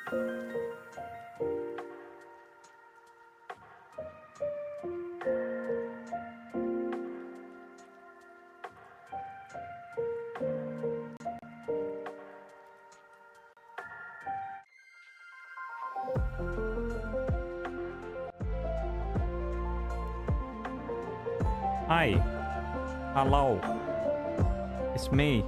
Hi. Hello. It's me.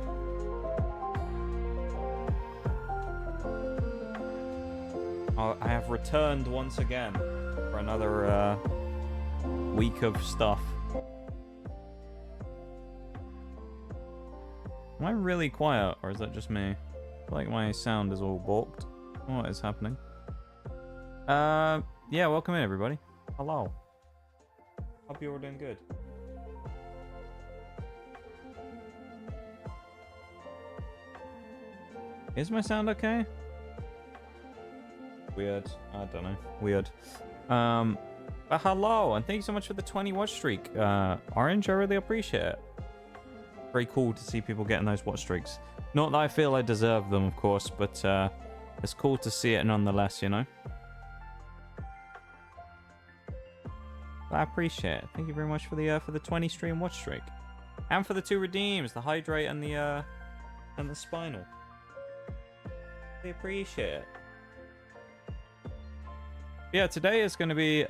I have returned once again for another week of stuff. Am I really quiet, or is that just me? I feel like my sound is all balked. What is happening? Yeah, welcome in, everybody. Hello. Hope you're all doing good. Is my sound okay? Weird. I don't know. Weird. But hello, and thank you so much for the 20 watch streak. Orange, I really appreciate it. Very cool to see people getting those watch streaks. Not that I feel I deserve them, of course, but it's cool to see it nonetheless, you know? But I appreciate it. Thank you very much for the 20 stream watch streak. And for the 2 redeems, the hydrate and the spinal. I appreciate it. Yeah, today is going to be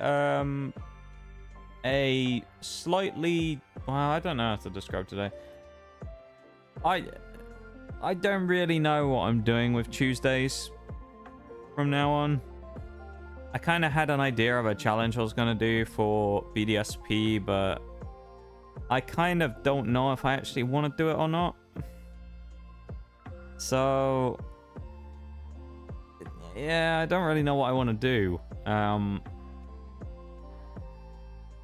a slightly, well, I don't know how to describe today. I don't really know what I'm doing with Tuesdays from now on. I kind of had an idea of a challenge I was going to do for BDSP, but I kind of don't know if I actually want to do it or not. So yeah, I don't really know what I want to do.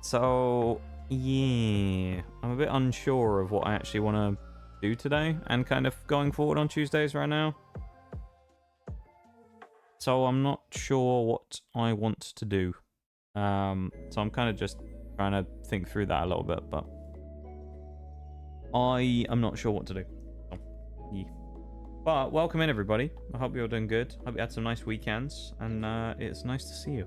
So yeah, I'm a bit unsure of what I actually want to do today and kind of going forward on Tuesdays right now. So I'm not sure what I want to do. So I'm kind of just trying to think through that a little bit, but I am not sure what to do. So, yeah. But welcome in, everybody. I hope you're doing good. Hope you had some nice weekends, and it's nice to see you.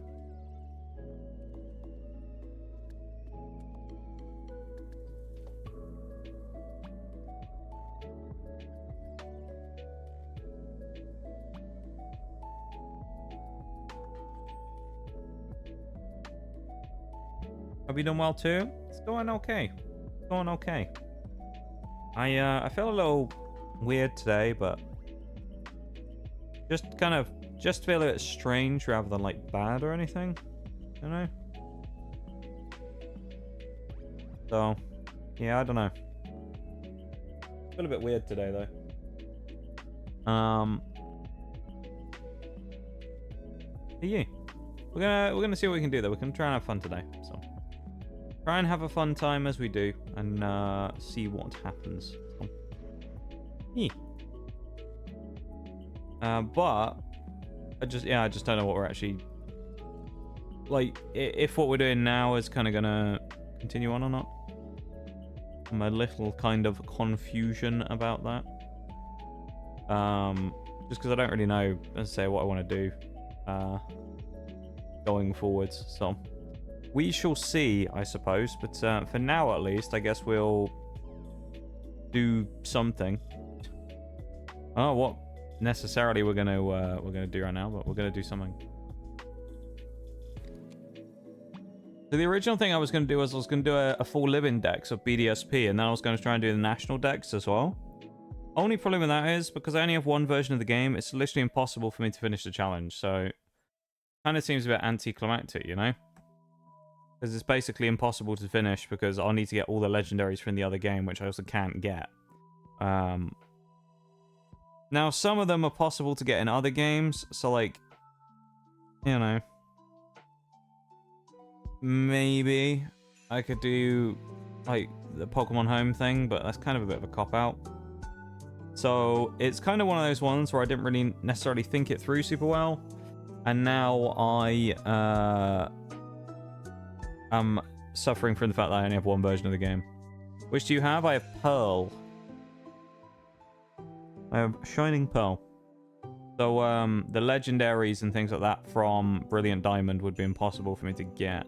Hope you doing well too. It's going okay. It's going okay. I feel a little weird today, but just feel a bit strange rather than like bad or anything, you know? So yeah, I don't know. Feel a bit weird today though. Yeah, we're gonna see what we can do though. We can try and have fun today, so try and have a fun time as we do, and see what happens. So, yeah. But I just don't know what we're actually like. If what we're doing now is kind of gonna continue on or not. I'm a little kind of confusion about that. Just because I don't really know, as I say, what I want to do going forwards. So we shall see, I suppose. But for now, at least, I guess we'll do something. Oh, what necessarily we're gonna do right now, but we're gonna do something. So the original thing I was going to do was I was going to do a full live-in dex of BDSP, and then I was going to try and do the national dex as well. Only problem with that is, because I only have one version of the game, it's literally impossible for me to finish the challenge, so kind of seems a bit anticlimactic, you know? Because it's basically impossible to finish, because I'll need to get all the legendaries from the other game, which I also can't get. Now, some of them are possible to get in other games, so like, you know, maybe I could do like the Pokemon Home thing, but that's kind of a bit of a cop-out. So it's kind of one of those ones where I didn't really necessarily think it through super well, and now I am suffering from the fact that I only have one version of the game. Which do you have? I have Pearl. I have Shining Pearl. So the legendaries and things like that from Brilliant Diamond would be impossible for me to get.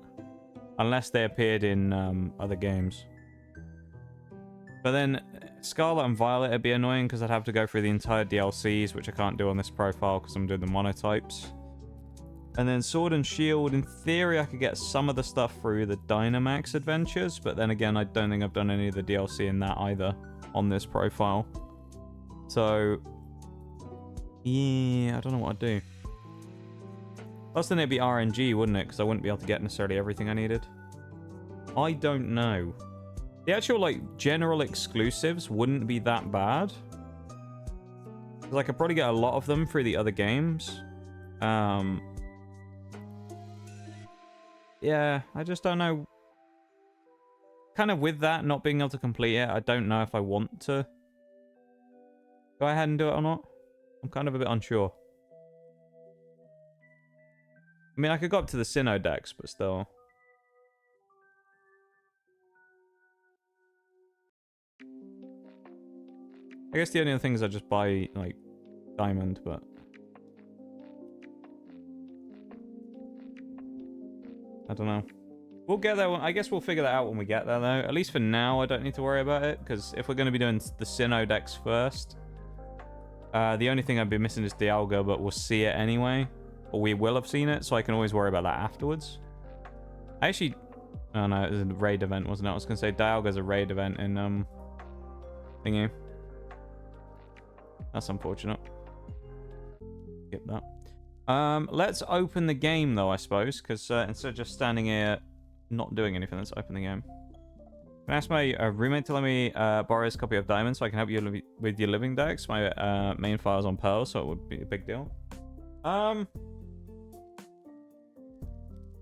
Unless they appeared in other games. But then Scarlet and Violet would be annoying because I'd have to go through the entire DLCs, which I can't do on this profile because I'm doing the monotypes. And then Sword and Shield, in theory I could get some of the stuff through the Dynamax adventures, but then again I don't think I've done any of the DLC in that either on this profile. So yeah, I don't know what I'd do. Plus then it'd be RNG, wouldn't it? Because I wouldn't be able to get necessarily everything I needed. I don't know. The actual, like, general exclusives wouldn't be that bad. Because I could probably get a lot of them through the other games. Yeah, I just don't know. Kind of with that, not being able to complete it, I don't know if I want to go ahead and do it or not. I'm kind of a bit unsure. I mean, I could go up to the Sinnoh decks, but still. I guess the only other thing is I just buy, like, Diamond, but... I don't know. We'll get there. I guess we'll figure that out when we get there, though. At least for now, I don't need to worry about it, because if we're going to be doing the Sinnoh decks first, the only thing I'd be missing is Dialga, but we'll see it anyway. Or we will have seen it, so I can always worry about that afterwards. I actually... Oh, no, it was a raid event, wasn't it? I was going to say Dialga's a raid event in, thingy. That's unfortunate. Skip that. Let's open the game, though, I suppose, because instead of just standing here not doing anything, let's open the game. I asked my roommate to let me borrow his copy of Diamond so I can help you with your living decks. My main file's on Pearl, so it would be a big deal.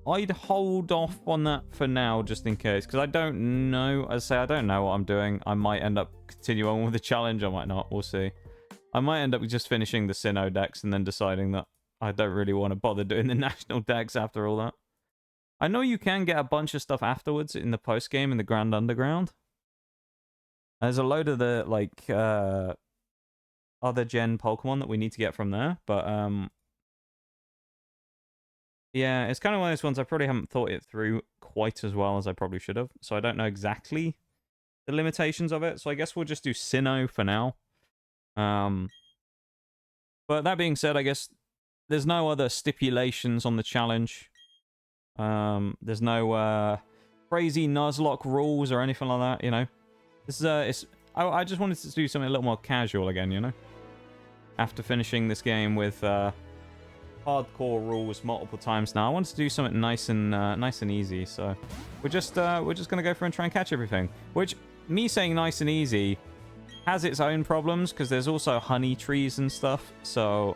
I'd hold off on that for now, just in case, because I don't know. As I say, I don't know what I'm doing. I might end up continuing on with the challenge. I might not. We'll see. I might end up just finishing the Sinnoh decks and then deciding that I don't really want to bother doing the national decks after all that. I know you can get a bunch of stuff afterwards in the post-game in the Grand Underground. There's a load of the, like, other gen Pokemon that we need to get from there, but, yeah, it's kind of one of those ones I probably haven't thought it through quite as well as I probably should have, so I don't know exactly the limitations of it, so I guess we'll just do Sinnoh for now. But that being said, I guess there's no other stipulations on the challenge. There's no crazy nuzlocke rules or anything like that, you know. This is I just wanted to do something a little more casual again, you know. After finishing this game with hardcore rules multiple times now, I wanted to do something nice and easy. So we're just gonna go for and try and catch everything. Which, me saying nice and easy has its own problems because there's also honey trees and stuff. So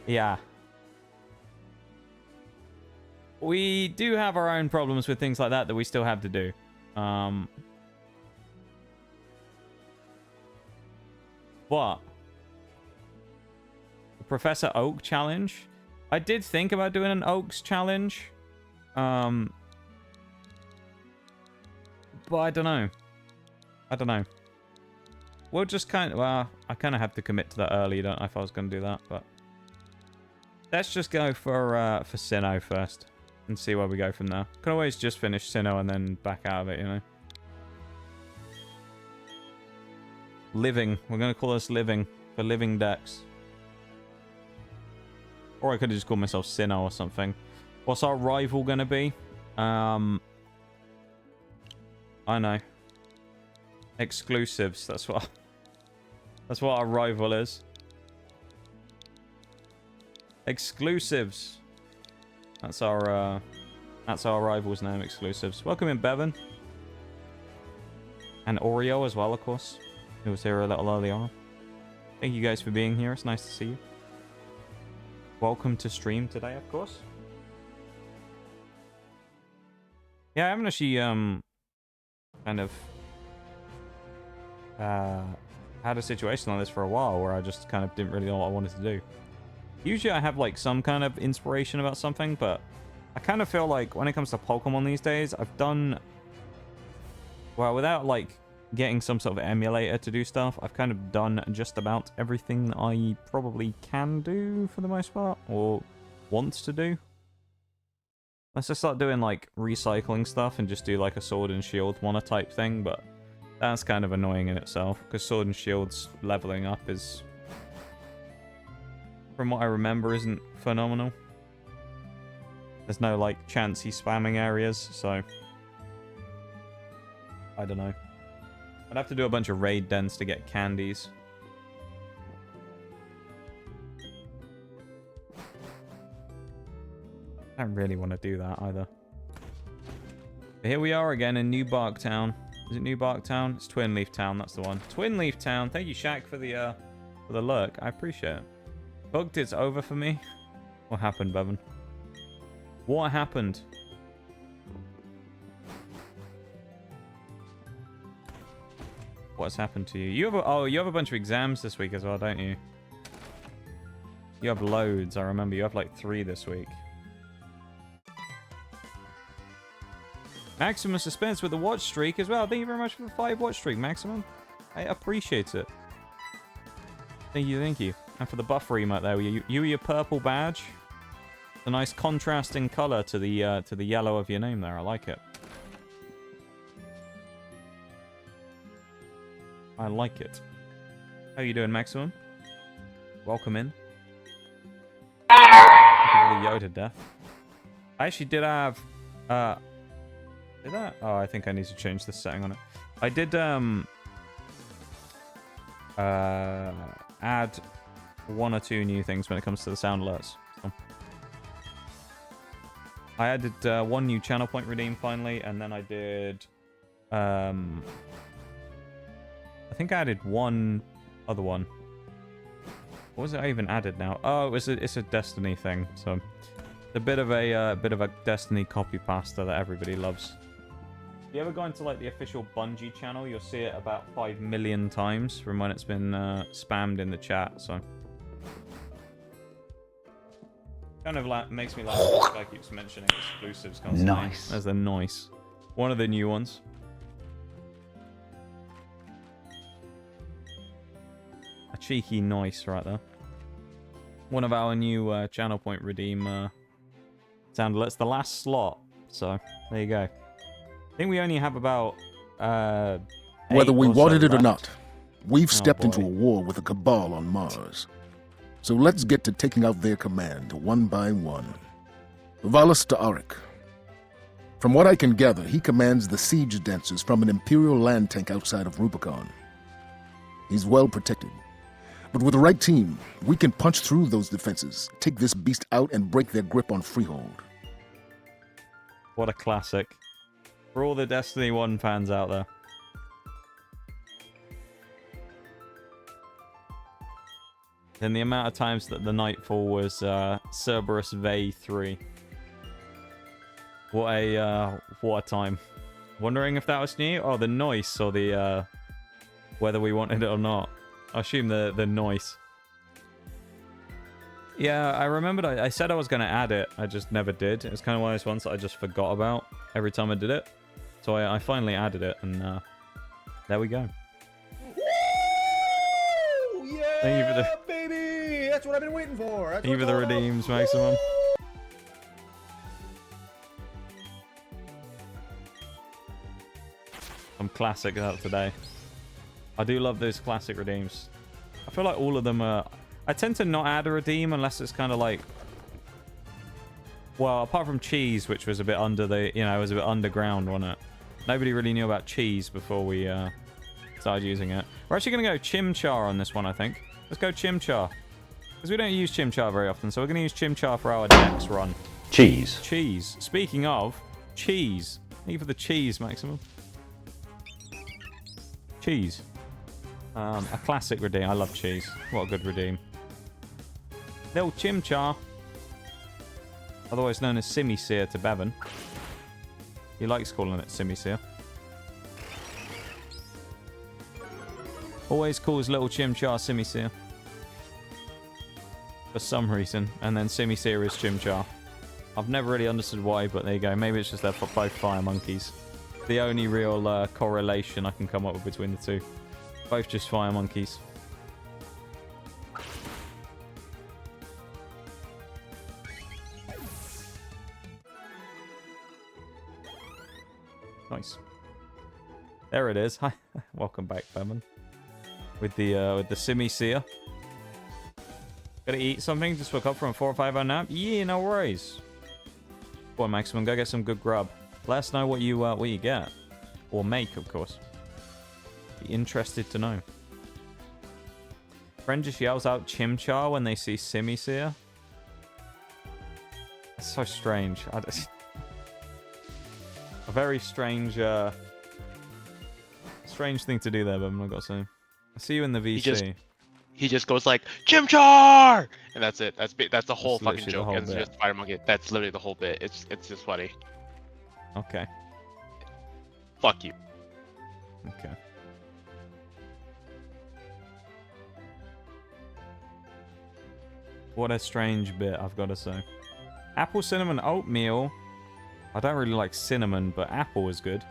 yeah. We do have our own problems with things like that we still have to do. But the Professor Oak challenge. I did think about doing an Oaks challenge. But I don't know. We'll just kind of... Well, I kind of have to commit to that early, don't I, if I was going to do that. But let's just go for Sinnoh first. And see where we go from there. Can always just finish Sinnoh and then back out of it, you know. Living. We're going to call this Living. For Living decks. Or I could have just called myself Sinnoh or something. What's our rival going to be? I know. Exclusives. That's what our rival is. Exclusives. That's our rival's name, Exclusives. Welcome in, Bevan. And Oreo as well, of course. Who was here a little early on. Thank you guys for being here. It's nice to see you. Welcome to stream today, of course. Yeah, I haven't actually, kind of, had a situation like this for a while where I just kind of didn't really know what I wanted to do. Usually I have, like, some kind of inspiration about something, but I kind of feel like when it comes to Pokemon these days, I've done... Well, without, like, getting some sort of emulator to do stuff. I've kind of done just about everything I probably can do for the most part, or want to do. Let's just start doing like recycling stuff and just do like a sword and shield mono type thing, but that's kind of annoying in itself, because sword and shield's leveling up is, from what I remember, isn't phenomenal. There's no like chancy spamming areas, so I don't know. I'd have to do a bunch of raid dens to get candies. I don't really want to do that either. But here we are again in New Bark Town. Is it New Bark Town? It's Twin Leaf Town, that's the one. Twin Leaf Town. Thank you, Shaq, for the lurk. I appreciate it. Booked, it's over for me. What happened, Bevan? What happened? What's happened to you? You have you have a bunch of exams this week as well, don't you? You have loads. I remember you have like 3 this week. Maximum suspense with the watch streak as well. Thank you very much for the 5 watch streak, Maximum. I appreciate it. Thank you, thank you. And for the buffer emote there, you your purple badge. The nice contrasting color to the yellow of your name there. I like it. I like it. How you doing, Maximum? Welcome in. Yoda death. I actually did have did that? Oh, I think I need to change the setting on it. I did add 1 or 2 new things when it comes to the sound alerts. So I added 1 new channel point redeem finally, and then I did I think I added 1 other one. What was it I even added now? Oh, it's a Destiny thing. So it's a bit of a Destiny copy pasta that everybody loves. If you ever go into like the official Bungie channel, you'll see it about 5 million times from when it's been spammed in the chat. So kind of makes me laugh. This guy keeps mentioning exclusives constantly. Nice. That's the nice. One of the new ones. A cheeky nice right there. One of our new channel point redeem sound alerts. The last slot. So there you go. I think we only have about whether we wanted it or not, we've Oh, stepped boy. into a war with a cabal on Mars. So let's get to taking out their command one by one. Valus Ta'arik. From what I can gather, he commands the siege dancers from an Imperial land tank outside of Rubicon. He's well protected. But with the right team, we can punch through those defenses, take this beast out, and break their grip on Freehold. What a classic. For all the Destiny 1 fans out there. Then the amount of times that the Nightfall was Cerberus Vey 3. What a time. Wondering if that was new? Oh, the noise, or the whether we wanted it or not. I assume the noise. Yeah, I remembered I said I was going to add it. I just never did. It was kind of one of those ones that I just forgot about every time I did it. So I finally added it, and there we go. Woo! Yeah, Thank you for the baby! That's what I've been waiting for. That's thank you for what the it's all about. redeems, Maximum. Some classic out today. I do love those classic redeems. I feel like all of them are... I tend to not add a redeem unless it's kind of like... Well, apart from Cheese, which was a bit under the... You know, it was a bit underground, wasn't it? Nobody really knew about Cheese before we started using it. We're actually going to go Chimchar on this one, I think. Let's go Chimchar. Because we don't use Chimchar very often, so we're going to use Chimchar for our next run. Cheese. Cheese. Speaking of, cheese. Thank you for the cheese, Maximum. Cheese. A classic redeem. I love cheese. What a good redeem. Little Chimchar. Otherwise known as Simisear to Bevan. He likes calling it Simisear. Always calls little Chimchar Simisear. For some reason. And then Simisear is Chimchar. I've never really understood why, but there you go. Maybe it's just they're both fire monkeys. The only real correlation I can come up with between the two. Both just fire monkeys. Nice. There it is. Hi, welcome back, Bevan. With the Simi Seer. Gotta eat something. Just woke up from a 4 or 5 hour nap. Yeah, no worries. Boy, Maximum, go get some good grub. Let us know what you get, or make, of course. Be interested to know. Friend just yells out Chimchar when they see Simi Seer. That's so strange. A very strange, strange thing to do there, but I gotta say. I see you in the VC. He just goes like Chimchar, and that's it. That's the whole fucking joke. Whole and it's just Fire Monkey. That's literally the whole bit. It's just funny. Okay. Fuck you. Okay. What a strange bit, I've got to say. Apple cinnamon oatmeal. I don't really like cinnamon, but apple is good.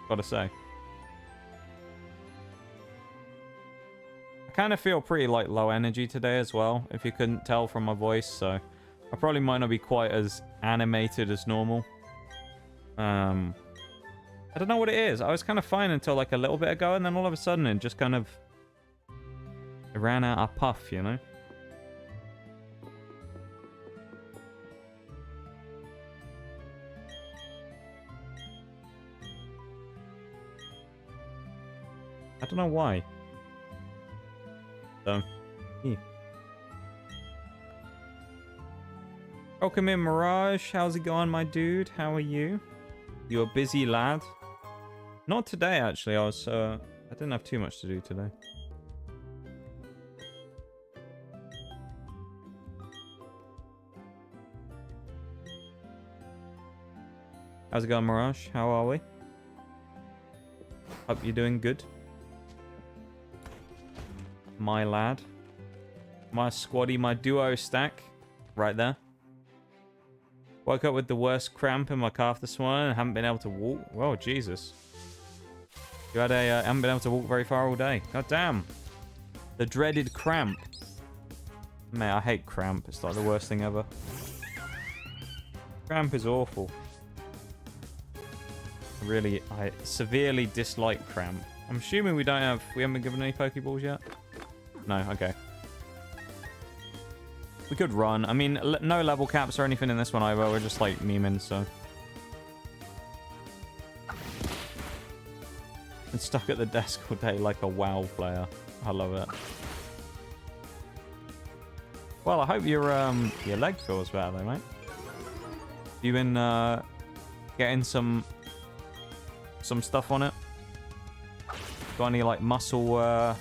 Gotta say. I kind of feel pretty like low energy today as well, if you couldn't tell from my voice, so I probably might not be quite as animated as normal. I don't know what it is. I was kind of fine until like a little bit ago, and then all of a sudden it just kind of it ran out of puff, you know? I don't know why. So, yeah. Welcome in, Mirage. How's it going, my dude? How are you? You a busy lad? Not today, actually. I didn't have too much to do today. How's it going, Mirage? How are we? Hope you're doing good. My lad. My squaddy, my duo stack. Right there. Woke up with the worst cramp in my calf this morning and haven't been able to walk. Whoa, Jesus. You had a, haven't been able to walk very far all day. God damn. The dreaded cramp. Man, I hate cramp. It's like the worst thing ever. Cramp is awful. Really, I severely dislike cramp. I'm assuming we haven't been given any Pokeballs yet? No, okay. We could run. I mean, no level caps or anything in this one either. We're just like memeing, so. And stuck at the desk all day like a WoW player. I love it. Well, I hope your leg feels better though, mate. You been getting some stuff on it? Got any like muscle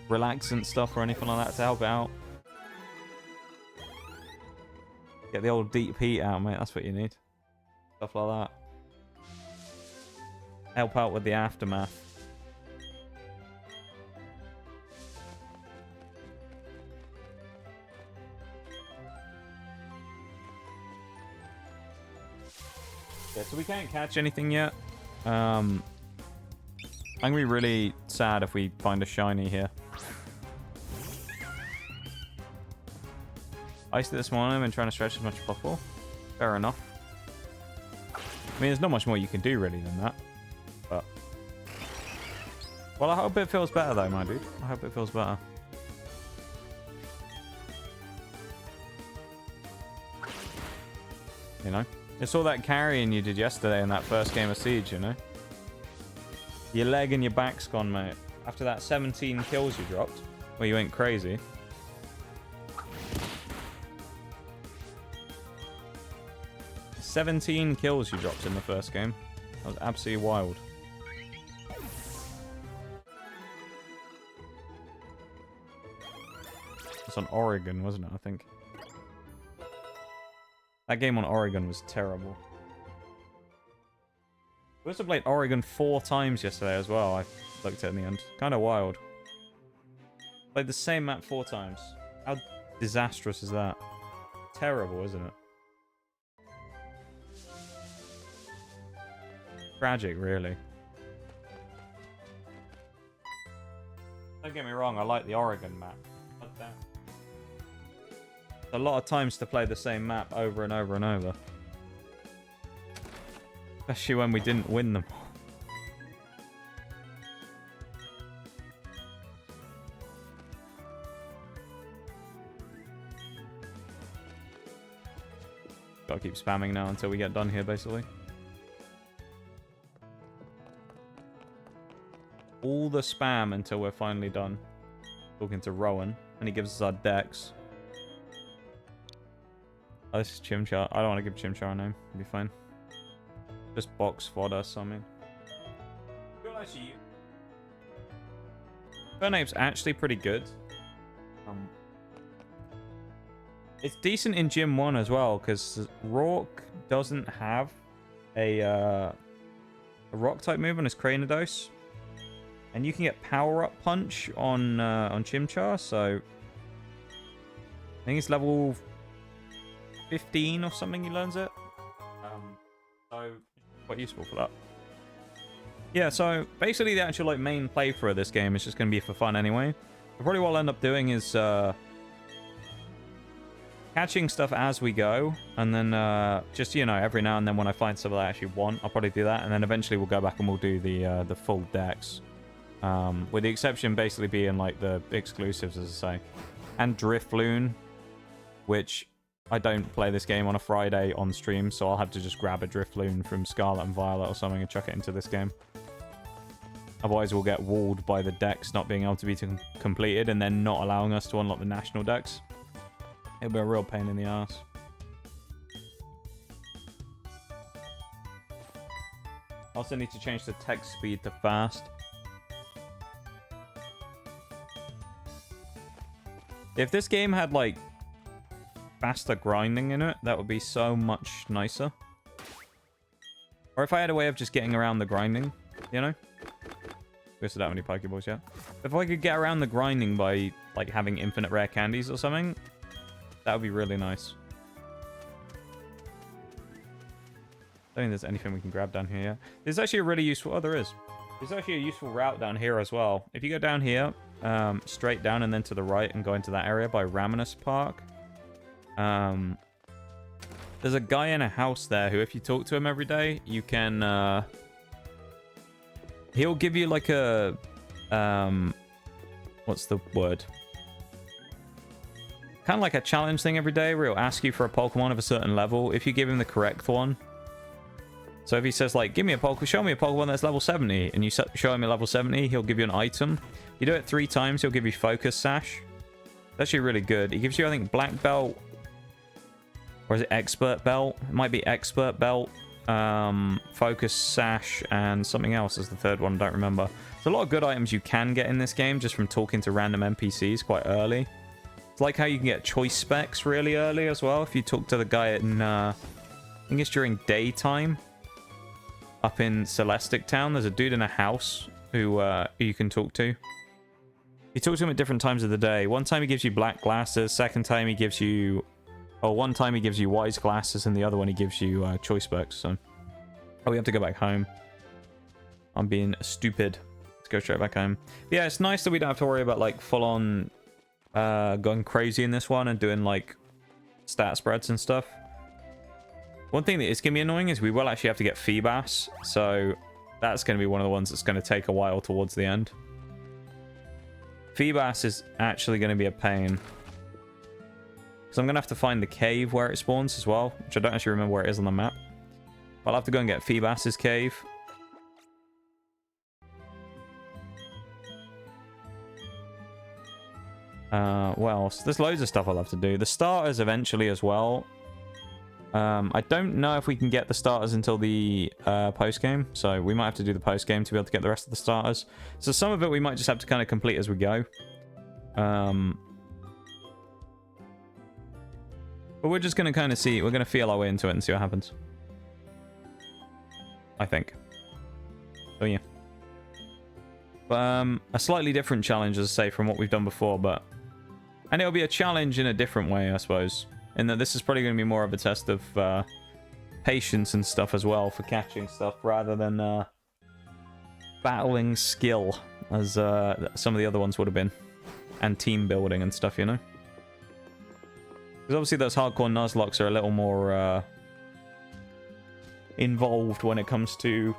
relaxant stuff or anything like that to help it out? Get the old deep heat out, mate. That's what you need. Stuff like that. Help out with the aftermath. Yeah, so we can't catch anything yet. I'm gonna be really sad if we find a shiny here. Iced it this morning and trying to stretch as much as possible. Fair enough. I mean, there's not much more you can do really than that. But well, I hope it feels better though, my dude. I hope it feels better. You know? It's all that carrying you did yesterday in that first game of Siege, you know? Your leg and your back's gone, mate. After that 17 kills you dropped. Well, you went crazy. "17 kills you dropped in the first game. That was absolutely wild. It's on Oregon, wasn't it, I think? That game on Oregon was terrible. We also played Oregon 4 times yesterday as well. I looked at it in the end. Kind of wild. Played the same map 4 times. How disastrous is that? Terrible, isn't it? Tragic, really. Don't get me wrong, I like the Oregon map. But damn. A lot of times to play the same map over and over and over. Especially when we didn't win them. Gotta keep spamming now until we get done here, basically. All the spam until we're finally done. Talking to Rowan, and he gives us our decks. Oh, this is Chimchar. I don't want to give Chimchar a name. It'll be fine. Just box fodder, so I mean. Burnape's actually pretty good. It's decent in Gym 1 as well, because Roark doesn't have a rock type move on his Cranidos. And you can get power up punch on Chimchar, so I think it's level 15 or something he learns it. So quite useful for that. Yeah, so basically the actual like main playthrough of this game is just going to be for fun anyway. But probably what I'll end up doing is catching stuff as we go, and then just, you know, every now and then when I find stuff that I actually want, I'll probably do that, and then eventually we'll go back and we'll do the full decks. With the exception basically being like the exclusives, as I say. And Drifloon, which I don't play this game on a Friday on stream, so I'll have to just grab a Drifloon from Scarlet and Violet or something and chuck it into this game. Otherwise we'll get walled by the decks not being able to be completed and then not allowing us to unlock the national decks. It'll be a real pain in the ass. Also need to change the text speed to fast. If this game had, like, faster grinding in it, that would be so much nicer. Or if I had a way of just getting around the grinding, you know? Wasted that many Pokeballs yet. If I could get around the grinding by, like, having infinite rare candies or something, that would be really nice. I don't think there's anything we can grab down here yet. There's actually a really useful... Oh, there is. There's actually a useful route down here as well. If you go down here, straight down and then to the right and go into that area by Raminus Park. There's a guy in a house there who, if you talk to him every day, you can... he'll give you like a... what's the word? Kind of like a challenge thing every day where he'll ask you for a Pokemon of a certain level. If you give him the correct one... So if he says, like, give me a Pokemon, show me a Pokemon that's level 70, and you show him a level 70, he'll give you an item. You do it 3 times, he'll give you Focus Sash. It's actually really good. He gives you, I think, Black Belt, or is it Expert Belt? It might be Expert Belt, Focus Sash, and something else is the third one, I don't remember. There's a lot of good items you can get in this game just from talking to random NPCs quite early. It's like how you can get choice specs really early as well. If you talk to the guy in, I think it's during daytime. Up in Celestic Town, there's a dude in a house who you can talk to. You talk to him at different times of the day. One time he gives you black glasses, second time he gives you... Oh, one time he gives you wise glasses, and the other one he gives you choice specs. So, oh, we have to go back home. I'm being stupid. Let's go straight back home. But yeah, it's nice that we don't have to worry about, like, full-on going crazy in this one and doing, like, stat spreads and stuff. One thing that is going to be annoying is we will actually have to get Feebas, so that's going to be one of the ones that's going to take a while towards the end. Feebas is actually going to be a pain. Because I'm going to have to find the cave where it spawns as well, which I don't actually remember where it is on the map. But I'll have to go and get Feebas's cave. What else? There's loads of stuff I'll have to do. The starters eventually as well. I don't know if we can get the starters until the post-game, so we might have to do the post-game to be able to get the rest of the starters. So some of it we might just have to kind of complete as we go. But we're just going to kind of see, we're going to feel our way into it and see what happens. I think. So yeah. But, a slightly different challenge, as I say, from what we've done before, but... And it'll be a challenge in a different way, I suppose. In that this is probably going to be more of a test of patience and stuff as well for catching stuff rather than battling skill as some of the other ones would have been, and team building and stuff, you know. Because obviously those hardcore nuzlocks are a little more involved when it comes to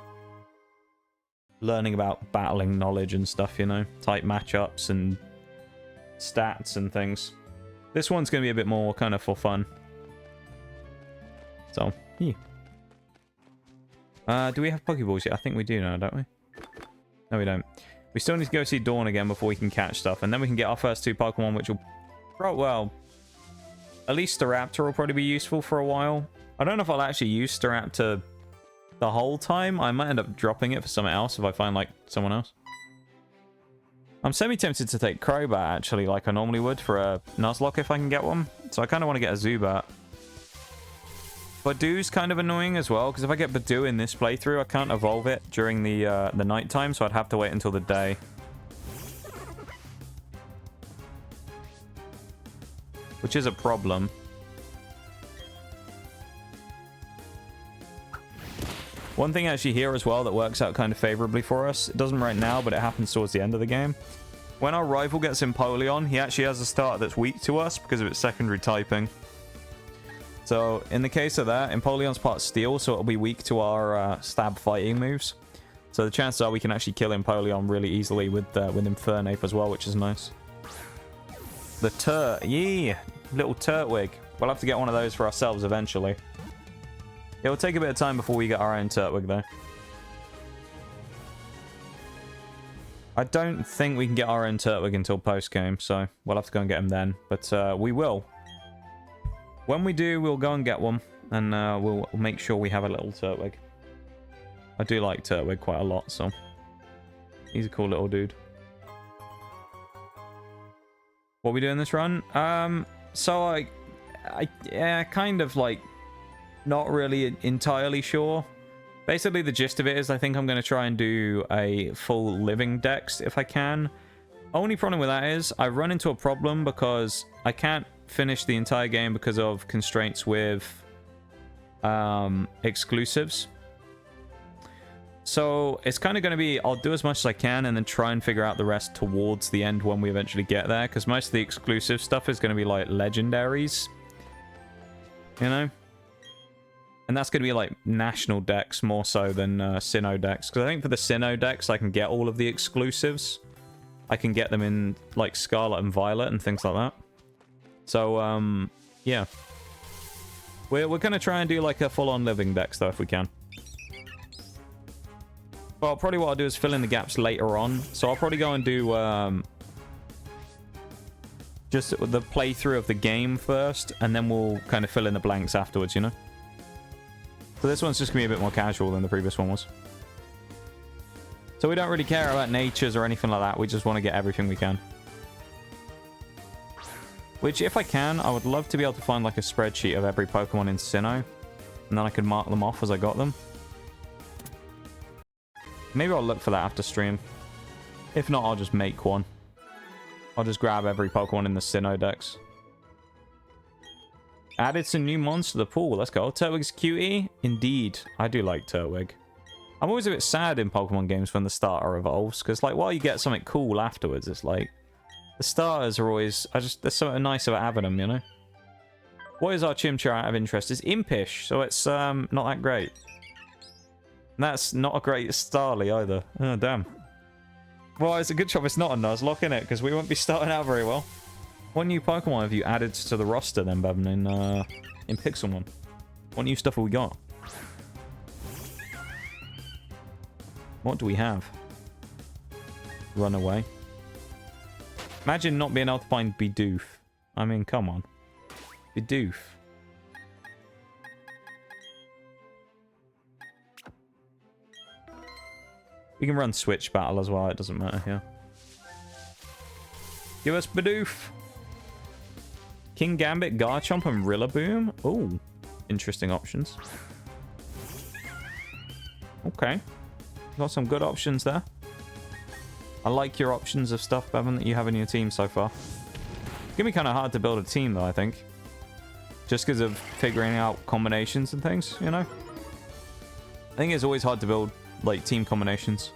learning about battling knowledge and stuff, you know, type matchups and stats and things. This one's going to be a bit more kind of for fun. So, yeah. Do we have Pokeballs yet? I think we do now, don't we? No, we don't. We still need to go see Dawn again before we can catch stuff, and then we can get our first 2 Pokemon, which will... well, at least Staraptor will probably be useful for a while. I don't know if I'll actually use Staraptor the whole time. I might end up dropping it for something else if I find, like, someone else. I'm semi-tempted to take Crobat, actually, like I normally would for a Nuzlocke if I can get one. So I kind of want to get a Zubat. Badoo's kind of annoying as well, because if I get Badoo in this playthrough, I can't evolve it during the night time, so I'd have to wait until the day. Which is a problem. One thing actually here as well that works out kind of favorably for us, it doesn't right now, but it happens towards the end of the game. When our rival gets Empoleon, he actually has a starter that's weak to us because of its secondary typing. So in the case of that, Empoleon's part steel, so it'll be weak to our stab fighting moves. So the chances are we can actually kill Empoleon really easily with Infernape as well, which is nice. The yeah, little Turtwig. We'll have to get one of those for ourselves eventually. It'll take a bit of time before we get our own Turtwig, though. I don't think we can get our own Turtwig until post-game, so we'll have to go and get him then. But we will. When we do, we'll go and get one, and we'll make sure we have a little Turtwig. I do like Turtwig quite a lot, so he's a cool little dude. What are we doing this run? So I kind of like... not really entirely sure. Basically, the gist of it is I think I'm going to try and do a full living dex if I can. Only problem with that is I run into a problem because I can't finish the entire game because of constraints with exclusives. So it's kind of going to be, I'll do as much as I can and then try and figure out the rest towards the end when we eventually get there, because most of the exclusive stuff is going to be like legendaries, you know. And that's going to be like national decks more so than Sinnoh decks. Because I think for the Sinnoh decks, I can get all of the exclusives. I can get them in like Scarlet and Violet and things like that. So, yeah. We're going to try and do like a full-on living decks though, if we can. Well, probably what I'll do is fill in the gaps later on. So I'll probably go and do just the playthrough of the game first. And then we'll kind of fill in the blanks afterwards, you know? So this one's just going to be a bit more casual than the previous one was. So we don't really care about natures or anything like that. We just want to get everything we can. Which, if I can, I would love to be able to find like a spreadsheet of every Pokemon in Sinnoh. And then I could mark them off as I got them. Maybe I'll look for that after stream. If not, I'll just make one. I'll just grab every Pokemon in the Sinnoh decks. Added some new mons to the pool. Let's go. Turtwig's cutie. Indeed. I do like Turtwig. I'm always a bit sad in Pokemon games when the starter evolves. Because, like, while you get something cool afterwards, it's like... the starters are always... there's something nice about having them, you know? What is our Chimchar out of interest? It's Impish. So it's not that great. And that's not a great Starly either. Oh, damn. Well, it's a good job it's not a Nuzlocke, innit? Because we won't be starting out very well. What new Pokemon have you added to the roster then, Bevan, in Pixelmon? What new stuff have we got? What do we have? Runaway. Imagine not being able to find Bidoof. I mean, come on. Bidoof. We can run Switch Battle as well, it doesn't matter here. Give us Bidoof. King Gambit, Garchomp, and Rillaboom. Ooh, interesting options. Okay. Got some good options there. I like your options of stuff, Bevan, that you have in your team so far. It's going to be kind of hard to build a team, though, I think. just because of figuring out combinations and things, you know? I think it's always hard to build, like, team combinations.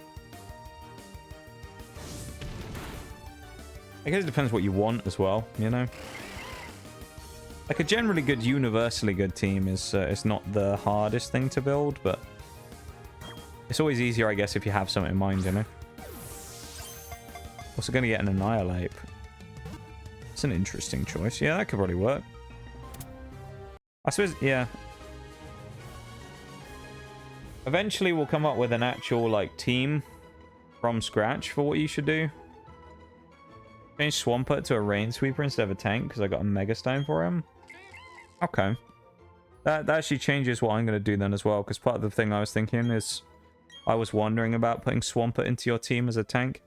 I guess it depends what you want as well, you know? Like, a generally good, universally good team is not the hardest thing to build, but it's always easier, I guess, if you have something in mind, you know? Also going to get an Annihilate. It's an interesting choice. Yeah, that could probably work. I suppose, yeah. Eventually, we'll come up with an actual, like, team from scratch for what you should do. Change Swampert to a Rain Sweeper instead of a tank because I got a Mega Stone for him. Okay. That actually changes what I'm going to do then as well, because part of the thing I was thinking is I was wondering about putting Swampert into your team as a tank.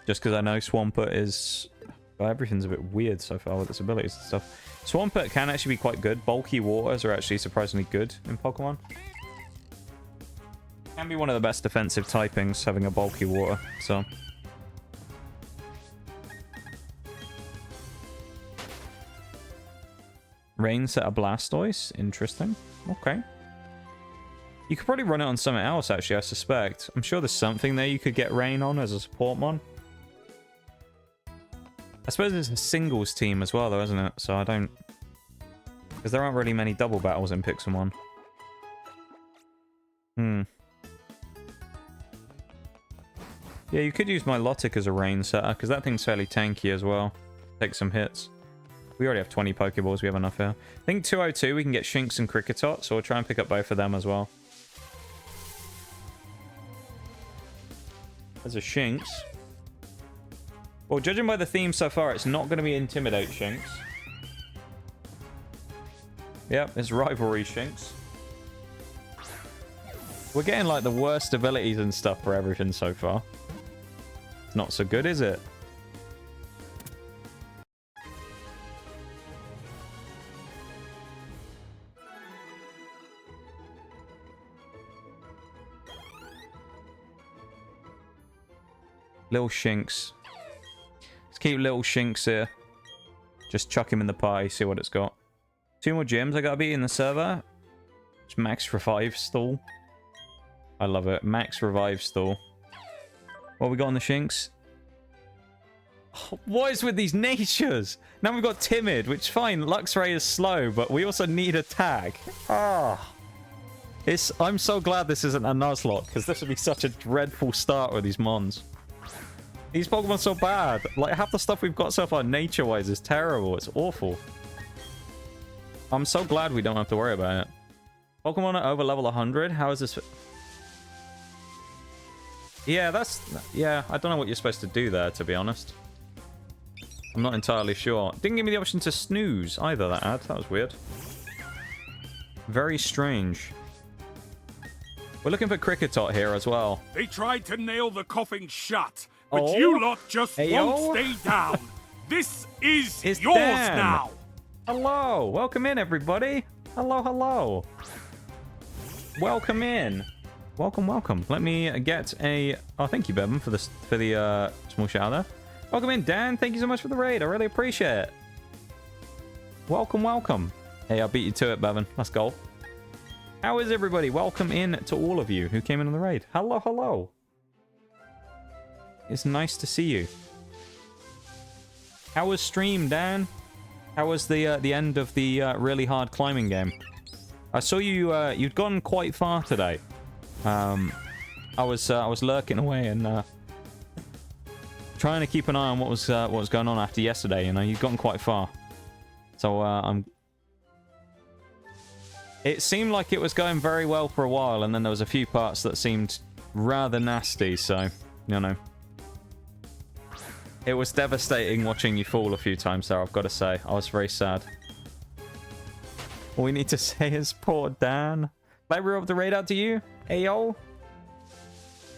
Just because I know Swampert is... Well, everything's a bit weird so far with its abilities and stuff. Swampert can actually be quite good. Bulky waters are actually surprisingly good in Pokemon. Can be one of the best defensive typings, having a bulky water, so... Rain set a Blastoise. Interesting. Okay. You could probably run it on something else, actually, I suspect. I'm sure there's something there you could get Rain on as a support mon. I suppose it's a singles team as well, though, isn't it? So I don't... Because there aren't really many double battles in Pixelmon. Yeah, you could use Milotic as a Rain setter, because that thing's fairly tanky as well. Take some hits. We already have 20 Pokeballs, we have enough here. I think 202, we can get Shinx and Kricketot, so we'll try and pick up both of them as well. There's a Shinx. Well, judging by the theme so far, it's not going to be Intimidate Shinx. Yep, it's Rivalry Shinx. We're getting, like, the worst abilities and stuff for everything so far. It's not so good, is it? Little Shinx. Let's keep little Shinx here. Just chuck him in the party, see what it's got. 2 more gyms I gotta beat in the server. It's max revive stall. I love it. Max revive stall. What we got on the Shinx? Oh, what is with these natures? Now we've got Timid, which fine. Luxray is slow, but we also need a tag. Ah. I'm so glad this isn't a Nuzlocke, because this would be such a dreadful start with these mons. These Pokemon are so bad. Like, half the stuff we've got so far nature-wise is terrible. It's awful. I'm so glad we don't have to worry about it. Pokemon are over level 100? How is this... Yeah, that's... Yeah, I don't know what you're supposed to do there, to be honest. I'm not entirely sure. Didn't give me the option to snooze either, that ad. That was weird. Very strange. We're looking for Kricketot here as well. They tried to nail the coffin shut, but you lot just won't stay down. This is yours now. Hello. Welcome in, everybody. Hello, hello. Welcome in. Welcome, welcome. Let me get a... Oh, thank you, Bevan, for the small shout out there. Welcome in, Dan. Thank you so much for the raid. I really appreciate it. Welcome, welcome. Hey, I beat you to it, Bevan. Let's go. How is everybody? Welcome in to all of you who came in on the raid. Hello, hello. It's nice to see you. How was stream, Dan? How was the end of the really hard climbing game? I saw you. You'd gone quite far today. I was lurking away and trying to keep an eye on what was going on after yesterday. You know, you'd gotten quite far. So It seemed like it was going very well for a while, and then there was a few parts that seemed rather nasty. So, you know. It was devastating watching you fall a few times there, I've got to say. I was very sad. All we need to say is poor Dan. Glad we were able to raid out to you. Ayo.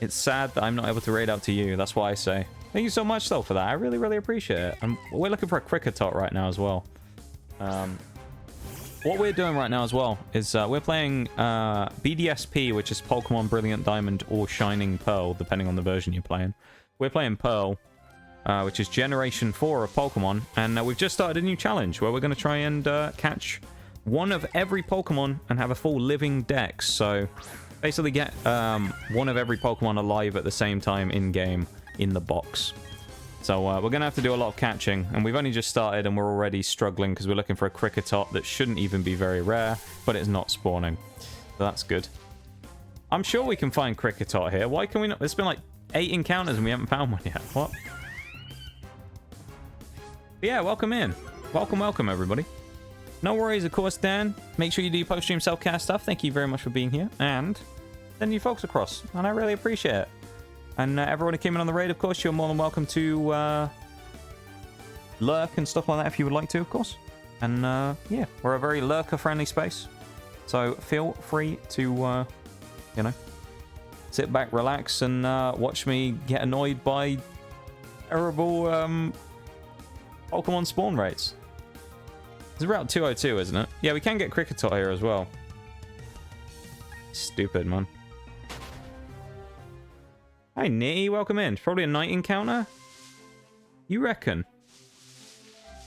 It's sad that I'm not able to raid out to you. That's why I say. Thank you so much, though, for that. I really, really appreciate it. And we're looking for a Kricketot right now as well. What we're doing right now as well is we're playing BDSP, which is Pokemon Brilliant Diamond or Shining Pearl, depending on the version you're playing. We're playing Pearl. which is Generation 4 of Pokemon. And we've just started a new challenge where we're going to try and catch one of every Pokemon and have a full living dex. So basically get one of every Pokemon alive at the same time in-game in the box. So we're going to have to do a lot of catching, and we've only just started and we're already struggling because we're looking for a Kricketot that shouldn't even be very rare, but it's not spawning. So that's good. I'm sure we can find Kricketot here. Why can we not? It's been like 8 encounters and we haven't found one yet. What? But yeah, welcome in. Welcome, everybody. No worries, of course, Dan. Make sure you do your post-stream self-cast stuff. Thank you very much for being here. And send you folks across, and I really appreciate it. And everyone who came in on the raid, of course, you're more than welcome to lurk and stuff like that if you would like to, of course. And yeah, we're a very lurker-friendly space. So feel free to, you know, sit back, relax, and watch me get annoyed by terrible Pokemon spawn rates. It's Route 202, isn't it? Yeah, we can get Kricketot here as well. Stupid, man. Hi, Nitty, welcome in. Probably a night encounter? You reckon?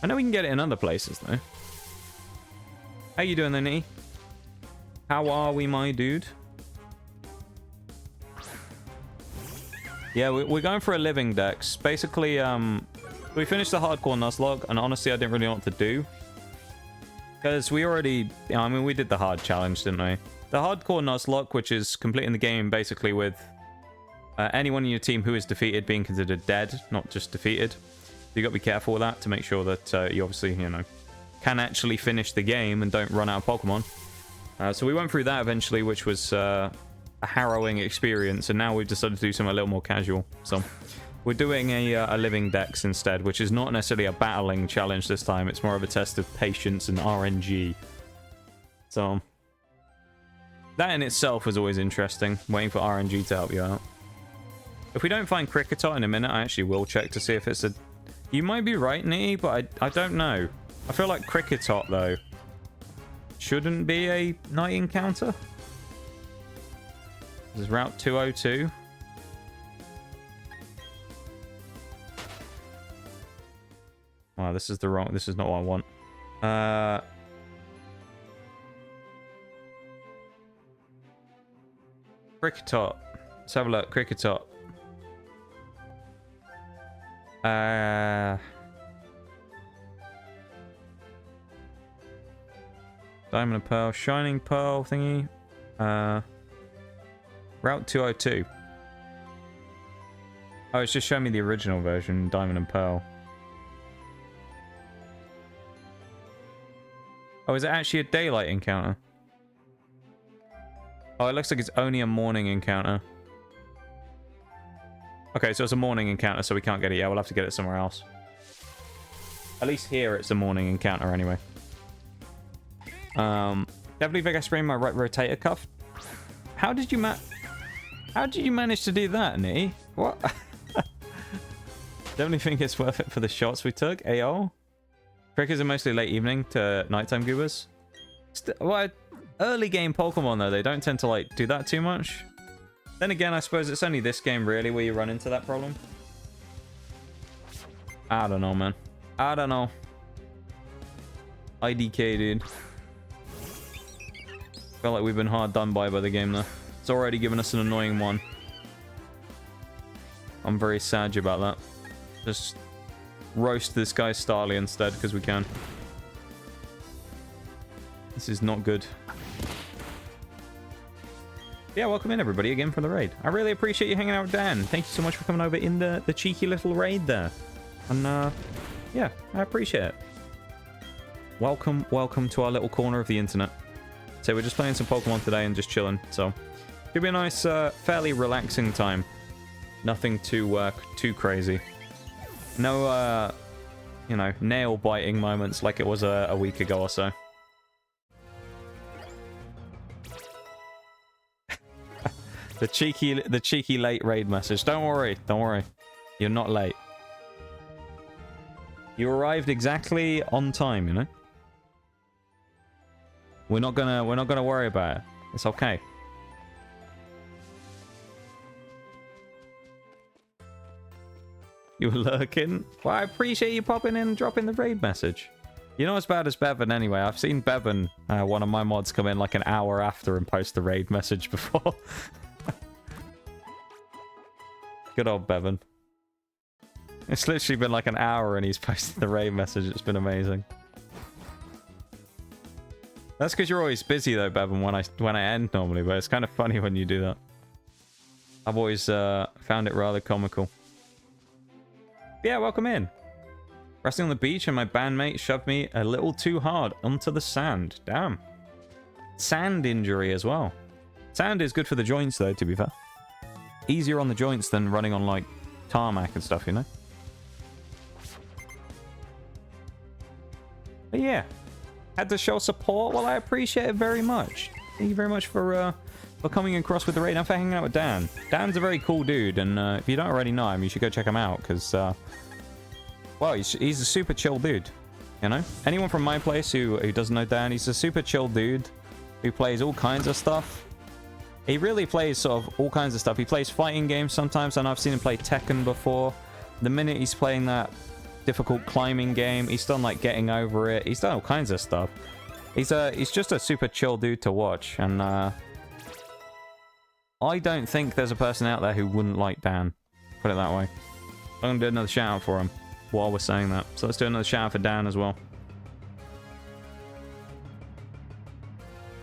I know we can get it in other places, though. How you doing there, Nitty? How are we, my dude? Yeah, we're going for a living dex. Basically, we finished the hardcore nuzlocke, and honestly, I didn't really know what to do. Because we already... I mean, we did the hard challenge, didn't we? The hardcore nuzlocke, which is completing the game basically with anyone in your team who is defeated being considered dead, not just defeated. So you got to be careful with that to make sure that you obviously, you know, can actually finish the game and don't run out of Pokemon. So we went through that eventually, which was a harrowing experience, and now we've decided to do something a little more casual. So we're doing a living dex instead, which is not necessarily a battling challenge this time. It's more of a test of patience and RNG. So that in itself was always interesting, waiting for RNG to help you out. If we don't find Kricketot in a minute, I actually will check to see if it's a... You might be right, Nee, but I don't know. I feel like Kricketot, though, shouldn't be a night encounter. This is Route 202. Wow, this is the wrong... This is not what I want. Kricketot. Let's have a look. Kricketot. Diamond and Pearl. Shining Pearl thingy. Route 202. Oh, it's just showing me the original version, Diamond and Pearl. Oh, is it actually a daylight encounter? Oh, it looks like it's only a morning encounter. Okay, so it's a morning encounter, so we can't get it yet. We'll have to get it somewhere else. At least here it's a morning encounter anyway. Definitely think I sprained my right rotator cuff. How did you manage to do that, Nee? What? Definitely think it's worth it for the shots we took. AO. Crickets are mostly late evening to nighttime goobers. Well, early game Pokemon though, they don't tend to like do that too much. Then again, I suppose it's only this game really where you run into that problem. I don't know, man. I don't know. IDK, dude. Felt like we've been hard done by the game though. It's already given us an annoying one. I'm very sad about that. Just roast this guy Starly instead because we can. This is not good. Yeah, welcome in everybody again for the raid. I really appreciate you hanging out with Dan. Thank you so much for coming over in the cheeky little raid there. And yeah, I appreciate it. Welcome to our little corner of the internet. So we're just playing some Pokemon today and just chilling. So it'll be a nice, fairly relaxing time. Nothing too crazy. No, you know, nail-biting moments like it was a week ago or so. The cheeky late raid message. Don't worry. You're not late. You arrived exactly on time, you know? We're not gonna worry about it. It's okay. You were lurking? Well, I appreciate you popping in and dropping the raid message. You're not as bad as Bevan anyway. I've seen Bevan, one of my mods, come in like an hour after and post the raid message before. Good old Bevan. It's literally been like an hour and he's posted the raid message. It's been amazing. That's because you're always busy though, Bevan, when I end normally, but it's kind of funny when you do that. I've always found it rather comical. But yeah, welcome in. Resting on the beach and my bandmate shoved me a little too hard onto the sand. Damn. Sand injury as well. Sand is good for the joints though, to be fair. Easier on the joints than running on like tarmac and stuff, you know? But yeah. Had to show support. Well, I appreciate it very much. Thank you very much for coming across with the raid and for hanging out with Dan. Dan's a very cool dude, and if you don't already know him, you should go check him out, because, well, he's a super chill dude, you know? Anyone from my place who doesn't know Dan, he's a super chill dude who plays all kinds of stuff. He really plays sort of all kinds of stuff. He plays fighting games sometimes, and I've seen him play Tekken before. The minute he's playing that difficult climbing game, he's done like Getting Over It. He's done all kinds of stuff. He's just a super chill dude to watch, and I don't think there's a person out there who wouldn't like Dan. Put it that way. I'm gonna do another shout out for him while we're saying that. So let's do another shout out for Dan as well.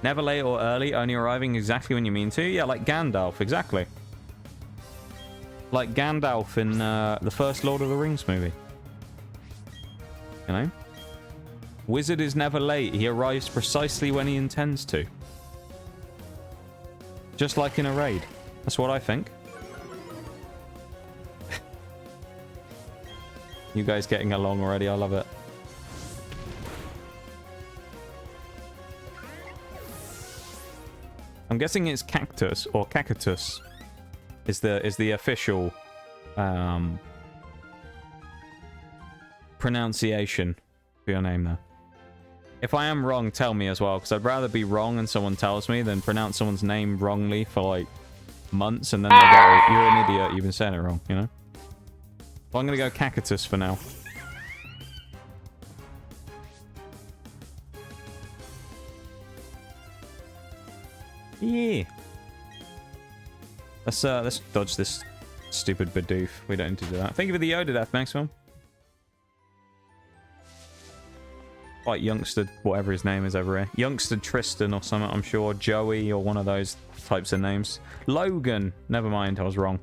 Never late or early, only arriving exactly when you mean to. Yeah, like Gandalf, exactly. Like Gandalf in the first Lord of the Rings movie. You know? Wizard is never late. He arrives precisely when he intends to. Just like in a raid. That's what I think. You guys getting along already. I love it. I'm guessing it's Cactus or Cacatus is the official pronunciation for your name there. If I am wrong, tell me as well, because I'd rather be wrong and someone tells me than pronounce someone's name wrongly for like months and then they go, "You're an idiot, you've been saying it wrong," you know? Well, I'm gonna go Cacatus for now. Yeah. Let's dodge this stupid Bidoof. We don't need to do that. Thank you for the Yoda death, Maximum. Like Youngster, whatever his name is over here. Youngster Tristan or something, I'm sure. Joey or one of those types of names. Logan. Never mind, I was wrong.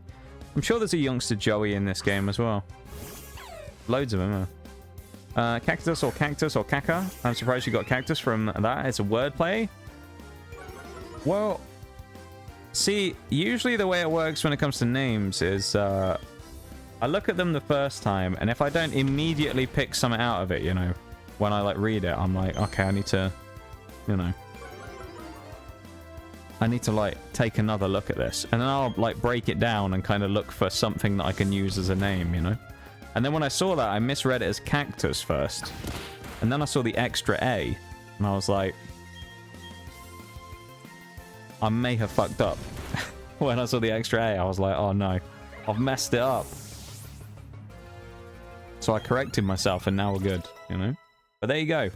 I'm sure there's a Youngster Joey in this game as well. Loads of them. Cactus or Cactus or Caca. I'm surprised you got Cactus from that. It's a wordplay. Well, see, usually the way it works when it comes to names is I look at them the first time, and if I don't immediately pick something out of it, you know, when I like read it, I'm like, okay, I need to, you know, I need to like take another look at this, and then I'll like break it down and kind of look for something that I can use as a name, you know. And then when I saw that, I misread it as Cactus first, and then I saw the extra A, and I was like, I may have fucked up. When I saw the extra A, I was like, oh no, I've messed it up. So I corrected myself and now we're good, you know? But there you go.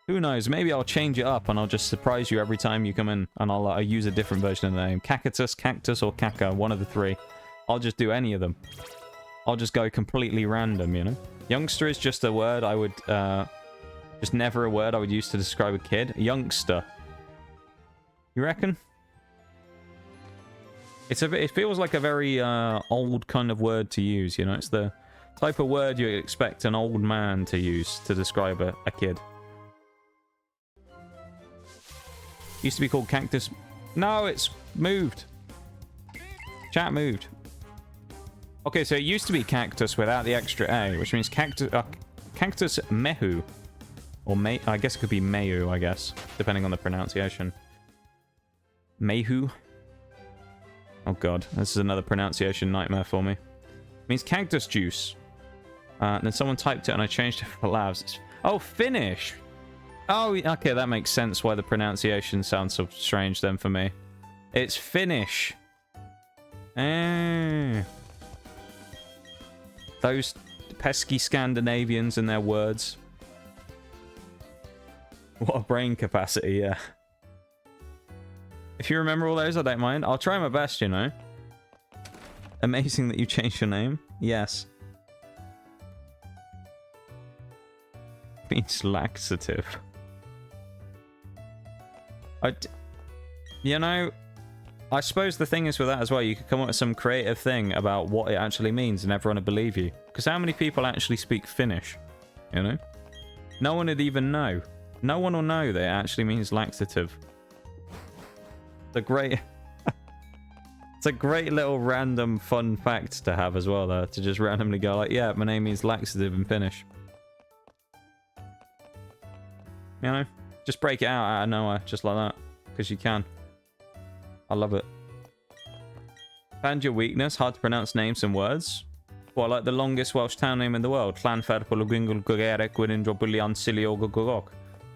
Who knows, maybe I'll change it up and I'll just surprise you every time you come in and I'll use a different version of the name. Cacatus, Cactus, or Caca, one of the three. I'll just do any of them. I'll just go completely random, you know? Youngster is just a word I would, just never a word I would use to describe a kid. Youngster. You reckon? It feels like a very old kind of word to use, you know? It's the type of word you expect an old man to use to describe a kid. Used to be called Cactus. No, it's moved. Chat moved. Okay, so it used to be Cactus without the extra A, which means Cactus Mehu. Or I guess it could be Mehu, I guess, depending on the pronunciation. Mehu. Oh god, this is another pronunciation nightmare for me. It means cactus juice. Then someone typed it and I changed it for laughs. Oh, Finnish! Oh, okay, that makes sense why the pronunciation sounds so strange then for me. It's Finnish. Those pesky Scandinavians and their words. What a brain capacity, yeah. If you remember all those, I don't mind. I'll try my best, you know. Amazing that you changed your name. Yes. Means laxative. You know, I suppose the thing is with that as well, you could come up with some creative thing about what it actually means and everyone would believe you. Because how many people actually speak Finnish? You know? No one would even know. No one will know that it actually means laxative. It's a great... It's a great little random fun fact to have as well, though. To just randomly go like, yeah, my name means laxative in Finnish. You know? Just break it out of nowhere, just like that. Because you can. I love it. Found your weakness, hard to pronounce names and words. Well, like the longest Welsh town name in the world.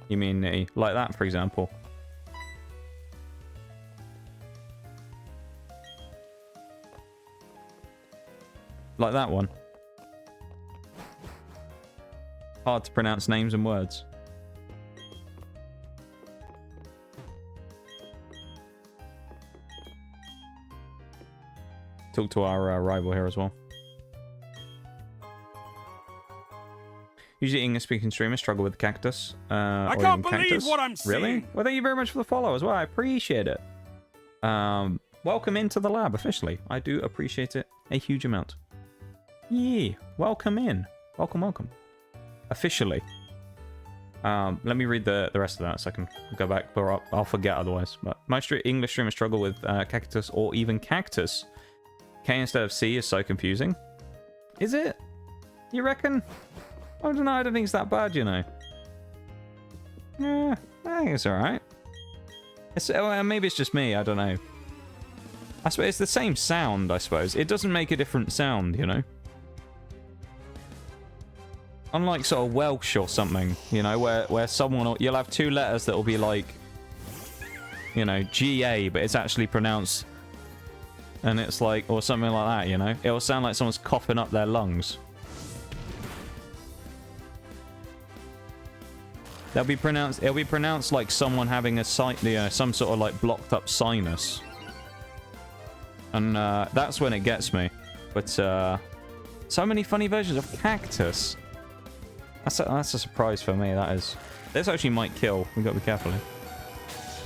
You mean like that, for example. Like that one. Hard to pronounce names and words. Talk to our rival here as well. Usually English-speaking streamers struggle with cactus. I can't believe cactus. what I'm seeing. Really? Well, thank you very much for the follow as well. I appreciate it. Welcome into the lab officially. I do appreciate it a huge amount. Yeah, welcome in. Welcome, welcome. Officially. Let me read the rest of that so I can go back, but I'll forget otherwise. But most English streamers struggle with cactus or even cactus. K instead of C is so confusing. Is it? You reckon? I don't know. I don't think it's that bad, you know. Yeah, I think it's alright. Maybe it's just me. I don't know. I suppose it's the same sound, I suppose. It doesn't make a different sound, you know. Unlike sort of Welsh or something, you know, where someone... You'll have two letters that will be like, you know, GA, but it's actually pronounced... And it's like... Or something like that, you know. It will sound like someone's coughing up their lungs. It'll be pronounced like someone having a some sort of like blocked up sinus. And that's when it gets me. But so many funny versions of cactus. That's a surprise for me, that is. This actually might kill. We've got to be careful here.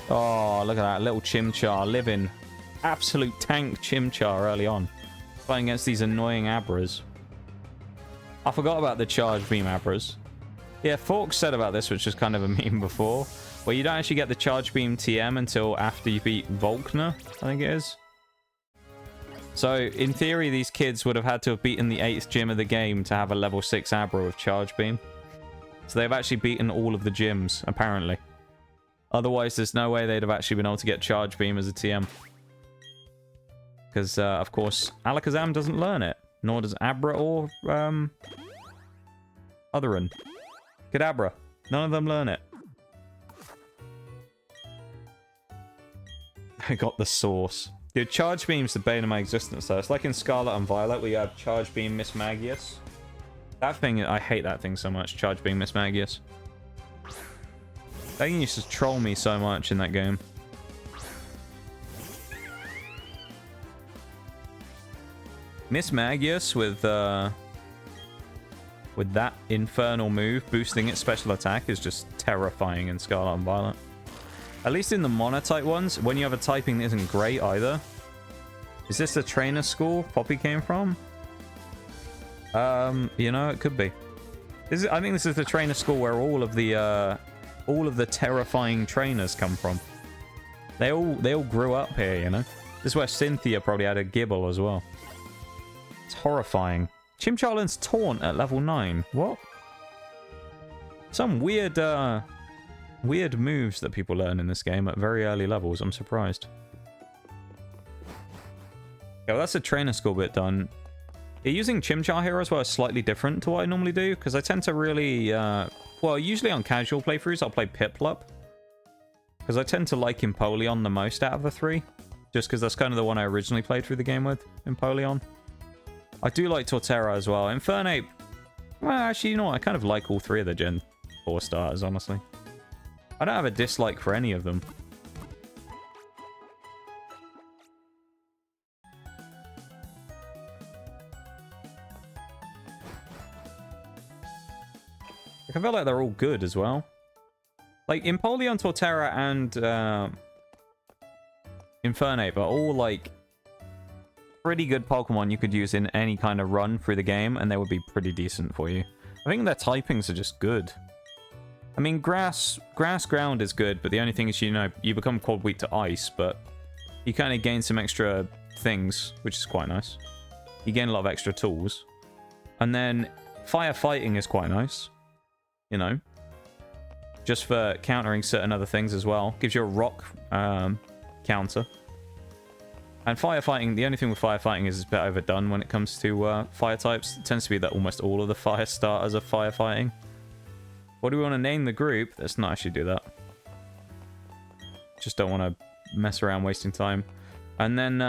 Oh, look at that. Little Chimchar living. Absolute tank Chimchar early on. Fighting against these annoying Abras. I forgot about the charge beam Abras. Yeah, Fork said about this, which was kind of a meme before, where you don't actually get the charge beam TM until after you beat Volkner, I think it is. So, in theory, these kids would have had to have beaten the 8th gym of the game to have a level 6 Abra with charge beam. So they've actually beaten all of the gyms, apparently. Otherwise, there's no way they'd have actually been able to get charge beam as a TM. Because, of course, Alakazam doesn't learn it. Nor does Abra or, Otherin. Kadabra. None of them learn it. I got the source. Dude, Charge Beam's the bane of my existence, though. It's like in Scarlet and Violet, where you have Charge Beam Miss Magius. That thing, I hate that thing so much, Charge Beam Miss Magius. That thing used to troll me so much in that game. Miss Magius with that infernal move, boosting its special attack, is just terrifying in Scarlet and Violet. At least in the monotype ones, when you have a typing that isn't great either. Is this the trainer school Poppy came from? You know, it could be. I think this is the trainer school where all of the terrifying trainers come from. They all grew up here, you know. This is where Cynthia probably had a gibble as well. It's horrifying. Chimchar learns Taunt at level 9. What? Some weird moves that people learn in this game at very early levels. I'm surprised. Yeah, well, that's a trainer school bit done. Yeah, using Chimchar here as well is slightly different to what I normally do, because I tend to really... well, usually on casual playthroughs, I'll play Piplup. Because I tend to like Empoleon the most out of the three. Just because that's kind of the one I originally played through the game with, Empoleon. I do like Torterra as well. Infernape, well, actually, you know what? I kind of like all three of the Gen 4 starters, honestly. I don't have a dislike for any of them. I feel like they're all good as well. Like, Empoleon, Torterra, and Infernape are all, like, pretty good Pokemon you could use in any kind of run through the game, and they would be pretty decent for you. I think their typings are just good. I mean, grass, ground is good, but the only thing is, you know, you become cold weak to ice, but you kind of gain some extra things, which is quite nice. You gain a lot of extra tools. And then firefighting is quite nice. You know, just for countering certain other things as well. Gives you a rock counter. And firefighting, the only thing with firefighting is it's a bit overdone when it comes to fire types. It tends to be that almost all of the fire starters are firefighting. What do we want to name the group? Let's not actually do that. Just don't want to mess around wasting time. And then,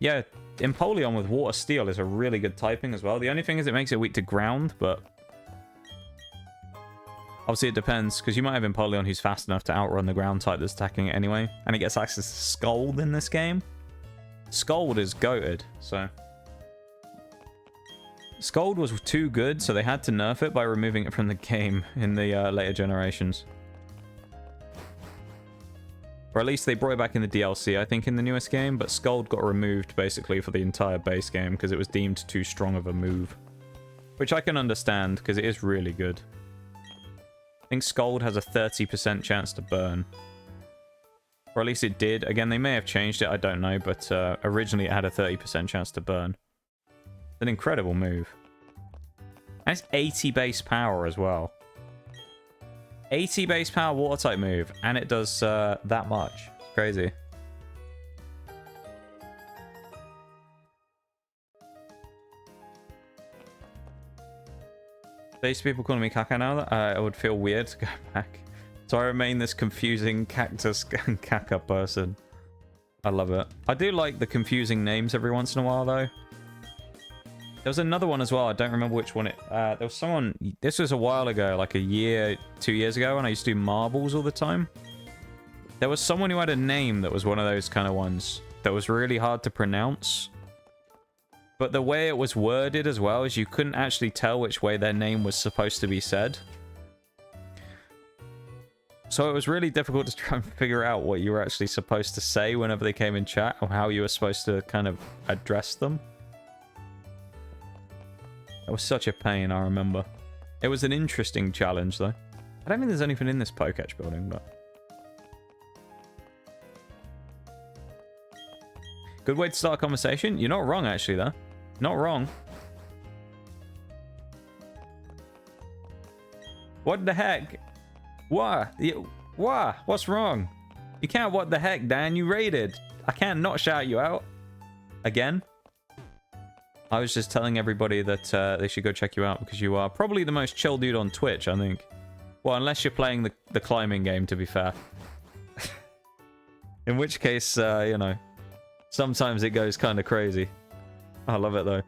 yeah, Empoleon with Water Steel is a really good typing as well. The only thing is it makes it weak to ground, but obviously it depends, because you might have Empoleon who's fast enough to outrun the ground type that's attacking it anyway. And it gets access to Scold in this game. Scold is goated, so... Scold was too good, so they had to nerf it by removing it from the game in the later generations. Or at least they brought it back in the DLC, I think, in the newest game, but Scold got removed, basically, for the entire base game, because it was deemed too strong of a move. Which I can understand, because it is really good. I think Scold has a 30% chance to burn. Or at least it did. Again, they may have changed it, I don't know, but originally it had a 30% chance to burn. It's an incredible move. And it's 80 base power as well. 80 base power water type move, and it does that much. It's crazy. These people calling me Caca now, it would feel weird to go back. So I remain this confusing cactus and Caca person. I love it. I do like the confusing names every once in a while, though. There was another one as well. I don't remember which one it... there was someone... This was a while ago, like a year, 2 years ago, when I used to do marbles all the time. There was someone who had a name that was one of those kind of ones that was really hard to pronounce. But the way it was worded as well is you couldn't actually tell which way their name was supposed to be said. So it was really difficult to try and figure out what you were actually supposed to say whenever they came in chat, or how you were supposed to kind of address them. That was such a pain, I remember. It was an interesting challenge, though. I don't think there's anything in this Pokedex building, but... Good way to start a conversation. You're not wrong, actually, though. Not wrong. What the heck? What? What? What's wrong? You can't what the heck, Dan. You raided. I can't not shout you out. Again. I was just telling everybody that they should go check you out, because you are probably the most chill dude on Twitch, I think. Well, unless you're playing the climbing game, to be fair. In which case, you know, sometimes it goes kind of crazy. I love it, though.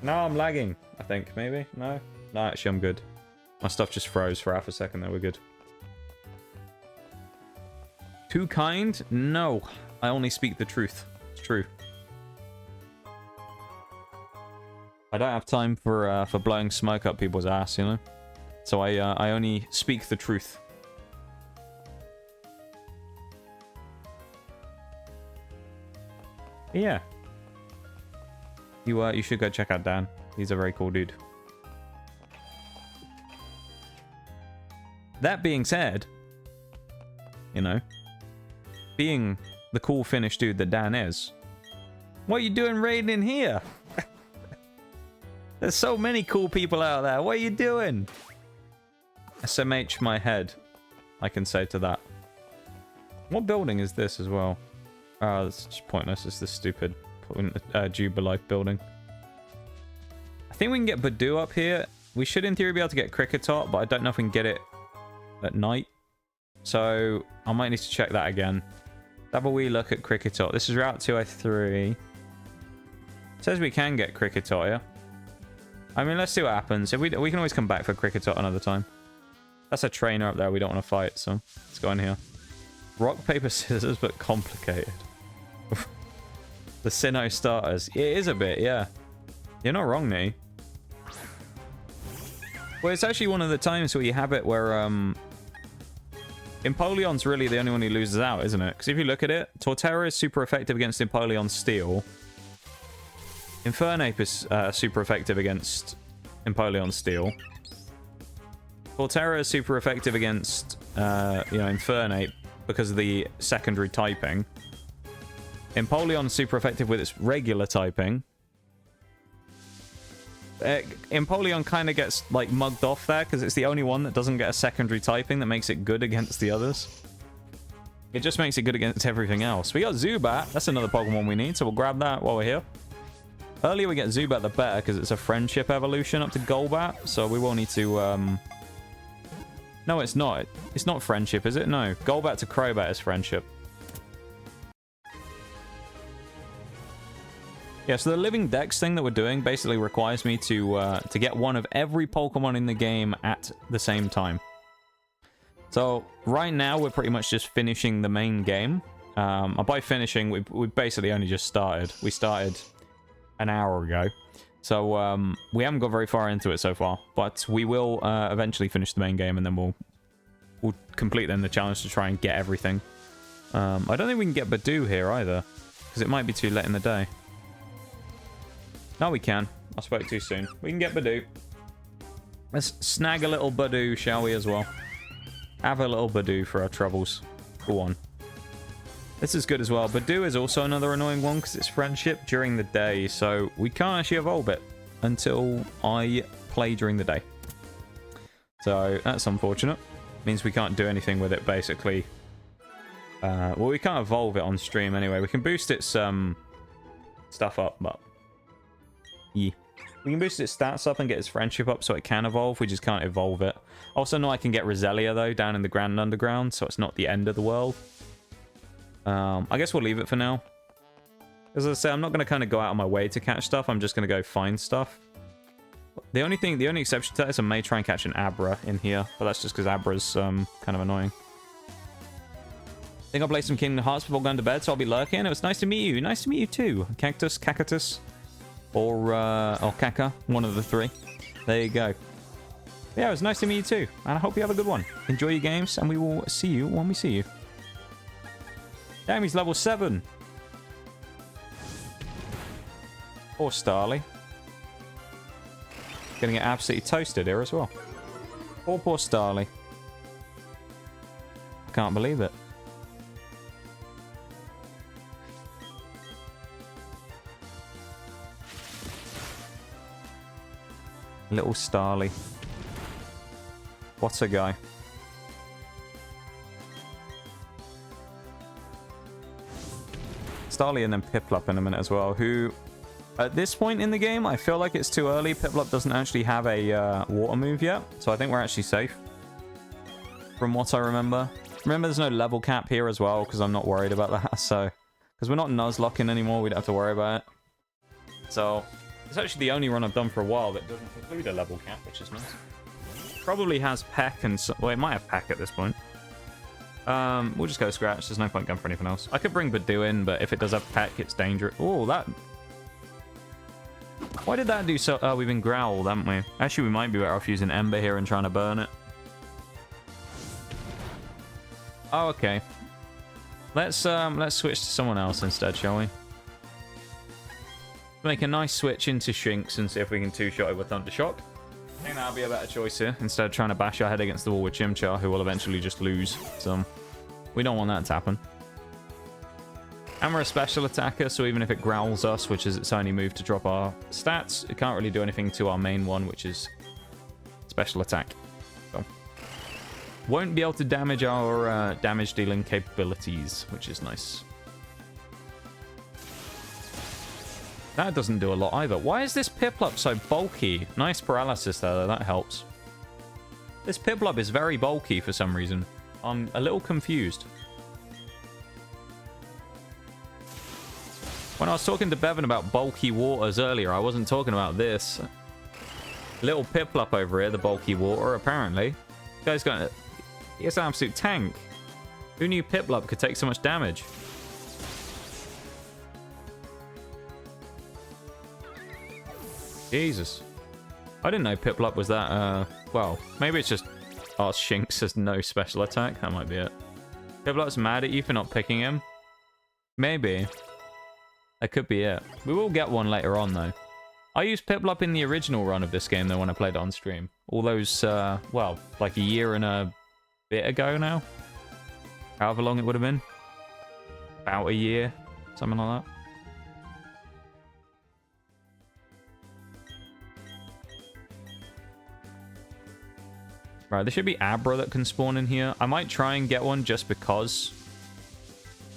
No, I'm lagging, I think. Maybe? No? No, actually, I'm good. My stuff just froze for half a second there. We're good. Too kind? No. I only speak the truth. It's true. I don't have time for blowing smoke up people's ass, you know? So I only speak the truth. Yeah. You should go check out Dan. He's a very cool dude. That being said, you know, being the cool Finnish dude that Dan is, what are you doing raiding in here? There's so many cool people out there. What are you doing? SMH my head. I can say to that. What building is this as well? Oh, that's just pointless. It's this stupid Jubilife building. I think we can get Badoo up here. We should, in theory, be able to get Cricketop, but I don't know if we can get it at night. So I might need to check that again. Have a wee look at Cricketop. This is Route 203. Says we can get Cricketot here. I mean, let's see what happens. If we can always come back for Cricketot another time. That's a trainer up there we don't want to fight, so let's go in here. Rock, paper, scissors, but complicated. The Sinnoh starters. It is a bit, yeah. You're not wrong, Nee. Well, it's actually one of the times where you have it where, Empoleon's really the only one who loses out, isn't it? Because if you look at it, Torterra is super effective against Empoleon Steel. Infernape is super effective against Empoleon Steel. Torterra is super effective against, Infernape because of the secondary typing. Empoleon is super effective with its regular typing. Empoleon kind of gets, like, mugged off there because it's the only one that doesn't get a secondary typing that makes it good against the others. It just makes it good against everything else. We got Zubat. That's another Pokemon we need, so we'll grab that while we're here. Earlier we get Zubat, the better, because it's a friendship evolution up to Golbat, so we will need to, No, it's not. It's not friendship, is it? No. Golbat to Crobat is friendship. Yeah, so the living dex thing that we're doing basically requires me to get one of every Pokemon in the game at the same time. So right now we're pretty much just finishing the main game. And by finishing, we basically only just started. We started an hour ago. So we haven't got very far into it so far, but we will eventually finish the main game, and then we'll complete then the challenge to try and get everything. I don't think we can get Badoo here either, because it might be too late in the day. No, we can. I spoke too soon. We can get Badoo. Let's snag a little Badoo, shall we, as well? Have a little Badoo for our troubles. Go on. This is good as well. Badoo is also another annoying one because it's friendship during the day, so we can't actually evolve it until I play during the day. So that's unfortunate. Means we can't do anything with it, basically. Well, we can't evolve it on stream anyway. We can boost its stuff up, but... yeah. We can boost its stats up and get its friendship up so it can evolve. We just can't evolve it. Also know I can get Roselia, though, down in the Grand Underground, so it's not the end of the world. I guess we'll leave it for now. As I say, I'm not going to kind of go out of my way to catch stuff. I'm just going to go find stuff. The only exception to that is I may try and catch an Abra in here, but that's just because Abra's kind of annoying. I think I'll play some Kingdom Hearts before going to bed, so I'll be lurking. It was nice to meet you. Nice to meet you too. Cactus, or Kaka, one of the three. There you go. Yeah, it was nice to meet you too, and I hope you have a good one. Enjoy your games, and we will see you when we see you. Damn, he's level 7. Poor Starly. Getting it absolutely toasted here as well. Poor Starly. I can't believe it. Little Starly. What a guy. Starly and then Piplup in a minute as well, who, at this point in the game, I feel like it's too early. Piplup doesn't actually have a water move yet, so I think we're actually safe. From what I remember. Remember, there's no level cap here as well, because I'm not worried about that, so... because we're not nuzlocking anymore, we don't have to worry about it. So, it's actually the only run I've done for a while that doesn't include a level cap, which is nice. Probably has Peck and... well, it might have Peck at this point. We'll just go Scratch. There's no point going for anything else. I could bring Badoo in, but if it does have Peck, it's dangerous. Oh, that... why did that do so... oh, we've been growled, haven't we? Actually, we might be better off using Ember here and trying to burn it. Oh, okay. Let's switch to someone else instead, shall we? Make a nice switch into Shinx and see if we can two-shot it with Thunder Shock. I think that'll be a better choice here, instead of trying to bash our head against the wall with Chimchar, who will eventually just lose. So, we don't want that to happen. And we're a special attacker, so even if it growls us, which is its only move to drop our stats, it can't really do anything to our main one, which is special attack. So, won't be able to damage our damage-dealing capabilities, which is nice. That doesn't do a lot either. Why is this Piplup so bulky? Nice paralysis there, though. That helps. This Piplup is very bulky for some reason. I'm a little confused. When I was talking to Bevan about bulky waters earlier, I wasn't talking about this. Little Piplup over here, the bulky water, apparently. This guy's got he's an absolute tank. Who knew Piplup could take so much damage? Jesus. I didn't know Piplup was that, well, maybe it's just Shinx has no special attack. That might be it. Piplup's mad at you for not picking him. Maybe. That could be it. We will get one later on, though. I used Piplup in the original run of this game, though, when I played it on stream. All those, well, like a year and a bit ago now. However long it would have been. About a year. Something like that. Right, there should be Abra that can spawn in here. I might try and get one just because.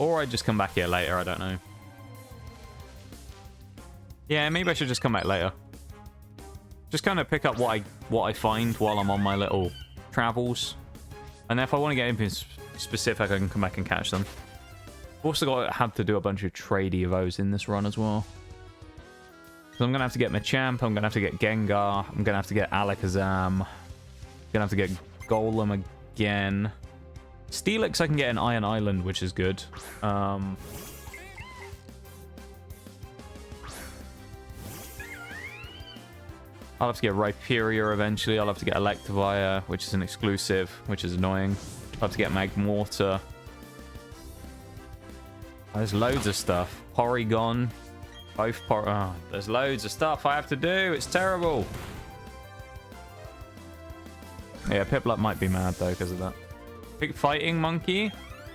Or I just come back here later, I don't know. Yeah, maybe I should just come back later. Just kind of pick up what I find while I'm on my little travels. And if I want to get anything specific, I can come back and catch them. I've also had to do a bunch of trade evos in this run as well. So I'm going to have to get Machamp, I'm going to have to get Gengar, I'm going to have to get Alakazam. Gonna have to get Golem again. Steelix I can get in Iron Island, which is good. I'll have to get Rhyperior eventually. I'll have to get Electivire, which is an exclusive, which is annoying. I'll have to get Magmortar. There's loads of stuff. Porygon. There's loads of stuff I have to do. It's terrible. Yeah, Piplup might be mad though because of that. Pick Fighting Monkey.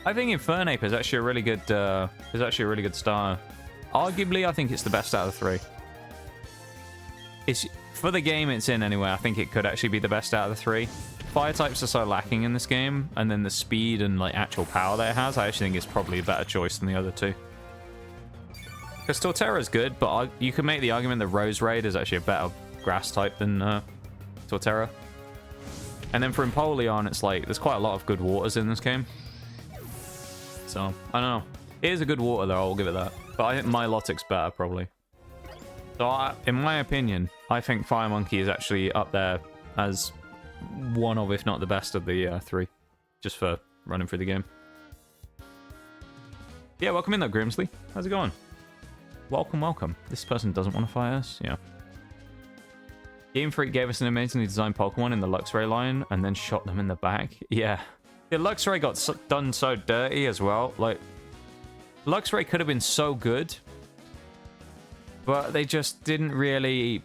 I think Infernape is actually a really good starter. Arguably, I think it's the best out of the three. It's for the game it's in anyway. I think it could actually be the best out of the three. Fire types are so lacking in this game, and then the speed and like actual power that it has, I actually think it's probably a better choice than the other two. Because Torterra is good, but you could make the argument that Rose Raid is actually a better grass type than Torterra. And then for Empoleon, it's like, there's quite a lot of good waters in this game. So, I don't know. It is a good water, though, I'll give it that. But I think Milotic's better, probably. So, in my opinion, I think Fire Monkey is actually up there as one of, if not the best of the three. Just for running through the game. Yeah, welcome in, though, Grimsley. How's it going? Welcome, welcome. This person doesn't want to fight us? Yeah. Game Freak gave us an amazingly designed Pokemon in the Luxray line and then shot them in the back. Yeah. The Luxray got done so dirty as well. Like, Luxray could have been so good, but they just didn't really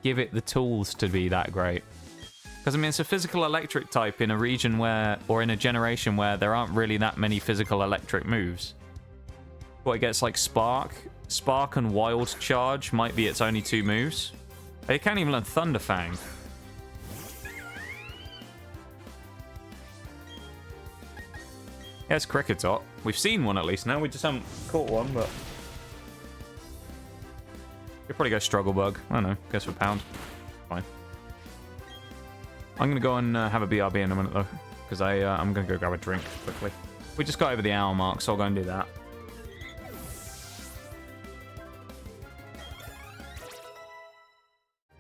give it the tools to be that great. Because, I mean, it's a physical electric type in a region where, or in a generation where there aren't really that many physical electric moves. Well, it gets like Spark. Spark and Wild Charge might be its only two moves. They can't even learn Thunder Fang. Yeah, it's Kricketot. We've seen one at least now. We just haven't caught one, but... You'll probably go Struggle Bug. I don't know. Goes for Pound. Fine. I'm going to go and have a BRB in a minute, though. Because I'm going to go grab a drink quickly. We just got over the hour mark, so I'll go and do that.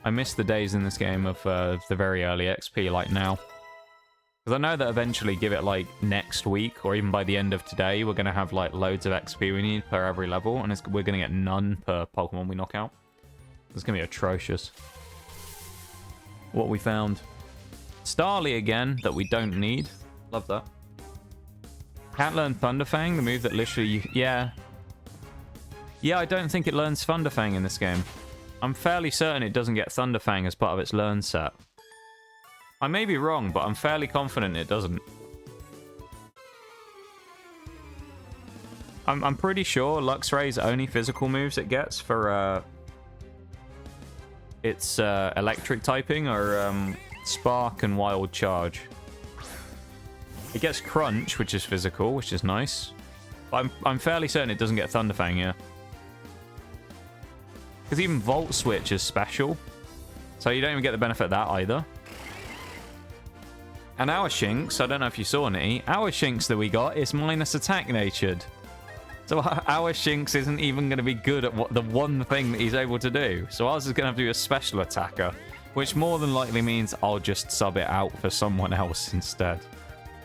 I miss the days in this game of the very early XP, like now. Because I know that eventually, give it like next week, or even by the end of today, we're going to have like loads of XP we need per every level, and we're going to get none per Pokemon we knock out. It's going to be atrocious. What we found. Starly again, that we don't need. Love that. Can't learn Thunderfang, the move that literally... Yeah. Yeah, I don't think it learns Thunderfang in this game. I'm fairly certain it doesn't get Thunderfang as part of its learn set. I may be wrong, but I'm fairly confident it doesn't. I'm pretty sure Luxray's only physical moves it gets for its electric typing are Spark and Wild Charge. It gets Crunch, which is physical, which is nice. But I'm fairly certain it doesn't get Thunderfang, yeah. Because even Volt Switch is special. So you don't even get the benefit of that either. And our Shinx, I don't know if you saw, Nitty, our Shinx that we got is minus attack natured. So our Shinx isn't even going to be good at what the one thing that he's able to do. So ours is going to have to be a special attacker, which more than likely means I'll just sub it out for someone else instead.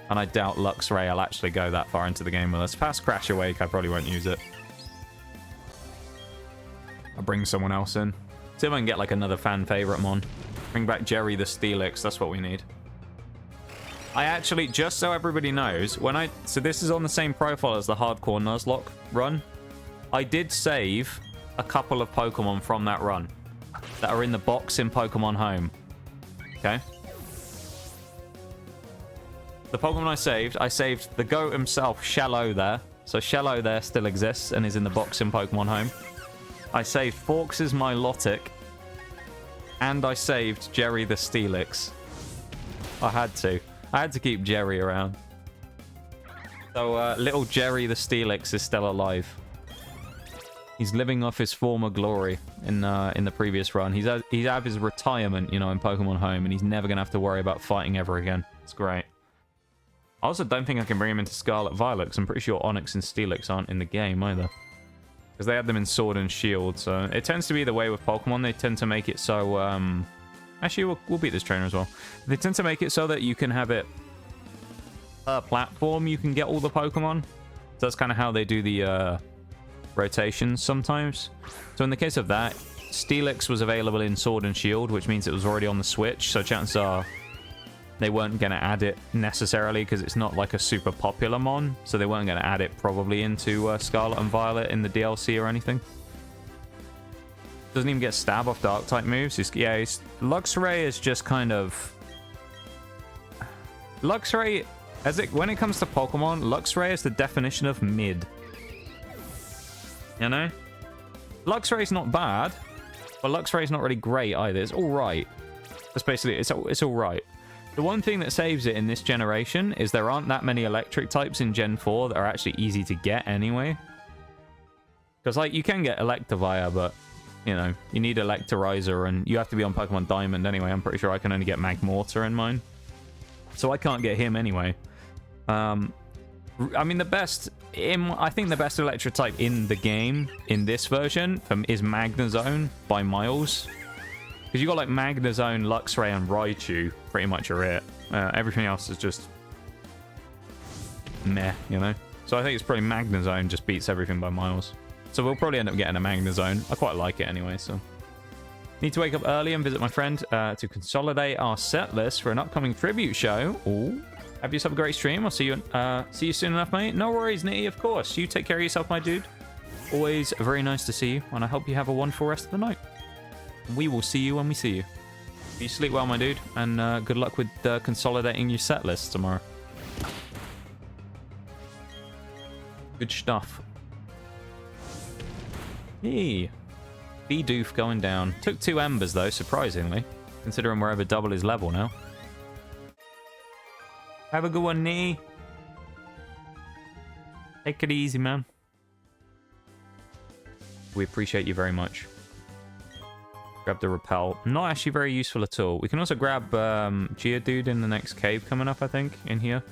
And I doubt Luxray will actually go that far into the game with us. Past Crash Awake, I probably won't use it. I'll bring someone else in. See if I can get like another fan favorite mon. Bring back Jerry the Steelix. That's what we need. I actually, just so everybody knows, so this is on the same profile as the hardcore Nuzlocke run. I did save a couple of Pokemon from that run that are in the box in Pokemon Home. Okay. The Pokemon I saved the goat himself, Shallow there. So Shallow there still exists and is in the box in Pokemon Home. I saved Forks' Milotic. And I saved Jerry the Steelix. I had to keep Jerry around. So little Jerry the Steelix is still alive. He's living off his former glory in the previous run. He's out his retirement, you know, in Pokemon Home, and he's never gonna have to worry about fighting ever again. It's great. I also don't think I can bring him into Scarlet Violet, because I'm pretty sure Onyx and Steelix aren't in the game either. Because they had them in Sword and Shield, so it tends to be the way with Pokemon. They tend to make it so, actually, we'll beat this trainer as well. They tend to make it so that you can have it per platform. You can get all the Pokemon. So that's kind of how they do the rotations sometimes. So in the case of that, Steelix was available in Sword and Shield, which means it was already on the Switch. So chances are they weren't going to add it necessarily because it's not like a super popular mon. So they weren't going to add it probably into Scarlet and Violet in the DLC or anything. Doesn't even get stab off dark type moves. Luxray is just kind of... Luxray, when it comes to Pokemon, Luxray is the definition of mid. You know? Luxray's not bad, but Luxray's not really great either. It's alright. That's basically, it's alright. The one thing that saves it in this generation is there aren't that many electric types in Gen 4 that are actually easy to get anyway. Because, like, you can get Electivire, but, you know, you need Electorizer, and you have to be on Pokemon Diamond anyway. I'm pretty sure I can only get Magmortar in mine. So I can't get him anyway. I mean, I think the best electric type in the game, in this version, is Magnezone by miles. Because you got like Magnezone, Luxray, and Raichu pretty much are it. Everything else is just meh, you know? So I think it's probably Magnezone just beats everything by miles. So we'll probably end up getting a Magnezone. I quite like it anyway, so. Need to wake up early and visit my friend to consolidate our set list for an upcoming tribute show. Ooh. Have yourself a great stream. I'll see you soon enough, mate. No worries, Nitty, of course. You take care of yourself, my dude. Always very nice to see you, and I hope you have a wonderful rest of the night. We will see you when we see you. You sleep well, my dude, and good luck with consolidating your set list tomorrow. Good stuff. Hey. Bidoof going down. Took 2 embers, though, surprisingly. Considering we're over double his level now. Have a good one, Nee. Take it easy, man. We appreciate you very much. Grab the repel. Not actually very useful at all. We can also grab Geodude in the next cave coming up, I think, in here.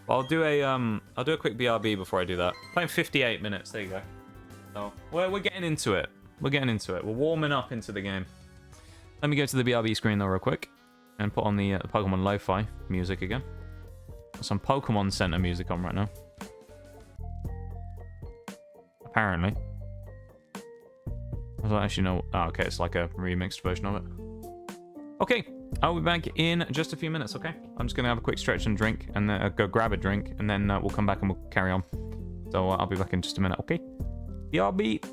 I'll do a quick BRB before I do that. Playing 58 minutes. There you go. So we're getting into it. We're getting into it. We're warming up into the game. Let me go to the BRB screen though real quick and put on the Pokemon Lo-Fi music again. Got some Pokemon Center music on right now. Apparently. I don't actually know. Oh, okay, it's like a remixed version of it. Okay, I'll be back in just a few minutes, okay? I'm just going to have a quick stretch and drink, and then go grab a drink, and then we'll come back and we'll carry on. So I'll be back in just a minute, okay? BRB.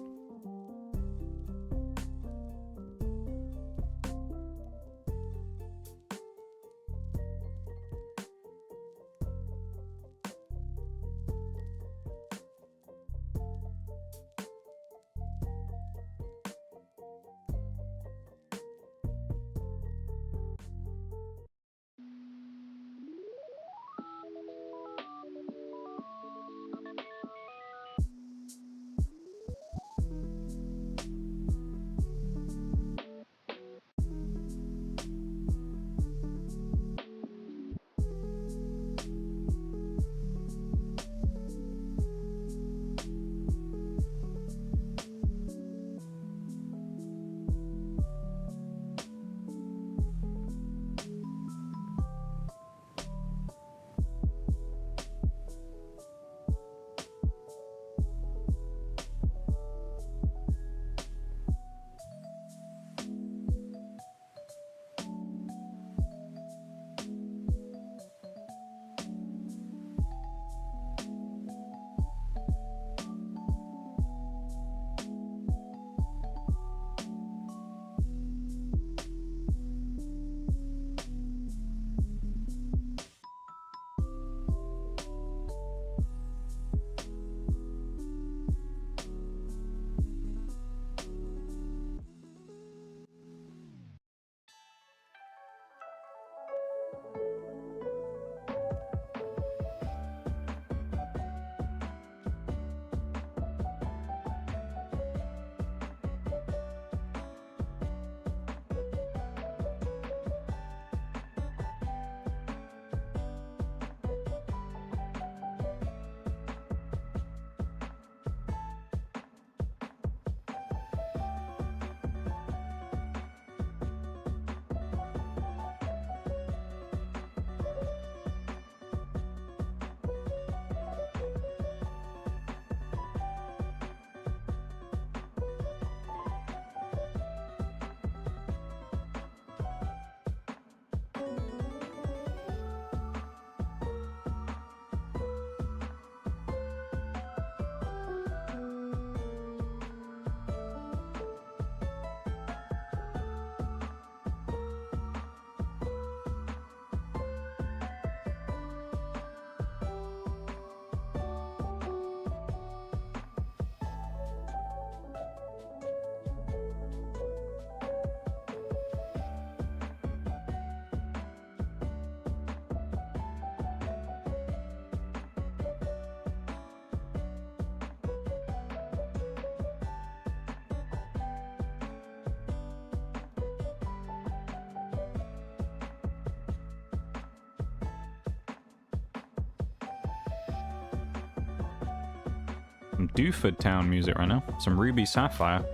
Some Duford Town music right now. Some Ruby Sapphire.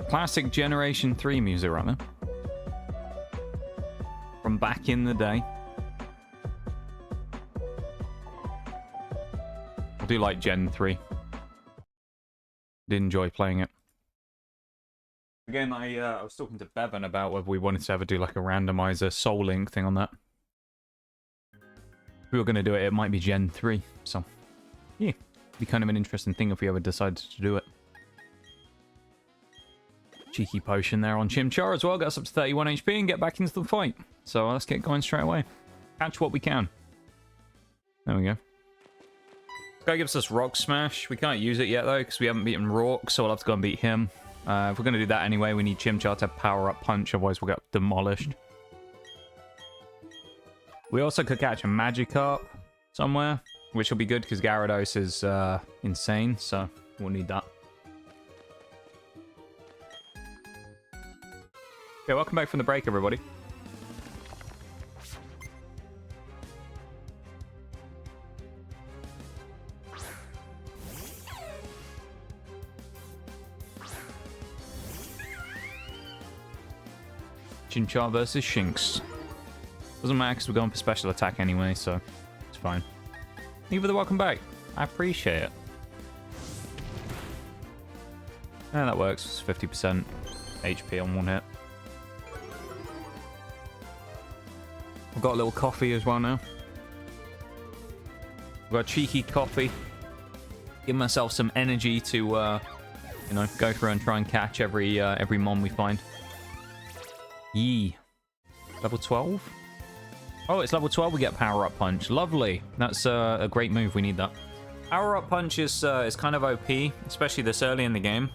Classic Generation 3 music right now. From back in the day. I do like Gen 3. Did enjoy playing it. Again, I was talking to Bevan about whether we wanted to ever do like a randomizer Soul Link thing on that. If we were going to do it, it might be Gen 3. So, yeah. Be kind of an interesting thing if we ever decided to do it. Cheeky potion there on Chimchar as well. Got us up to 31 HP and get back into the fight. So let's get going straight away. Catch what we can. There we go. This guy gives us Rock Smash. We can't use it yet though because we haven't beaten Roark, so we'll have to go and beat him. If we're going to do that anyway, we need Chimchar to have Power Up Punch, otherwise we'll get demolished. We also could catch a Magikarp somewhere, which will be good because Gyarados is insane, so we'll need that. Okay, welcome back from the break, everybody. Chimchar versus Shinx. Doesn't matter because we're going for special attack anyway, so it's fine. Thank you for the welcome back. I appreciate it. Yeah, that works. 50% HP on one hit. I've got a little coffee as well now. I've got a cheeky coffee. Give myself some energy to, you know, go through and try and catch every mon we find. Yee. Level 12? Oh, it's level 12 we get Power Up Punch. Lovely. That's a great move. We need that. Power Up Punch is kind of OP, especially this early in the game.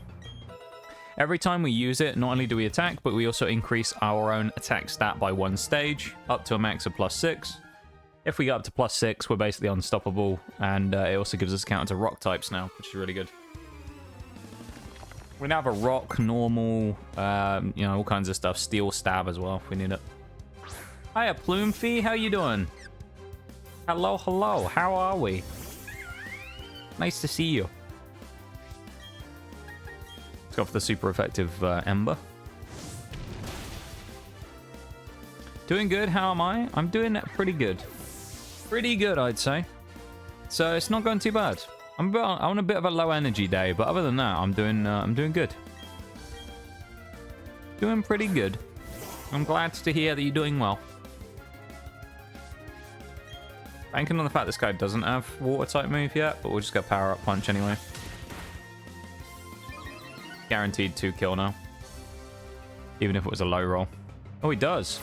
Every time we use it, not only do we attack, but we also increase our own attack stat by 1 stage, up to a max of +6. If we get up to +6, we're basically unstoppable, and it also gives us a counter to rock types now, which is really good. We now have a rock, normal, you know, all kinds of stuff. Steel stab as well, if we need it. Hiya, Plumefee, how you doing? Hello, hello, how are we? Nice to see you. Let's go for the super effective Ember. Doing good, how am I? I'm doing pretty good. Pretty good, I'd say. So it's not going too bad. I'm on a bit of a low energy day, but other than that, I'm doing good. Doing pretty good. I'm glad to hear that you're doing well. Banking on the fact this guy doesn't have water type move yet, but we'll just get Power Up Punch anyway. Guaranteed 2 kill now. Even if it was a low roll. Oh, he does.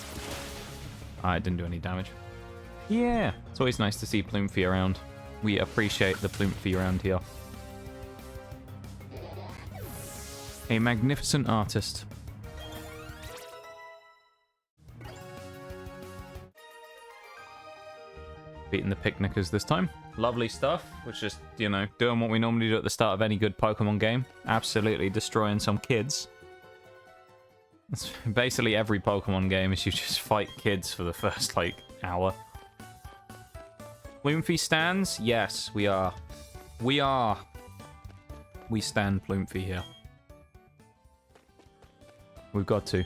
Ah, it didn't do any damage. Yeah, it's always nice to see Plumefee around. We appreciate the Plumefee around here. A magnificent artist. Beating the picnickers this time. Lovely stuff. Which is, you know, doing what we normally do at the start of any good Pokemon game. Absolutely destroying some kids. That's basically every Pokemon game is you just fight kids for the first, like, hour. Plumefee stands? Yes, we are. We are. We stand Plumefee here. We've got to.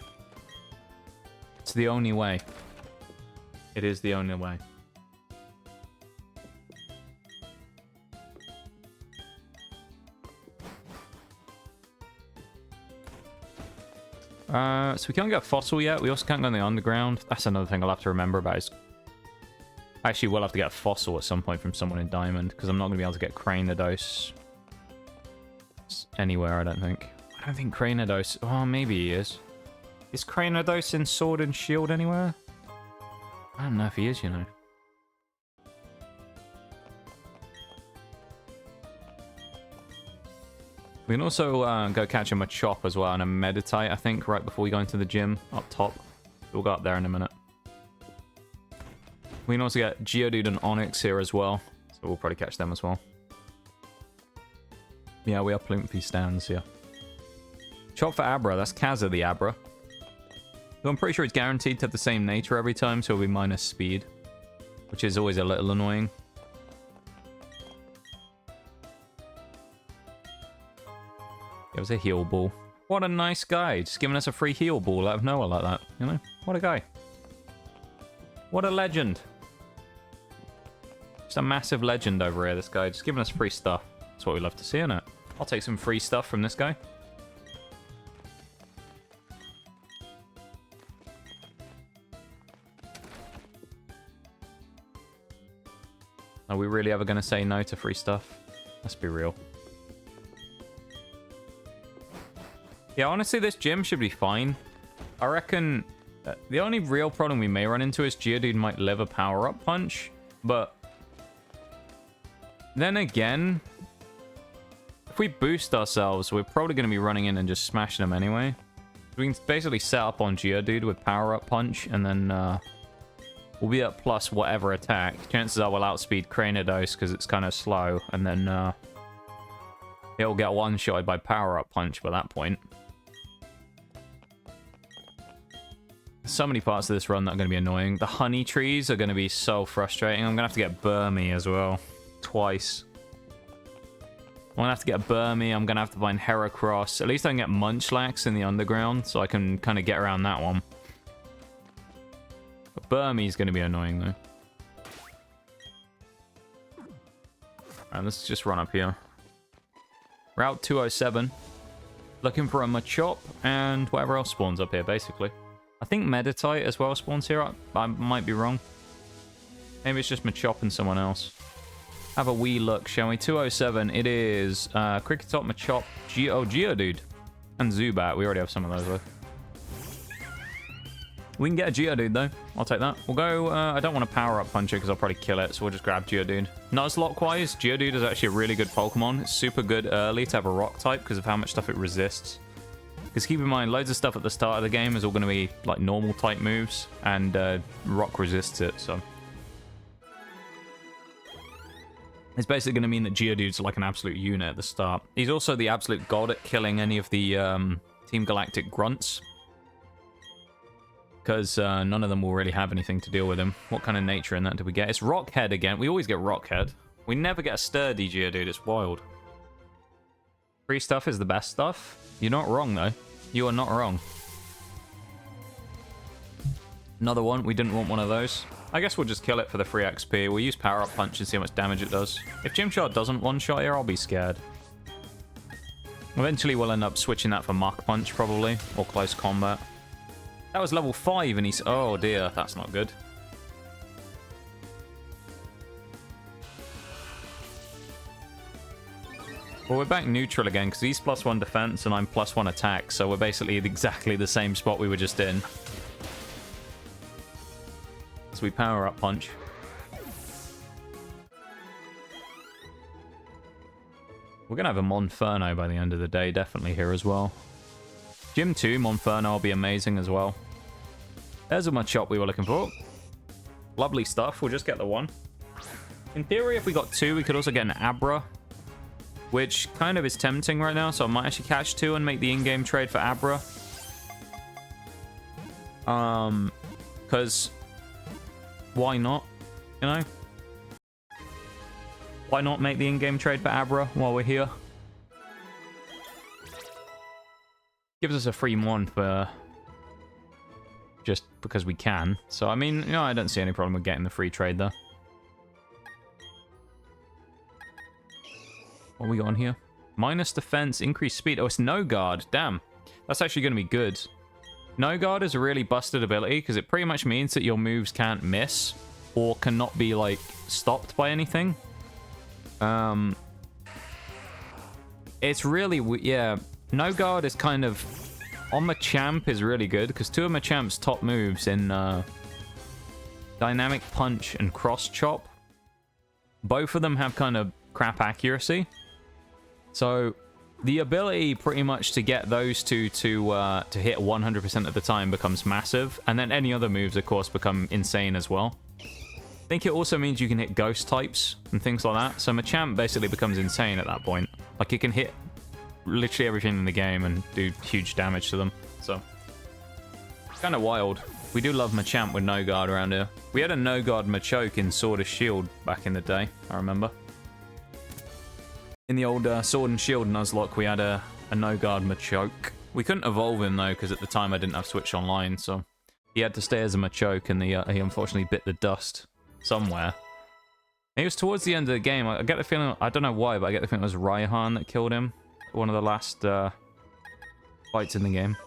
It's the only way. It is the only way. So we can't get Fossil yet. We also can't go in the underground. That's another thing I'll have to remember about. Is actually, we'll have to get Fossil at some point from someone in Diamond, because I'm not going to be able to get Cranidos anywhere, I don't think. I don't think Cranidos... Oh, maybe he is. Is Cranidos in Sword and Shield anywhere? I don't know if he is, you know. We can also go catch a Machop as well and a Meditate, I think, right before we go into the gym up top. We'll go up there in a minute. We can also get Geodude and Onyx here as well, so we'll probably catch them as well. Yeah, we are Plumefee stands here. Chop for Abra, that's Kaza the Abra. So I'm pretty sure it's guaranteed to have the same nature every time, so it'll be minus speed, which is always a little annoying. Give us a heal ball. What a nice guy. Just giving us a free heal ball out of nowhere like that. You know? What a guy. What a legend. Just a massive legend over here, this guy. Just giving us free stuff. That's what we love to see, isn't it? I'll take some free stuff from this guy. Are we really ever going to say no to free stuff? Let's be real. Yeah, honestly, this gym should be fine. I reckon the only real problem we may run into is Geodude might live a power-up punch, but then again, if we boost ourselves, we're probably going to be running in and just smashing them anyway. We can basically set up on Geodude with power-up punch, and then we'll be at plus whatever attack. Chances are we'll outspeed Cranidos because it's kind of slow, and then it'll get one-shotted by power-up punch by that point. So many parts of this run that are going to be annoying. The honey trees are going to be so frustrating. I'm going to have to get Burmy as well. Twice. I'm going to have to get Burmy. I'm going to have to find Heracross. At least I can get Munchlax in the underground, so I can kind of get around that one. But Burmy's going to be annoying, though. Alright, let's just run up here. Route 207. Looking for a Machop and whatever else spawns up here, basically. I think Meditite as well spawns here. I might be wrong. Maybe it's just Machop and someone else. Have a wee look, shall we? 207. It is Cricketop, Machop, Geodude, and Zubat. We already have some of those, though. We can get a Geodude, though. I'll take that. We'll go... I don't want to power-up punch it because I'll probably kill it, so we'll just grab Geodude. Nuzlocke-wise, Geodude is actually a really good Pokemon. It's super good early to have a Rock type because of how much stuff it resists. Because keep in mind, loads of stuff at the start of the game is all going to be like normal type moves, and Rock resists it, so... It's basically going to mean that Geodude's like an absolute unit at the start. He's also the absolute god at killing any of the Team Galactic grunts. Because none of them will really have anything to deal with him. What kind of nature in that do we get? It's Rockhead again. We always get Rockhead. We never get a sturdy Geodude. It's wild. Free stuff is the best stuff. You're not wrong, though. You are not wrong. Another one. We didn't want one of those. I guess we'll just kill it for the free XP. We'll use power-up punch and see how much damage it does. If Gymshark doesn't one-shot here, I'll be scared. Eventually, we'll end up switching that for Mach Punch, probably. Or Close Combat. That was level 5, and he's... Oh, dear. That's not good. Well, we're back neutral again, because he's +1 defense, and I'm +1 attack, so we're basically exactly the same spot we were just in. So we power-up punch. We're going to have a Monferno by the end of the day, definitely here as well. Gym 2, Monferno will be amazing as well. There's a Machop we were looking for. Lovely stuff, we'll just get the one. In theory, if we got 2, we could also get an Abra, which kind of is tempting right now, so I might actually catch 2 and make the in-game trade for Abra. Because... Why not? You know? Why not make the in-game trade for Abra while we're here? Gives us a free one for... just because we can. So, I mean, you know, I don't see any problem with getting the free trade, though. What we got on here? Minus defense, increased speed. Oh, it's no guard. Damn. That's actually going to be good. No guard is a really busted ability because it pretty much means that your moves can't miss or cannot be, like, stopped by anything. It's really... Yeah, no guard is kind of... On Machamp is really good because 2 of Machamp's top moves in Dynamic Punch and Cross Chop, both of them have kind of crap accuracy. So the ability pretty much to get those two to hit 100% of the time becomes massive, and then any other moves, of course, become insane as well. I think it also means you can hit ghost types and things like that. So Machamp basically becomes insane at that point. Like, it can hit literally everything in the game and do huge damage to them. So, kind of wild. We do love Machamp with no guard around here. We had a no guard Machoke in Sword and Shield back in the day, I remember. In the old Sword and Shield Nuzlocke, we had a a no-guard Machoke. We couldn't evolve him, though, because at the time I didn't have Switch Online, so he had to stay as a Machoke, and he unfortunately bit the dust somewhere. He was towards the end of the game. I get the feeling, I don't know why, but I get the feeling it was Raihan that killed him. One of the last fights in the game.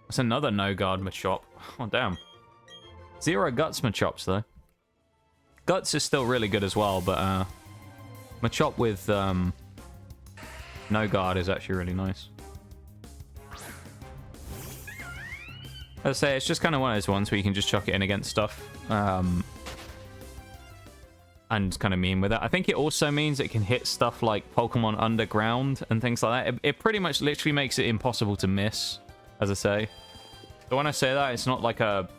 That's another no-guard Machop. Oh, damn. 0 Guts Machops, though. Guts is still really good as well, but Machop with no guard is actually really nice. As I say, it's just kind of one of those ones where you can just chuck it in against stuff. And kind of meme with it. I think it also means it can hit stuff like Pokemon Underground and things like that. It pretty much literally makes it impossible to miss, as I say. But when I say that, it's not like a,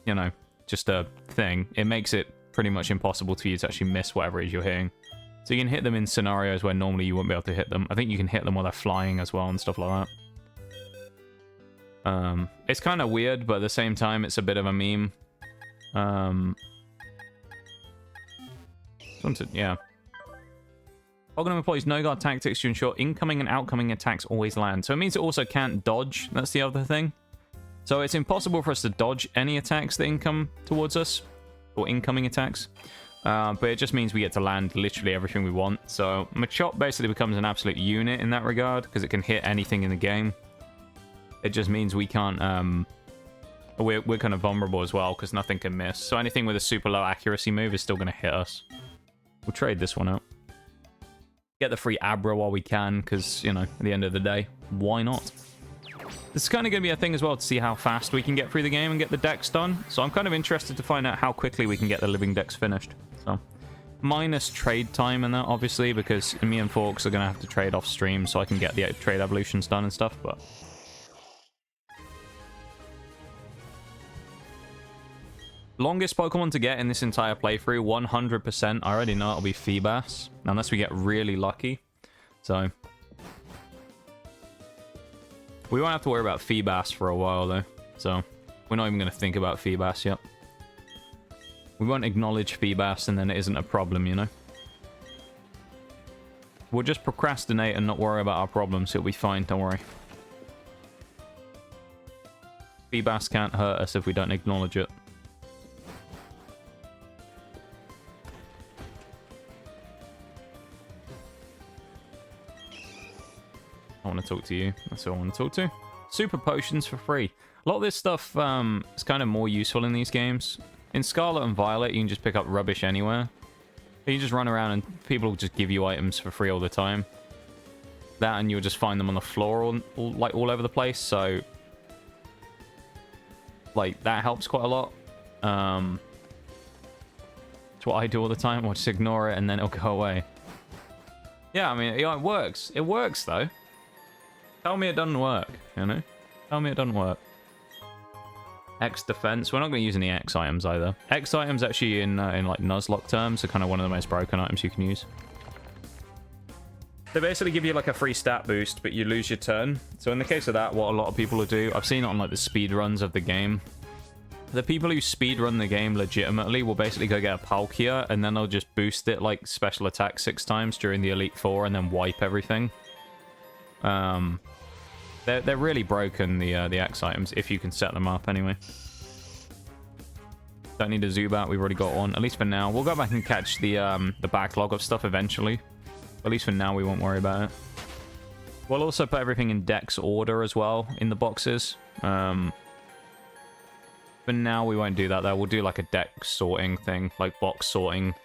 you know, just a thing. It makes it pretty much impossible for you to actually miss whatever it is you're hitting. So you can hit them in scenarios where normally you wouldn't be able to hit them. I think you can hit them while they're flying as well and stuff like that. It's kind of weird, but at the same time, it's a bit of a meme. Yeah. Volkner employs no-guard tactics to ensure incoming and outcoming attacks always land. So it means it also can't dodge. That's the other thing. So it's impossible for us to dodge any attacks that income towards us. Or incoming attacks. But it just means we get to land literally everything we want. So Machop basically becomes an absolute unit in that regard. Because it can hit anything in the game. It just means we can't... We're kind of vulnerable as well. Because nothing can miss. So anything with a super low accuracy move is still going to hit us. We'll trade this one out. Get the free Abra while we can, because, you know, at the end of the day, why not? This is kind of going to be a thing as well to see how fast we can get through the game and get the decks done. So I'm kind of interested to find out how quickly we can get the living decks finished. So, minus trade time and that, obviously, because me and Forks are going to have to trade off stream so I can get the trade evolutions done and stuff, but... Longest Pokemon to get in this entire playthrough, 100%. I already know it'll be Feebas, unless we get really lucky. So, we won't have to worry about Feebas for a while, though. So, we're not even going to think about Feebas yet. We won't acknowledge Feebas, and then it isn't a problem, you know? We'll just procrastinate and not worry about our problems. It'll be fine, don't worry. Feebas can't hurt us if we don't acknowledge it. I want to talk to you. That's who I want to talk to. Super potions for free. A lot of this stuff is kind of more useful in these games. In Scarlet and Violet, you can just pick up rubbish anywhere. You just run around and people will just give you items for free all the time. That, and you'll just find them on the floor all over the place. So, like, that helps quite a lot. It's what I do all the time. I'll just ignore it and then it'll go away. Yeah, I mean, it works. It works, though. Tell me it doesn't work, you know? Tell me it doesn't work. X defense. We're not going to use any X items either. X items actually in like nuzlocke terms are kind of one of the most broken items you can use. They basically give you like a free stat boost, but you lose your turn. So in the case of that, what a lot of people will do, I've seen it on like the speed runs of the game. The people who speed run the game legitimately will basically go get a Palkia, and then they'll just boost it like special attack 6 times during the Elite Four, and then wipe everything. They're really broken, the X items, if you can set them up anyway. Don't need a Zubat, we've already got one, at least for now. We'll go back and catch the backlog of stuff eventually. At least for now, we won't worry about it. We'll also put everything in Dex order as well, in the boxes. For now, we won't do that, though. We'll do like a Dex sorting thing, like box sorting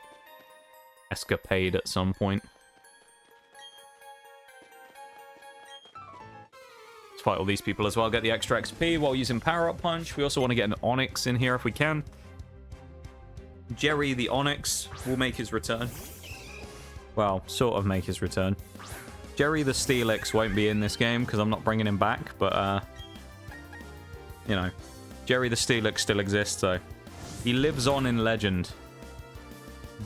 escapade at some point. Fight all these people as well, get the extra XP while using Power Up Punch. We also want to get an Onyx in here if we can. Jerry the Onyx will make his return. Well, sort of make his return. Jerry the Steelix won't be in this game because I'm not bringing him back, but you know, Jerry the Steelix still exists, so he lives on in legend.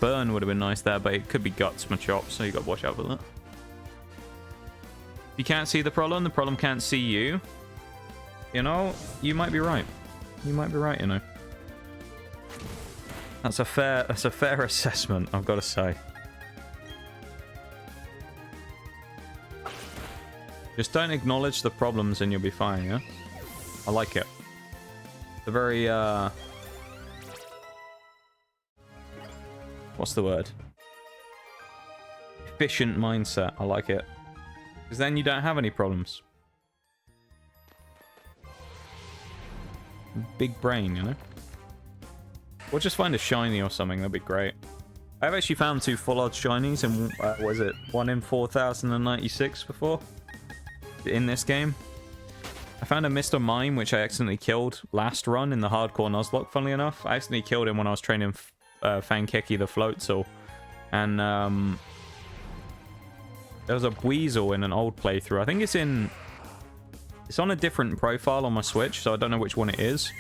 Burn would have been nice there, but it could be Guts Machop, so you got to watch out for that. You can't see the problem can't see you. You know, you might be right. You might be right, you know. That's a fair assessment, I've got to say. Just don't acknowledge the problems and you'll be fine, yeah? I like it. It's a very, what's the word? Efficient mindset. I like it. Because then you don't have any problems. Big brain, you know? Or just find a shiny or something. That'd be great. I've actually found 2 full odds shinies and was it 1 in 4096 before in this game. I found a Mr. Mime which I accidentally killed last run in the hardcore nuzlocke. Funnily enough, I accidentally killed him when I was training Fankeki the Floatzel, and there was a Weasel in an old playthrough. I think it's on a different profile on my Switch, so I don't know which one it is.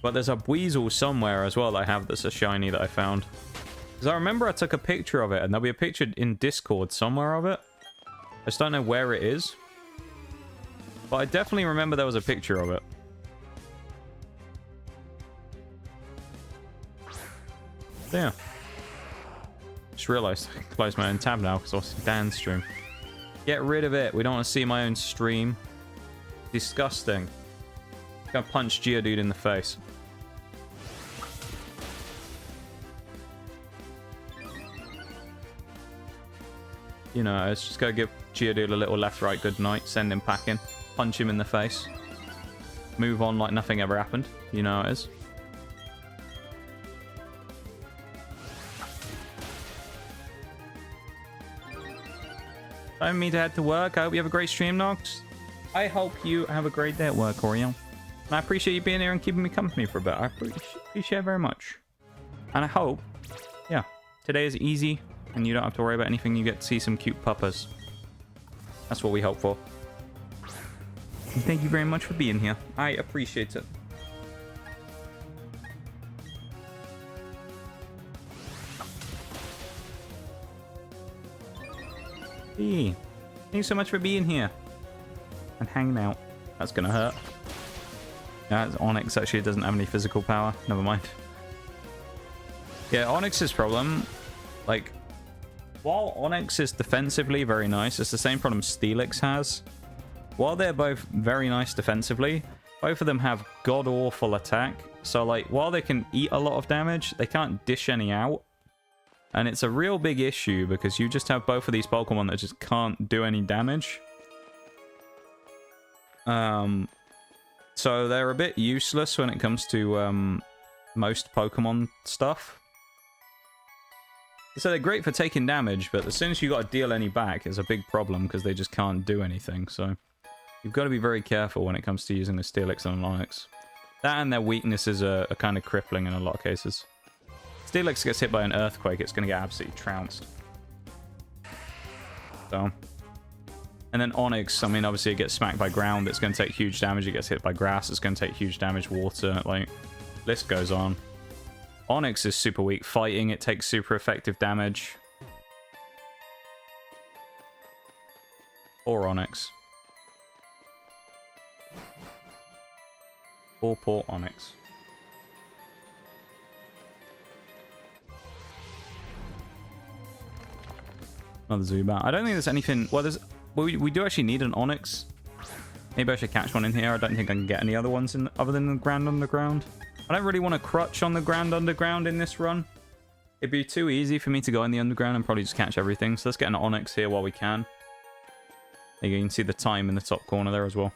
But there's a Weasel somewhere as well that I have that's a shiny that I found. Because I remember I took a picture of it, and there'll be a picture in Discord somewhere of it. I just don't know where it is. But I definitely remember there was a picture of it. So yeah. Just realised I closed my own tab now because I was Dan's stream. Get rid of it. We don't want to see my own stream. Disgusting. I'm gonna punch Geodude in the face. You know, it's just gotta give Geodude a little left-right good night, send him packing, punch him in the face, move on like nothing ever happened. You know how it is. Time for me to head to work. I hope you have a great stream, Nox. I hope you have a great day at work, Oriel. And I appreciate you being here and keeping me company for a bit. I appreciate it very much. And I hope, yeah, today is easy and you don't have to worry about anything. You get to see some cute puppas. That's what we hope for. And thank you very much for being here. I appreciate it. Hey, thanks so much for being here and hanging out. That's gonna hurt. Yeah, it's Onyx actually doesn't have any physical power. Never mind. Yeah, Onyx's problem, like, while Onyx is defensively very nice, it's the same problem Steelix has. While they're both very nice defensively, both of them have god-awful attack. So, like, while they can eat a lot of damage, they can't dish any out. And it's a real big issue because you just have both of these Pokemon that just can't do any damage. So they're a bit useless when it comes to most Pokemon stuff. So they're great for taking damage, but as soon as you got to deal any back, it's a big problem because they just can't do anything. So you've got to be very careful when it comes to using a Steelix and an Onyx. That and their weaknesses are kind of crippling in a lot of cases. Steelix gets hit by an earthquake, it's going to get absolutely trounced. So, and then Onyx, I mean, obviously it gets smacked by ground, it's going to take huge damage. It gets hit by grass, it's going to take huge damage. Water, like, list goes on. Onyx is super weak. Fighting, it takes super effective damage. Poor Onyx. Poor Onyx. Another Zubat. I don't think there's anything... Well, we do actually need an Onyx. Maybe I should catch one in here. I don't think I can get any other ones in other than the Grand Underground. I don't really want to crutch on the Grand Underground in this run. It'd be too easy for me to go in the Underground and probably just catch everything. So let's get an Onyx here while we can. There you can see the time in the top corner there as well.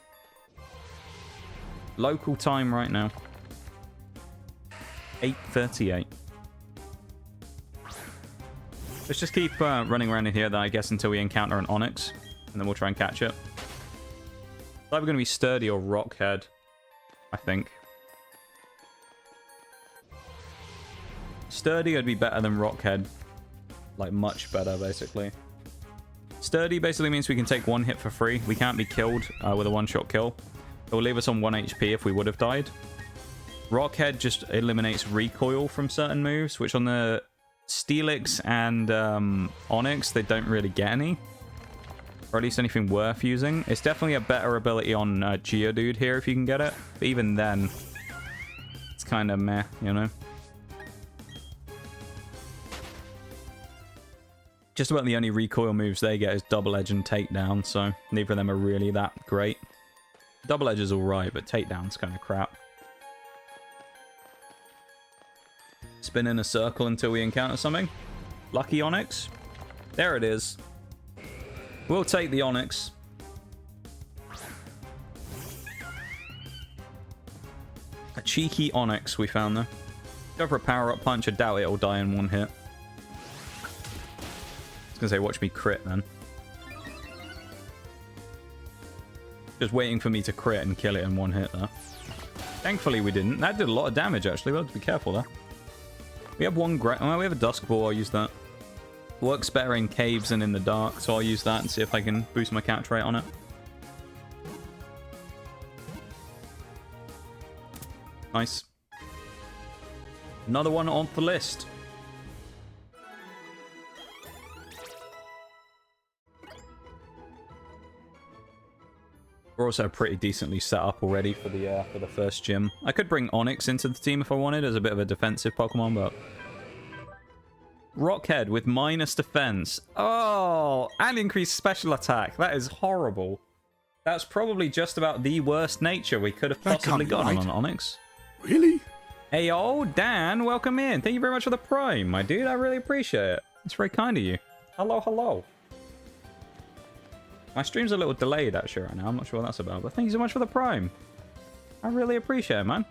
Local time right now. 8:38. Let's just keep running around in here then, I guess, until we encounter an Onyx. And then we'll try and catch it. It's either going to be Sturdy or Rockhead, I think. Sturdy would be better than Rockhead. Like, much better, basically. Sturdy basically means we can take one hit for free. We can't be killed with a one-shot kill. It will leave us on 1 HP if we would have died. Rockhead just eliminates recoil from certain moves, which on the Steelix and Onyx, they don't really get any. Or at least anything worth using. It's definitely a better ability on Geodude here if you can get it. But even then, it's kind of meh, you know? Just about the only recoil moves they get is double edge and takedown, so neither of them are really that great. Double edge is alright, but takedown's kind of crap. Spin in a circle until we encounter something. Lucky Onyx. There it is. We'll take the Onyx. A cheeky Onyx we found there. Go for a power-up punch. I doubt it'll die in one hit. I was going to say, watch me crit then. Just waiting for me to crit and kill it in one hit there. Thankfully we didn't. That did a lot of damage actually. We'll have to be careful there. We have one well, we have a Dusk Ball. I'll use that. Works better in caves and in the dark, so I'll use that and see if I can boost my catch rate on it. Nice. Another one on the list. We're also pretty decently set up already for the first gym. I could bring Onyx into the team if I wanted as a bit of a defensive Pokemon, but Rockhead with minus defense. Oh, and increased special attack. That is horrible. That's probably just about the worst nature we could have possibly gotten on an Onyx. Really? Hey, yo, Dan, welcome in. Thank you very much for the Prime, my dude. I really appreciate it. It's very kind of you. Hello, hello. My stream's a little delayed, actually, right now. I'm not sure what that's about, but thank you so much for the Prime. I really appreciate it, man.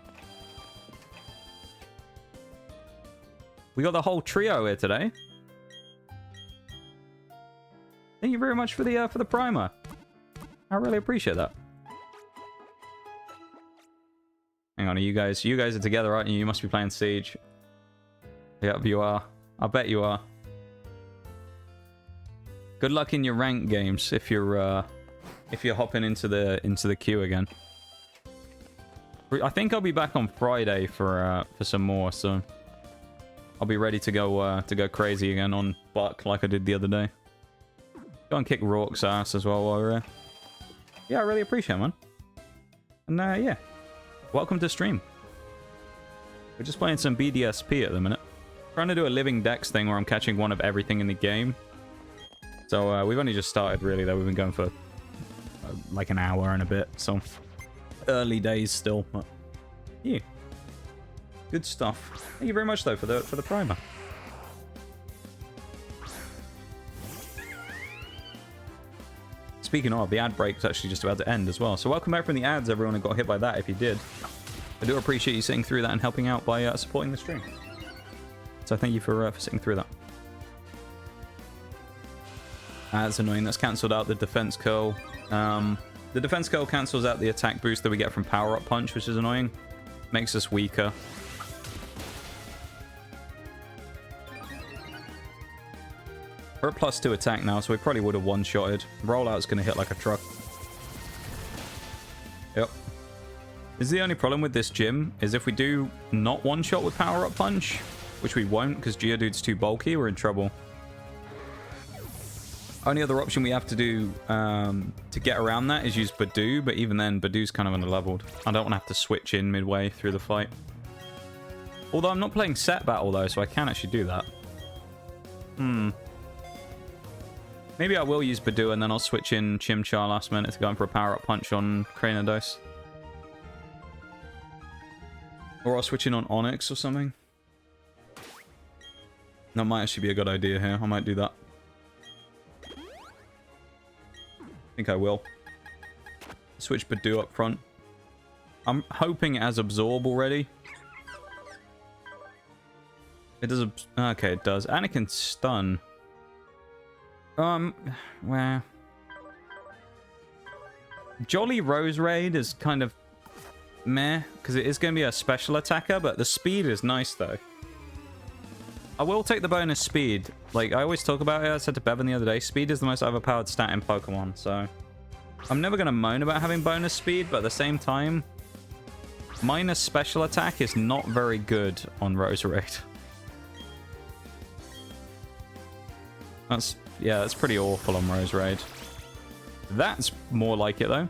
We got the whole trio here today. Thank you very much for the primer. I really appreciate that. Hang on, you guys are together, aren't you? You must be playing Siege. Yep, you are. I bet you are. Good luck in your rank games if you're hopping into the queue again. I think I'll be back on Friday for some more, so I'll be ready to go crazy again on Buck like I did the other day. Go and kick Roark's ass as well while we're here. Yeah, I really appreciate it, man. And yeah, welcome to stream. We're just playing some BDSP at the minute. Trying to do a living dex thing where I'm catching one of everything in the game. So we've only just started really though. We've been going for like an hour and a bit, so early days still. But yeah, good stuff. Thank you very much though for the primer. Speaking of, the ad break's actually just about to end as well. So welcome back from the ads, everyone who got hit by that. If you did, I do appreciate you sitting through that and helping out by supporting the stream. So thank you for sitting through that. That's annoying. That's cancelled out the defense curl. The defense curl cancels out the attack boost that we get from power-up punch, which is annoying. Makes us weaker. We're at +2 attack now, so we probably would have one-shotted. Rollout's going to hit like a truck. Yep. This is the only problem with this gym, is if we do not one-shot with power-up punch, which we won't because Geodude's too bulky, we're in trouble. Only other option we have to do to get around that is use Badoo, but even then, Badoo's kind of underleveled. I don't want to have to switch in midway through the fight. Although I'm not playing set battle though, so I can actually do that. Maybe I will use Badoo and then I'll switch in Chimchar last minute to go in for a power-up punch on Cranidos. Or I'll switch in on Onyx or something. That might actually be a good idea here. I might do that. I think I will. Switch Badoo up front. I'm hoping it has Absorb already. It does. Okay, it does. And it can stun. Well, Jolly Rose Raid is kind of meh because it is going to be a special attacker, but the speed is nice though. I will take the bonus speed. Like I always talk about it. I said to Bevan the other day, speed is the most overpowered stat in Pokemon. So I'm never going to moan about having bonus speed, but at the same time, minus special attack is not very good on Rose Raid. That's pretty awful on Rose Raid. That's more like it though.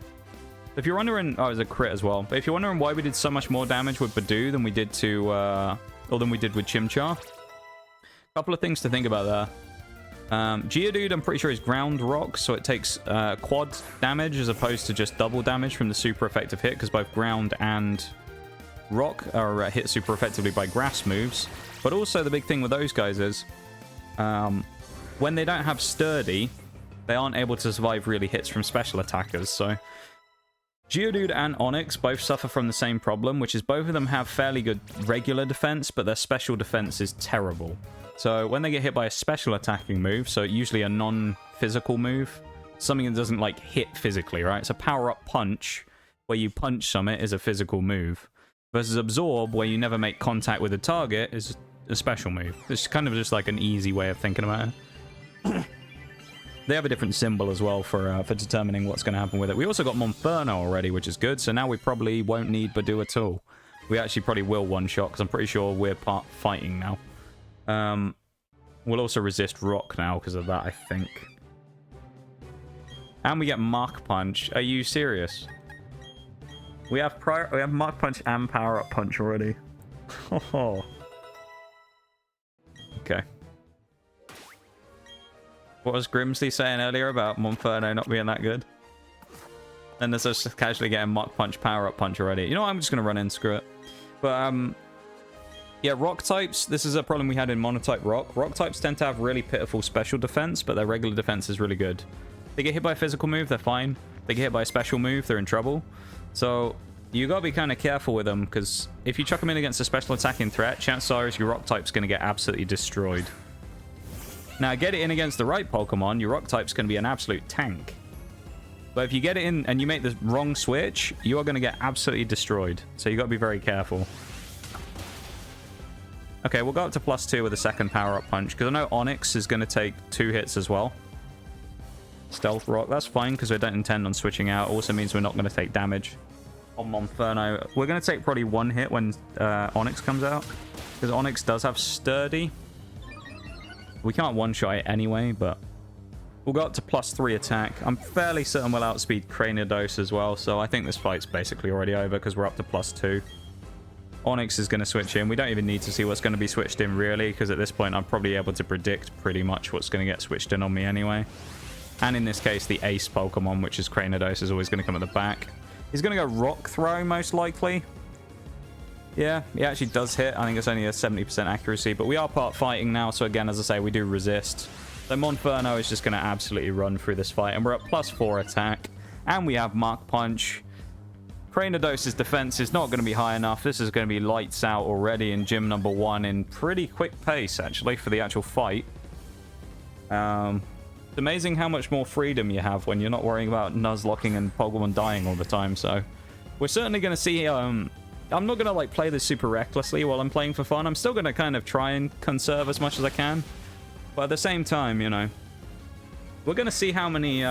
If you're wondering, oh, it was a crit as well. But if you're wondering why we did so much more damage with Badoo than we did to, or than we did with Chimchar, a couple of things to think about there. Geodude, I'm pretty sure is ground rock, so it takes quad damage as opposed to just double damage from the super effective hit, because both ground and rock are hit super effectively by grass moves. But also the big thing with those guys is when they don't have sturdy, they aren't able to survive really hits from special attackers. So Geodude and Onix both suffer from the same problem, which is both of them have fairly good regular defense, but their special defense is terrible. So when they get hit by a special attacking move, so usually a non-physical move, something that doesn't like hit physically, right? So power-up punch, where you punch something, is a physical move. Versus absorb, where you never make contact with a target, is a special move. It's kind of just like an easy way of thinking about it. They have a different symbol as well for determining what's going to happen with it. We also got Monferno already, which is good. So now we probably won't need Badu at all. We actually probably will one-shot, because I'm pretty sure we're part fighting now. We'll also resist rock now because of that, I think. And we get Mark Punch. Are you serious? We have Mark Punch and Power Up Punch already. Oh. Okay. What was Grimsley saying earlier about Monferno not being that good? And there's just casually getting Mark Punch, Power Up Punch already. You know what? I'm just gonna run in, screw it. But yeah, rock types, this is a problem we had in monotype rock. Rock types tend to have really pitiful special defense, but their regular defense is really good. They get hit by a physical move, they're fine. They get hit by a special move, they're in trouble. So you gotta be kind of careful with them, because if you chuck them in against a special attacking threat, chances are your rock type's going to get absolutely destroyed. Now, get it in against the right Pokemon, your rock type's going to be an absolute tank. But if you get it in and you make the wrong switch, you are going to get absolutely destroyed. So you got to be very careful. Okay, we'll go up to +2 with a second power-up punch, because I know Onix is going to take 2 hits as well. Stealth Rock, that's fine, because we don't intend on switching out. Also means we're not going to take damage on Monferno. We're going to take probably 1 hit when Onix comes out, because Onix does have Sturdy. We can't one-shot it anyway, but we'll go up to +3 attack. I'm fairly certain we'll outspeed Cranidos as well, so I think this fight's basically already over, because we're up to +2. Onix is going to switch in. We don't even need to see what's going to be switched in, really, because at this point I'm probably able to predict pretty much what's going to get switched in on me anyway. And in this case, the ace Pokemon, which is Cranidos, is always going to come at the back. He's going to go Rock Throw, most likely. Yeah, he actually does hit. I think it's only a 70% accuracy, but we are part fighting now, so again, as I say, we do resist. So Monferno is just going to absolutely run through this fight, and we're at +4 attack, and we have Mark Punch. Cranidos' defense is not going to be high enough. This is going to be lights out already in gym number 1 in pretty quick pace, actually, for the actual fight. It's amazing how much more freedom you have when you're not worrying about nuzlocking and Pokemon dying all the time, so we're certainly going to see... I'm not going to like play this super recklessly while I'm playing for fun. I'm still going to kind of try and conserve as much as I can. But at the same time, you know, we're going to see how many...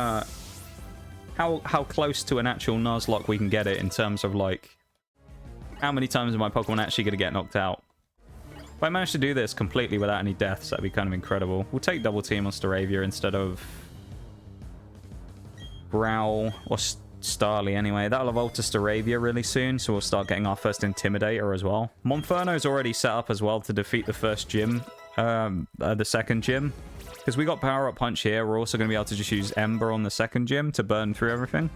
How close to an actual Nuzlocke we can get it in terms of, like, how many times are my Pokemon actually going to get knocked out. If I manage to do this completely without any deaths, that'd be kind of incredible. We'll take Double Team on Staravia instead of Growl or Starly anyway. That'll evolve to Staravia really soon, so we'll start getting our first Intimidator as well. Monferno's already set up as well to defeat the first gym, the second gym. Because we got Power Up Punch here, we're also going to be able to just use Ember on the second gym to burn through everything.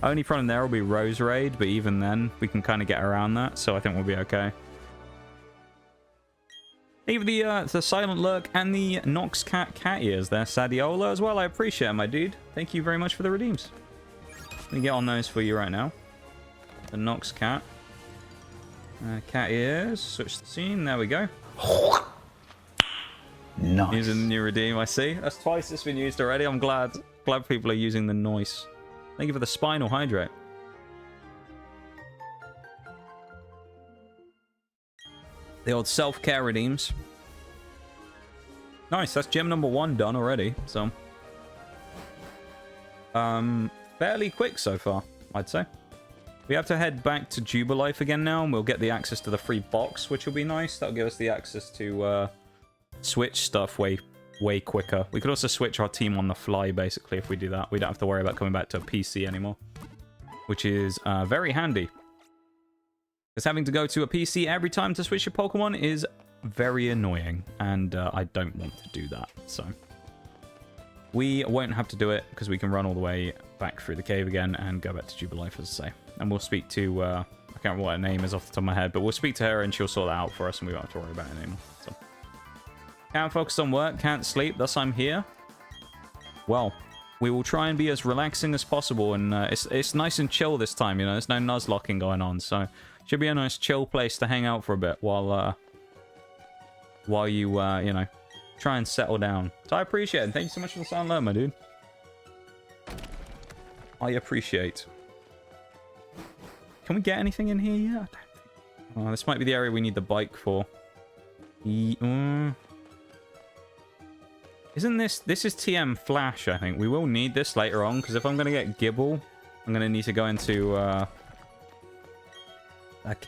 Only problem there will be Rose Raid, but even then, we can kind of get around that, so I think we'll be okay. Even the Silent Lurk and the Nox Cat ears there, Sadiola as well. I appreciate it, my dude. Thank you very much for the redeems. Let me get on those for you right now. The Nox Cat. Cat ears. Switch the scene. There we go. Nice. Using the new redeem, I see. That's twice it's been used already. I'm glad people are using the noise. Thank you for the Spinal Hydrate. The old self-care redeems. Nice, that's gym number 1 done already, so... fairly quick so far, I'd say. We have to head back to Jubilife again now, and we'll get the access to the free box, which will be nice. That'll give us the access to, switch stuff way quicker. We could also switch our team on the fly, basically, if we do that. We don't have to worry about coming back to a PC anymore, which is very handy. Because having to go to a PC every time to switch your Pokemon is very annoying, and I don't want to do that, so... we won't have to do it because we can run all the way back through the cave again and go back to Jubilife, as I say. And we'll speak to, I can't remember what her name is off the top of my head, but we'll speak to her and she'll sort that out for us and we won't have to worry about it anymore. So, can't focus on work, can't sleep, thus I'm here. Well, we will try and be as relaxing as possible, and it's nice and chill this time, you know, there's no nuzlocking going on, so should be a nice chill place to hang out for a bit while you, you know, try and settle down. So I appreciate it. Thank you so much for the sound alert, my dude. I appreciate. Can we get anything in here yet? Oh, this might be the area we need the bike for. Isn't this... This is TM Flash, I think. We will need this later on, because if I'm going to get Gibble, I'm going to need to go into...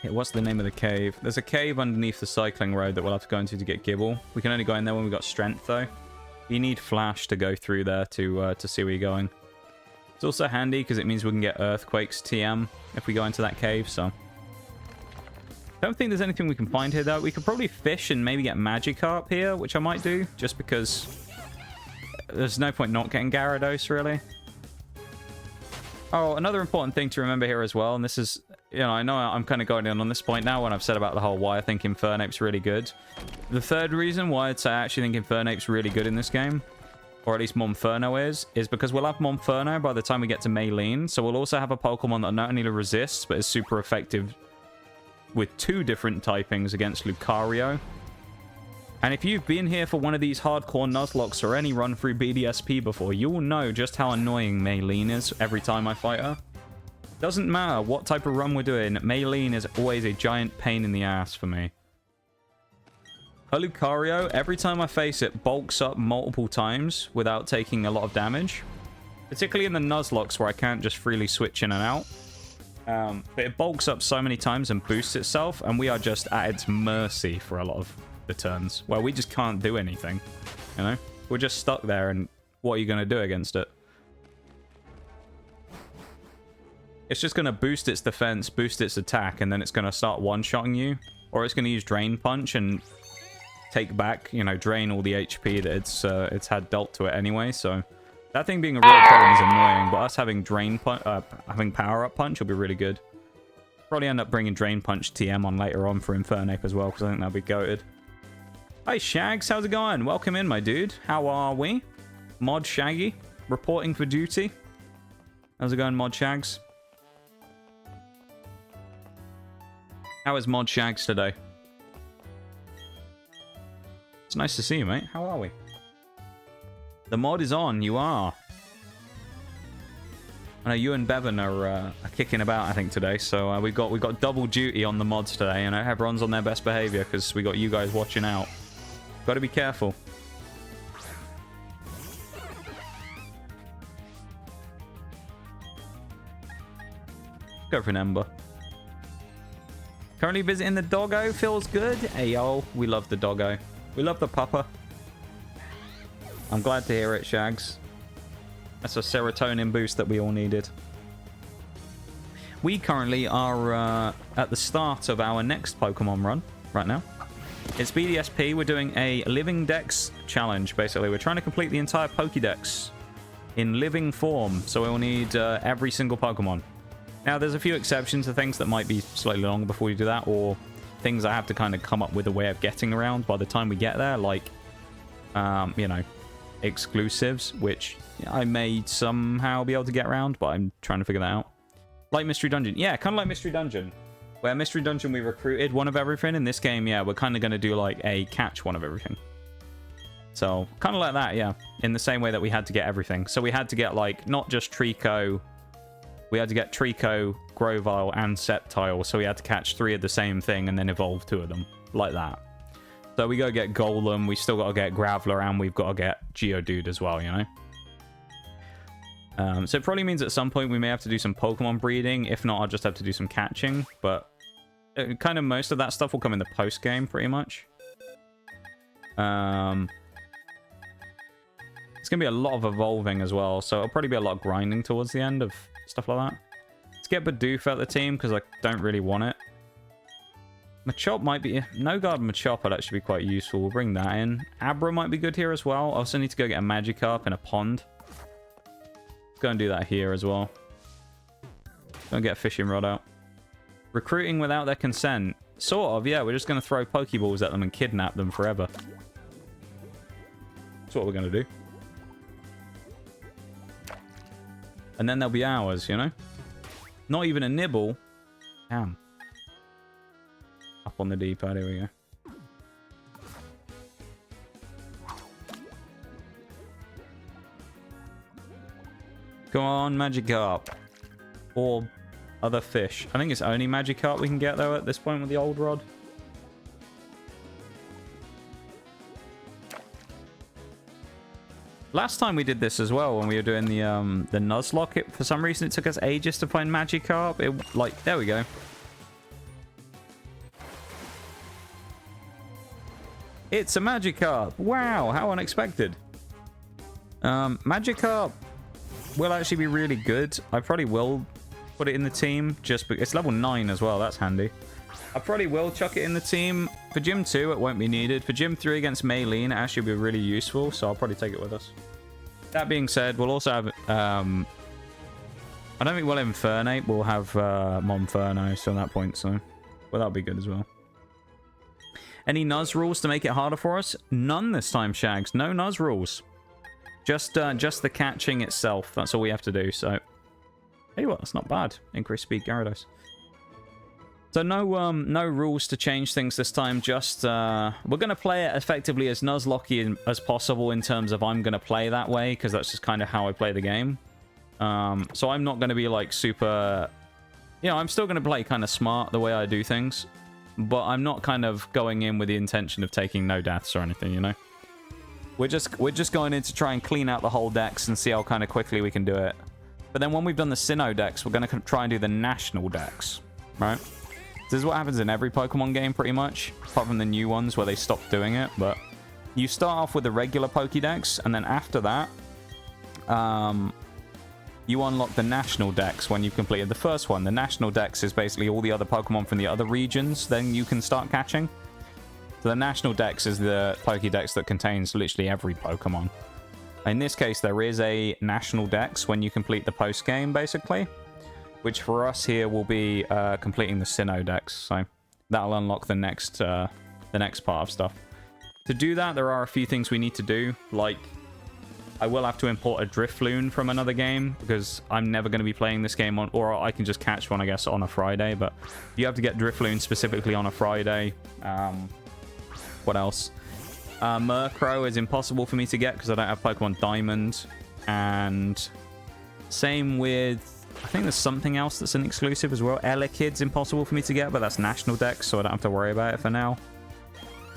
what's the name of the cave? There's a cave underneath the cycling road that we'll have to go into to get Gibble. We can only go in there when we've got strength, though. You need Flash to go through there to see where you're going. It's also handy because it means we can get Earthquakes TM if we go into that cave, so... Don't think there's anything we can find here, though. We could probably fish and maybe get Magikarp here, which I might do, just because there's no point not getting Gyarados, really. Oh, another important thing to remember here as well, and this is... You know, I know I'm kind of going in on this point now when I've said about the whole why I think Infernape's really good. The third reason why I'd say I actually think Infernape's really good in this game, or at least Monferno is because we'll have Monferno by the time we get to Maylene, so we'll also have a Pokemon that not only resists, but is super effective with 2 different typings against Lucario. And if you've been here for one of these hardcore Nuzlocks or any run through BDSP before, you will know just how annoying Maylene is every time I fight her. Doesn't matter what type of run we're doing, Maylene is always a giant pain in the ass for me. Her Lucario, every time I face it, bulks up multiple times without taking a lot of damage. Particularly in the Nuzlocks where I can't just freely switch in and out. But it bulks up so many times and boosts itself, and we are just at its mercy for a lot of the turns, where we just can't do anything, you know? We're just stuck there, and what are you going to do against it? It's just going to boost its defense, boost its attack, and then it's going to start one-shotting you, or it's going to use Drain Punch and take back, you know, drain all the HP that it's had dealt to it anyway, so... That thing being a real problem is annoying, but us having having Power-Up Punch will be really good. Probably end up bringing Drain Punch TM on later on for Infernape as well, because I think that'll be goated. Hi Shags, how's it going? Welcome in, my dude. How are we? Mod Shaggy, reporting for duty. How's it going, Mod Shags? How is Mod Shags today? It's nice to see you, mate. How are we? The mod is on. You are. I know you and Bevan are kicking about, I think, today. So we've got double duty on the mods today. You know, everyone's on their best behavior because we got you guys watching out. Got to be careful. Go for an Ember. Currently visiting the doggo. Feels good. Hey, yo. We love the doggo. We love the pupper. I'm glad to hear it, Shags. That's a serotonin boost that we all needed. We currently are at the start of our next Pokemon run right now. It's BDSP. We're doing a Living Dex challenge, basically. We're trying to complete the entire Pokedex in living form, so we'll need every single Pokemon. Now, there's a few exceptions to things that might be slightly long before you do that, or things I have to kind of come up with a way of getting around by the time we get there, like, you know, exclusives, which I may somehow be able to get around, but I'm trying to figure that out. Like Mystery Dungeon. Yeah, kind of like Mystery Dungeon. Where Mystery Dungeon we recruited one of everything. In this game, yeah, we're kind of going to do like a catch one of everything. So, kind of like that, yeah. In the same way that we had to get everything. So we had to get like, not just Trico. We had to get Trico, Grovyle, and Sceptile. So we had to catch 3 of the same thing and then evolve 2 of them. Like that. So we gotta get Golem, we still gotta get Graveler, and we've gotta get Geodude as well, you know? So it probably means at some point we may have to do some Pokemon breeding. If not, I'll just have to do some catching. But kind of most of that stuff will come in the post-game, pretty much. It's gonna be a lot of evolving as well, so it'll probably be a lot of grinding towards the end of stuff like that. Let's get Bidoof out of the team, because I don't really want it. Machop might be... No guard Machop would actually be quite useful. We'll bring that in. Abra might be good here as well. I also need to go get a Magikarp in a pond. Let's go and do that here as well. Go and get a fishing rod out. Recruiting without their consent. Sort of, yeah. We're just going to throw Pokeballs at them and kidnap them forever. That's what we're going to do. And then they'll be ours, you know? Not even a nibble. Damn. Up on the D-pad, here we go. Go on, Magikarp. Or other fish. I think it's only Magikarp we can get, though, at this point with the old rod. Last time we did this as well, when we were doing the nuzlocke, for some reason it took us ages to find Magikarp. There we go. It's a Magikarp. Wow, how unexpected. Magikarp will actually be really good. I probably will put it in the team. It's level 9 as well. That's handy. I probably will chuck it in the team. For Gym 2, it won't be needed. For Gym 3 against Maylene, it actually be really useful. So I'll probably take it with us. That being said, we'll also have... I don't think we'll Infernate. We'll have Monferno, so at that point. So, well, that'll be good as well. Any Nuz rules to make it harder for us? None this time, Shags. No Nuz rules. Just the catching itself. That's all we have to do. So, hey, what? That's not bad. Increased speed, Gyarados. So no rules to change things this time. Just we're gonna play it effectively as nuzlocke as possible in terms of I'm gonna play that way because that's just kind of how I play the game. So I'm not gonna be like super. You know, I'm still gonna play kind of smart the way I do things. But I'm not kind of going in with the intention of taking no deaths or anything, you know? We're just going in to try and clean out the whole dex and see how kind of quickly we can do it. But then when we've done the Sinnoh dex, we're going to try and do the national dex, right? This is what happens in every Pokemon game, pretty much. Apart from the new ones where they stopped doing it. But you start off with the regular pokedex, and then after that, you unlock the national dex when you've completed the first one. The national dex is basically all the other Pokemon from the other regions then you can start catching. So the national dex is the Pokédex that contains literally every Pokemon. In this case, there is a national dex when you complete the post-game, basically. Which for us here will be completing the Sinnoh dex. So that'll unlock the next part of stuff. To do that, there are a few things we need to do, like I will have to import a Drifloon from another game because I'm never going to be playing this game on, or I can just catch one, I guess, on a Friday. But you have to get Drifloon specifically on a Friday. What else? Murkrow is impossible for me to get because I don't have Pokemon Diamond. And same with, I think there's something else that's an exclusive as well. Elekid's impossible for me to get, but that's National Dex, so I don't have to worry about it for now.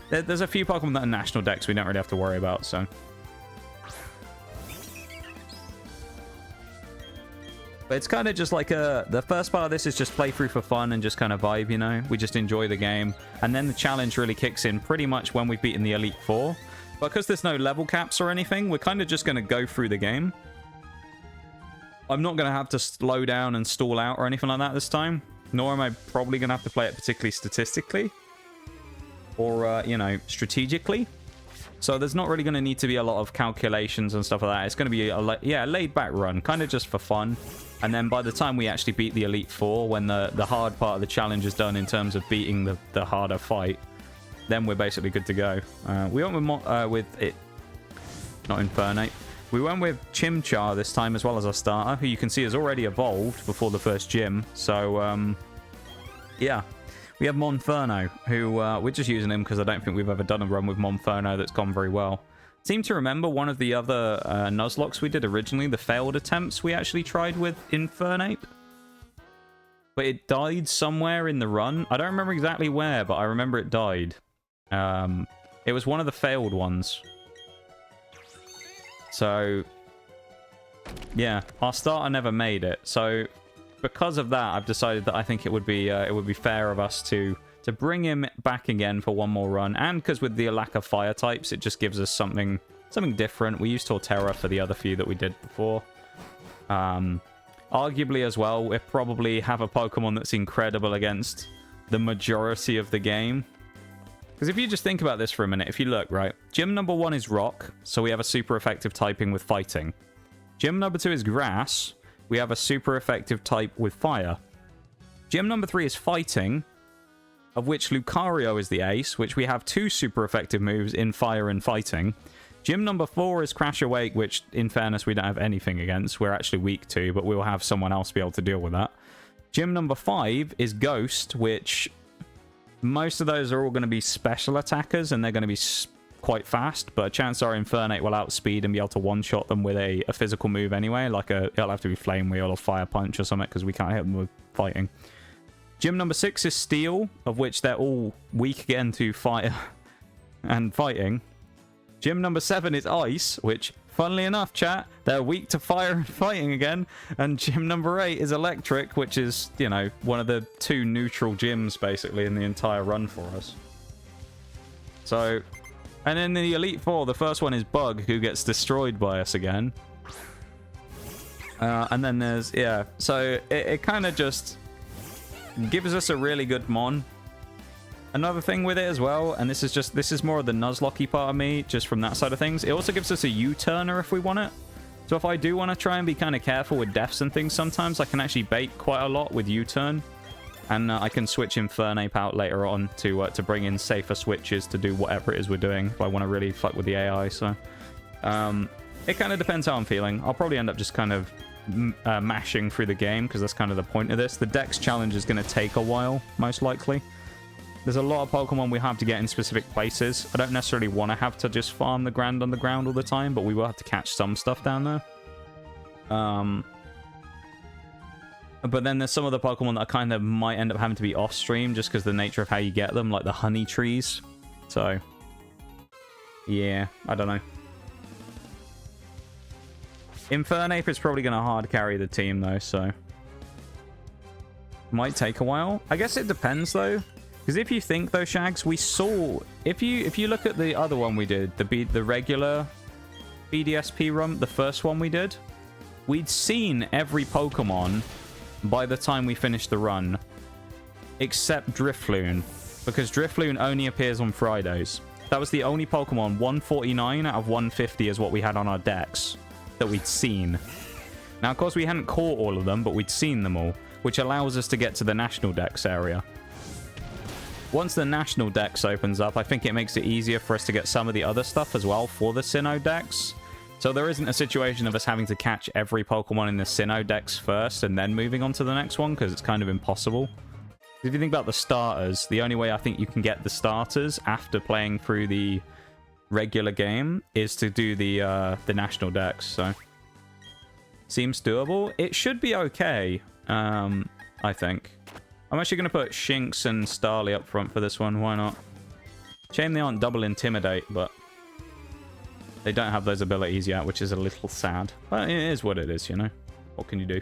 There's a few Pokemon that are National Dex we don't really have to worry about, so. But it's kind of just like the first part of this is just playthrough for fun and just kind of vibe, you know? We just enjoy the game. And then the challenge really kicks in pretty much when we've beaten the Elite Four. But because there's no level caps or anything, we're kind of just going to go through the game. I'm not going to have to slow down and stall out or anything like that this time. Nor am I probably going to have to play it particularly statistically. Or, you know, strategically. So there's not really going to need to be a lot of calculations and stuff like that. It's going to be a laid-back run, kind of just for fun. And then by the time we actually beat the Elite Four, when the hard part of the challenge is done in terms of beating the harder fight, then we're basically good to go. We went with it, not Infernate. We went with Chimchar this time as well as our starter, who you can see has already evolved before the first gym. So, yeah. We have Monferno, who we're just using him because I don't think we've ever done a run with Monferno that's gone very well. Seem to remember one of the other Nuzlocks we did originally, the failed attempts we actually tried with Infernate. But it died somewhere in the run. I don't remember exactly where, but I remember it died. It was one of the failed ones. So, yeah, our starter never made it. So, because of that, I've decided that I think it would be fair of us to bring him back again for one more run. And because with the lack of fire types, it just gives us something different. We used Torterra for the other few that we did before. Arguably as well, we probably have a Pokemon that's incredible against the majority of the game. Because if you just think about this for a minute, if you look, right, gym number 1 is rock, so we have a super effective typing with fighting. Gym number 2 is grass, we have a super effective type with fire. Gym number 3 is fighting, of which Lucario is the ace, which we have 2 super effective moves in fire and fighting. Gym number 4 is Crash Awake, which, in fairness, we don't have anything against. We're actually weak to, but we'll have someone else be able to deal with that. Gym number 5 is Ghost, which most of those are all going to be special attackers, and they're going to be quite fast, but chances are Infernape will outspeed and be able to one-shot them with a physical move anyway, like it'll have to be Flame Wheel or Fire Punch or something, because we can't hit them with fighting. Gym number 6 is Steel, of which they're all weak again to fire and fighting. Gym number 7 is Ice, which, funnily enough, chat, they're weak to fire and fighting again. And gym number 8 is Electric, which is, you know, one of the 2 neutral gyms, basically, in the entire run for us. So, and in the Elite 4, the first one is Bug, who gets destroyed by us again. And then there's, yeah, so it kind of just gives us a really good mon. Another thing with it as well, and this is more of the nuzlocke part of me, just from that side of things. It also gives us a U-turner if we want it. So if I do want to try and be kind of careful with deaths and things sometimes, I can actually bait quite a lot with U-turn. And I can switch Infernape out later on to bring in safer switches to do whatever it is we're doing if I want to really fuck with the AI. So it kind of depends how I'm feeling. I'll probably end up just kind of mashing through the game, because that's kind of the point of this. The Dex challenge is going to take a while, most likely. There's a lot of Pokemon we have to get in specific places. I don't necessarily want to have to just farm the Grand Underground all the time, but we will have to catch some stuff down there. But then there's some of the Pokemon that I kind of might end up having to be off-stream, just because the nature of how you get them, like the honey trees. So, yeah, I don't know. Infernape is probably going to hard carry the team, though, so might take a while. I guess it depends, though. Because if you think, though, Shags, we saw... If you look at the other one we did, the regular BDSP run, the first one we did, we'd seen every Pokemon by the time we finished the run, except Drifloon, because Drifloon only appears on Fridays. That was the only Pokemon, 149 out of 150 is what we had on our decks that we'd seen. Now, of course, we hadn't caught all of them, but we'd seen them all, which allows us to get to the National Dex area. Once the National Dex opens up, I think it makes it easier for us to get some of the other stuff as well for the Sinnoh Dex. So there isn't a situation of us having to catch every Pokemon in the Sinnoh Dex first and then moving on to the next one, because it's kind of impossible. If you think about the starters, the only way I think you can get the starters after playing through the regular game is to do the National Dex, so seems doable. It should be okay, I think. I'm actually going to put Shinx and Starly up front for this one. Why not? Shame they aren't double Intimidate, but they don't have those abilities yet, which is a little sad. But it is what it is, you know? What can you do?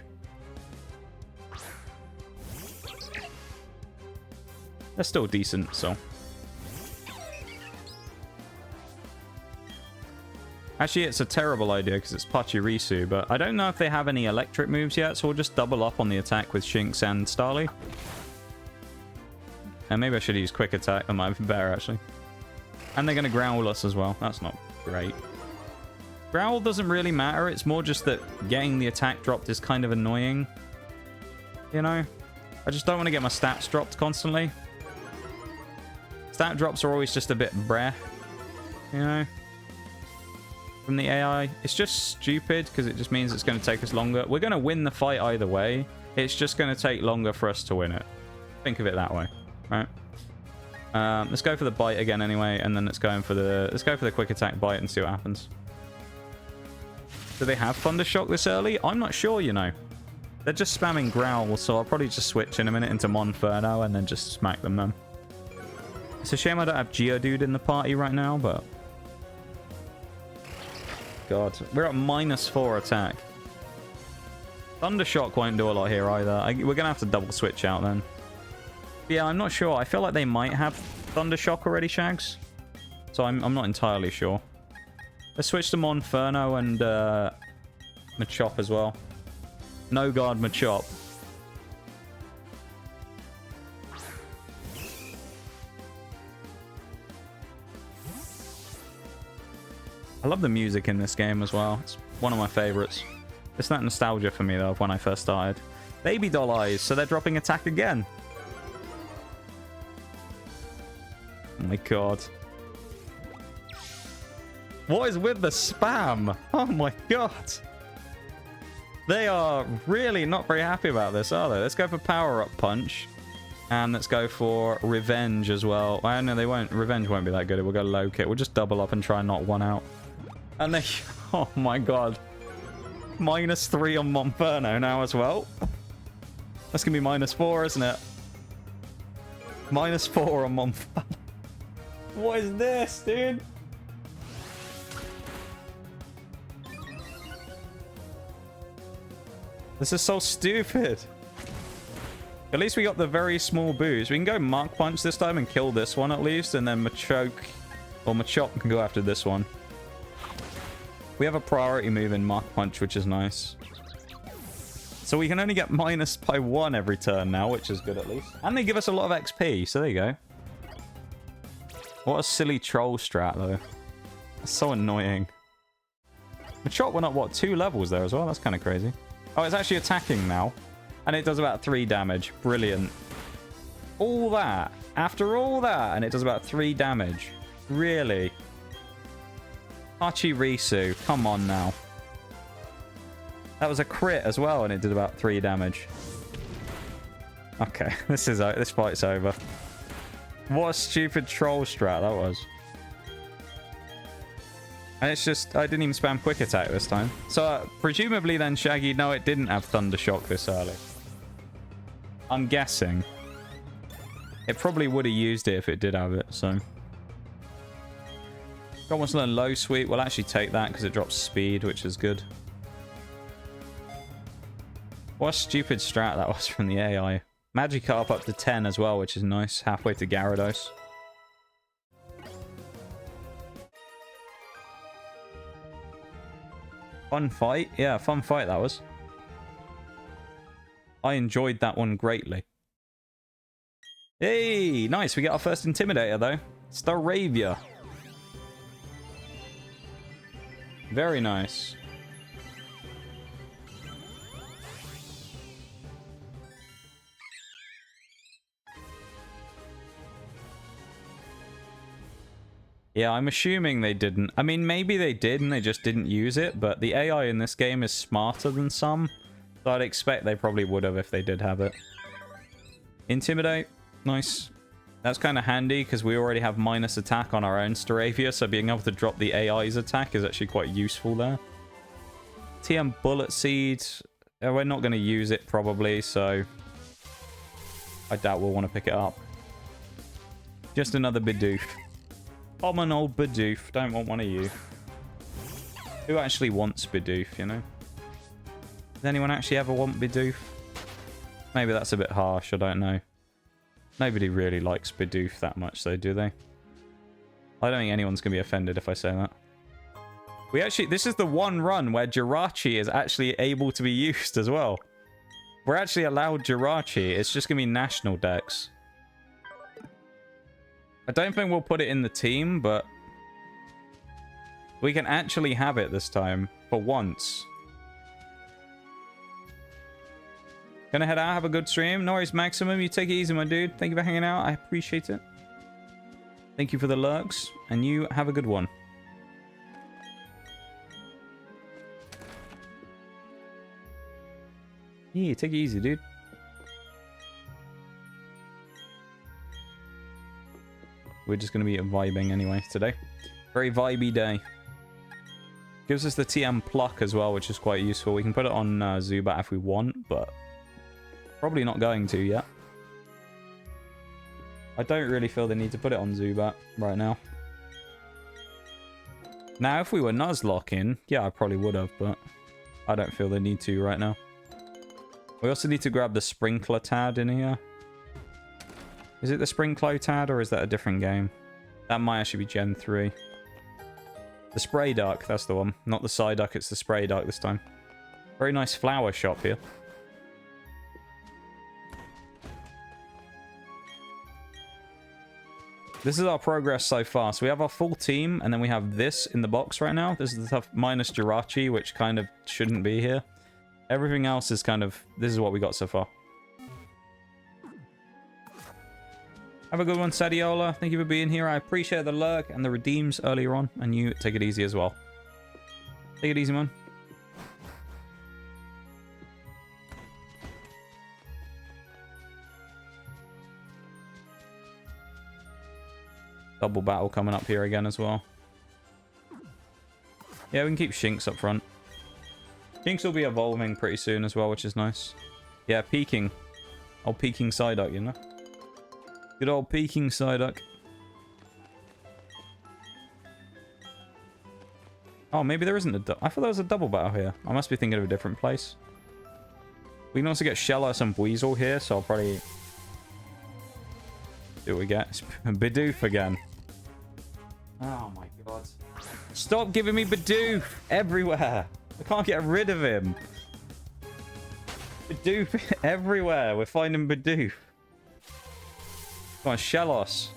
They're still decent, so. Actually, it's a terrible idea because it's Pachirisu, but I don't know if they have any electric moves yet, so we'll just double up on the attack with Shinx and Starly. And maybe I should use Quick Attack. That might be better, actually. And they're going to growl us as well. That's not great. Growl doesn't really matter. It's more just that getting the attack dropped is kind of annoying. You know? I just don't want to get my stats dropped constantly. Stat drops are always just a bit breh. You know? From the AI. It's just stupid because it just means it's going to take us longer. We're going to win the fight either way. It's just going to take longer for us to win it. Think of it that way. Right? Let's go for the bite again anyway, and then let's go for the quick attack bite and see what happens. Do they have Thundershock this early? I'm not sure, you know. They're just spamming Growl, so I'll probably just switch in a minute into Monferno and then just smack them then. It's a shame I don't have Geodude in the party right now, but... God, we're at -4 attack. Thundershock won't do a lot here either. We're going to have to double switch out then. Yeah, I'm not sure. I feel like they might have Thundershock already, Shags. So I'm not entirely sure. Let's switch to Monferno and Machop as well. No guard Machop. I love the music in this game as well. It's one of my favorites. It's that nostalgia for me, though, of when I first started. Baby doll eyes, so they're dropping attack again. Oh my god. What is with the spam? Oh my god. They are really not very happy about this, are they? Let's go for power-up punch. And let's go for revenge as well. Oh, no, they won't. Revenge won't be that good. We'll go low kick. We'll just double up and try and knock one out. And they... Oh my god. -3 on Monferno now as well. That's going to be -4, isn't it? -4 on Monferno. What is this, dude? This is so stupid. At least we got the very small boost. We can go Mark Punch this time and kill this one at least. And then Machoke or Machop can go after this one. We have a priority move in Mark Punch, which is nice. So we can only get minus by 1 every turn now, which is good at least. And they give us a lot of XP, so there you go. What a silly troll strat, though. That's so annoying. Machop went up, what, 2 levels there as well? That's kind of crazy. Oh, it's actually attacking now. And it does about 3 damage. Brilliant. All that. After all that, and it does about 3 damage. Really? Hachirisu. Come on now. That was a crit as well, and it did about 3 damage. Okay, this fight's over. What a stupid troll strat that was. And it's just, I didn't even spam quick attack this time. So, presumably then, Shaggy, no, it didn't have Thunder Shock this early. I'm guessing. It probably would have used it if it did have it, so. God wants to learn Low Sweep. We'll actually take that because it drops speed, which is good. What a stupid strat that was from the AI. Magikarp up to 10 as well, which is nice. Halfway to Gyarados. Fun fight. Yeah, fun fight that was. I enjoyed that one greatly. Hey, nice. We got our first Intimidator, though. Staravia. Very nice. Yeah, I'm assuming they didn't. I mean, maybe they did and they just didn't use it, but the AI in this game is smarter than some. So I'd expect they probably would have if they did have it. Intimidate. Nice. That's kind of handy because we already have minus attack on our own Staravia, so being able to drop the AI's attack is actually quite useful there. TM Bullet Seed. We're not going to use it probably, so I doubt we'll want to pick it up. Just another Bidoof. Common old Bidoof. Don't want one of you. Who actually wants Bidoof, you know? Does anyone actually ever want Bidoof? Maybe that's a bit harsh, I don't know. Nobody really likes Bidoof that much, though, do they? I don't think anyone's going to be offended if I say that. We actually... This is the one run where Jirachi is actually able to be used as well. We're actually allowed Jirachi. It's just going to be national decks. I don't think we'll put it in the team, but... we can actually have it this time. For once. Gonna head out, have a good stream. No worries, Maximum. You take it easy, my dude. Thank you for hanging out. I appreciate it. Thank you for the lurks. And you have a good one. Yeah, take it easy, dude. We're just going to be vibing anyway today. Very vibey day. Gives us the TM Pluck as well, which is quite useful. We can put it on Zubat if we want, but probably not going to yet. I don't really feel the need to put it on Zubat right now. Now, if we were nuzlocking, yeah, I probably would have, but I don't feel the need to right now. We also need to grab the Sprinkler Tad in here. Is it the Sprinkler Tad, or is that a different game? That might actually be Gen 3. The Spray Dark, that's the one. Not the Psyduck, it's the Spray Dark this time. Very nice flower shop here. This is our progress so far. So we have our full team, and then we have this in the box right now. This is the stuff minus Jirachi, which kind of shouldn't be here. Everything else is kind of... This is what we got so far. Have a good one, Sadiola. Thank you for being here. I appreciate the lurk and the redeems earlier on. And you take it easy as well. Take it easy, man. Double battle coming up here again as well. Yeah, we can keep Shinx up front. Shinx will be evolving pretty soon as well, which is nice. Yeah, peeking. Old peeking Psyduck, you know? Good old peeking Psyduck. Oh, maybe there isn't a... I thought there was a double battle here. I must be thinking of a different place. We can also get Shellos and Weasel here, so I'll probably... See what we get. Bidoof again. Oh my god. Stop giving me Bidoof everywhere. I can't get rid of him. Bidoof everywhere. We're finding Bidoof. Come on, Shellos.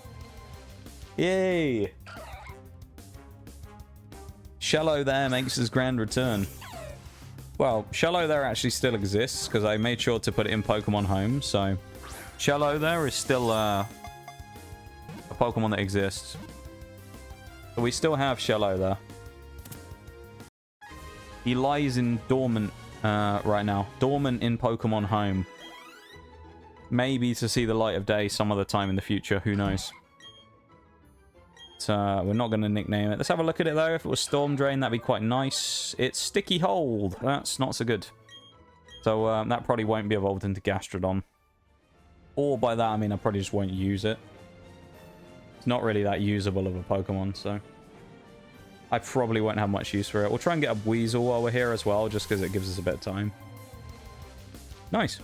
Yay. Shello there makes his grand return. Well, Shello there actually still exists because I made sure to put it in Pokemon Home. So, Shello there is still a Pokemon that exists. But we still have Shello there. He lies in dormant right now. Dormant in Pokemon Home. Maybe to see the light of day some other time in the future. Who knows? But, we're not going to nickname it. Let's have a look at it though. If it was Storm Drain, that'd be quite nice. It's Sticky Hold. That's not so good. So that probably won't be evolved into Gastrodon. Or by that, I mean I probably just won't use it. It's not really that usable of a Pokemon, so... I probably won't have much use for it. We'll try and get a Weasel while we're here as well, just because it gives us a bit of time. Nice.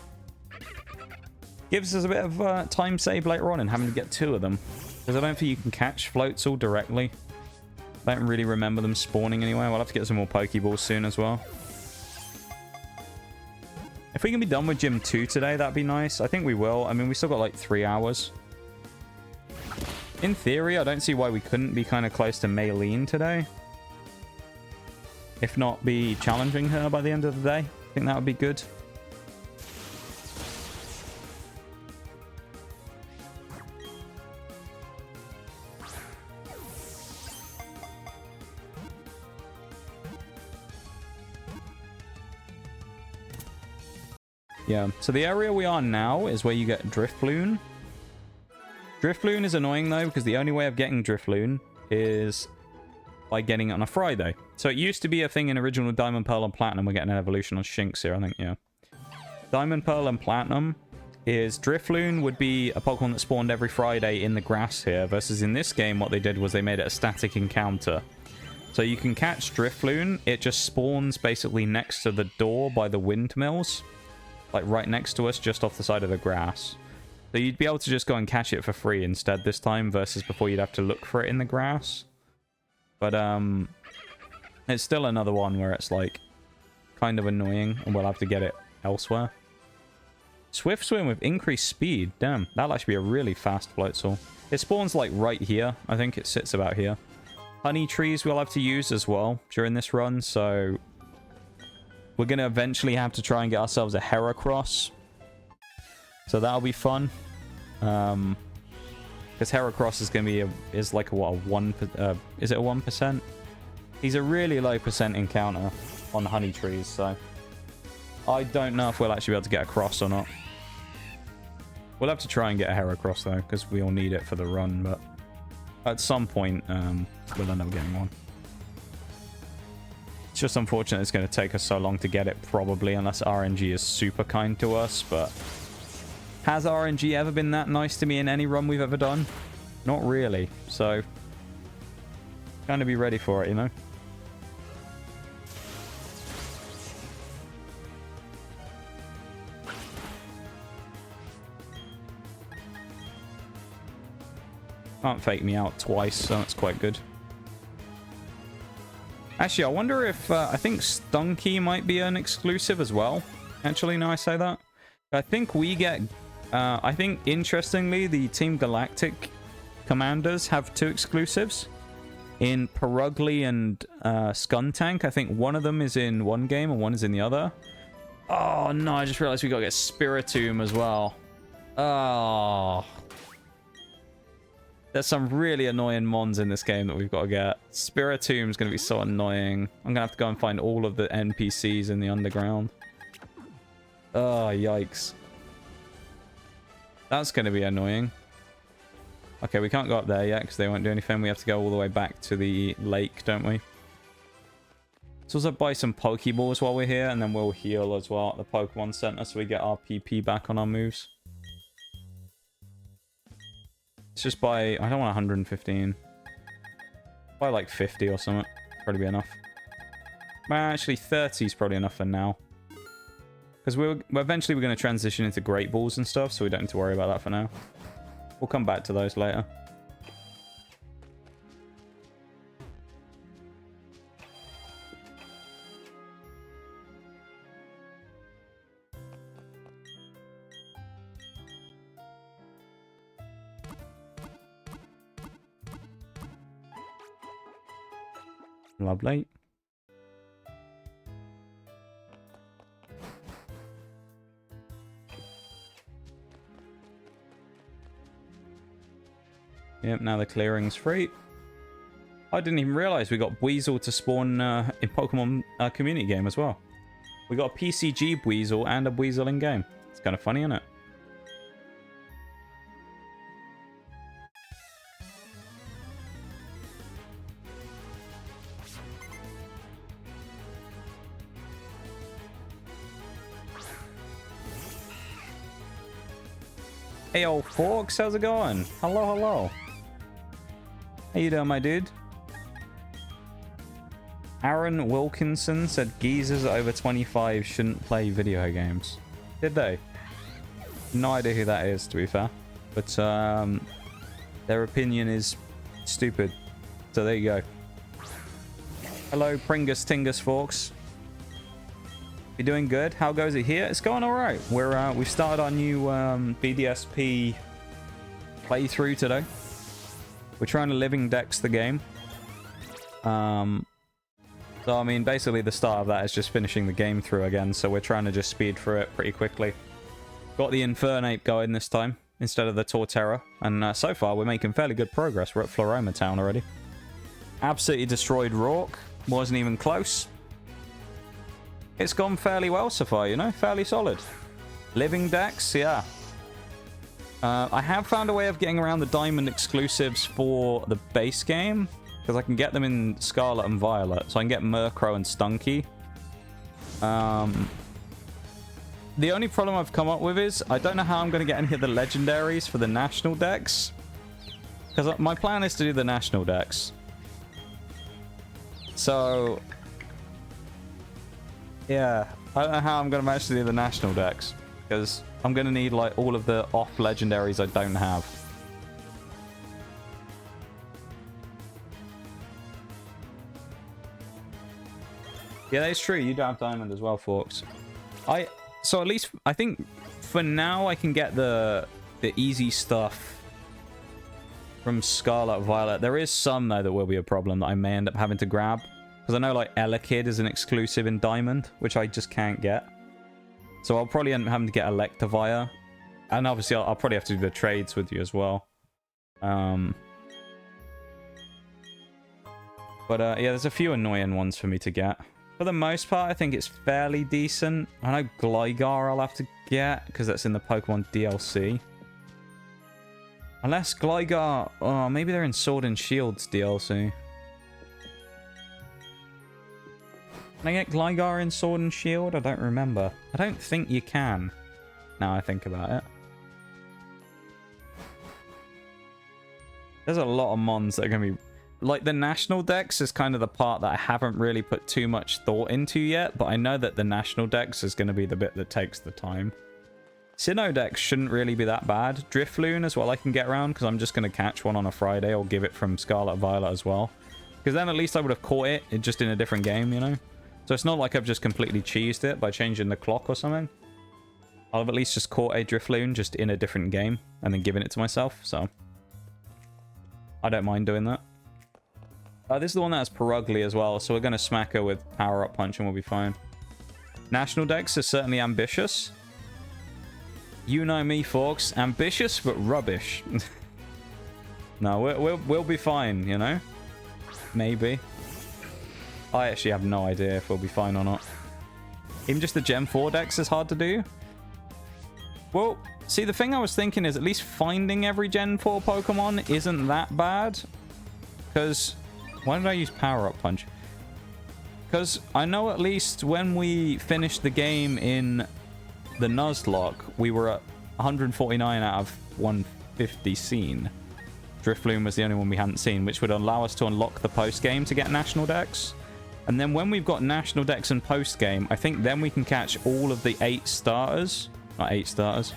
Gives us a bit of time save later on and having to get 2 of them. Because I don't think you can catch Floatzel directly. I don't really remember them spawning anywhere. We'll have to get some more Pokeballs soon as well. If we can be done with Gym 2 today, that'd be nice. I think we will. I mean, we still got like 3 hours. In theory, I don't see why we couldn't be kind of close to Maylene today. If not, be challenging her by the end of the day. I think that would be good. Yeah, so the area we are now is where you get Drifloon. Drifloon is annoying though, because the only way of getting Drifloon is by getting it on a Friday. So it used to be a thing in original Diamond, Pearl, and Platinum. We're getting an evolution on Shinx here, I think, yeah. Diamond, Pearl, and Platinum is Drifloon would be a Pokemon that spawned every Friday in the grass here, versus in this game what they did was they made it a static encounter. So you can catch Drifloon, it just spawns basically next to the door by the windmills. Like right next to us, just off the side of the grass. So you'd be able to just go and catch it for free instead this time, versus before you'd have to look for it in the grass. But it's still another one where it's like kind of annoying, and we'll have to get it elsewhere. Swift Swim with increased speed. Damn, that'll actually be a really fast Floatzel. It spawns like right here. I think it sits about here. Honey Trees we'll have to use as well during this run, so we're going to eventually have to try and get ourselves a Heracross. So that'll be fun. Because Heracross is going to be is like a, what, a 1%? Is it a 1%? He's a really low percent encounter on Honey Trees, so I don't know if we'll actually be able to get a cross or not. We'll have to try and get a Heracross though, because we all need it for the run, but at some point we'll end up getting one. It's just unfortunate it's going to take us so long to get it, probably, unless RNG is super kind to us, but has RNG ever been that nice to me in any run we've ever done? Not really, so kind of be ready for it, you know? Can't fake me out twice, so that's quite good. Actually, I wonder if... I think Stunky might be an exclusive as well. Actually, now I say that. I think we get... I think, interestingly, the Team Galactic commanders have 2 exclusives. In Perugly and Skuntank, I think one of them is in one game and one is in the other. Oh, no, I just realized we got to get Spiritomb as well. Oh. There's some really annoying mons in this game that we've got to get. Spiritomb's going to be so annoying. I'm going to have to go and find all of the NPCs in the underground. Oh, yikes. That's going to be annoying. Okay, we can't go up there yet because they won't do anything. We have to go all the way back to the lake, don't we? Let's also buy some Pokeballs while we're here, and then we'll heal as well at the Pokemon Center so we get our PP back on our moves. Let's just buy... I don't want 115. Buy like 50 or something. Probably be enough. Well, actually, 30 is probably enough for now. Because eventually we're going to transition into Great Balls and stuff, so we don't need to worry about that for now. We'll come back to those later. Lovely. Yep, now the clearing's free. I didn't even realize we got Weasel to spawn in Pokemon community game as well. We got a PCG Weasel and a Weasel in game. It's kind of funny, isn't it? Hey, old Forks, how's it going? Hello, hello. How you doing, my dude? Aaron Wilkinson said geezers over 25 shouldn't play video games. Did they? No idea who that is, to be fair. But their opinion is stupid. So there you go. Hello, Pringus Tingus Forks. You doing good? How goes it here? It's going all right. We've started our new BDSP playthrough today. We're trying to living dex the game. So I mean, basically the start of that is just finishing the game through again. So we're trying to just speed through it pretty quickly. Got the Infernape going this time instead of the Torterra, and so far we're making fairly good progress. We're at Floroma Town already. Absolutely destroyed Roark. Wasn't even close. It's gone fairly well so far, you know? Fairly solid. Living Dex, yeah. I have found a way of getting around the Diamond exclusives for the base game. Because I can get them in Scarlet and Violet. So I can get Murkrow and Stunky. The only problem I've come up with is I don't know how I'm going to get any of the legendaries for the National Dex. Because my plan is to do the National Dex. So... yeah, I don't know how I'm going to manage to do the National Dex. Because I'm going to need like all of the off legendaries I don't have. Yeah, that's true. You don't have Diamond as well, Forks. So at least, I think for now I can get the easy stuff from Scarlet Violet. There is some, though, that will be a problem that I may end up having to grab. Because I know, like, Elekid is an exclusive in Diamond, which I just can't get. So I'll probably end up having to get Electivire. And obviously, I'll probably have to do the trades with you as well. But, yeah, there's a few annoying ones for me to get. For the most part, I think it's fairly decent. I know Gligar I'll have to get, because that's in the Pokemon DLC. Unless Gligar... oh, maybe they're in Sword and Shield's DLC. Can I get Gligar in Sword and Shield? I don't remember. I don't think you can, now I think about it. There's a lot of mons that are going to be... like, the National Dex is kind of the part that I haven't really put too much thought into yet, but I know that the National Dex is going to be the bit that takes the time. Sinnoh Dex shouldn't really be that bad. Drifloon as well I can get around, because I'm just going to catch one on a Friday or give it from Scarlet Violet as well. Because then at least I would have caught it just in a different game, you know? So it's not like I've just completely cheesed it by changing the clock or something. I'll have at least just caught a Drifloon just in a different game and then given it to myself, so... I don't mind doing that. This is the one that has Perugly as well, so we're going to smack her with power-up punch and we'll be fine. National Dex is certainly ambitious. You know me, folks. Ambitious, but rubbish. No, we'll be fine, you know? Maybe. I actually have no idea if we'll be fine or not. Even just the Gem 4 Dex is hard to do. Well, see, the thing I was thinking is at least finding every Gen 4 Pokemon isn't that bad. Because... Why did I use power-up punch? Because I know at least when we finished the game in the Nuzlocke, we were at 149 out of 150 seen. Drifloon was the only one we hadn't seen, which would allow us to unlock the post-game to get National Dex. And then when we've got National Dex and post-game, I think then we can catch all of the 8 starters. Not 8 starters.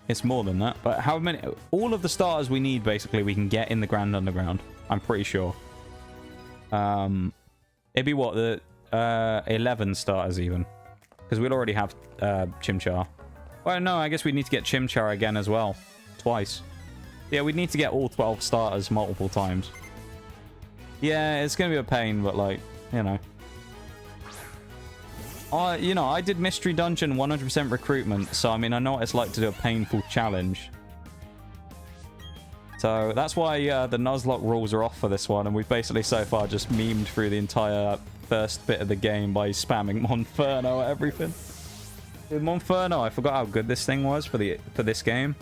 It's more than that, but how many... All of the starters we need, basically, we can get in the Grand Underground. I'm pretty sure. It'd be what? The 11 starters, even. Because we'll already have Chimchar. Well, no, I guess we need to get Chimchar again as well. Twice. Yeah, we'd need to get all 12 starters multiple times. Yeah, it's going to be a pain, but, like, you know. You know, I did Mystery Dungeon 100% recruitment, so, I mean, I know what it's like to do a painful challenge. So, that's why the Nuzlocke rules are off for this one, and we've basically so far just memed through the entire first bit of the game by spamming Monferno at everything. Dude, Monferno, I forgot how good this thing was for this game.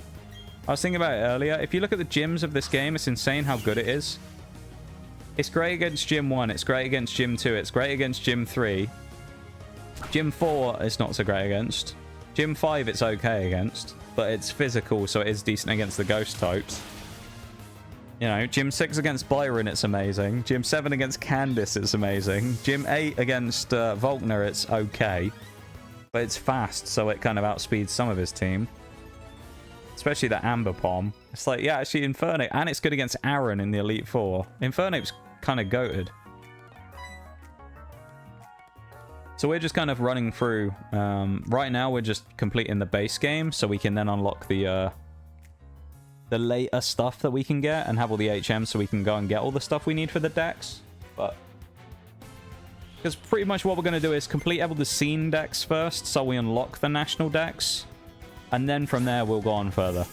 I was thinking about it earlier. If you look at the gyms of this game, it's insane how good it is. It's great against Gym 1, it's great against Gym 2, it's great against Gym 3. Gym 4 is not so great against. Gym 5 it's okay against, but it's physical, so it is decent against the ghost types. You know, Gym 6 against Byron, it's amazing. Gym 7 against Candice, it's amazing. Gym 8 against Volkner, it's okay. But it's fast, so it kind of outspeeds some of his team. Especially the Amber Pom. It's like, yeah, actually Inferno. And it's good against Aaron in the Elite Four. Inferno's kind of goated. So we're just kind of running through. Right now, we're just completing the base game, so we can then unlock the later stuff that we can get and have all the HMs so we can go and get all the stuff we need for the decks. But because pretty much what we're going to do is complete all the scene decks first, so we unlock the national decks. And then from there, we'll go on further.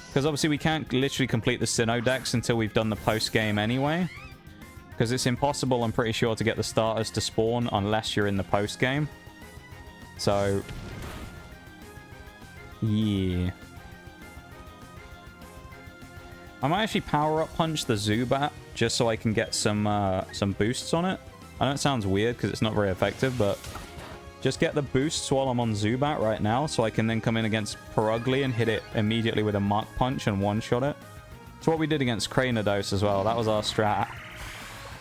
Because obviously we can't literally complete the Sinnoh decks until we've done the post-game anyway. Because it's impossible, I'm pretty sure, to get the starters to spawn unless you're in the post-game. So, yeah. I might actually power-up punch the Zubat just so I can get some boosts on it. I know it sounds weird because it's not very effective, but just get the boosts while I'm on Zubat right now so I can then come in against Perugly and hit it immediately with a Mark Punch and one-shot it. It's what we did against Cranidos as well. That was our strat.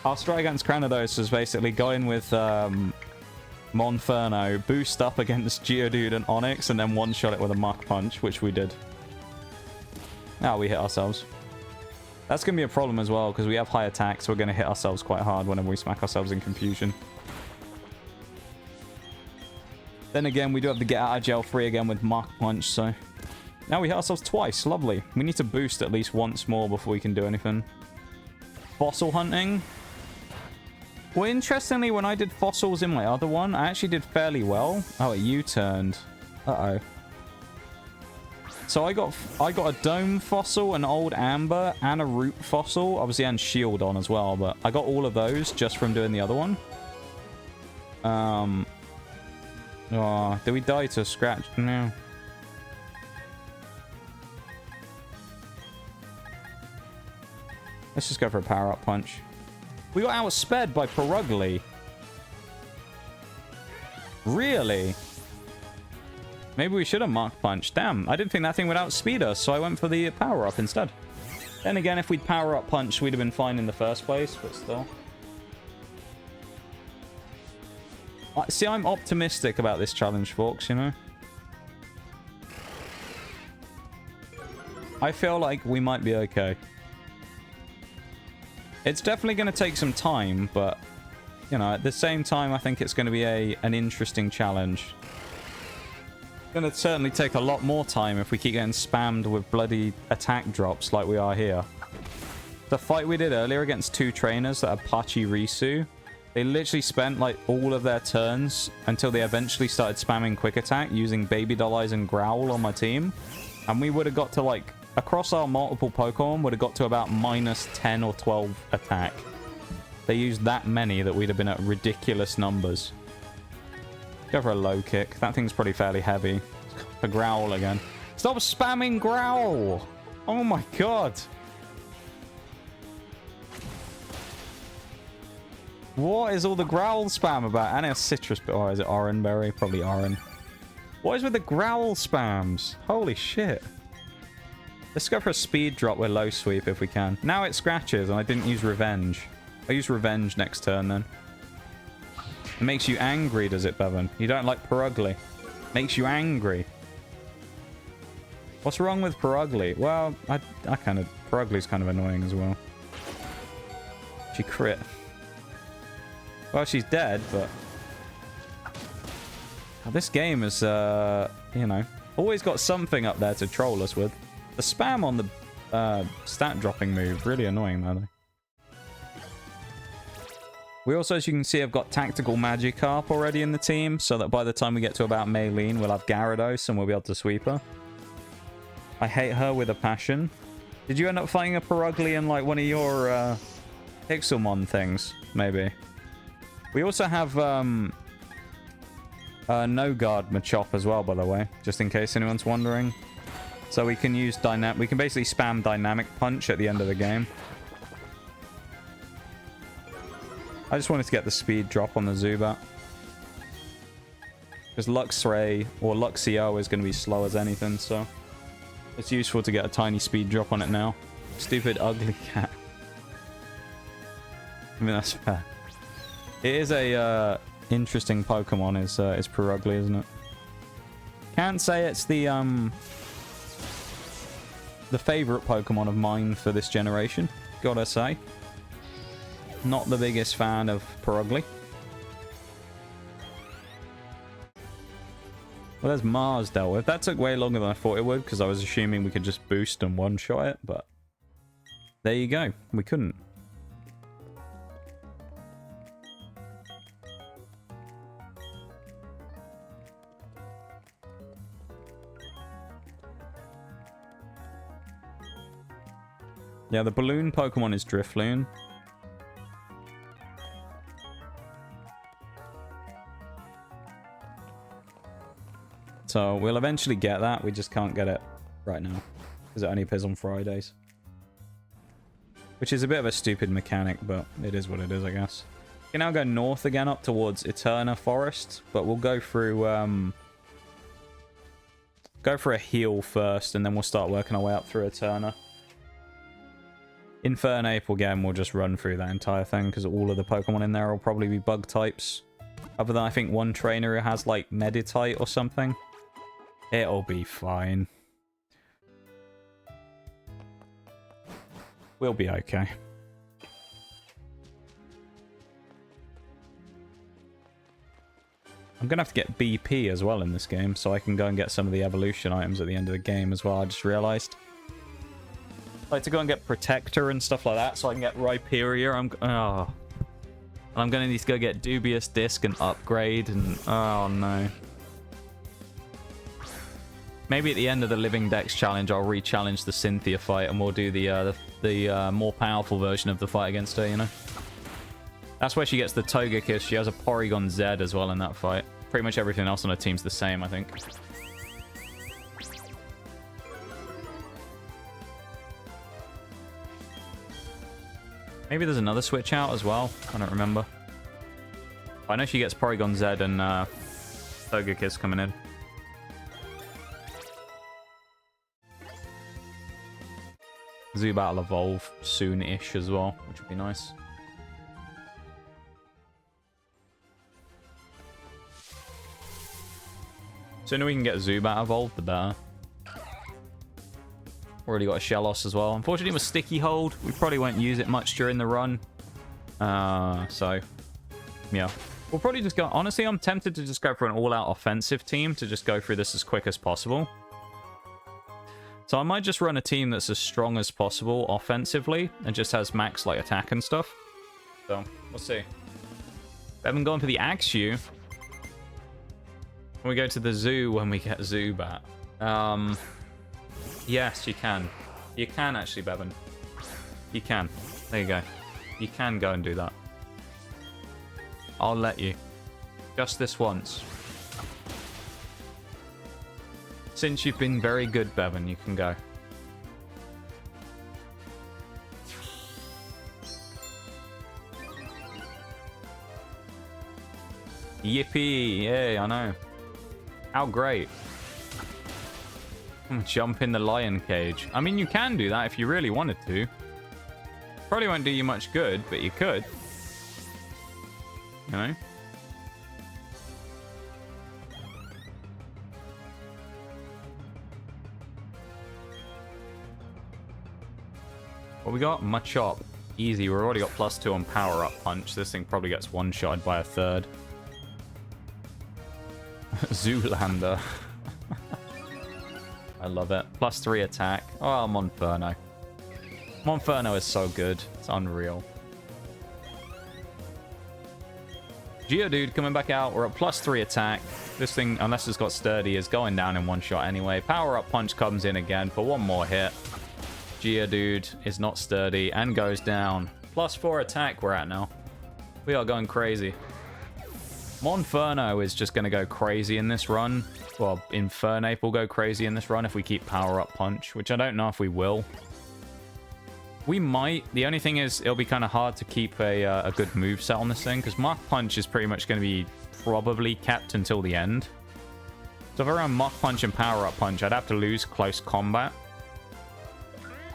Our strat against Cranidos was basically going with Monferno, boost up against Geodude and Onix, and then one-shot it with a Mark Punch, which we did. Now we hit ourselves. That's going to be a problem as well, because we have high attacks. We're going to hit ourselves quite hard whenever we smack ourselves in confusion. Then again, we do have to get out of jail free again with Mark Punch, so... Now we hit ourselves twice. Lovely. We need to boost at least once more before we can do anything. Fossil hunting. Well, interestingly, when I did fossils in my other one, I actually did fairly well. Oh, it U-turned. Uh-oh. So I got a dome fossil, an old amber, and a root fossil. Obviously, and shield on as well, but I got all of those just from doing the other one. Oh, did we die to a scratch? No. Let's just go for a power-up punch. We got outsped by Perugly. Really? Maybe we should have Mark Punch. Damn, I didn't think that thing would outspeed us, so I went for the power-up instead. Then again, if we'd power-up punch, we'd have been fine in the first place, but still. See, I'm optimistic about this challenge, folks, you know? I feel like we might be okay. It's definitely going to take some time, but, you know, at the same time, I think it's going to be an interesting challenge. Gonna certainly take a lot more time if we keep getting spammed with bloody attack drops like we are here. The fight we did earlier against 2 trainers that are Pachi Risu, they literally spent like all of their turns until they eventually started spamming quick attack using Baby Doll Eyes and Growl on my team. And we would have got to like, across our multiple Pokemon, would have got to about minus 10 or 12 attack. They used that many that we'd have been at ridiculous numbers. Go for a low kick. That thing's probably fairly heavy. A Growl again. Stop spamming Growl! Oh my god! What is all the Growl spam about? And a citrus... Oh, is it Oran Berry? Probably Oran. What is with the Growl spams? Holy shit. Let's go for a speed drop with low sweep if we can. Now it scratches and I didn't use Revenge. I'll use Revenge next turn then. It makes you angry, does it, Bevan? You don't like Perugly. Makes you angry. What's wrong with Perugly? Well, I kind of... Perugly's kind of annoying as well. She crit. Well, she's dead, but... This game is, you know, always got something up there to troll us with. The spam on the stat dropping move, really annoying, though. We also, as you can see, have got Tactical Magikarp already in the team, so that by the time we get to about Maylene, we'll have Gyarados and we'll be able to sweep her. I hate her with a passion. Did you end up fighting a Perugly in, like, one of your Pixelmon things? Maybe. We also have No Guard Machop as well, by the way, just in case anyone's wondering. So we can use we can basically spam Dynamic Punch at the end of the game. I just wanted to get the speed drop on the Zubat. Because Luxray or Luxio is going to be slow as anything, so it's useful to get a tiny speed drop on it now. Stupid ugly cat. I mean, that's fair. It is a interesting Pokemon, is Perugly, isn't it? Can't say it's the favorite Pokemon of mine for this generation, gotta say. Not the biggest fan of Perugly. Well, there's Mars dealt with. That took way longer than I thought it would, because I was assuming we could just boost and one-shot it, but there you go. We couldn't. Yeah, the balloon Pokemon is Drifloon. So we'll eventually get that. We just can't get it right now because it only appears on Fridays. Which is a bit of a stupid mechanic, but it is what it is, I guess. We can now go north again up towards Eterna Forest, but we'll go through... go for a heal first, and then we'll start working our way up through Eterna. Infernape again, we'll just run through that entire thing, because all of the Pokemon in there will probably be bug types. Other than, I think, one trainer who has, like, Meditite or something. It'll be fine. We'll be okay. I'm going to have to get BP as well in this game, so I can go and get some of the evolution items at the end of the game as well, I just realised. I like to go and get Protector and stuff like that, so I can get Rhyperior. And I'm going to need to go get Dubious Disc and upgrade, and... Oh, no. Maybe at the end of the Living Dex challenge, I'll re-challenge the Cynthia fight, and we'll do the more powerful version of the fight against her, you know? That's where she gets the Togekiss. She has a Porygon Z as well in that fight. Pretty much everything else on her team's the same, I think. Maybe there's another switch out as well. I don't remember. I know she gets Porygon Z and Togekiss coming in. Zubat will evolve soon-ish as well, which would be nice. Sooner we can get Zubat evolved, the better. Already got a Shellos as well. Unfortunately, with Sticky Hold, we probably won't use it much during the run. So, yeah. We'll probably just go... Honestly, I'm tempted to just go for an all-out offensive team to just go through this as quick as possible. So I might just run a team that's as strong as possible offensively and just has max like attack and stuff. So, we'll see. I haven't gone for the Axew. Can we go to the zoo when we get Zubat? Yes, you can. You can actually, Bevan. You can. There you go. You can go and do that. I'll let you. Just this once. Since you've been very good, Bevan, you can go. Yippee! Yay, I know. How great. Jump in the lion cage. I mean, you can do that if you really wanted to. Probably won't do you much good, but you could. You know? What we got? Machop. Easy. We've already got +2 on power-up punch. This thing probably gets one-shotted by a third. Zoolander. I love it. +3 attack. Oh, Monferno. Monferno is so good. It's unreal. Geodude coming back out. We're at +3 attack. This thing, unless it's got sturdy, is going down in one shot anyway. Power-up punch comes in again for one more hit. Geodude is not sturdy and goes down. +4 attack we're at now. We are going crazy. Monferno is just going to go crazy in this run. Well, Infernape will go crazy in this run if we keep power-up punch, which I don't know if we will. We might. The only thing is, it'll be kind of hard to keep a good moveset on this thing, because Mach Punch is pretty much going to be probably kept until the end. So if I run Mach Punch and power-up punch, I'd have to lose close combat,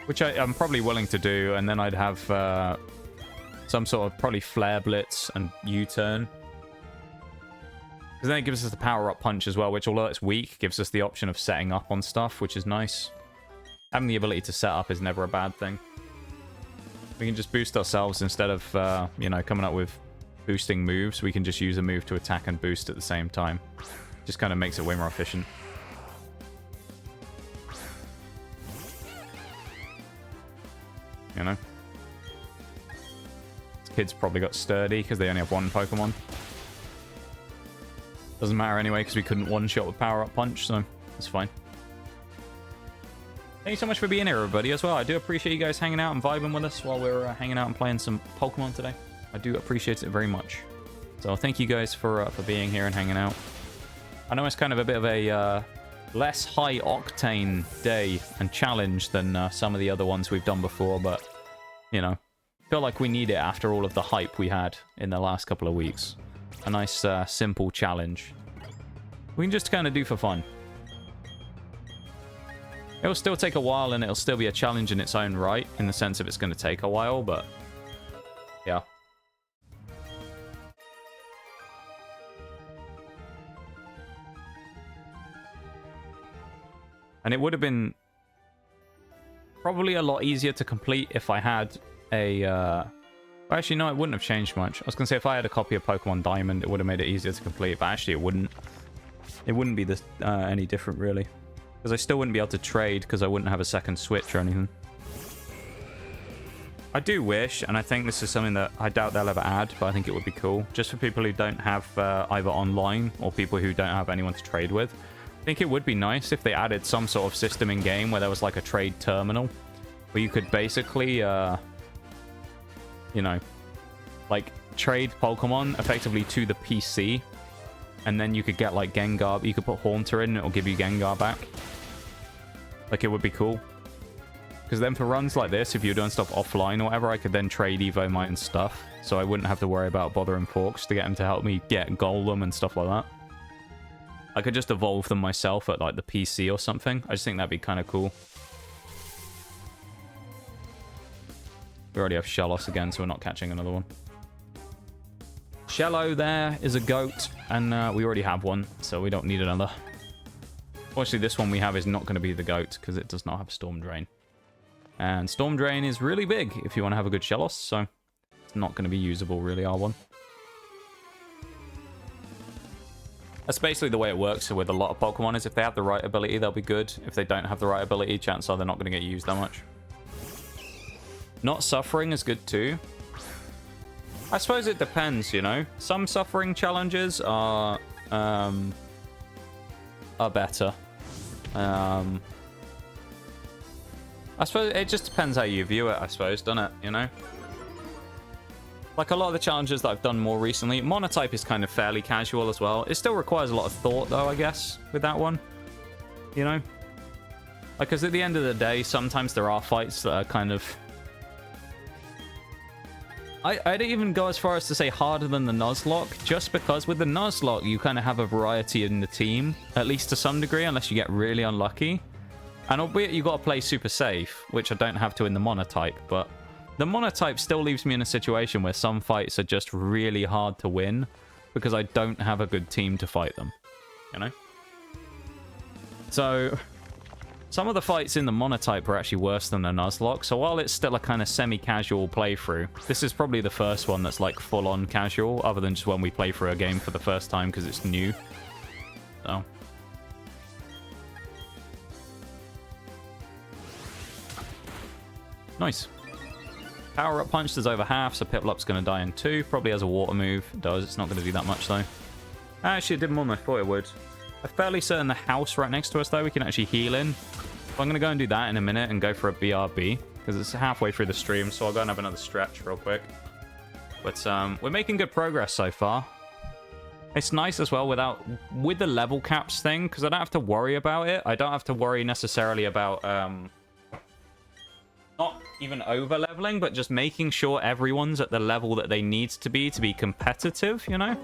which I'm probably willing to do, and then I'd have some sort of probably Flare Blitz and U-turn. Because then it gives us the power-up punch as well, which, although it's weak, gives us the option of setting up on stuff, which is nice. Having the ability to set up is never a bad thing. We can just boost ourselves instead of, you know, coming up with boosting moves. We can just use a move to attack and boost at the same time. Just kind of makes it way more efficient. You know? This kid's probably got sturdy because they only have one Pokemon. Doesn't matter anyway because we couldn't one-shot with power-up punch, so it's fine. Thank you so much for being here, everybody, as well. I do appreciate you guys hanging out and vibing with us while we're hanging out and playing some Pokemon today. I do appreciate it very much. So thank you guys for being here and hanging out. I know it's kind of a bit of a less high-octane day and challenge than some of the other ones we've done before, but, you know, feel like we need it after all of the hype we had in the last couple of weeks. A nice, simple challenge. We can just kind of do for fun. It'll still take a while, and it'll still be a challenge in its own right, in the sense of it's going to take a while, but yeah. And it would have been probably a lot easier to complete if I had a... Actually, no, it wouldn't have changed much. I was going to say, if I had a copy of Pokemon Diamond, it would have made it easier to complete, but actually it wouldn't. It wouldn't be this, any different, really. Because I still wouldn't be able to trade, because I wouldn't have a second Switch or anything. I do wish, and I think this is something that I doubt they'll ever add, but I think it would be cool. Just for people who don't have either online, or people who don't have anyone to trade with. I think it would be nice if they added some sort of system in-game where there was like a trade terminal, where you could basically... you know, like, trade Pokemon effectively to the PC, and then you could get, like, Gengar. You could put Haunter in, and it'll give you Gengar back. Like, it would be cool. Because then for runs like this, if you're doing stuff offline or whatever, I could then trade Evomite and stuff, so I wouldn't have to worry about bothering Forks to get him to help me get Golem and stuff like that. I could just evolve them myself at, like, the PC or something. I just think that'd be kind of cool. We already have Shellos again, so we're not catching another one. Shello there is a goat, and we already have one, so we don't need another. Fortunately, this one we have is not going to be the goat, because it does not have Storm Drain. And Storm Drain is really big if you want to have a good Shellos, so it's not going to be usable, really, R1. That's basically the way it works with a lot of Pokemon, is if they have the right ability, they'll be good. If they don't have the right ability, chances are they're not going to get used that much. Not suffering is good too. I suppose it depends, you know. Some suffering challenges are better. I suppose it just depends how you view it, I suppose, doesn't it? You know? Like a lot of the challenges that I've done more recently, Monotype is kind of fairly casual as well. It still requires a lot of thought, though, I guess, with that one. You know? Like, because at the end of the day, sometimes there are fights that are kind of... I'd even go as far as to say harder than the Nuzlocke, just because with the Nuzlocke, you kind of have a variety in the team, at least to some degree, unless you get really unlucky. And albeit you got to play super safe, which I don't have to in the Monotype, but the Monotype still leaves me in a situation where some fights are just really hard to win because I don't have a good team to fight them, you know? So some of the fights in the Monotype are actually worse than the Nuzlocke, so while it's still a kind of semi-casual playthrough, this is probably the first one that's like full-on casual, other than just when we play through a game for the first time because it's new. So... nice. Power up punch does over half, so Piplup's going to die in 2. Probably has a water move. It does. It's not going to do that much, though. Actually, it did more than I thought it would. I'm fairly certain the house right next to us, though, we can actually heal in. So I'm going to go and do that in a minute and go for a BRB, because it's halfway through the stream, so I'll go and have another stretch real quick. But we're making good progress so far. It's nice as well with the level caps thing, because I don't have to worry about it. I don't have to worry necessarily about... not even over leveling, but just making sure everyone's at the level that they need to be competitive, you know?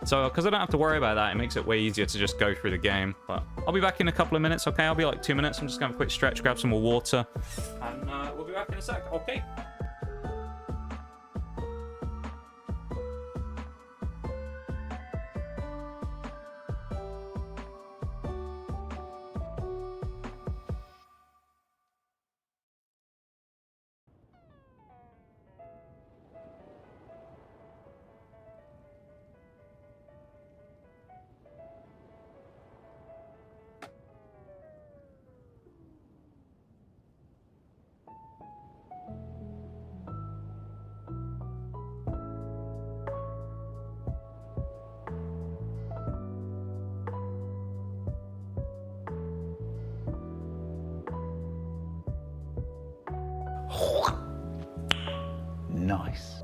So, because I don't have to worry about that, it makes it way easier to just go through the game. But I'll be back in a couple of minutes, okay? I'll be like 2 minutes. I'm just going to have a quick stretch, grab some more water, and we'll be back in a sec, okay? Nice.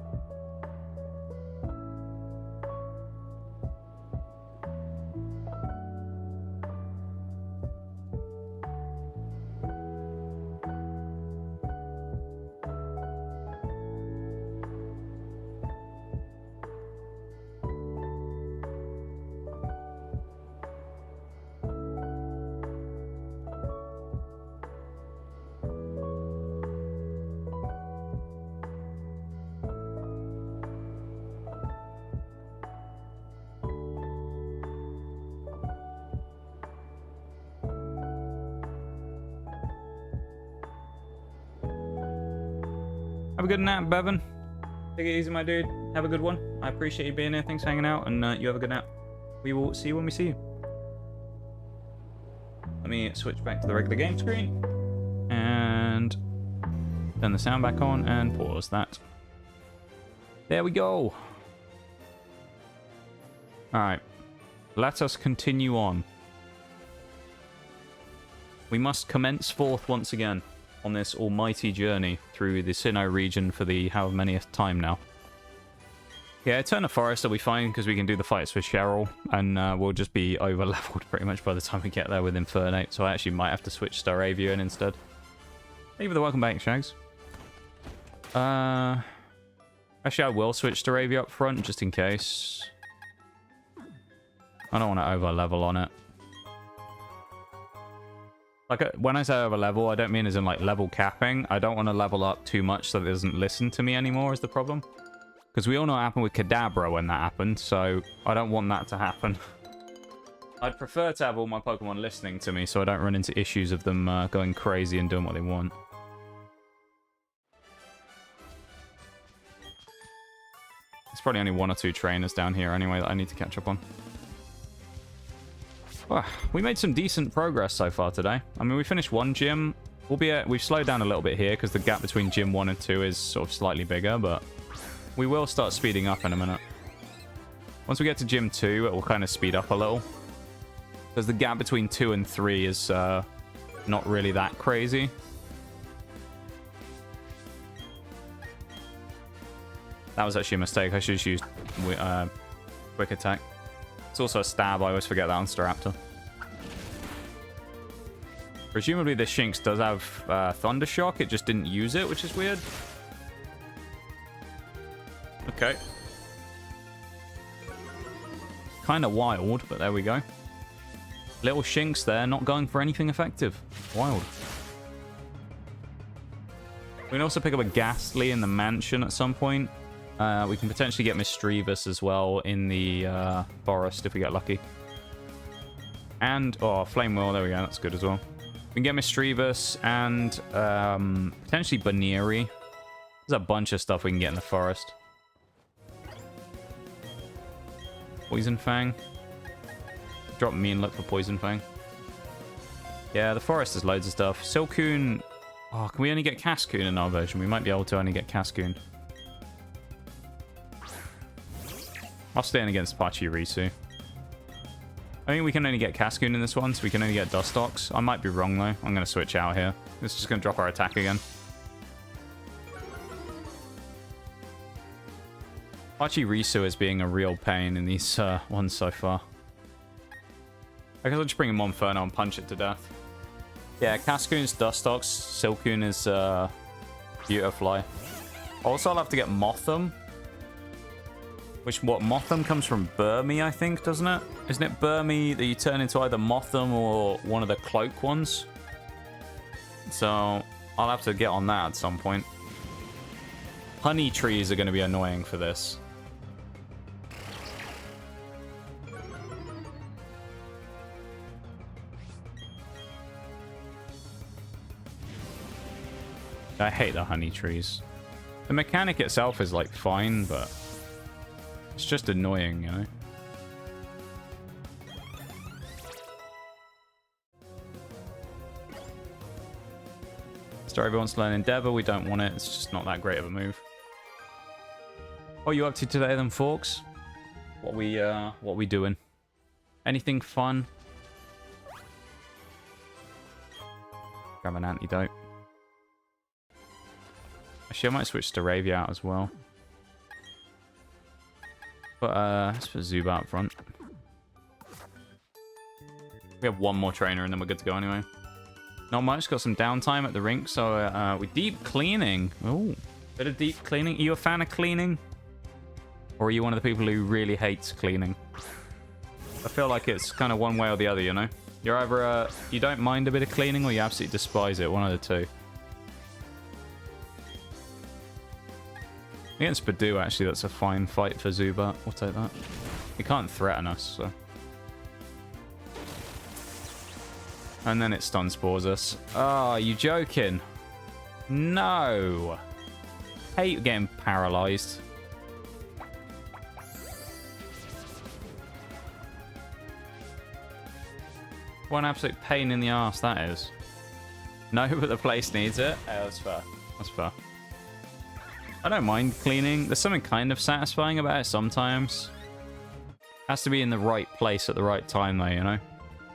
Have a good nap, Bevan. Take it easy, my dude. Have a good one. I appreciate you being here. Thanks for hanging out, and you have a good nap. We will see you when we see you. Let me switch back to the regular game screen. And turn the sound back on and pause that. There we go. Alright. Let us continue on. We must commence forth once again on this almighty journey through the Sinnoh region for the however manyth time now. Yeah, Eterna Forest will be fine because we can do the fights with Cheryl, and we'll just be over-leveled pretty much by the time we get there with Infernape, so I actually might have to switch Staravia in instead. Thank you for the welcome back, Shags. Actually, I will switch Staravia up front, just in case. I don't want to over-level on it. Like, when I say over level, I don't mean as in, like, level capping. I don't want to level up too much so that it doesn't listen to me anymore is the problem. Because we all know what happened with Kadabra when that happened, so I don't want that to happen. I'd prefer to have all my Pokemon listening to me so I don't run into issues of them going crazy and doing what they want. There's probably only 1 or 2 trainers down here anyway that I need to catch up on. Well, we made some decent progress so far today. I mean, we finished 1 gym. Albeit, we've slowed down a little bit here because the gap between gym 1 and 2 is sort of slightly bigger, but we will start speeding up in a minute. Once we get to gym 2, it will kind of speed up a little. Because the gap between 2 and 3 is not really that crazy. That was actually a mistake. I should have used quick attack. It's also a stab. I always forget that on Staraptor. Presumably the Shinx does have Thunder Shock. It just didn't use it, which is weird. Okay. Kind of wild, but there we go. Little Shinx there, not going for anything effective. Wild. We can also pick up a Ghastly in the mansion at some point. We can potentially get Mischievous as well in the forest if we get lucky. And, oh, Flame Wheel, there we go, that's good as well. We can get Mischievous and potentially Baneri. There's a bunch of stuff we can get in the forest. Poison Fang. Drop Mean Look for Poison Fang. Yeah, the forest has loads of stuff. Silcoon. Oh, can we only get Cascoon in our version? We might be able to only get Cascoon. I'll stay in against Pachirisu. I think we can only get Cascoon in this one, so we can only get Dustox. I might be wrong, though. I'm going to switch out here. It's just going to drop our attack again. Pachirisu is being a real pain in these ones so far. I guess I'll just bring him on Inferno and punch it to death. Yeah, Cascoon's Dustox. Silcoon is Beautifly. Also, I'll have to get Motham. Motham comes from Burmy, I think, doesn't it? Isn't it Burmy that you turn into either Motham or one of the cloak ones? So, I'll have to get on that at some point. Honey trees are going to be annoying for this. I hate the honey trees. The mechanic itself is, like, fine, but it's just annoying, you know? Story wants to learn Endeavor. We don't want it. It's just not that great of a move. What are you up to today, then, folks? What we doing? Anything fun? Grab an antidote. Actually, I might switch to Ravia out as well. But let's put Zubat up front. We have 1 more trainer and then we're good to go anyway. Not much, got some downtime at the rink, so we deep cleaning. Oh, bit of deep cleaning. Are you a fan of cleaning? Or are you one of the people who really hates cleaning? I feel like it's kind of one way or the other, you know? You're either you don't mind a bit of cleaning or you absolutely despise it, one of the two. Against Badoo, actually, that's a fine fight for Zubat. We'll take that. He can't threaten us, so. And then it stun spores us. Oh, you joking? No. Hate getting paralyzed. What an absolute pain in the ass that is. No, but the place needs it. Oh, that's fair. That's fair. I don't mind cleaning. There's something kind of satisfying about it sometimes. Has to be in the right place at the right time, though, you know?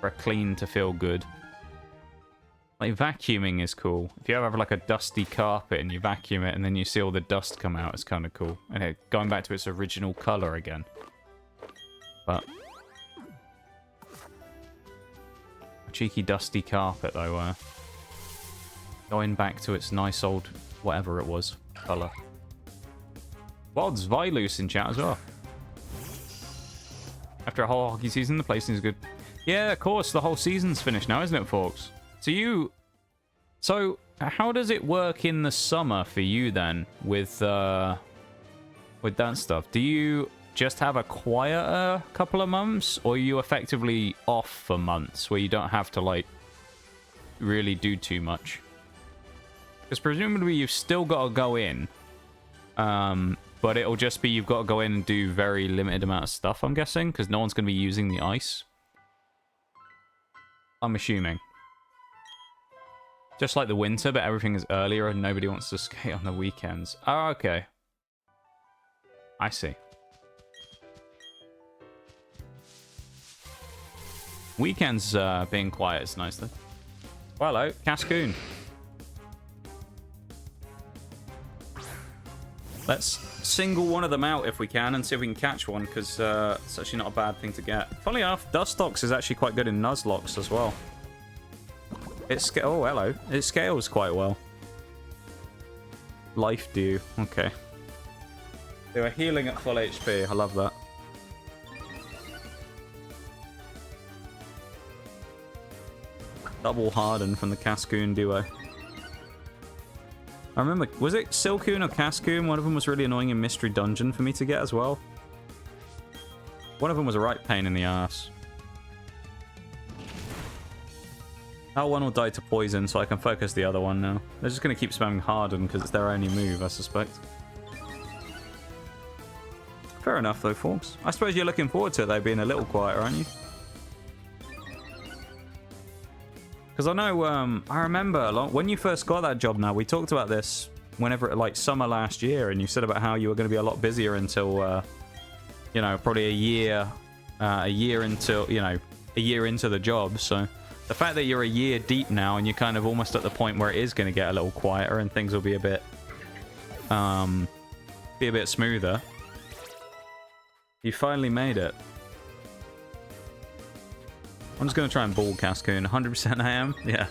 For a clean to feel good. Like, vacuuming is cool. If you ever have, like, a dusty carpet and you vacuum it and then you see all the dust come out, it's kind of cool. And it, going back to its original color again. But a cheeky dusty carpet, though, going back to its nice old whatever it was color. Wild's Vilus in chat as well. After a whole hockey season, the placing is good. Yeah, of course, the whole season's finished now, isn't it, folks? So how does it work in the summer for you then with that stuff? Do you just have a quieter couple of months, or are you effectively off for months where you don't have to, like, really do too much? Because presumably you've still got to go in But it'll just be you've got to go in and do very limited amount of stuff, I'm guessing, because no one's going to be using the ice. I'm assuming. Just like the winter, but everything is earlier and nobody wants to skate on the weekends. Oh, okay. I see. Weekends being quiet is nice, though. Well, hello, Cascoon. Let's single one of them out if we can and see if we can catch one, because it's actually not a bad thing to get. Funnily enough, Dustox is actually quite good in nuzlocks as well. Oh, hello. It scales quite well. Life dew. Okay. They were healing at full HP. I love that. Double harden from the Cascoon duo. I remember, was it Silcoon or Cascoon? One of them was really annoying in Mystery Dungeon for me to get as well. One of them was a right pain in the ass. That one will die to poison, so I can focus the other one now. They're just going to keep spamming Harden because it's their only move, I suspect. Fair enough, though, folks. I suppose you're looking forward to it, though, being a little quieter, aren't you? Because I know, I remember when you first got that job now, we talked about this whenever, like, summer last year, and you said about how you were going to be a lot busier until, you know, probably a year into the job, so... The fact that you're a year deep now and you're kind of almost at the point where it is going to get a little quieter and things will be a bit smoother. You finally made it. I'm just going to try and ball Cascoon. 100% I am? Yeah.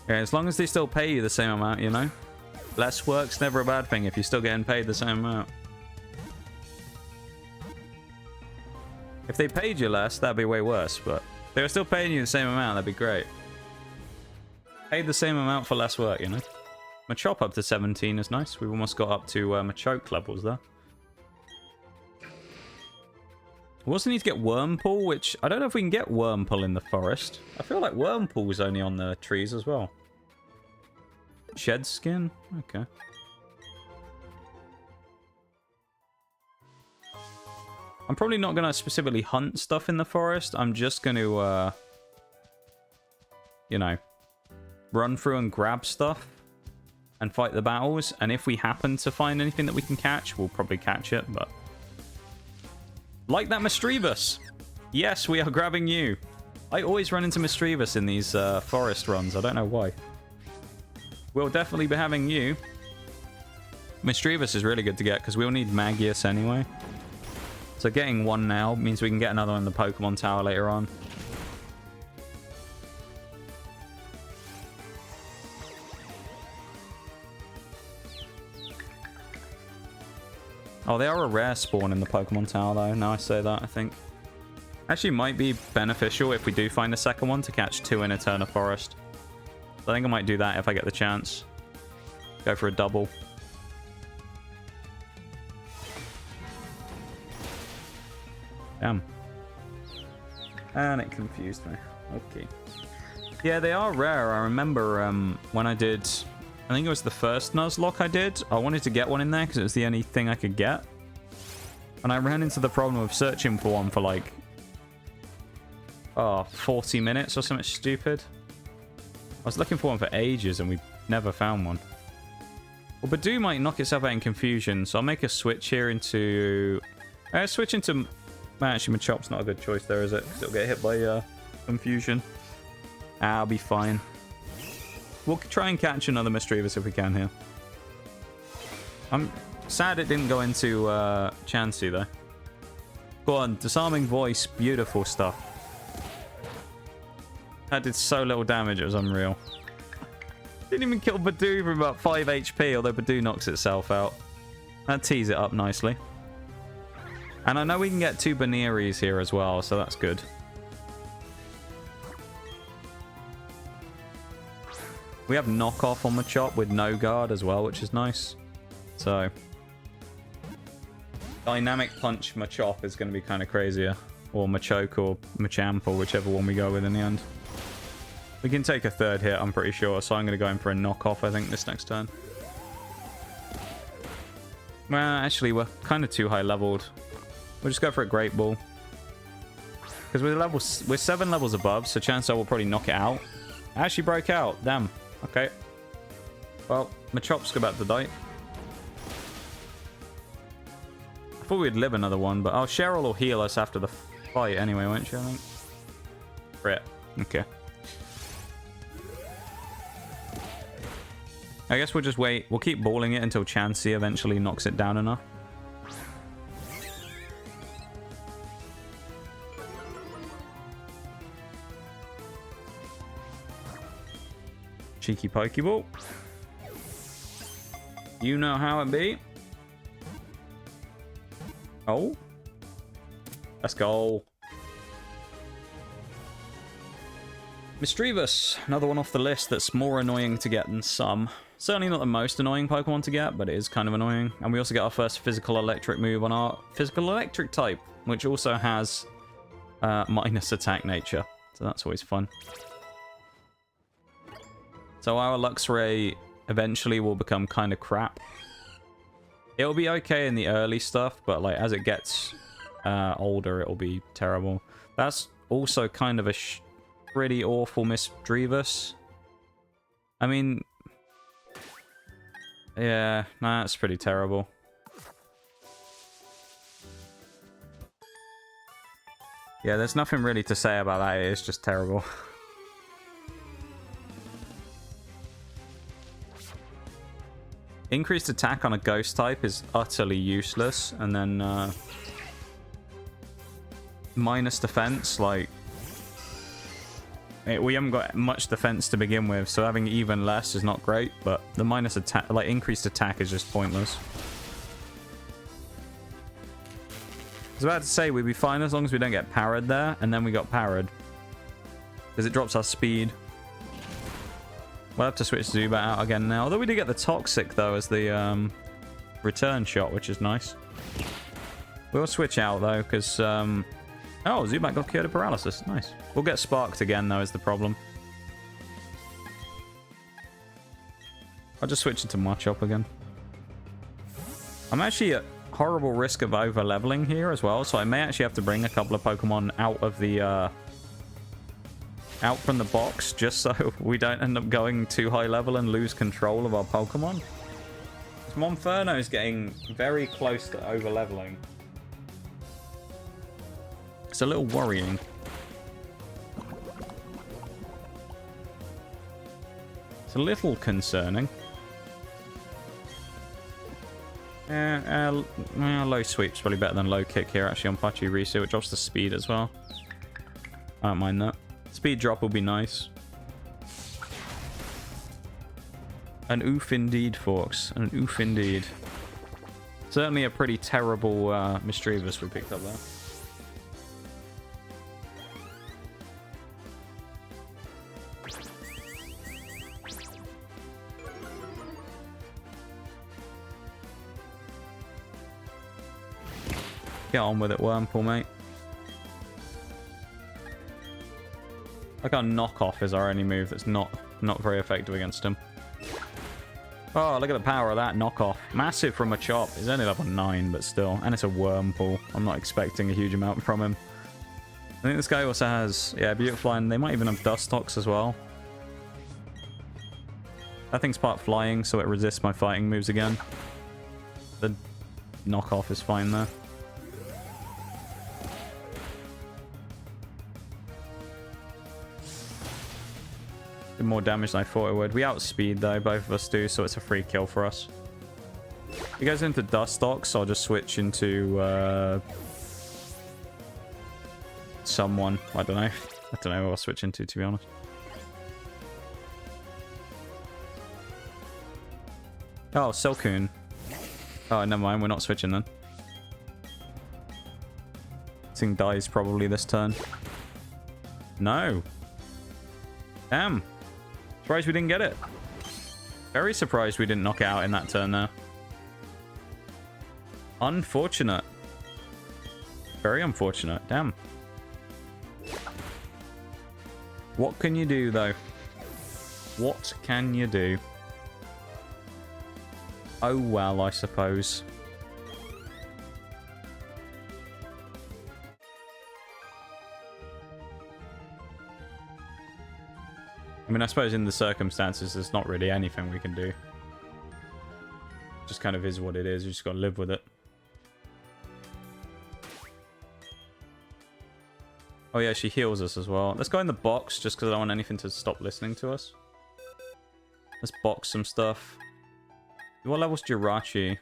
Yeah, as long as they still pay you the same amount, you know? Less work's never a bad thing if you're still getting paid the same amount. If they paid you less, that'd be way worse, but if they were still paying you the same amount, that'd be great. Paid the same amount for less work, you know? Machop up to 17 is nice. We've almost got up to Machoke levels there. We also need to get Wormpool, which I don't know if we can get Wormpool in the forest. I feel like Wormpool is only on the trees as well. Shed skin? Okay. I'm probably not going to specifically hunt stuff in the forest. I'm just going to, you know, run through and grab stuff and fight the battles. And if we happen to find anything that we can catch, we'll probably catch it, but... Like that Misdreavus! Yes, we are grabbing you! I always run into Misdreavus in these forest runs. I don't know why. We'll definitely be having you. Misdreavus is really good to get because we'll need Magius anyway. So getting one now means we can get another one in the Pokemon Tower later on. Oh, they are a rare spawn in the Pokemon Tower though. Now I say that, I think. Actually might be beneficial if we do find a second one to catch two in Eterna Forest. So I think I might do that if I get the chance. Go for a double. Damn. And it confused me. Okay. Yeah, they are rare. I remember when I did... I think it was the first Nuzlocke I did. I wanted to get one in there because it was the only thing I could get. And I ran into the problem of searching for one for like... 40 minutes or something stupid. I was looking for one for ages and we never found one. Well, Badoo might knock itself out in confusion, so I'll make a switch here into... switch into... Actually, Machop's not a good choice there, is it? Because it'll get hit by confusion. I'll be fine. We'll try and catch another Misdreavus if we can here. I'm sad it didn't go into Chansey, though. Go on, disarming voice, beautiful stuff. That did so little damage, it was unreal. Didn't even kill Badoo for about 5 HP, although Badoo knocks itself out. That tees it up nicely. And I know we can get 2 Baneries here as well, so that's good. We have knockoff on Machop with no guard as well, which is nice. So, Dynamic Punch Machop is going to be kind of crazier. Or Machoke or Machamp or whichever one we go with in the end. We can take a third hit, I'm pretty sure, so I'm going to go in for a knockoff, I think, this next turn. Well, actually, we're kind of too high leveled. We'll just go for a Great Ball. Because we're 7 levels above, so chances are we'll probably knock it out. It actually broke out. Damn. Okay. Well, Machops about to die. I thought we'd live another one, but... Oh, Cheryl will heal us after the fight anyway, won't she, I think? Rip. Okay. I guess we'll just wait. We'll keep balling it until Chansey eventually knocks it down enough. Cheeky Pokeball. You know how it be. Oh. Let's go. Mischievous. Another one off the list that's more annoying to get than some. Certainly not the most annoying Pokemon to get, but it is kind of annoying. And we also get our first physical electric move on our physical electric type, which also has minus attack nature. So that's always fun. So our Luxray eventually will become kind of crap. It'll be okay in the early stuff, but like as it gets older, it'll be terrible. That's also kind of a pretty awful Misdreavus. I mean, yeah, nah, that's pretty terrible. Yeah, there's nothing really to say about that. It's just terrible. Increased attack on a ghost type is utterly useless, and then minus defense, like we haven't got much defense to begin with, so having even less is not great, but the minus attack, like increased attack, is just pointless. I was about to say we'd be fine as long as we don't get parried there, and then we got parried because it drops our speed. We'll have to switch Zubat out again now. Although we do get the Toxic, though, as the return shot, which is nice. We'll switch out, though, because... oh, Zubat got cured of paralysis. Nice. We'll get Sparked again, though, is the problem. I'll just switch it to Machop again. I'm actually at horrible risk of over-leveling here as well, so I may actually have to bring a couple of Pokemon out of the... out from the box, just so we don't end up going too high level and lose control of our Pokemon. Monferno is getting very close to over leveling. It's a little worrying. It's a little concerning. Low sweep's probably better than low kick here actually on Pachirisu. It drops the speed as well. I don't mind that. Speed drop will be nice. An oof indeed, Forks. An oof indeed. Certainly a pretty terrible Mischievous we picked up there. Get on with it, Wormpool, mate. Like our knockoff is our only move that's not very effective against him. Oh, look at the power of that knockoff. Massive from a chop. He's only level 9, but still. And it's a Wormpool. I'm not expecting a huge amount from him. I think this guy also has, yeah, Beautifly, and they might even have Dustox as well. That thing's part flying, so it resists my fighting moves again. The knockoff is fine there. More damage than I thought it would. We outspeed though, both of us do, so it's a free kill for us. If he goes into Dustox, I'll just switch into someone. I don't know who I'll switch into, to be honest. Oh, Silcoon. Oh, never mind, we're not switching then. This thing dies probably this turn. No. Damn. Surprised we didn't get it. Very surprised we didn't knock it out in that turn there. Unfortunate. Very unfortunate. Damn. What can you do, though? What can you do? Oh, well, I suppose. I mean, I suppose in the circumstances, there's not really anything we can do. Just kind of is what it is. You just got to live with it. Oh yeah, she heals us as well. Let's go in the box, just because I don't want anything to stop listening to us. Let's box some stuff. What level's Jirachi?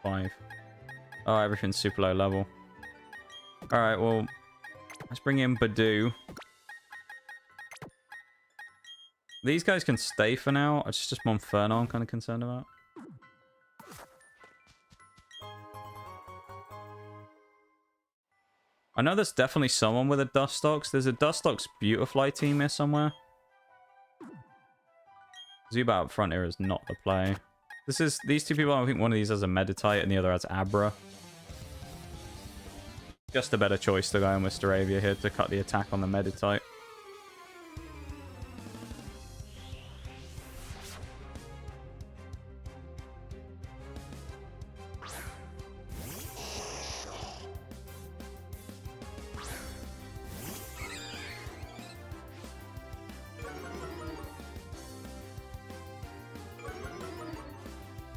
5. Oh, everything's super low level. Alright, well, let's bring in Badoo. These guys can stay for now. It's just Monferno I'm kind of concerned about. I know there's definitely someone with a Dustox. There's a Dustox Beautifly team here somewhere. Zubat up front here is not the play. These two people, I think one of these has a Meditite and the other has Abra. Just a better choice to go in with Staravia here to cut the attack on the Meditite.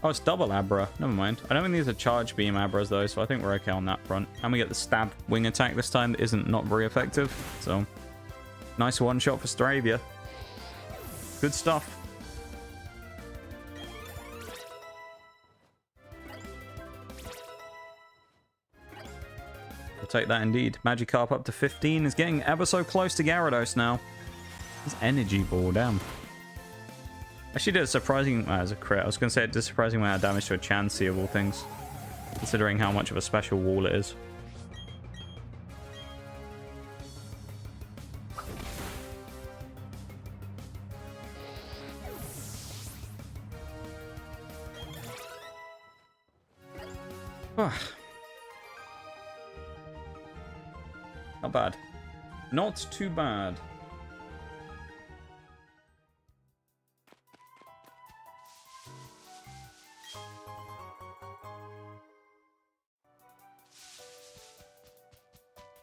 Oh, it's double Abra. Never mind. I don't think these are charge beam Abras, though, so I think we're okay on that front. And we get the stab wing attack this time that isn't not very effective. So, nice one-shot for Staravia. Good stuff. We'll take that indeed. Magikarp up to 15 is getting ever so close to Gyarados now. His energy ball, damn. Actually did a surprising... as a crit. I was going to say it did a surprising amount of damage to a Chansey of all things. Considering how much of a special wall it is. Not bad. Not too bad.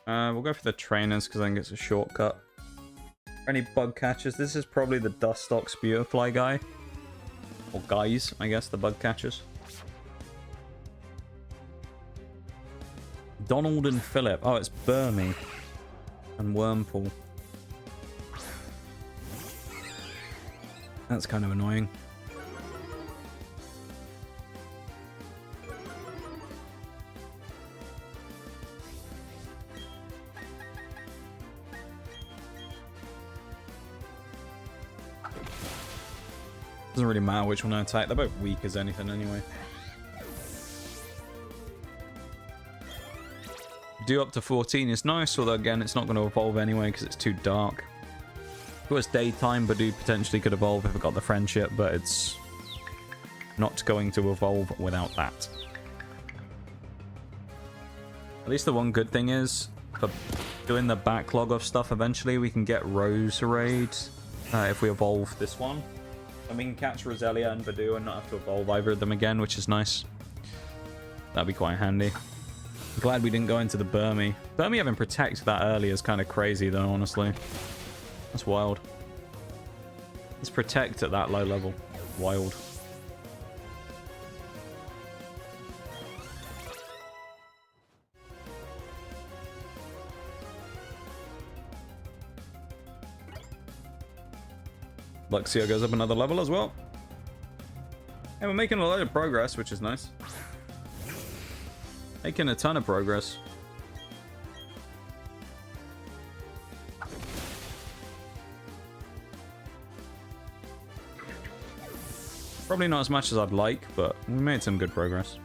We'll go for the trainers because I think it's a shortcut. Any bug catchers? This is probably the Dustox Beautifly guy. Or guys, I guess, the bug catchers. Donald and Philip. Oh, it's Burmy. And Wormpool. That's kind of annoying. Doesn't really matter which one I attack. They're both weak as anything anyway. Do up to 14 is nice, although again it's not going to evolve anyway because it's too dark. If it was daytime, Badoo potentially could evolve if it got the friendship, but it's not going to evolve without that. At least the one good thing is, for doing the backlog of stuff eventually, we can get Roserade if we evolve this one. And we can catch Roselia and Badoo and not have to evolve either of them again, which is nice. That'd be quite handy. Glad we didn't go into the Burmy. Burmy having Protect that early is kind of crazy, though, honestly. That's wild. Let's Protect at that low level. Wild. Luxio goes up another level as well. And we're making a lot of progress, which is nice. Making a ton of progress. Probably not as much as I'd like, but we made some good progress.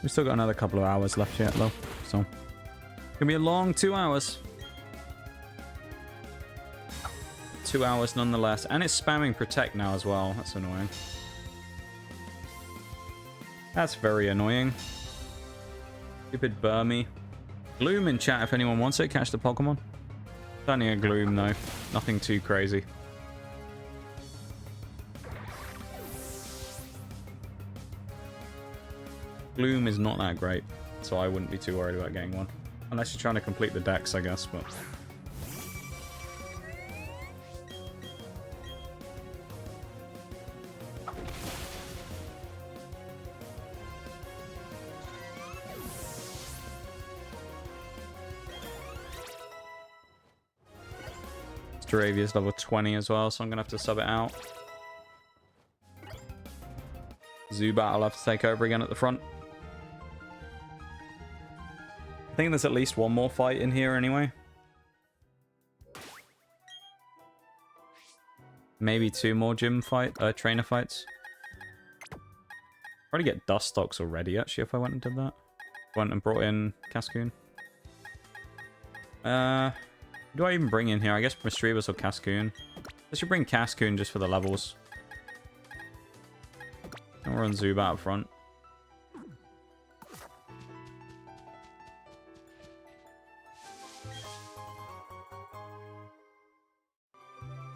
We've still got another couple of hours left yet, though. So, it's gonna be a long 2 hours. 2 hours nonetheless. And it's spamming Protect now as well. That's annoying. That's very annoying. Stupid Burmy. Gloom in chat if anyone wants it. Catch the Pokemon. It's only a Gloom though. Nothing too crazy. Gloom is not that great, so I wouldn't be too worried about getting one. Unless you're trying to complete the dex, I guess, but... Staravia's level 20 as well, so I'm going to have to sub it out. Zubat I'll have to take over again at the front. I think there's at least one more fight in here anyway. Maybe two more trainer fights. Probably get Dustox already, actually, if I went and did that. Went and brought in Cascoon. Who do I even bring in here? I guess Mischievous or Cascoon. I should bring Cascoon just for the levels. And we're on Zubat up front.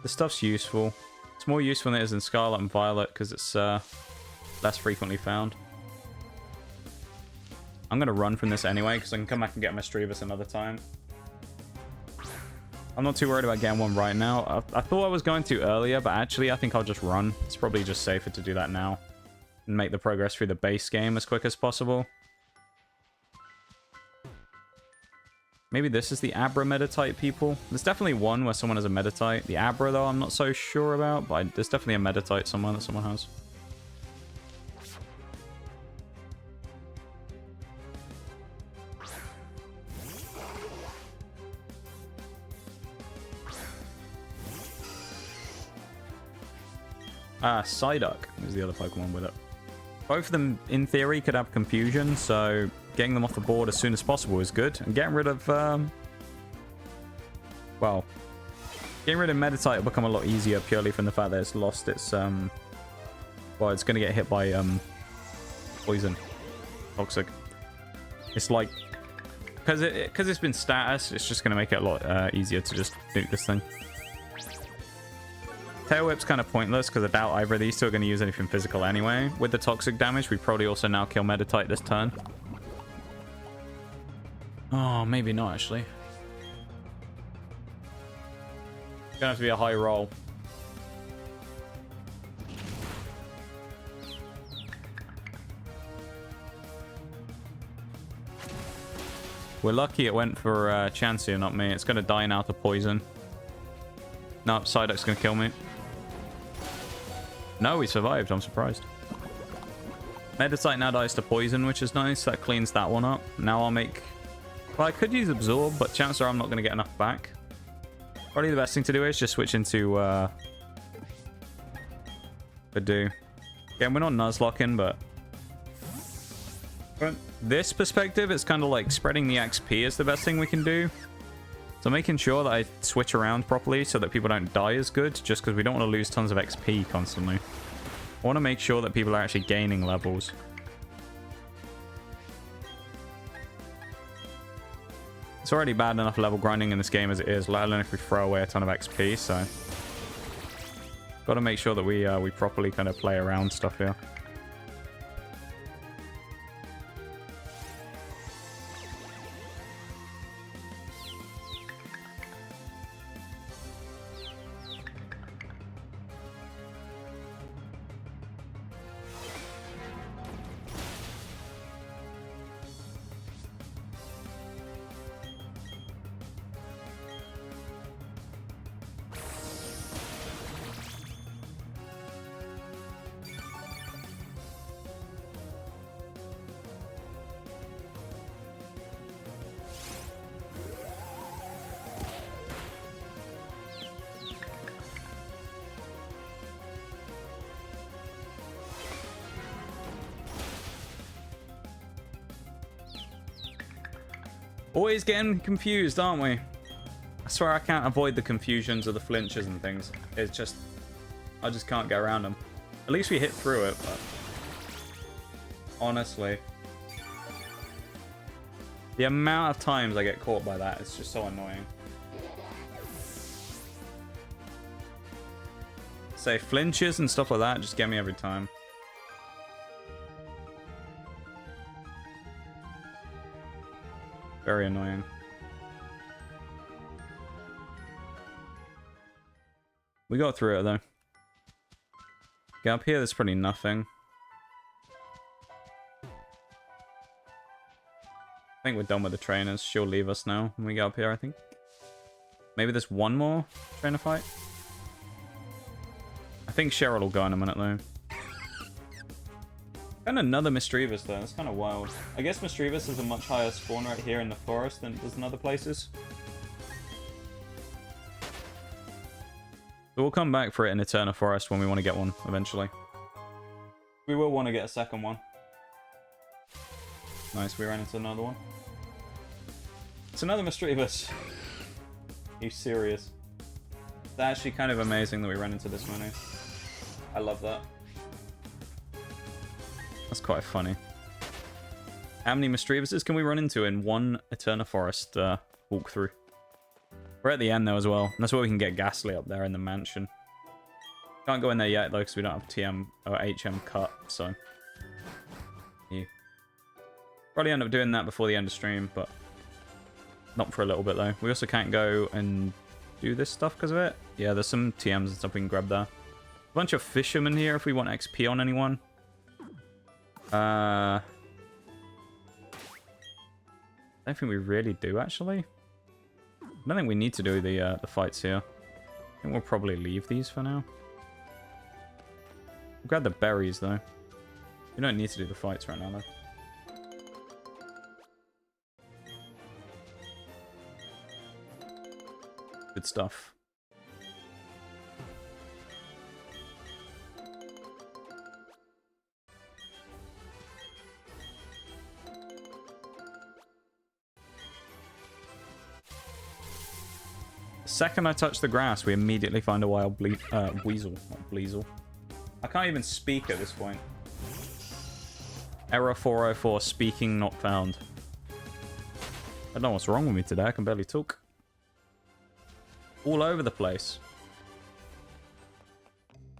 This stuff's useful. It's more useful than it is in Scarlet and Violet because it's less frequently found. I'm going to run from this anyway because I can come back and get Mischievous another time. I'm not too worried about getting one right now. I thought I was going to earlier, but actually I think I'll just run. It's probably just safer to do that now and make the progress through the base game as quick as possible. Maybe this is the Abra Meta-type people. There's definitely one where someone has a Meta-type. The Abra, though, I'm not so sure about, but there's definitely a Meta-type somewhere that someone has. Ah, Psyduck is the other Pokemon with it. Both of them, in theory, could have confusion, so getting them off the board as soon as possible is good. And getting rid of, well, getting rid of Meditite will become a lot easier purely from the fact that it's lost its, well, it's going to get hit by, poison. Toxic. It's like, because it's been status, it's just going to make it a lot easier to just nuke this thing. Tail Whip's kind of pointless because I doubt either of these two are going to use anything physical anyway. With the toxic damage, we probably also now kill Meditite this turn. Oh, maybe not actually. It's going to have to be a high roll. We're lucky it went for Chansey, not me. It's going to die now to poison. No, Psyduck's going to kill me. No, we survived. I'm surprised. Meditite now dies to poison, which is nice. That cleans that one up. Now I'll make... Well, I could use Absorb, but chances are I'm not going to get enough back. Probably the best thing to do is just switch into... Badoo. Again, we're not nuzlocking, but... From this perspective, it's kind of like spreading the XP is the best thing we can do. So making sure that I switch around properly so that people don't die is good, just because we don't want to lose tons of XP constantly. I want to make sure that people are actually gaining levels. It's already bad enough level grinding in this game as it is, let alone if we throw away a ton of XP, so... Got to make sure that we properly kind of play around stuff here. Always getting confused, aren't we? I swear I can't avoid the confusions or the flinches and things. It's just... I just can't get around them. At least we hit through it, but... Honestly. The amount of times I get caught by that is just so annoying. Say flinches and stuff like that just get me every time. Very annoying. We got through it though. Get up here, there's pretty nothing. I think we're done with the trainers. She'll leave us now when we get up here, I think. Maybe there's one more trainer fight. I think Cheryl will go in a minute though. And another Misdreavus though, that's kind of wild. I guess Misdreavus is a much higher spawn rate here in the forest than it does in other places. So we'll come back for it in Eterna Forest when we want to get one eventually. We will want to get a second one. Nice, we ran into another one. It's another Misdreavus. Are you serious? It's actually kind of amazing that we ran into this many. I love that. That's quite funny. How many Misdreavuses can we run into in one Eterna Forest walkthrough? We're at the end though as well. And that's where we can get Ghastly up there in the mansion. Can't go in there yet though because we don't have TM or HM cut, so... Yeah. Probably end up doing that before the end of stream, but... Not for a little bit though. We also can't go and do this stuff because of it. Yeah, there's some TMs and stuff we can grab there. A bunch of fishermen here if we want XP on anyone. I don't think we really do actually. I don't think we need to do the fights here. I think we'll probably leave these for now. We'll grab the berries though. We don't need to do the fights right now though. Good stuff. The second I touch the grass, we immediately find a wild weasel. Not bleasel. I can't even speak at this point. Error 404, speaking not found. I don't know what's wrong with me today, I can barely talk. All over the place.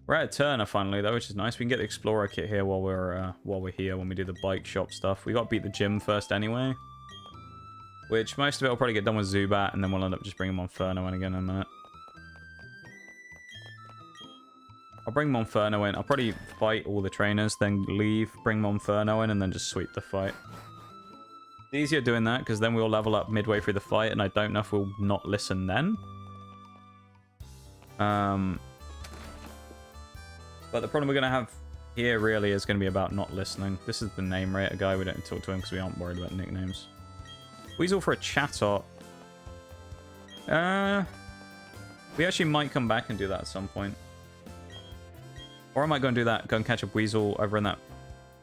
We're at Eterna finally though, which is nice. We can get the Explorer kit here while we're here when we do the bike shop stuff. We got to beat the gym first anyway. Which most of it will probably get done with Zubat, and then we'll end up just bringing Monferno in again in a minute. I'll bring Monferno in. I'll probably fight all the trainers, then leave, bring Monferno in, and then just sweep the fight. It's easier doing that, because then we'll level up midway through the fight, and I don't know if we'll not listen then. But the problem we're going to have here really is going to be about not listening. This is the name rater guy. We don't talk to him because we aren't worried about nicknames. Weasel for a Chatot. We actually might come back and do that at some point. Or I might go and do that. Go and catch a Weasel over in that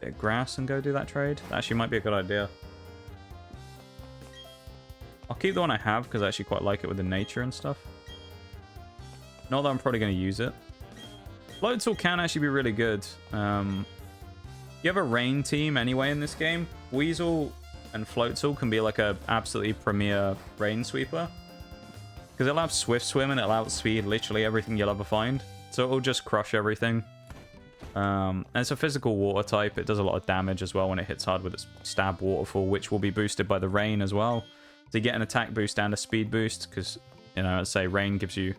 bit of grass and go do that trade. That actually might be a good idea. I'll keep the one I have because I actually quite like it with the nature and stuff. Not that I'm probably going to use it. Floatzel can actually be really good. You have a rain team anyway in this game. Weasel and Floatzel can be like a absolutely premier rain sweeper. Because it'll have Swift Swim and it'll outspeed literally everything you'll ever find. So it'll just crush everything. And it's a physical water type. It does a lot of damage as well when it hits hard with its stab waterfall, which will be boosted by the rain as well. So you get an attack boost and a speed boost because, you know, let's say rain gives you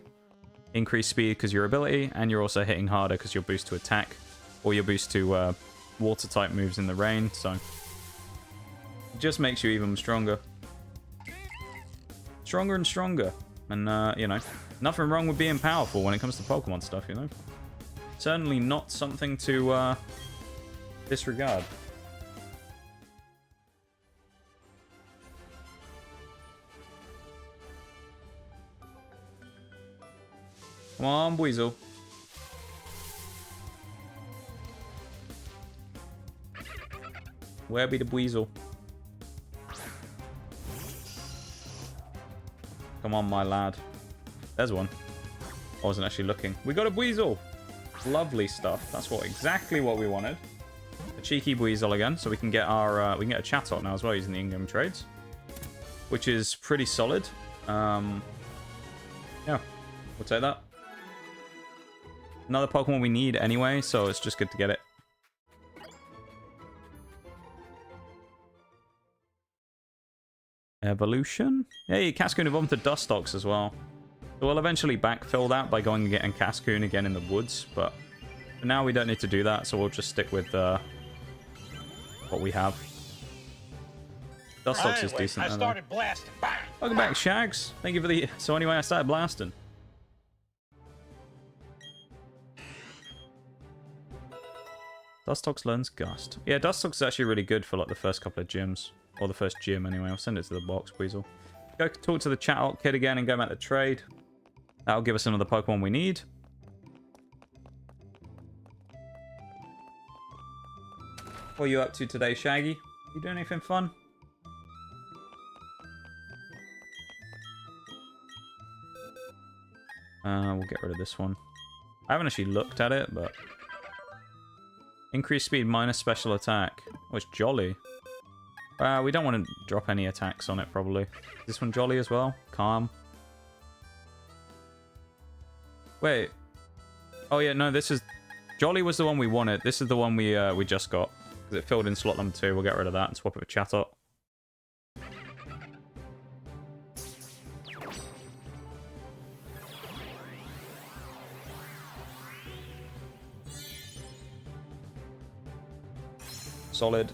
increased speed because your ability, and you're also hitting harder because your boost to attack or your boost to water type moves in the rain. So it just makes you even stronger. Stronger and stronger. And, you know, nothing wrong with being powerful when it comes to Pokemon stuff, you know? Certainly not something to disregard. Come on, Weasel. Where be the Weasel? Come on, my lad. There's one. I wasn't actually looking. We got a Weasel! Lovely stuff. That's exactly what we wanted. A cheeky Weasel again, so we can get our we can get a Chatot now as well using the in-game trades. which is pretty solid. Yeah, we'll take that. Another Pokemon we need anyway, so it's just good to get it. Evolution? Hey, Cascoon evolved to Dustox as well. So we'll eventually backfill that by going and getting Cascoon again in the woods, but for now we don't need to do that, so we'll just stick with what we have. Dustox is decent. I started blasting. Bang! Welcome back, Shags. Thank you for the... So anyway, I started blasting. Dustox learns Gust. Yeah, Dustox is actually really good for like the first couple of gyms. Or the first gym, anyway. I'll send it to the box, Weasel. Go talk to the chat kid again and go back to trade. That'll give us another Pokemon we need. What are you up to today, Shaggy? You doing anything fun? We'll get rid of this one. I haven't actually looked at it, but... Increased speed minus special attack. Oh, it's jolly. We don't want to drop any attacks on it, probably. This one jolly as well? Calm. Wait. Oh, yeah, no, this is... Jolly was the one we wanted. This is the one we just got. Because it filled in slot number 2. We'll get rid of that and swap it with Chatot. Solid.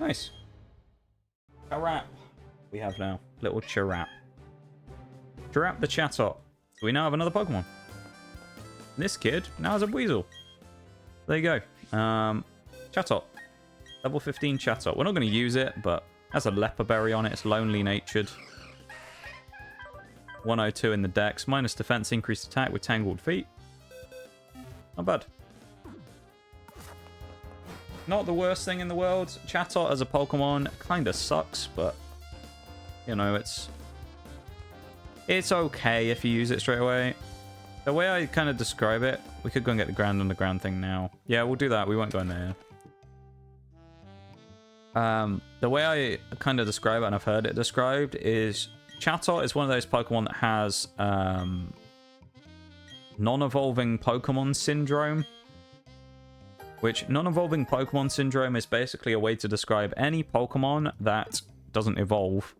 Nice. Charap. We have now. Little Charap. Charap the Chatot. So we now have another Pokemon. This kid now has a Weasel. There you go. Chatot. Level 15 Chatot. We're not going to use it, but has a Leper Berry on it. It's lonely natured. 102 in the dex. Minus defense, increased attack with Tangled Feet. Not bad. Not the worst thing in the world. Chatot as a Pokemon kind of sucks, but you know, it's okay if you use it straight away. The way I kind of describe it, we could go and get the Grand Underground thing now. Yeah, we'll do that. We won't go in there. The way I kind of describe it, and I've heard it described, is Chatot is one of those Pokemon that has non-evolving Pokemon syndrome. Which, non-evolving Pokemon syndrome is basically a way to describe any Pokemon that doesn't evolve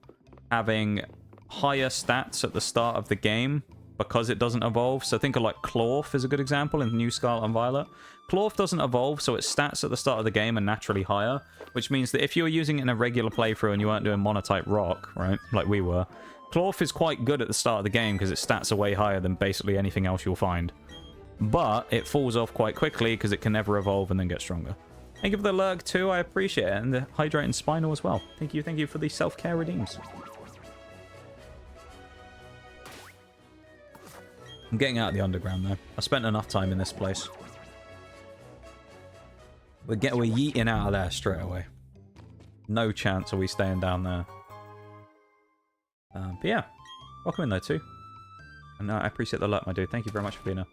having higher stats at the start of the game because it doesn't evolve. So think of like Clorf is a good example in New Scarlet and Violet. Clorf doesn't evolve, so its stats at the start of the game are naturally higher, which means that if you were using it in a regular playthrough and you weren't doing Monotype Rock, right, like we were, Clorf is quite good at the start of the game because its stats are way higher than basically anything else you'll find. But it falls off quite quickly because it can never evolve and then get stronger. Thank you for the lurk too, I appreciate it. And the Hydrate and Spinal as well. Thank you for the self-care redeems. I'm getting out of the underground though. I spent enough time in this place. We're yeeting out of there straight away. No chance are we staying down there. But yeah, welcome in there too. And I appreciate the luck, my dude. Thank you very much for being here.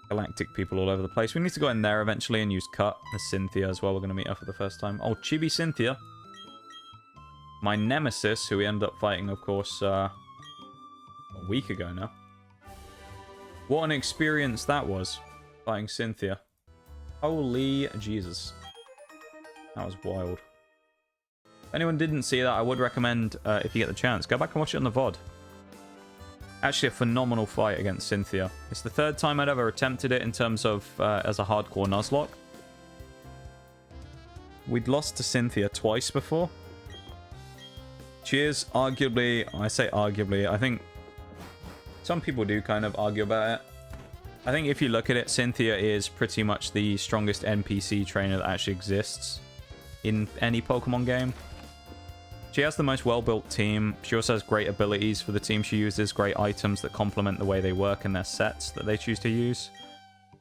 Galactic people all over the place. We need to go in there eventually and use Cut. There's Cynthia as well. We're going to meet her for the first time. Oh, Chibi Cynthia. My nemesis, who we ended up fighting, of course, a week ago now. What an experience that was, fighting Cynthia. Holy Jesus. That was wild. If anyone didn't see that, I would recommend, if you get the chance, go back and watch it on the VOD. Actually a phenomenal fight against Cynthia. It's the third time I'd ever attempted it in terms of as a hardcore nuzlocke. We'd lost to Cynthia twice before. She is arguably, I say arguably, I think some people do kind of argue about it. I think if you look at it, Cynthia is pretty much the strongest NPC trainer that actually exists in any Pokemon game. She has the most well-built team. She also has great abilities for the team she uses, great items that complement the way they work and their sets that they choose to use.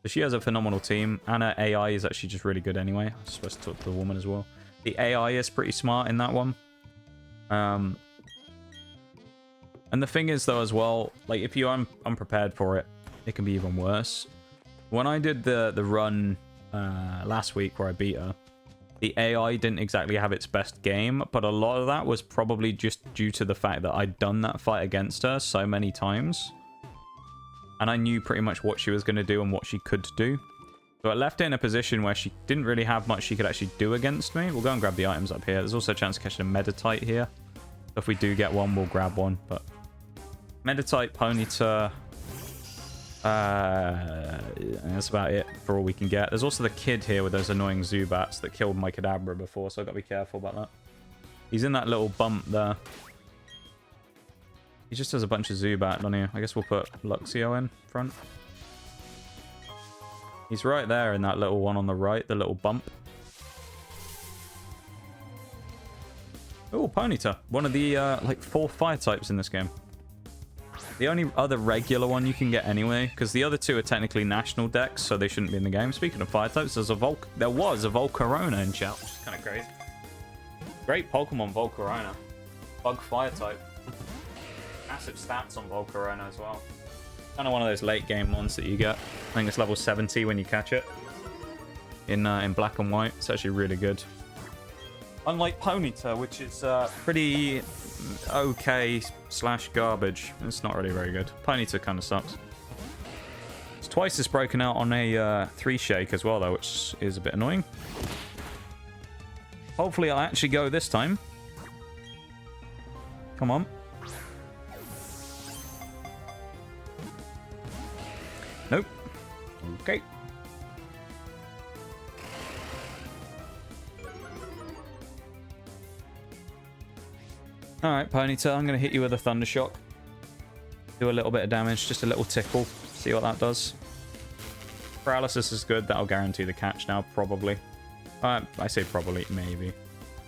So she has a phenomenal team, and her AI is actually just really good anyway. I'm supposed to talk to the woman as well. The AI is pretty smart in that one. And the thing is, though, as well, like, if you're unprepared for it, it can be even worse. When I did the run last week where I beat her, the AI didn't exactly have its best game, but a lot of that was probably just due to the fact that I'd done that fight against her so many times. And I knew pretty much what she was going to do and what she could do. So I left it in a position where she didn't really have much she could actually do against me. We'll go and grab the items up here. There's also a chance of catching a Meditite here. So if we do get one, we'll grab one. But Meditite, Ponyta... that's about it for all we can get. There's also the kid here with those annoying Zubats that killed my Kadabra before, so I've got to be careful about that. He's in that little bump there. He just has a bunch of Zubat on here. I guess we'll put Luxio in front. He's right there in that little one on the right, the little bump. Oh, Ponyta. One of the, like, 4 fire types in this game. The only other regular one you can get anyway, because the other 2 are technically national decks, so they shouldn't be in the game. Speaking of fire types, there was a Volcarona in chat, which is kind of crazy. Great Pokemon, Volcarona. Bug fire type. Massive stats on Volcarona as well. Kind of one of those late game ones that you get. I think it's level 70 when you catch it. In black and white. It's actually really good. Unlike Ponyta, which is pretty okay / garbage. It's not really very good. Ponyta kind of sucks. It's twice as broken out on a 3 shake as well, though, which is a bit annoying. Hopefully I'll actually go this time. Come on. Nope. Okay. Alright, Ponyta, I'm going to hit you with a Thunder Shock. Do a little bit of damage, just a little tickle. See what that does. Paralysis is good. That'll guarantee the catch now, probably. I say probably, maybe.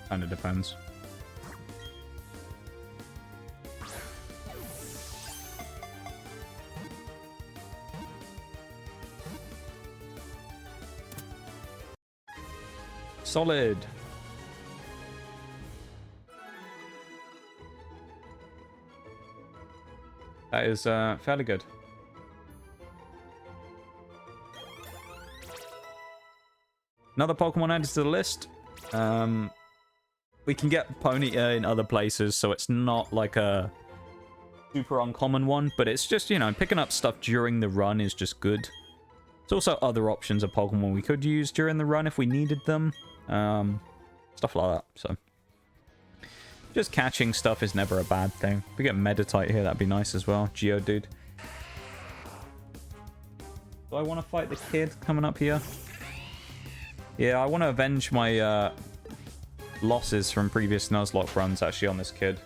Kind of depends. Solid. That is fairly good. Another Pokemon added to the list. We can get Ponyta in other places, so it's not like a super uncommon one, but it's just, you know, picking up stuff during the run is just good. There's also other options of Pokemon we could use during the run if we needed them. Stuff like that, so. Just catching stuff is never a bad thing. If we get Meditite here, that'd be nice as well. Geodude. Do I want to fight the kid coming up here? Yeah, I want to avenge my losses from previous Nuzlocke runs actually on this kid.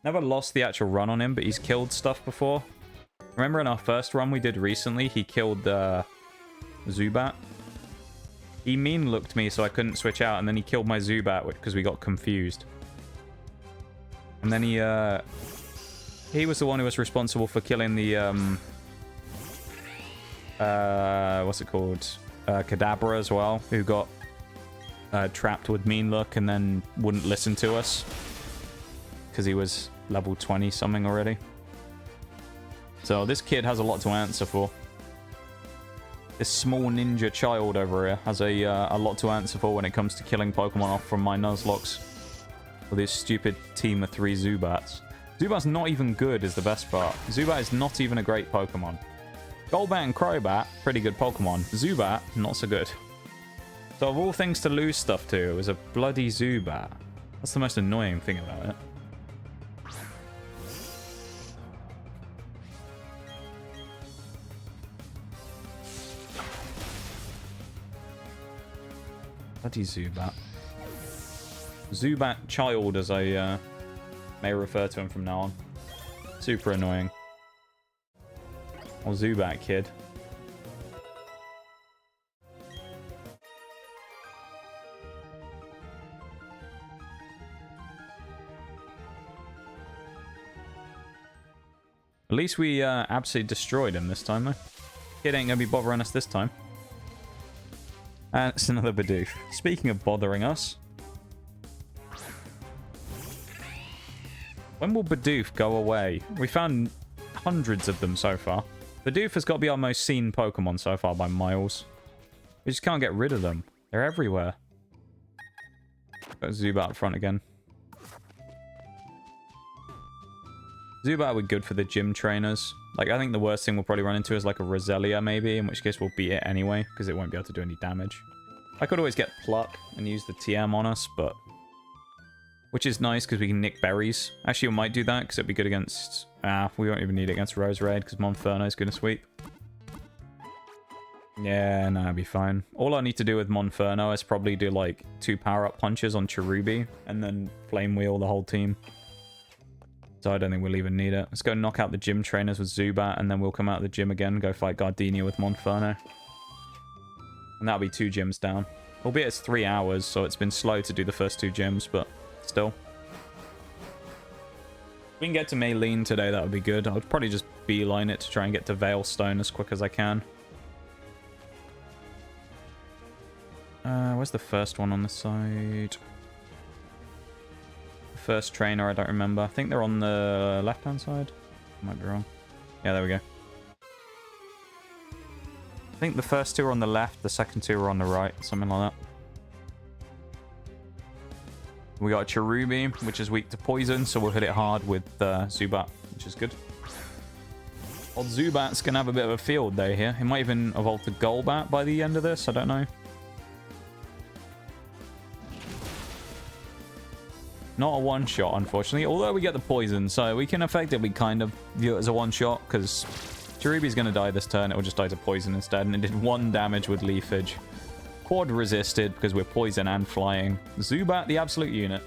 Never lost the actual run on him, but he's killed stuff before. Remember in our first run we did recently, he killed Zubat. He mean-looked me so I couldn't switch out, and then he killed my Zubat because we got confused. And then he was the one who was responsible for killing the, what's it called? Kadabra as well, who got trapped with Mean Look and then wouldn't listen to us. Because he was level 20 something already. So this kid has a lot to answer for. This small ninja child over here has a lot to answer for when it comes to killing Pokemon off from my Nuzlocks. With this stupid team of 3 Zubats. Zubat's not even good is the best part. Zubat is not even a great Pokemon. Golbat and Crobat, pretty good Pokemon. Zubat, not so good. So of all things to lose stuff to, it was a bloody Zubat. That's the most annoying thing about it. Bloody Zubat. Zubat child, as I may refer to him from now on. Super annoying. Or Zubat kid. At least we absolutely destroyed him this time, though. Kid ain't gonna be bothering us this time. And it's another Bidoof. Speaking of bothering us. When will Bidoof go away? We found hundreds of them so far. Bidoof has got to be our most seen Pokemon so far by miles. We just can't get rid of them. They're everywhere. Got Zubat up front again. Zubat would be good for the gym trainers. Like, I think the worst thing we'll probably run into is like a Roselia maybe, in which case we'll beat it anyway, because it won't be able to do any damage. I could always get Pluck and use the TM on us, but... Which is nice, because we can nick berries. Actually, we might do that, because it'd be good against... we won't even need it against Rose Red, because Monferno's going to sweep. Yeah, no, it'll be fine. All I need to do with Monferno is probably do, like, 2 power-up punches on Cherubi, and then Flame Wheel the whole team. So I don't think we'll even need it. Let's go knock out the gym trainers with Zubat, and then we'll come out of the gym again and go fight Gardenia with Monferno. And that'll be 2 gyms down. Albeit it's 3 hours, so it's been slow to do the first 2 gyms, but still. If we can get to Maylene today, that would be good. I would probably just beeline it to try and get to Veilstone as quick as I can. Where's the first one on the side? The first trainer, I don't remember. I think they're on the left-hand side. I might be wrong. Yeah, there we go. I think the first 2 are on the left, the second 2 are on the right, something like that. We got a Cherubi, which is weak to poison, so we'll hit it hard with Zubat, which is good. Old Zubat's going to have a bit of a field day here. He might even evolve to Golbat by the end of this, I don't know. Not a one-shot, unfortunately, although we get the poison, so we can effectively kind of view it as a one-shot, because Cherubi's going to die this turn. It will just die to poison instead, and it did 1 damage with Leafage. Quad resisted, because we're poison and flying. Zubat, the absolute unit.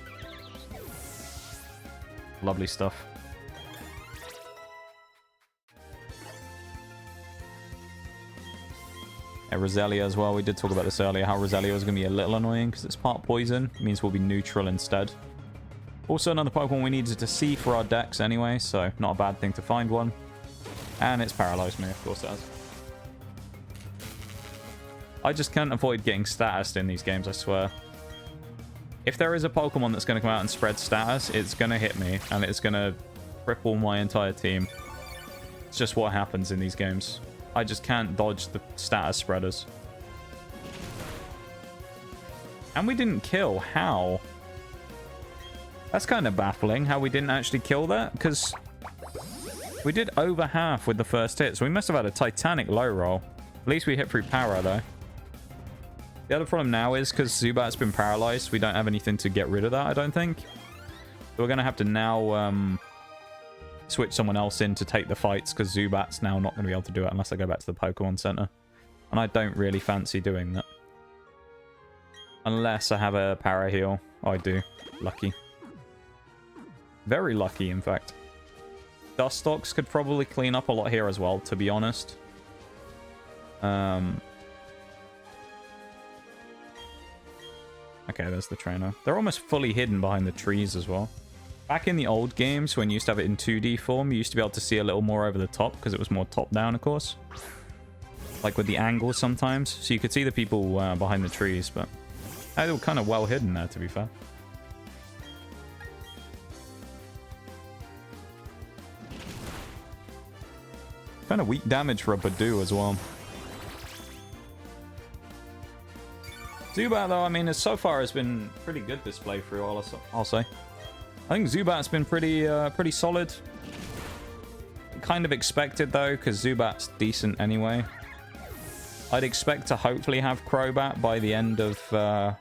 Lovely stuff. Roselia as well. We did talk about this earlier, how Roselia is going to be a little annoying, because it's part poison. It means we'll be neutral instead. Also, another Pokemon we needed to see for our decks anyway, so not a bad thing to find one. And it's paralyzed me, of course it has. I just can't avoid getting statused in these games, I swear. If there is a Pokemon that's going to come out and spread status, it's going to hit me, and it's going to cripple my entire team. It's just what happens in these games. I just can't dodge the status spreaders. And we didn't kill. How? That's kind of baffling, how we didn't actually kill that, because we did over half with the first hit, so we must have had a titanic low roll. At least we hit through power, though. The other problem now is, because Zubat's been paralyzed, we don't have anything to get rid of that, I don't think. So we're going to have to now switch someone else in to take the fights, because Zubat's now not going to be able to do it unless I go back to the Pokemon Center. And I don't really fancy doing that. Unless I have a para heal. Oh, I do. Lucky. Very lucky, in fact. Dustox could probably clean up a lot here as well, to be honest. Okay, there's the trainer. They're almost fully hidden behind the trees as well. Back in the old games, when you used to have it in 2D form, you used to be able to see a little more over the top, because it was more top-down, of course. Like with the angles sometimes. So you could see the people behind the trees, but they were kind of well hidden there, to be fair. Kind of weak damage for a Bidoof as well. Zubat, though, I mean, so far has been pretty good this playthrough, I'll say. I think Zubat's been pretty solid. Kind of expected, though, because Zubat's decent anyway. I'd expect to hopefully have Crobat by the end of... well,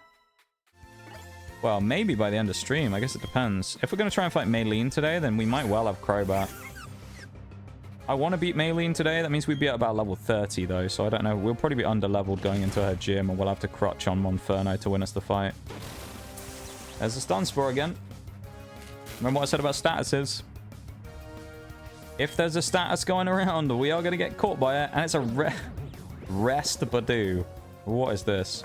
maybe by the end of stream. I guess it depends. If we're going to try and fight Maylene today, then we might well have Crobat. I want to beat Maylene today. That means we'd be at about level 30, though. So I don't know. We'll probably be under-leveled going into her gym, and we'll have to crutch on Monferno to win us the fight. There's a Stun Spore again. Remember what I said about statuses? If there's a status going around, we are going to get caught by it. And it's a Rest Bidoof. What is this?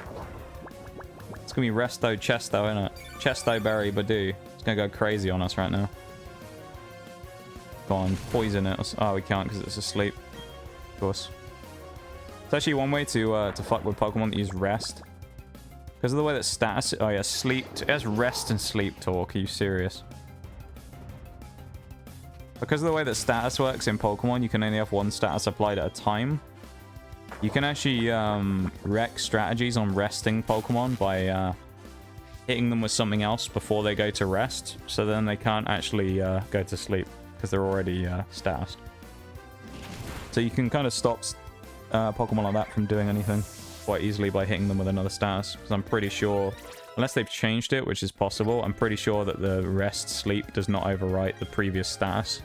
It's going to be Resto Chesto, isn't it? Chesto Berry Bidoof. It's going to go crazy on us right now. Go on, poison it. Oh, we can't because it's asleep. Of course. It's actually one way to fuck with Pokemon that use Rest. Because of the way that status... Oh yeah, sleep... It has Rest and Sleep Talk. Are you serious? Because of the way that status works in Pokemon, you can only have one status applied at a time. You can actually wreck strategies on resting Pokemon by hitting them with something else before they go to rest. So then they can't actually go to sleep because they're already statused. So you can kind of stop Pokemon like that from doing anything quite easily by hitting them with another status. Because I'm pretty sure, unless they've changed it, which is possible, I'm pretty sure that the rest sleep does not overwrite the previous status.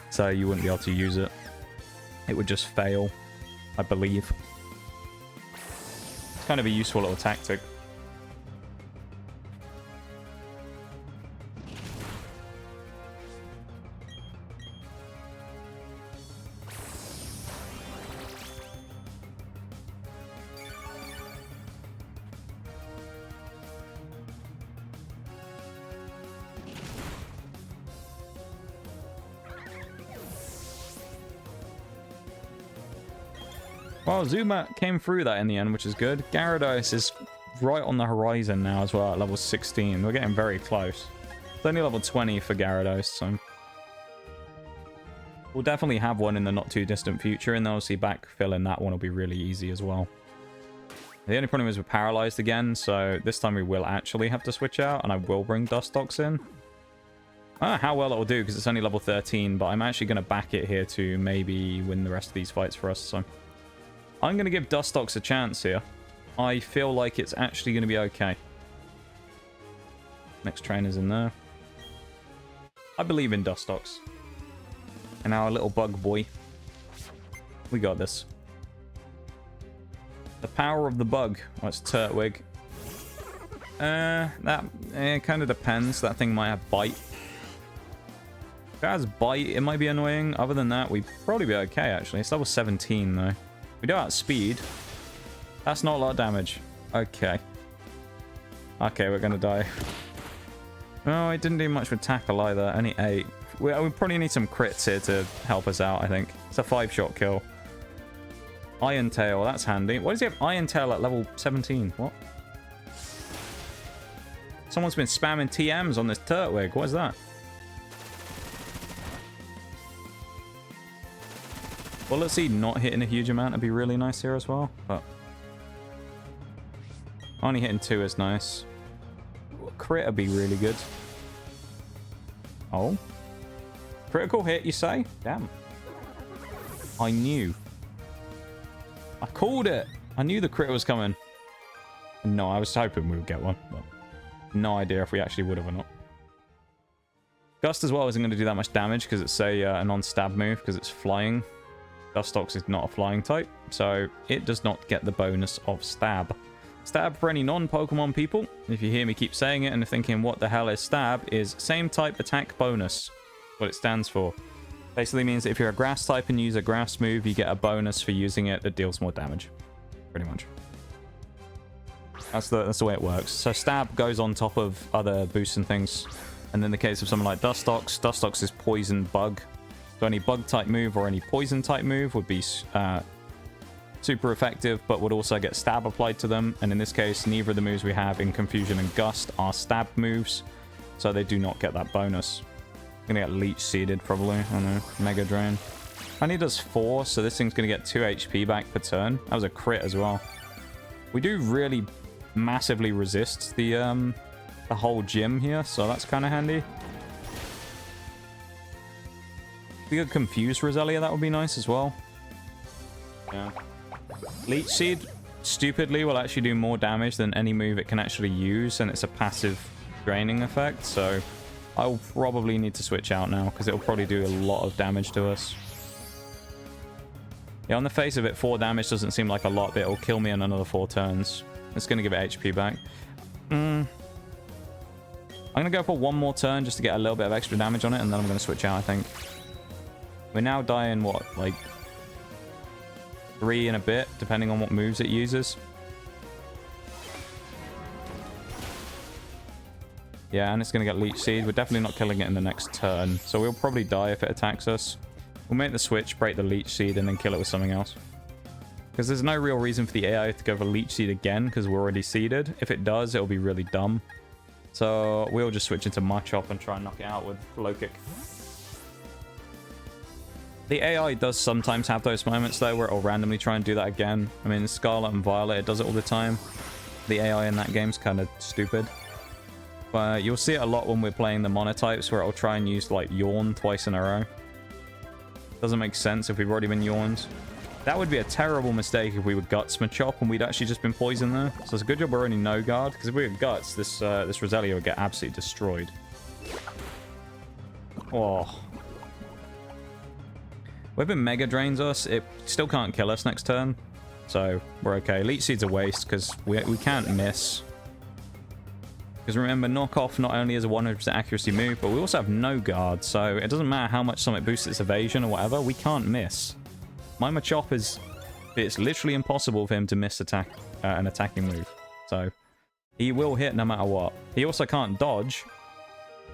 So you wouldn't be able to use it. It would just fail, I believe. It's kind of a useful little tactic. Well, Zuma came through that in the end, which is good. Gyarados is right on the horizon now as well at level 16. We're getting very close. It's only level 20 for Gyarados, so... we'll definitely have one in the not too distant future, and then obviously backfilling that one will be really easy as well. The only problem is we're paralyzed again, so this time we will actually have to switch out, and I will bring Dustox in. I don't know how well it will do, because it's only level 13, but I'm actually going to back it here to maybe win the rest of these fights for us, so... I'm going to give Dustox a chance here. I feel like it's actually going to be okay. Next trainer's in there. I believe in Dustox. And our little bug boy. We got this. The power of the bug. Oh, it's Turtwig. It kind of depends. That thing might have bite. If it has bite, it might be annoying. Other than that, we'd probably be okay, actually. It's level 17, though. We do outspeed. That's not a lot of damage. Okay. Okay, we're gonna die. Oh, it didn't do much with tackle either. Only 8. We probably need some crits here to help us out, I think. It's a 5-shot kill. Iron Tail, that's handy. Why does he have Iron Tail at level 17? What? Someone's been spamming TMs on this Turtwig. What is that? Well, let's see, not hitting a huge amount would be really nice here as well, but only hitting 2 is nice. Crit would be really good. Oh. Critical hit, you say? Damn. I knew. I called it. I knew the crit was coming. No, I was hoping we would get one, but no idea if we actually would have or not. Gust as well isn't going to do that much damage because it's a non-stab move because it's flying. Dustox is not a flying type, so it does not get the bonus of stab. Stab, for any non-Pokemon people, if you hear me keep saying it and thinking what the hell is stab, is same type attack bonus. What it stands for. Basically means that if you're a grass type and use a grass move, you get a bonus for using it that deals more damage. Pretty much. That's the way it works. So stab goes on top of other boosts and things. And in the case of someone like Dustox, Dustox is poison bug. So any bug type move or any poison type move would be super effective, but would also get stab applied to them. And in this case, neither of the moves we have in Confusion and Gust are stab moves, so they do not get that bonus. Gonna get leech seeded probably. I don't know. Mega Drain. Honey does 4, so this thing's gonna get 2 HP back per turn. That was a crit as well. We do really massively resist the whole gym here, so that's kind of handy. If we could confuse Roselia, that would be nice as well. Yeah. Leech Seed, stupidly, will actually do more damage than any move it can actually use, and it's a passive draining effect, so I'll probably need to switch out now, because it'll probably do a lot of damage to us. Yeah, on the face of it, 4 damage doesn't seem like a lot, but it'll kill me in another 4 turns. It's going to give it HP back. I'm going to go for 1 more turn just to get a little bit of extra damage on it, and then I'm going to switch out, I think. We're now dying, what, like 3 and a bit, depending on what moves it uses. Yeah, and it's going to get Leech Seed. We're definitely not killing it in the next turn, so we'll probably die if it attacks us. We'll make the switch, break the Leech Seed, and then kill it with something else. Because there's no real reason for the AI to go for Leech Seed again, because we're already seeded. If it does, it'll be really dumb. So we'll just switch into Machop and try and knock it out with Low Kick. The AI does sometimes have those moments, though, where it'll randomly try and do that again. I mean, Scarlet and Violet, it does it all the time. The AI in that game's kind of stupid. But you'll see it a lot when we're playing the monotypes, where it'll try and use, like, Yawn twice in a row. Doesn't make sense if we've already been yawned. That would be a terrible mistake if we were Guts Machop and we'd actually just been poisoned there. So it's a good job we're only no guard, because if we were Guts, this Roselia would get absolutely destroyed. Oh. Weapon Mega drains us. It still can't kill us next turn. So we're okay. Leech Seed's a waste, because we can't miss. Because remember, Knockoff not only is a 100% accuracy move, but we also have no guard, so it doesn't matter how much something boosts its evasion or whatever, we can't miss. My Machop is... it's literally impossible for him to miss an attacking move. So, he will hit no matter what. He also can't dodge,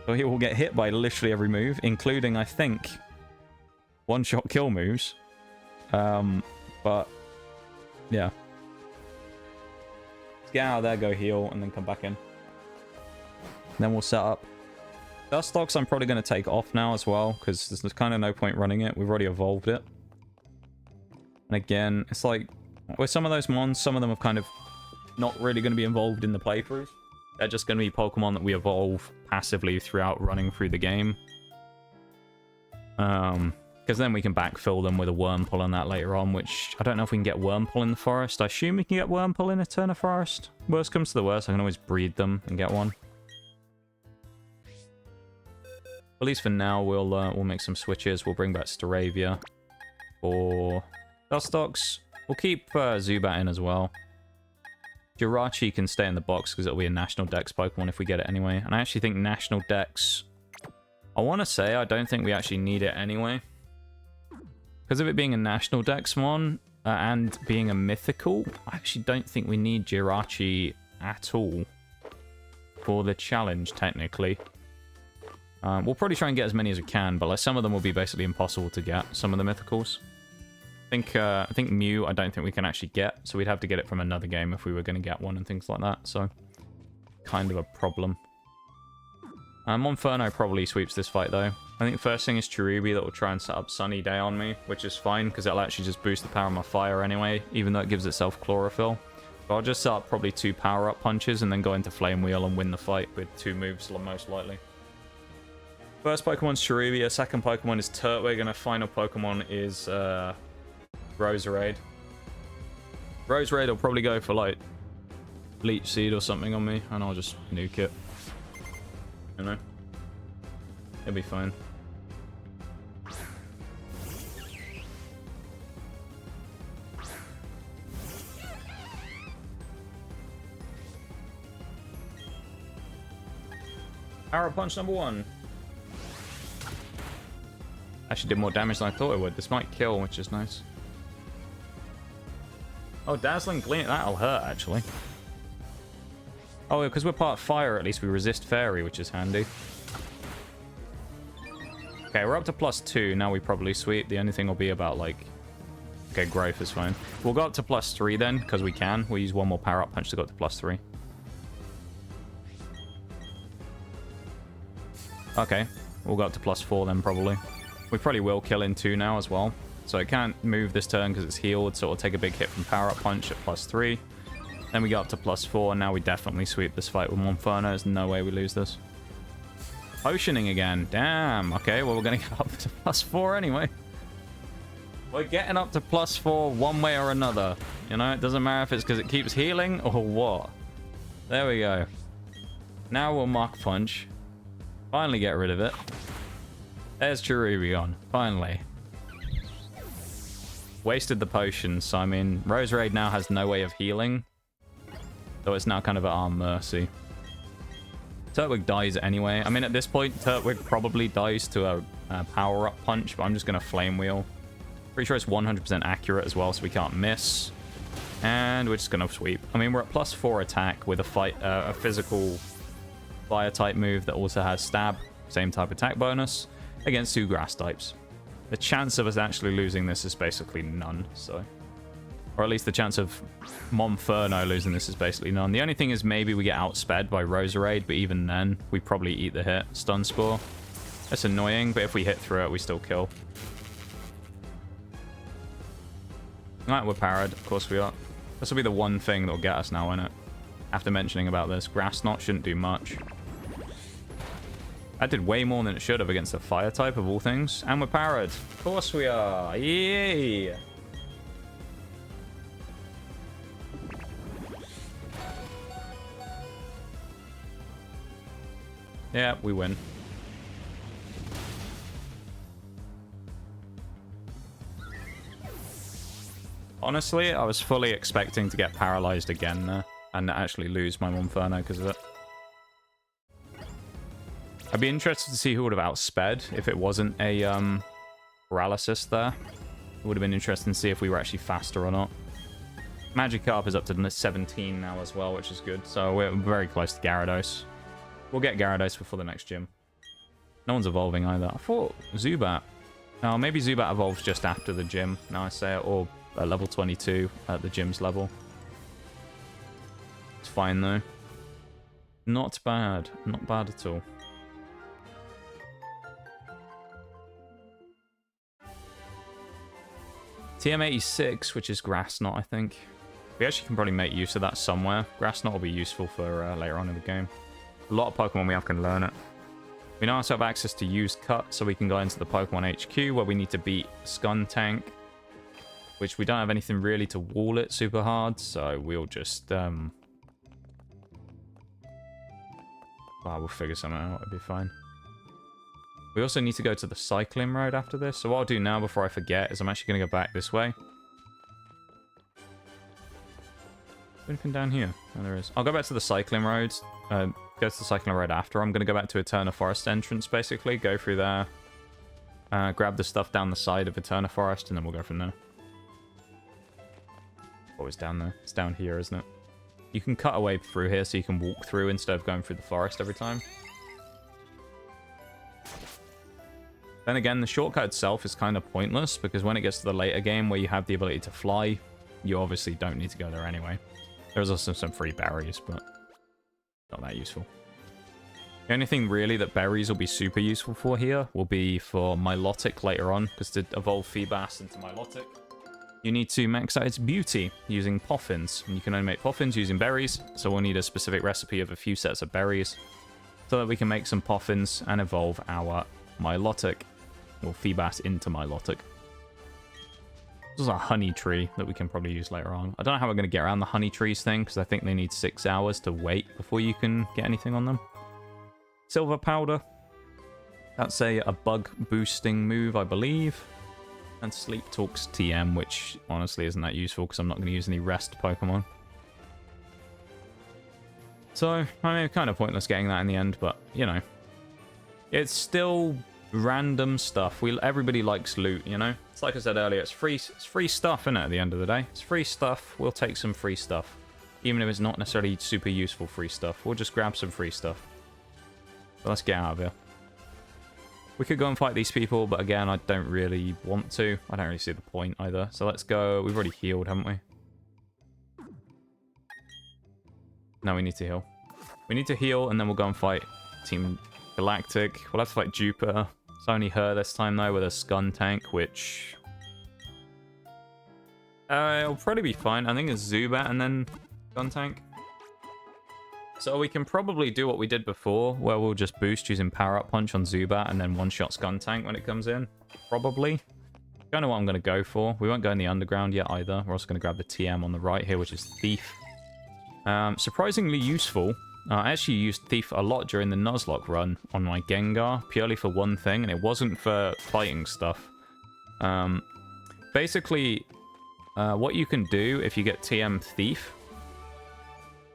so he will get hit by literally every move, including, I think, one-shot kill moves. But, yeah. Let's get out of there, go heal, and then come back in. Then we'll set up. Dustox I'm probably going to take off now as well, because there's kind of no point running it. We've already evolved it. And again, it's like, with some of those mons, some of them are kind of not really going to be involved in the playthroughs. They're just going to be Pokemon that we evolve passively throughout running through the game. Because then we can backfill them with a Wurmple and that later on, which I don't know if we can get Wurmple in the forest. I assume we can get Wurmple in Eterna Forest. Worst comes to the worst, I can always breed them and get one. At least for now, we'll make some switches. We'll bring back Staravia for Dustox. We'll keep Zubat in as well. Jirachi can stay in the box because it'll be a National Dex Pokemon if we get it anyway. And I actually think National Dex... I want to say I don't think we actually need it anyway. Because of it being a National Dex mon and being a mythical, I actually don't think we need Jirachi at all for the challenge, technically. We'll probably try and get as many as we can, but like some of them will be basically impossible to get, some of the mythicals. I think Mew, I don't think we can actually get, so we'd have to get it from another game if we were going to get one and things like that, so kind of a problem. Monferno probably sweeps this fight though. I think the first thing is Cherubi that will try and set up Sunny Day on me, which is fine because it'll actually just boost the power of my fire anyway, even though it gives itself chlorophyll. But I'll just set up probably 2 power-up punches and then go into Flame Wheel and win the fight with 2 moves most likely. First Pokemon's Cherubi, second Pokemon is Turtwig, and a final Pokemon is Roserade. Roserade will probably go for like Leech Seed or something on me, and I'll just nuke it. You know? It'll be fine. Power Punch number 1. Actually did more damage than I thought it would. This might kill, which is nice. Oh, Dazzling Gleam. That'll hurt, actually. Oh, because we're part fire, at least we resist fairy, which is handy. Okay, we're up to +2. Now we probably sweep. The only thing will be about, like... Okay, growth is fine. We'll go up to +3 then, because we can. We'll use 1 more power-up punch to go up to +3. Okay, we'll go up to +4 then, probably. We probably will kill in 2 now as well. So it can't move this turn because it's healed, so it'll take a big hit from power-up punch at +3. Then we go up to +4, and now we definitely sweep this fight with Monferno. There's no way we lose this. Potioning again. Damn. Okay, well, we're going to get up to +4 anyway. We're getting up to +4 one way or another. You know, it doesn't matter if it's because it keeps healing or what. There we go. Now we'll Mach Punch. Finally get rid of it. There's Cherubi on. Finally. Wasted the potions, so I mean, Roserade now has no way of healing. So it's now kind of at our mercy. Turtwig dies anyway. I mean, at this point, Turtwig probably dies to a power-up punch, but I'm just going to Flame Wheel. Pretty sure it's 100% accurate as well, so we can't miss. And we're just going to sweep. I mean, we're at +4 attack with a physical fire-type move that also has stab. Same type attack bonus against 2 grass types. The chance of us actually losing this is basically none, so... Or at least the chance of Monferno losing this is basically none. The only thing is maybe we get outsped by Roserade, but even then, we probably eat the hit. Stun Spore. That's annoying, but if we hit through it, we still kill. Alright, we're parried. Of course we are. This will be the one thing that'll get us now, innit? After mentioning about this, Grass Knot shouldn't do much. That did way more than it should have against a fire type of all things. And we're parried. Of course we are. Yay! Yeah, we win. Honestly, I was fully expecting to get paralyzed again there and actually lose my Monferno because of it. I'd be interested to see who would have outsped if it wasn't a paralysis there. It would have been interesting to see if we were actually faster or not. Magikarp is up to 17 now as well, which is good. So we're very close to Gyarados. We'll get Gyarados before the next gym. No one's evolving either. I thought Zubat. Oh, maybe Zubat evolves just after the gym. Now I say it. Or at level 22 at the gym's level. It's fine though. Not bad. Not bad at all. TM86, which is Grass Knot, I think. We actually can probably make use of that somewhere. Grass Knot will be useful for later on in the game. A lot of Pokemon we have can learn it. We now also have access to Use Cut, so we can go into the Pokemon HQ where we need to beat Skuntank, which we don't have anything really to wall it super hard, so we'll just... Well, we'll figure something out, it'll be fine. We also need to go to the cycling road after this, so what I'll do now before I forget is I'm actually going to go back this way. Anything down here? Oh, there is. I'll go back to the cycling road. Go to the cycling road after. I'm going to go back to Eterna Forest entrance, basically. Go through there. Grab the stuff down the side of Eterna Forest, and then we'll go from there. Oh, it's down there. It's down here, isn't it? You can cut away through here so you can walk through instead of going through the forest every time. Then again, the shortcut itself is kind of pointless, because when it gets to the later game where you have the ability to fly, you obviously don't need to go there anyway. There's also some free berries, but not that useful. The only thing really that berries will be super useful for here will be for Milotic later on, because to evolve Feebas into Milotic, you need to max out its beauty using Poffins. And you can only make Poffins using berries, so we'll need a specific recipe of a few sets of berries so that we can make some Poffins and evolve our Milotic. Or Feebas into Milotic. There's a honey tree that we can probably use later on. I don't know how we're going to get around the honey trees thing, because I think they need 6 hours to wait before you can get anything on them. Silver powder. That's a bug boosting move, I believe. And Sleep Talks TM, which honestly isn't that useful because I'm not going to use any rest Pokemon. So, I mean, kind of pointless getting that in the end, but, you know. It's still random stuff. Everybody likes loot, you know? It's like I said earlier, it's free stuff, isn't it, at the end of the day? It's free stuff. We'll take some free stuff. Even if it's not necessarily super useful free stuff. We'll just grab some free stuff. So let's get out of here. We could go and fight these people, but again, I don't really want to. I don't really see the point either. So let's go. We've already healed, haven't we? No, we need to heal. We need to heal, and then we'll go and fight Team Galactic. We'll have to fight Jupiter. It's only her this time, though, with a Skuntank, which... it'll probably be fine. I think it's Zubat and then Skuntank. So we can probably do what we did before, where we'll just boost using Power Up Punch on Zubat and then one-shot Skuntank when it comes in. Probably. Don't know what I'm going to go for. We won't go in the underground yet either. We're also going to grab the TM on the right here, which is Thief. Surprisingly useful. I actually used Thief a lot during the Nuzlocke run on my Gengar, purely for one thing, and it wasn't for fighting stuff. Basically, what you can do if you get TM Thief,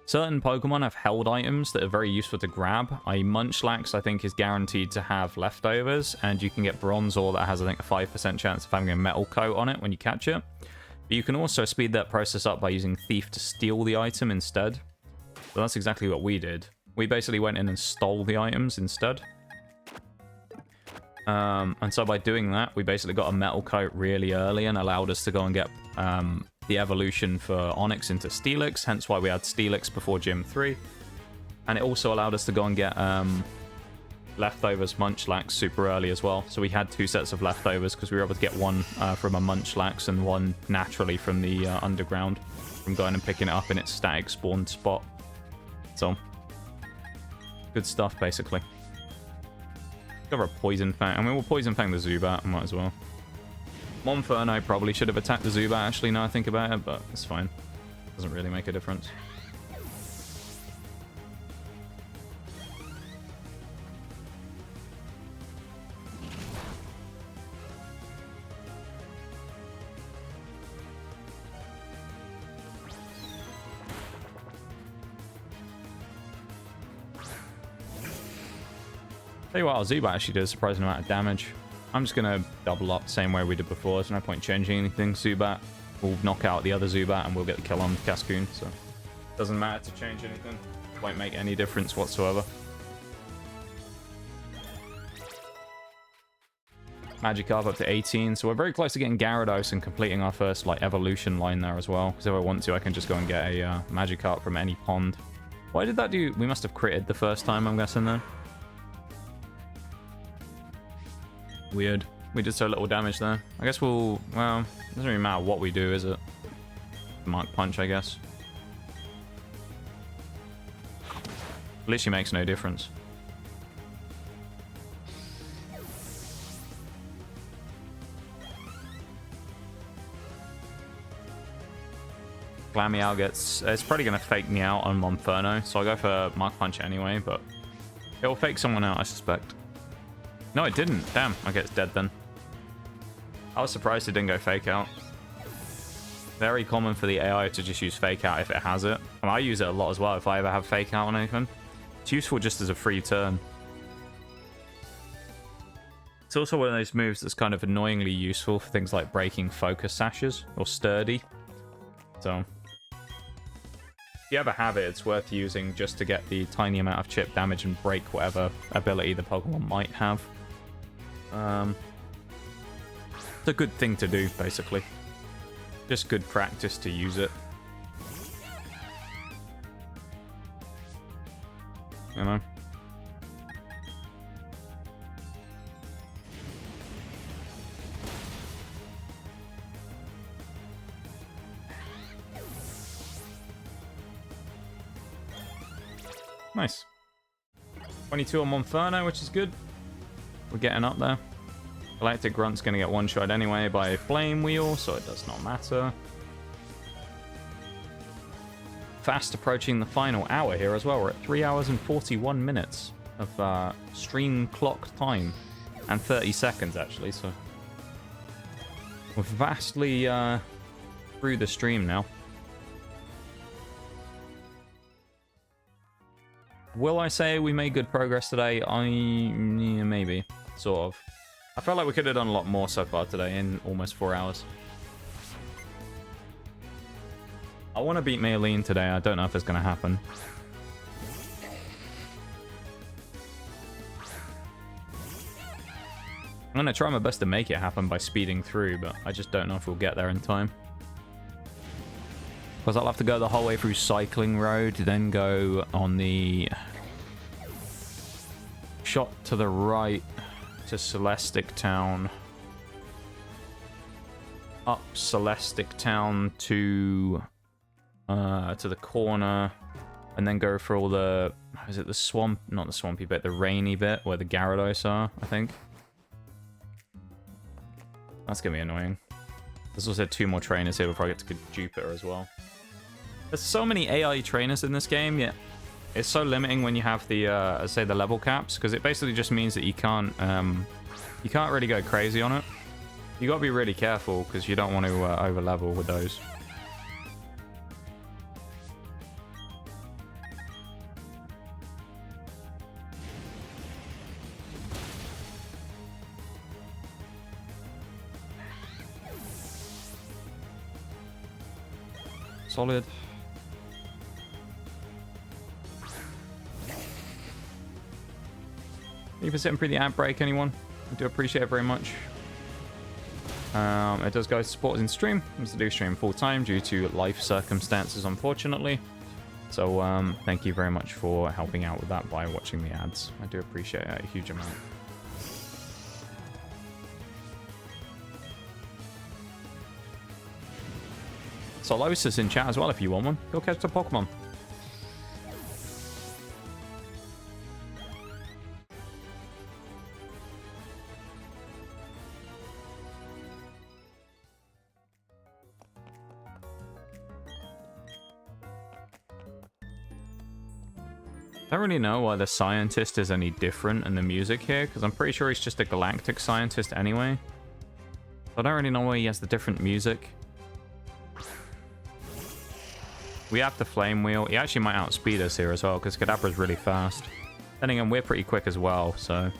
certain Pokemon have held items that are very useful to grab. Munchlax, I think, is guaranteed to have leftovers, and you can get Bronzor that has, I think, a 5% chance of having a metal coat on it when you catch it. But you can also speed that process up by using Thief to steal the item instead. So that's exactly what we did. We basically went in and stole the items instead. And so by doing that, we basically got a metal coat really early and allowed us to go and get the evolution for Onyx into Steelix, hence why we had Steelix before Gym 3. And it also allowed us to go and get leftovers munchlax super early as well. So we had 2 sets of leftovers because we were able to get one from a munchlax and one naturally from the underground from going and picking it up in its static spawn spot. So good stuff, basically. Cover a poison fang. I mean, we'll poison fang the Zubat. Might as well. Monferno probably should have attacked the Zubat, actually, now I think about it, but it's fine. Doesn't really make a difference. Tell you what, our Zubat actually did a surprising amount of damage. I'm just going to double up the same way we did before. There's no point changing anything. Zubat will knock out the other Zubat and we'll get the kill on Cascoon. So doesn't matter to change anything. Won't make any difference whatsoever. Magikarp up to 18. So we're very close to getting Gyarados and completing our first like evolution line there as well. Because if I want to, I can just go and get a Magikarp from any pond. Why did that do? We must have critted the first time, I'm guessing, then. Weird. We did so little damage there. I guess we'll... Well, it doesn't really matter what we do, is it? Mark Punch, I guess. Literally makes no difference. Glameow gets... It's probably going to fake me out on Monferno, so I'll go for Mark Punch anyway, but... It'll fake someone out, I suspect. No, it didn't. Damn. Okay, it's dead then. I was surprised it didn't go fake out. Very common for the AI to just use fake out if it has it. And I use it a lot as well if I ever have fake out on anything. It's useful just as a free turn. It's also one of those moves that's kind of annoyingly useful for things like breaking focus sashes or sturdy. So if you ever have it, it's worth using just to get the tiny amount of chip damage and break whatever ability the Pokemon might have. It's a good thing to do, basically. Just good practice to use it. You know? Nice. 22 on Monferno, which is good. We're getting up there. Galactic Grunt's going to get one-shot anyway by Flame Wheel, so it does not matter. Fast approaching the final hour here as well. We're at 3 hours and 41 minutes of stream clock time. And 30 seconds, actually, so... We're vastly through the stream now. Will I say we made good progress today? Yeah, maybe. Sort of. I felt like we could have done a lot more so far today in almost 4 hours. I want to beat Maylene today. I don't know if it's going to happen. I'm going to try my best to make it happen by speeding through, but I just don't know if we'll get there in time. Because I'll have to go the whole way through Cycling Road, then go on the shot to the right to Celestic Town. Up Celestic Town to the corner, and then go for all the... Is it the swamp? Not the swampy bit, the rainy bit where the Gyarados are, I think. That's going to be annoying. There's also 2 more trainers here before I get to Jupiter as well. There's so many AI trainers in this game, yeah. It's so limiting when you have the, say, the level caps, because it basically just means that you can't really go crazy on it. You got to be really careful, because you don't want to over-level with those. Solid. Thank you for sitting through the ad break, anyone. I do appreciate it very much. It does go to supporters in stream. I used to do stream full time due to life circumstances, unfortunately. So thank you very much for helping out with that by watching the ads. I do appreciate it a huge amount. Solos is in chat as well if you want one. Go catch the Pokemon. I don't really know why the scientist is any different in the music here, because I'm pretty sure he's just a galactic scientist anyway. I don't really know why he has the different music. We have the flame wheel. He actually might outspeed us here as well, because Kadabra's really fast. Then again, we're pretty quick as well, so...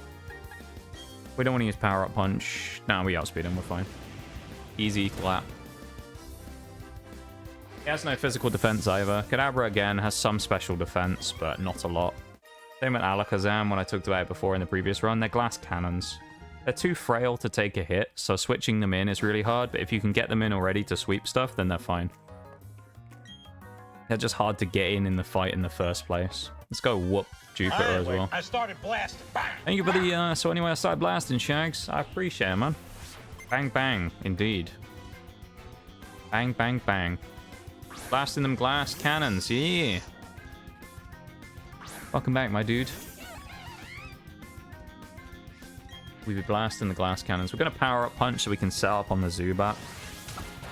We don't want to use power-up punch. No, we outspeed him, we're fine. Easy clap. He has no physical defense either. Kadabra, again, has some special defense, but not a lot. Same with Alakazam, when I talked about it before in the previous run. They're glass cannons. They're too frail to take a hit, so switching them in is really hard, but if you can get them in already to sweep stuff, then they're fine. They're just hard to get in the fight in the first place. Let's go whoop Jupiter as well. I started blasting. Bang. Thank you for the, so anyway, I started blasting, Shags. I appreciate it, man. Bang, bang, indeed. Bang, bang, bang. Blasting them glass cannons, yeah. Welcome back, my dude. We'll be blasting the glass cannons. We're going to power up punch so we can set up on the Zubat.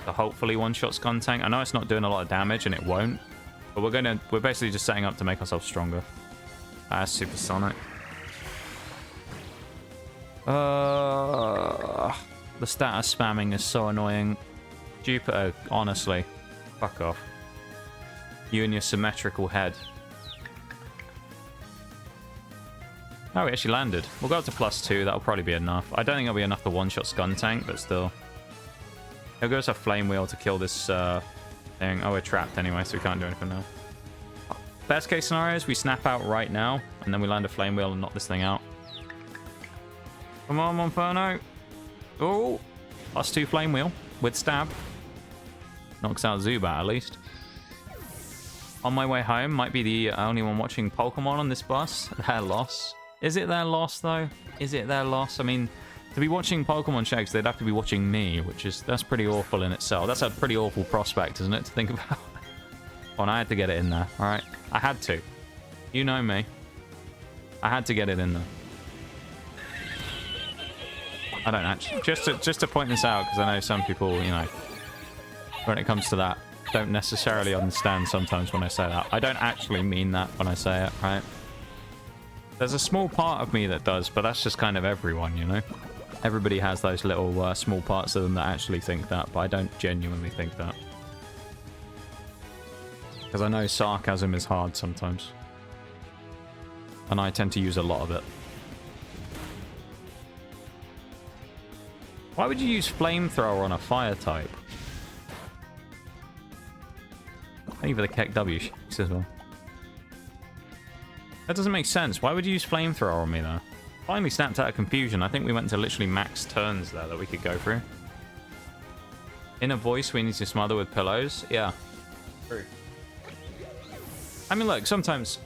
To hopefully one-shot Skuntank. I know it's not doing a lot of damage, and it won't. But we're basically just setting up to make ourselves stronger. That's supersonic. The status spamming is so annoying. Jupiter, honestly. Fuck off. You and your symmetrical head. Oh, we actually landed. We'll go up to +2. That'll probably be enough. I don't think it'll be enough to one-shot Skuntank, but still. He'll give us a Flame Wheel to kill this thing. Oh, we're trapped anyway, so we can't do anything now. Best case scenario is we snap out right now, and then we land a Flame Wheel and knock this thing out. Come on, Monferno. Oh, +2 Flame Wheel with stab. Knocks out Zubat at least. On my way home, might be the only one watching Pokemon on this bus. Their loss. Is it their loss, though? Is it their loss? I mean, to be watching Pokemon Shags, they'd have to be watching me, which is, that's pretty awful in itself. That's a pretty awful prospect, isn't it, to think about? Oh, and I had to get it in there, alright? I had to. You know me. I had to get it in there. I don't actually... Just to point this out, because I know some people, you know, when it comes to that, don't necessarily understand sometimes when I say that. I don't actually mean that when I say it, right? There's a small part of me that does, but that's just kind of everyone, you know? Everybody has those little small parts of them that actually think that, but I don't genuinely think that. Because I know sarcasm is hard sometimes. And I tend to use a lot of it. Why would you use Flamethrower on a fire type? Thank you for the Keck W as well. That doesn't make sense. Why would you use Flamethrower on me, though? Finally snapped out of confusion. I think we went to literally max turns there that we could go through. In a voice, we need to smother with pillows. Yeah. True. I mean, look, sometimes...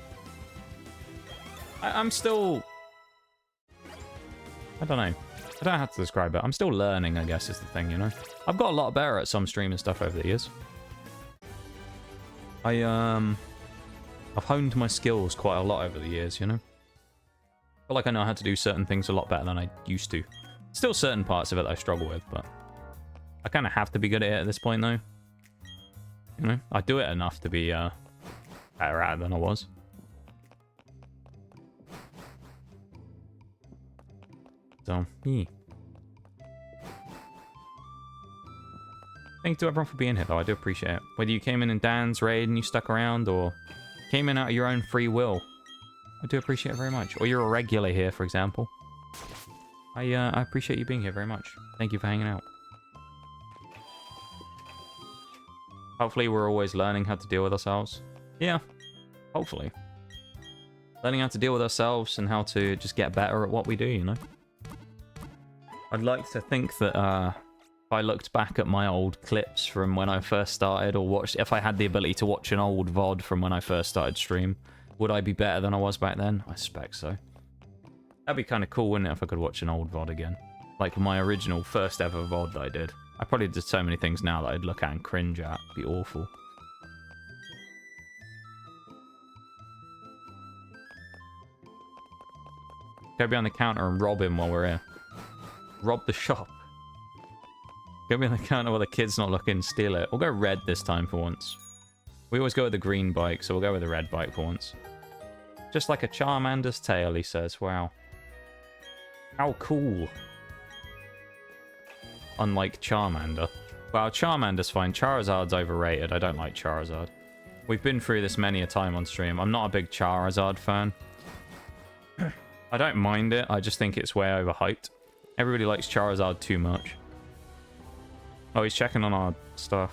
I'm still... I don't know. I don't know how to describe it. I'm still learning, I guess, is the thing, you know? I've got a lot better at some streaming stuff over the years. I've honed my skills quite a lot over the years, you know? I feel like I know how to do certain things a lot better than I used to. Still certain parts of it that I struggle with, but... I kind of have to be good at it at this point, though. You know? I do it enough to be, better at it than I was. So, yeah. Thank you to everyone for being here, though. I do appreciate it. Whether you came in Dan's raid and you stuck around, or came in out of your own free will, I do appreciate it very much. Or you're a regular here, for example. I appreciate you being here very much. Thank you for hanging out. Hopefully we're always learning how to deal with ourselves. Yeah, hopefully. Learning how to deal with ourselves and how to just get better at what we do, you know? I'd like to think that, If I looked back at my old clips from when I first started, or watched, if I had the ability to watch an old VOD from when I first started stream, would I be better than I was back then? I suspect so. That'd be kind of cool, wouldn't it, if I could watch an old VOD again? Like my original first ever VOD that I did. I probably did so many things now that I'd look at and cringe at. It'd be awful. Go behind the counter and rob him while we're here. Rob the shop. Go behind the counter while the kid's not looking, steal it. We'll go red this time for once. We always go with the green bike, so we'll go with the red bike for once. Just like a Charmander's tail, he says. Wow. How cool. Unlike Charmander. Wow, Charmander's fine. Charizard's overrated. I don't like Charizard. We've been through this many a time on stream. I'm not a big Charizard fan. I don't mind it. I just think it's way overhyped. Everybody likes Charizard too much. Oh, he's checking on our stuff.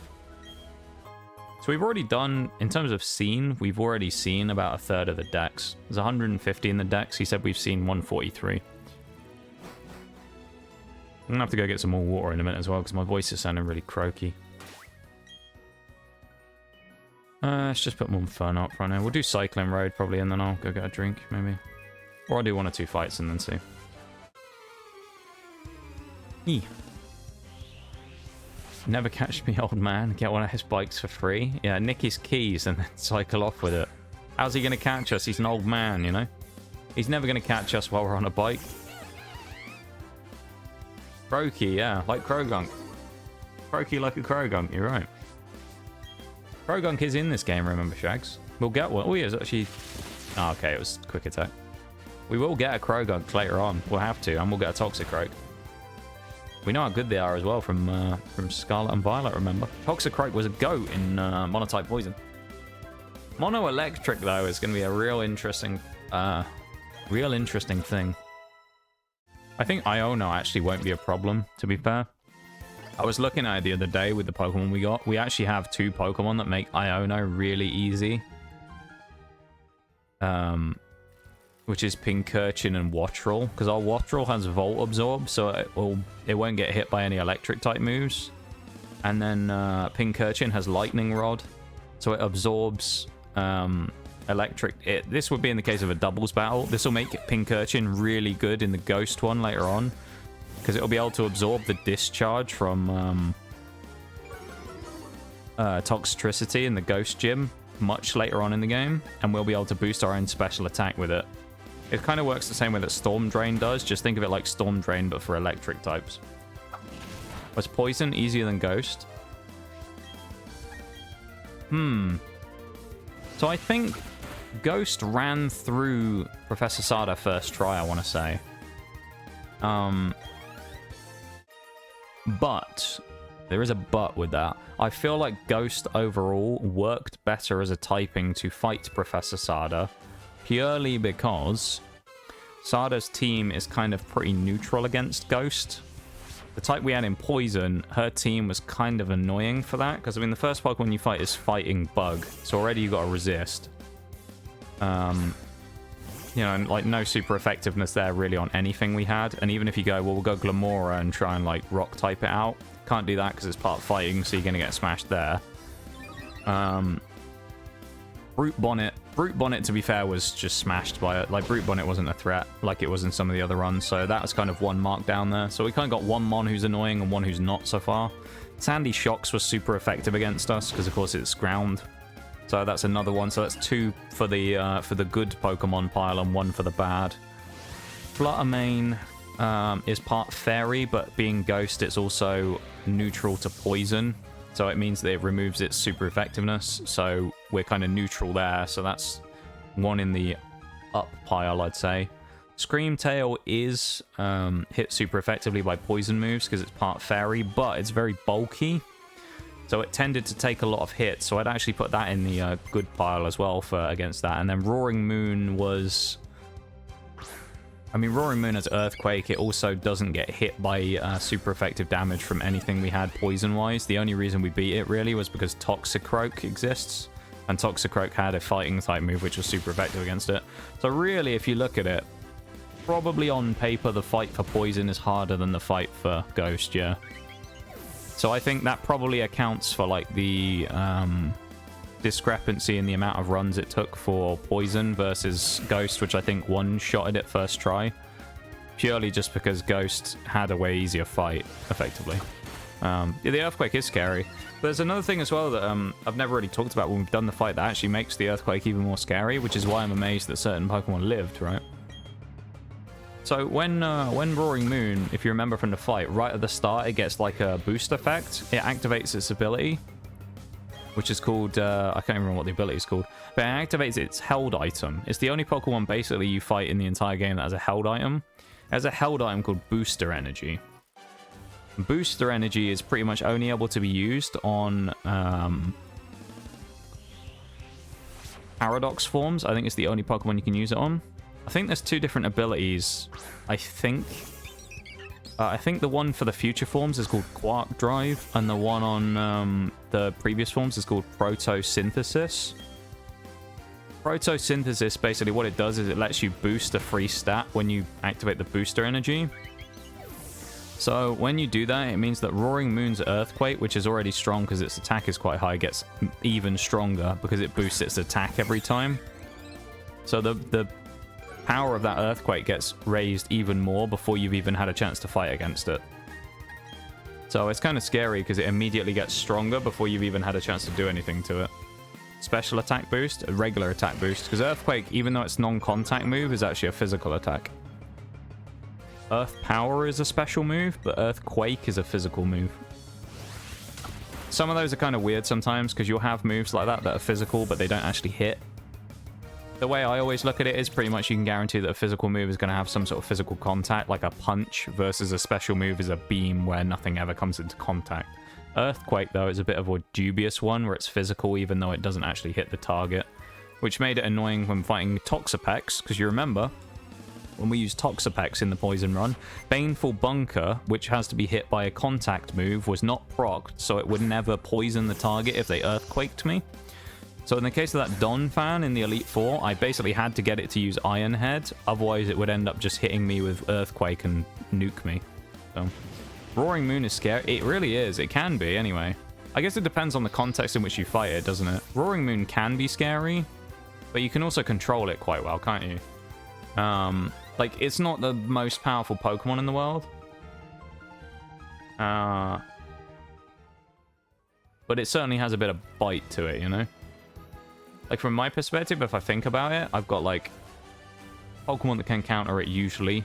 So we've already done, in terms of seen, we've already seen about a third of the decks. There's 150 in the decks. He said we've seen 143. I'm gonna have to go get some more water in a minute as well, because my voice is sounding really croaky. Let's just put more fun up front here. We'll do Cycling Road probably, and then I'll go get a drink, maybe. Or I'll do 1 or 2 fights and then see. Eee. Never catch me, old man. Get one of his bikes for free. Yeah, nick his keys and then cycle off with it. How's he going to catch us? He's an old man, you know? He's never going to catch us while we're on a bike. Croaky, yeah, like Krogunk. Croaky like a Krogunk, you're right. Krogunk is in this game, remember, Shags? We'll get one. Oh, yeah, it's actually... Oh, okay, it was quick attack. We will get a Krogunk later on. We'll have to, and we'll get a Toxic Croak. We know how good they are as well from Scarlet and Violet, remember? Toxic Croak was a goat in Monotype Poison. Mono Electric, though, is going to be a real interesting thing. I think Iono actually won't be a problem, to be fair. I was looking at it the other day with the Pokemon we got. We actually have 2 Pokemon that make Iono really easy. Which is Pincurchin and Wattrel, because our Wattrel has Volt Absorb, so it won't get hit by any electric type moves. And then Pincurchin has Lightning Rod, so it absorbs electric. This would be in the case of a doubles battle. This will make Pincurchin really good in the Ghost one later on, because it'll be able to absorb the discharge from Toxtricity in the Ghost Gym much later on in the game, and we'll be able to boost our own special attack with it. It kind of works the same way that Storm Drain does. Just think of it like Storm Drain, but for electric types. Was Poison easier than Ghost? So I think Ghost ran through Professor Sada first try, I want to say. But there is a but with that. I feel like Ghost overall worked better as a typing to fight Professor Sada, purely because Sada's team is kind of pretty neutral against Ghost. The type we had in Poison, her team was kind of annoying for that, because I mean the first Pokemon you fight is Fighting Bug, so already you got to resist. You know, like no super effectiveness there really on anything we had, and even if you go, well, we'll go Glamora and try and like rock type it out, can't do that because it's part fighting, so you're going to get smashed there. Brute Bonnet, to be fair, was just smashed by it. Like, Brute Bonnet wasn't a threat like it was in some of the other runs, so that was kind of one mark down there. So we kind of got one Mon who's annoying and one who's not so far. Sandy Shocks was super effective against us, because of course it's ground. So that's another one. So that's 2 for the good Pokemon pile and 1 for the bad. Fluttermane is part Fairy, but being Ghost, it's also neutral to Poison. So it means that it removes its super effectiveness. So we're kind of neutral there. So that's 1 in the up pile, I'd say. Screamtail is hit super effectively by poison moves because it's part Fairy, but it's very bulky. So it tended to take a lot of hits. So I'd actually put that in the good pile as well for against that. And then Roaring Moon was... I mean, Roaring Moon has Earthquake. It also doesn't get hit by super effective damage from anything we had poison-wise. The only reason we beat it, really, was because Toxicroak exists. And Toxicroak had a fighting-type move, which was super effective against it. So really, if you look at it, probably on paper, the fight for Poison is harder than the fight for Ghost, yeah. So I think that probably accounts for like the discrepancy in the amount of runs it took for Poison versus Ghost, which I think one-shotted it first try. Purely just because Ghost had a way easier fight, effectively. Yeah, the Earthquake is scary. But there's another thing as well that I've never really talked about when we've done the fight that actually makes the Earthquake even more scary, which is why I'm amazed that certain Pokemon lived, right? So when Roaring Moon, if you remember from the fight, right at the start, it gets like a boost effect. It activates its ability, which is called, I can't even remember what the ability is called, but it activates its held item. It's the only Pokemon basically you fight in the entire game that has a held item. It has a held item called Booster Energy. Booster Energy is pretty much only able to be used on Paradox forms. I think it's the only Pokemon you can use it on. I think there's two different abilities. I think the one for the future forms is called Quark Drive, and the one on the previous forms is called Protosynthesis. Protosynthesis, basically what it does is it lets you boost a free stat when you activate the booster energy. So when you do that, it means that Roaring Moon's Earthquake, which is already strong because its attack is quite high, gets even stronger because it boosts its attack every time. So the power of that Earthquake gets raised even more before you've even had a chance to fight against it. So it's kind of scary because it immediately gets stronger before you've even had a chance to do anything to it. Special attack boost, a regular attack boost, because Earthquake, even though it's non-contact move, is actually a physical attack. Earth Power is a special move, but Earthquake is a physical move. Some of those are kind of weird sometimes because you'll have moves like that are physical, but they don't actually hit. The way I always look at it is pretty much you can guarantee that a physical move is going to have some sort of physical contact, like a punch, versus a special move is a beam where nothing ever comes into contact. Earthquake, though, is a bit of a dubious one where it's physical even though it doesn't actually hit the target, which made it annoying when fighting Toxapex, because you remember, when we used Toxapex in the Poison Run, Baneful Bunker, which has to be hit by a contact move, was not procced, so it would never poison the target if they Earthquaked me. So in the case of that Don fan in the Elite Four, I basically had to get it to use Iron Head, otherwise it would end up just hitting me with Earthquake and nuke me. So, Roaring Moon is scary. It really is. It can be, anyway. I guess it depends on the context in which you fight it, doesn't it? Roaring Moon can be scary, but you can also control it quite well, can't you? Like, it's not the most powerful Pokemon in the world. But it certainly has a bit of bite to it, you know? Like, from my perspective, if I think about it, I've got, like, Pokemon that can counter it usually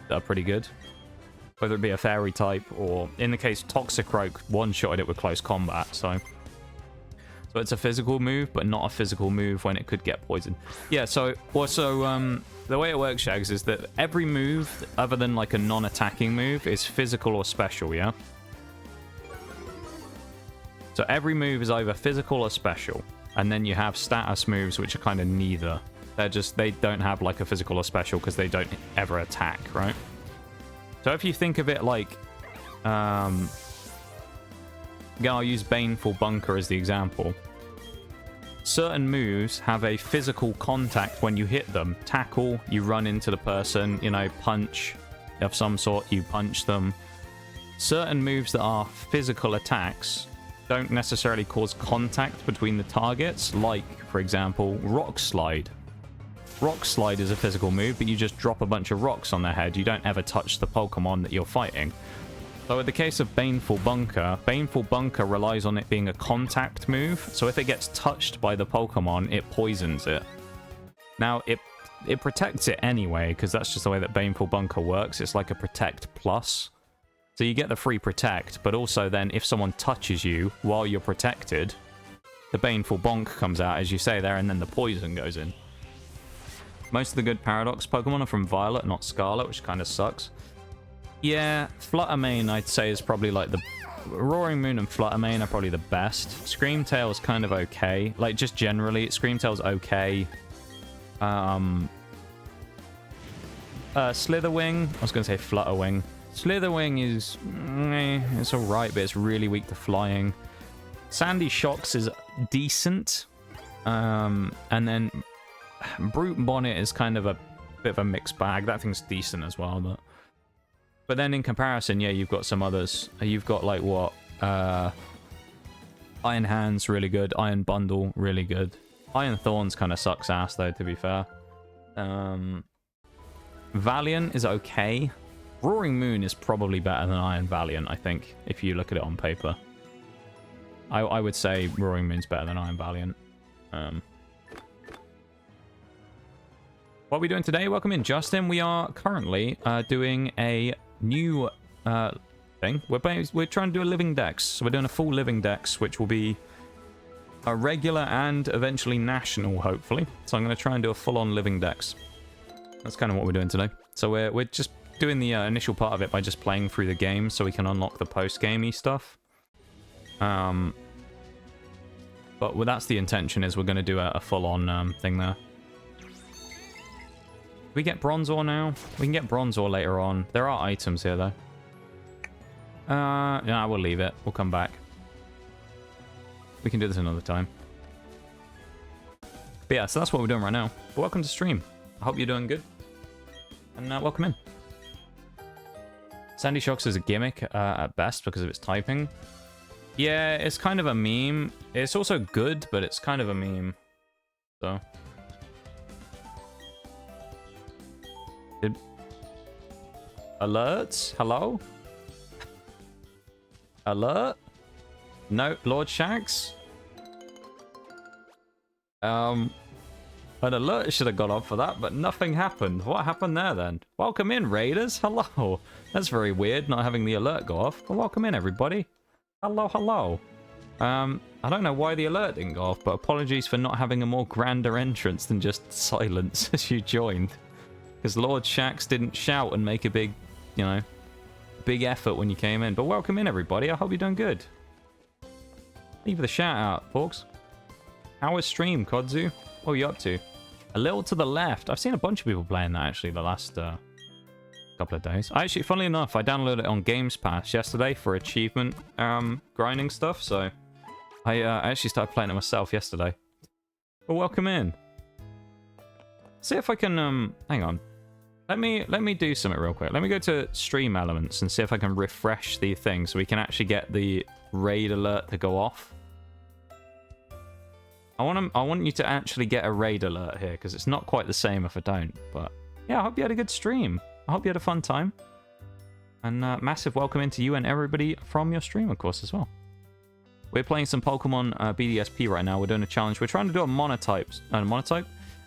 that are pretty good. Whether it be a Fairy type or, in the case, Toxicroak one-shotted it with close combat, so it's a physical move, but not a physical move when it could get poisoned. Yeah, so, also, the way it works, Shags, is that every move, other than, like, a non-attacking move, is physical or special, yeah? So every move is either physical or special. And then you have status moves, which are kind of neither. They don't have like a physical or special because they don't ever attack, right? So if you think of it like, I'll use Baneful Bunker as the example. Certain moves have a physical contact when you hit them. Tackle, you run into the person, you know, punch of some sort, you punch them. Certain moves that are physical attacks don't necessarily cause contact between the targets, like, for example, Rock Slide. Rock Slide is a physical move, but you just drop a bunch of rocks on their head. You don't ever touch the Pokemon that you're fighting. So in the case of Baneful Bunker relies on it being a contact move, so if it gets touched by the Pokemon, it poisons it. Now, it protects it anyway, because that's just the way that Baneful Bunker works. It's like a Protect Plus. So you get the free Protect, but also then if someone touches you while you're protected, the Baneful Bonk comes out, as you say there, and then the poison goes in. Most of the good Paradox Pokemon are from Violet, not Scarlet, which kind of sucks. Yeah, Fluttermane, I'd say, is probably like the... Roaring Moon and Fluttermane are probably the best. Screamtail's kind of okay. Like, just generally, Screamtail's okay. Slitherwing, I was going to say Flutterwing. Slitherwing is... it's alright, but it's really weak to flying. Sandy Shocks is decent. And then Brute Bonnet is kind of a bit of a mixed bag. That thing's decent as well, but then in comparison, yeah, you've got some others. You've got, like, what? Iron Hands, really good. Iron Bundle, really good. Iron Thorns kind of sucks ass, though, to be fair. Valiant is okay. Roaring Moon is probably better than Iron Valiant, I think, if you look at it on paper. I would say Roaring Moon's better than Iron Valiant. What are we doing today? Welcome in, Justin. We are currently doing a new thing. We're trying to do a living dex. So we're doing a full living dex, which will be a regular and eventually national, hopefully. So I'm going to try and do a full-on living dex. That's kind of what we're doing today. So we're just doing the initial part of it by just playing through the game so we can unlock the post-gamey stuff. But that's the intention, is we're going to do a full-on thing there. We get bronze ore now. We can get bronze ore later on. There are items here, though. Yeah, we'll leave it. We'll come back. We can do this another time. But yeah, so that's what we're doing right now. But welcome to stream. I hope you're doing good. And welcome in. Sandy Shocks is a gimmick at best because of its typing. Yeah, it's kind of a meme. It's also good, but it's kind of a meme. So... Alerts? Hello? Alert? No, Lord Shax? An alert should have gone off for that, but nothing happened. What happened there then? Welcome in, Raiders. Hello. That's very weird, not having the alert go off. But welcome in, everybody. Hello, hello. I don't know why the alert didn't go off, but apologies for not having a more grander entrance than just silence as you joined. Because Lord Shax didn't shout and make a big, you know, big effort when you came in. But welcome in, everybody. I hope you're doing good. Leave the shout out, folks. How was stream, Kodzu? What are you up to? A little to the left. I've seen a bunch of people playing that, actually, the last couple of days. Actually, funnily enough, I downloaded it on Games Pass yesterday for achievement grinding stuff. So I actually started playing it myself yesterday. But welcome in. See if I can... hang on. Let me do something real quick. Let me go to stream elements and see if I can refresh the thing so we can actually get the raid alert to go off. I want you to actually get a raid alert here because it's not quite the same if I don't. But yeah, I hope you had a good stream. I hope you had a fun time. And massive welcome into you and everybody from your stream, of course, as well. We're playing some Pokemon BDSP right now. We're doing a challenge. We're trying to do a monotype.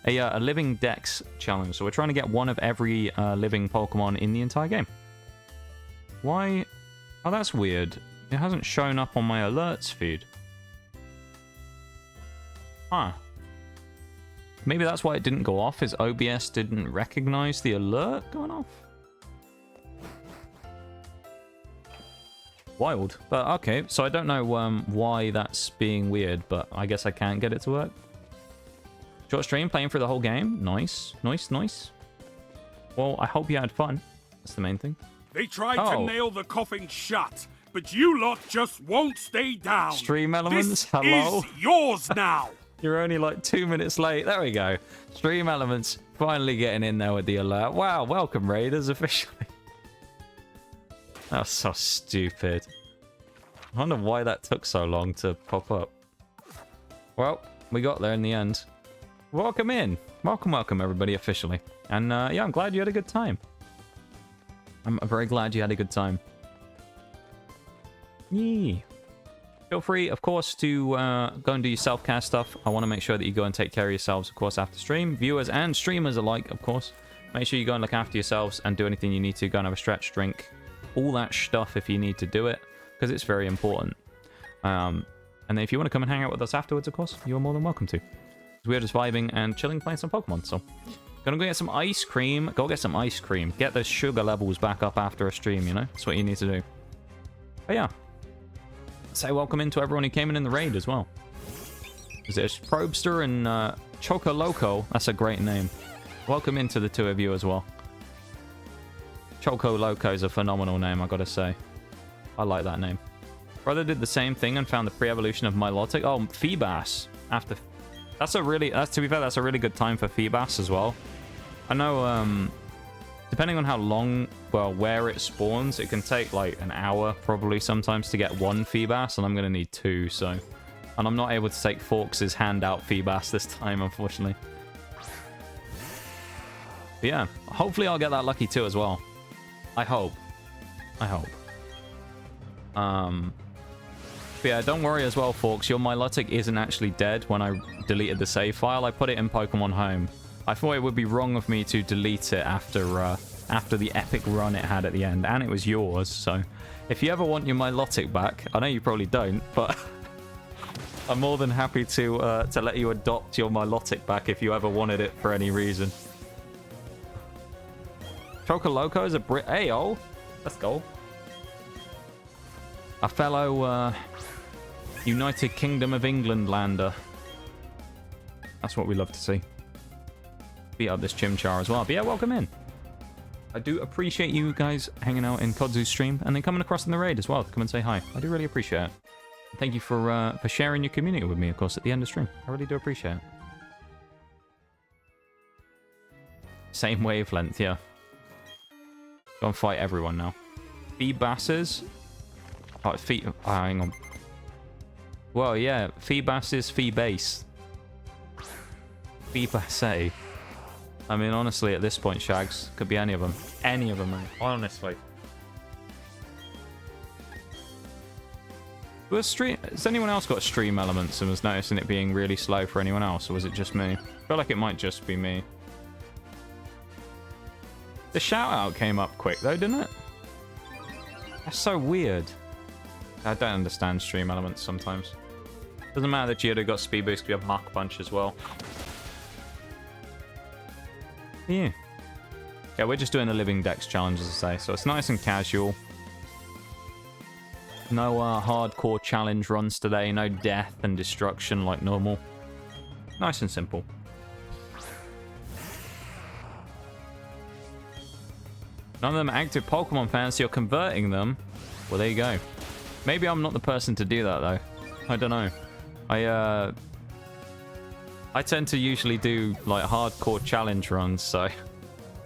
A living dex challenge. So we're trying to get one of every living Pokemon in the entire game. Why? Oh, that's weird. It hasn't shown up on my alerts feed. Huh. Maybe that's why it didn't go off, is OBS didn't recognize the alert going off. Wild. But okay, so I don't know why that's being weird, but I guess I can't get it to work. Short stream, playing through the whole game. Nice, nice, nice. Well, I hope you had fun. That's the main thing. They tried to nail the coffin shut, but you lot just won't stay down. Stream elements, this hello. Is yours now. You're only like 2 minutes late. There we go. Stream elements finally getting in there with the alert. Wow, welcome Raiders officially. That was so stupid. I wonder why that took so long to pop up. Well, we got there in the end. Welcome in. Welcome, welcome, everybody, officially. And yeah, I'm glad you had a good time. I'm very glad you had a good time. Yee. Feel free, of course, to go and do your self-care stuff. I want to make sure that you go and take care of yourselves, of course, after stream. Viewers and streamers alike, of course. Make sure you go and look after yourselves and do anything you need to. Go and have a stretch, drink, all that stuff if you need to do it, because it's very important. And then if you want to come and hang out with us afterwards, of course, you're more than welcome to. We're just vibing and chilling, playing some Pokemon. So, gonna go get some ice cream. Go get some ice cream. Get those sugar levels back up after a stream, you know? That's what you need to do. But yeah. Say welcome in to everyone who came in the raid as well. There's Probster and Choco Loco. That's a great name. Welcome into the two of you as well. Choco Loco is a phenomenal name, I gotta say. I like that name. Brother did the same thing and found the pre-evolution of Milotic. Oh, Feebas. After... to be fair, that's a really good time for Feebas as well. I know depending on how long, well, where it spawns, it can take like an hour probably sometimes to get one Feebas, and I'm going to need 2, so... And I'm not able to take Forks' handout Feebas this time, unfortunately. But yeah, hopefully I'll get that lucky too as well. I hope. I hope. But yeah, don't worry as well, Forks. Your Milotic isn't actually dead when I deleted the save file. I put it in Pokemon Home. I thought it would be wrong of me to delete it after the epic run it had at the end, and it was yours. So, if you ever want your Milotic back, I know you probably don't, but I'm more than happy to let you adopt your Milotic back if you ever wanted it for any reason. Chocoloco is a Brit. Hey, oh, let's go. A fellow United Kingdom of England lander. That's what we love to see. Beat up this Chimchar as well. But yeah, welcome in. I do appreciate you guys hanging out in Kodzu's stream and then coming across in the raid as well to come and say hi. I do really appreciate it. Thank you for sharing your community with me, of course, at the end of stream. I really do appreciate it. Same wavelength, yeah. Go and fight everyone now. Feebasses. Oh, hang on. Well, yeah. Feebasses, Feebase. Feebasse. I mean, honestly, at this point, Shags, could be any of them. Any of them, mate. Honestly. Has anyone else got stream elements and was noticing it being really slow for anyone else, or was it just me? I feel like it might just be me. The shout-out came up quick, though, didn't it? That's so weird. I don't understand stream elements sometimes. Doesn't matter that Geodude got speed boost, we have Mach Punch as well. Yeah. Yeah, we're just doing the Living Dex challenge, as I say, so it's nice and casual. No hardcore challenge runs today, no death and destruction like normal. Nice and simple. None of them are active Pokemon fans, so you're converting them. Well, there you go. Maybe I'm not the person to do that, though. I don't know. I tend to usually do, like, hardcore challenge runs, so...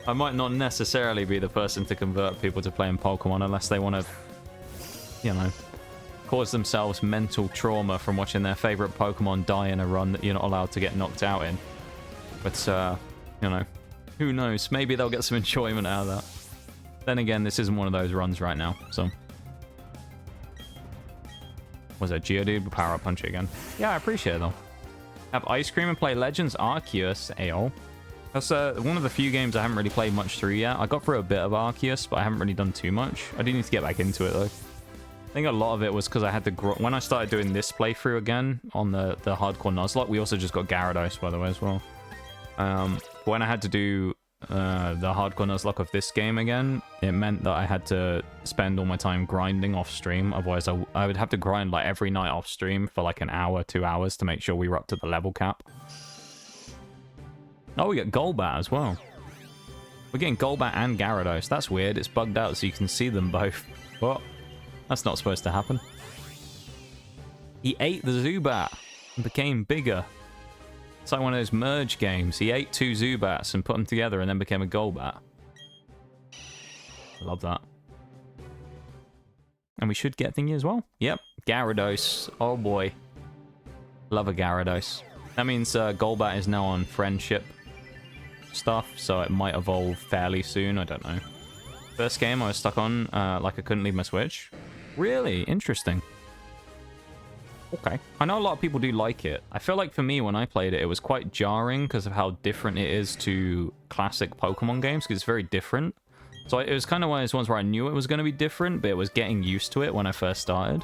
I might not necessarily be the person to convert people to playing Pokemon unless they want to, you know, cause themselves mental trauma from watching their favorite Pokemon die in a run that you're not allowed to get knocked out in. But, you know, who knows? Maybe they'll get some enjoyment out of that. Then again, this isn't one of those runs right now, so... Was it Geodude? Power Up Punch it again. Yeah, I appreciate it, though. Have Ice Cream and play Legends Arceus. Ayo. That's one of the few games I haven't really played much through yet. I got through a bit of Arceus, but I haven't really done too much. I do need to get back into it, though. I think a lot of it was because I had to... When I started doing this playthrough again on the hardcore Nuzlocke, we also just got Gyarados, by the way, as well. When I had to do the hardcore Nuzlocke of this game again, it meant that I had to spend all my time grinding off stream. Otherwise, I would have to grind like every night off stream for like an hour, 2 hours to make sure we were up to the level cap. Oh, we got Golbat as well. We're getting Golbat and Gyarados. That's weird. It's bugged out so you can see them both. What? That's not supposed to happen. He ate the Zubat and became bigger. It's like one of those merge games. He ate 2 Zubats and put them together and then became a Golbat. I love that. And we should get thingy as well. Yep. Gyarados. Oh boy. Love a Gyarados. That means Golbat is now on friendship stuff, so it might evolve fairly soon. I don't know. First game I was stuck on, like I couldn't leave my Switch. Really? Interesting. Okay. I know a lot of people do like it. I feel like for me, when I played it, it was quite jarring because of how different it is to classic Pokemon games, because it's very different. So it was kind of one of those ones where I knew it was going to be different, but it was getting used to it when I first started.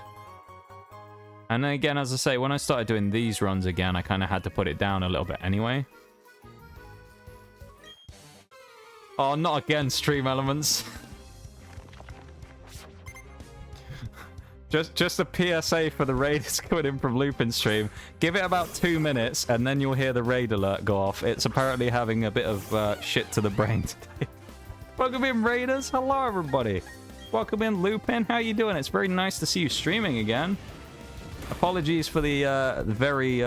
And then again, as I say, when I started doing these runs again, I kind of had to put it down a little bit anyway. Oh, not again, stream elements. Just a PSA for the raid is coming in from Lupin stream. Give it about 2 minutes, and then you'll hear the raid alert go off. It's apparently having a bit of shit to the brain today. Welcome in, Raiders. Hello, everybody. Welcome in, Lupin. How you doing? It's very nice to see you streaming again. Apologies for the very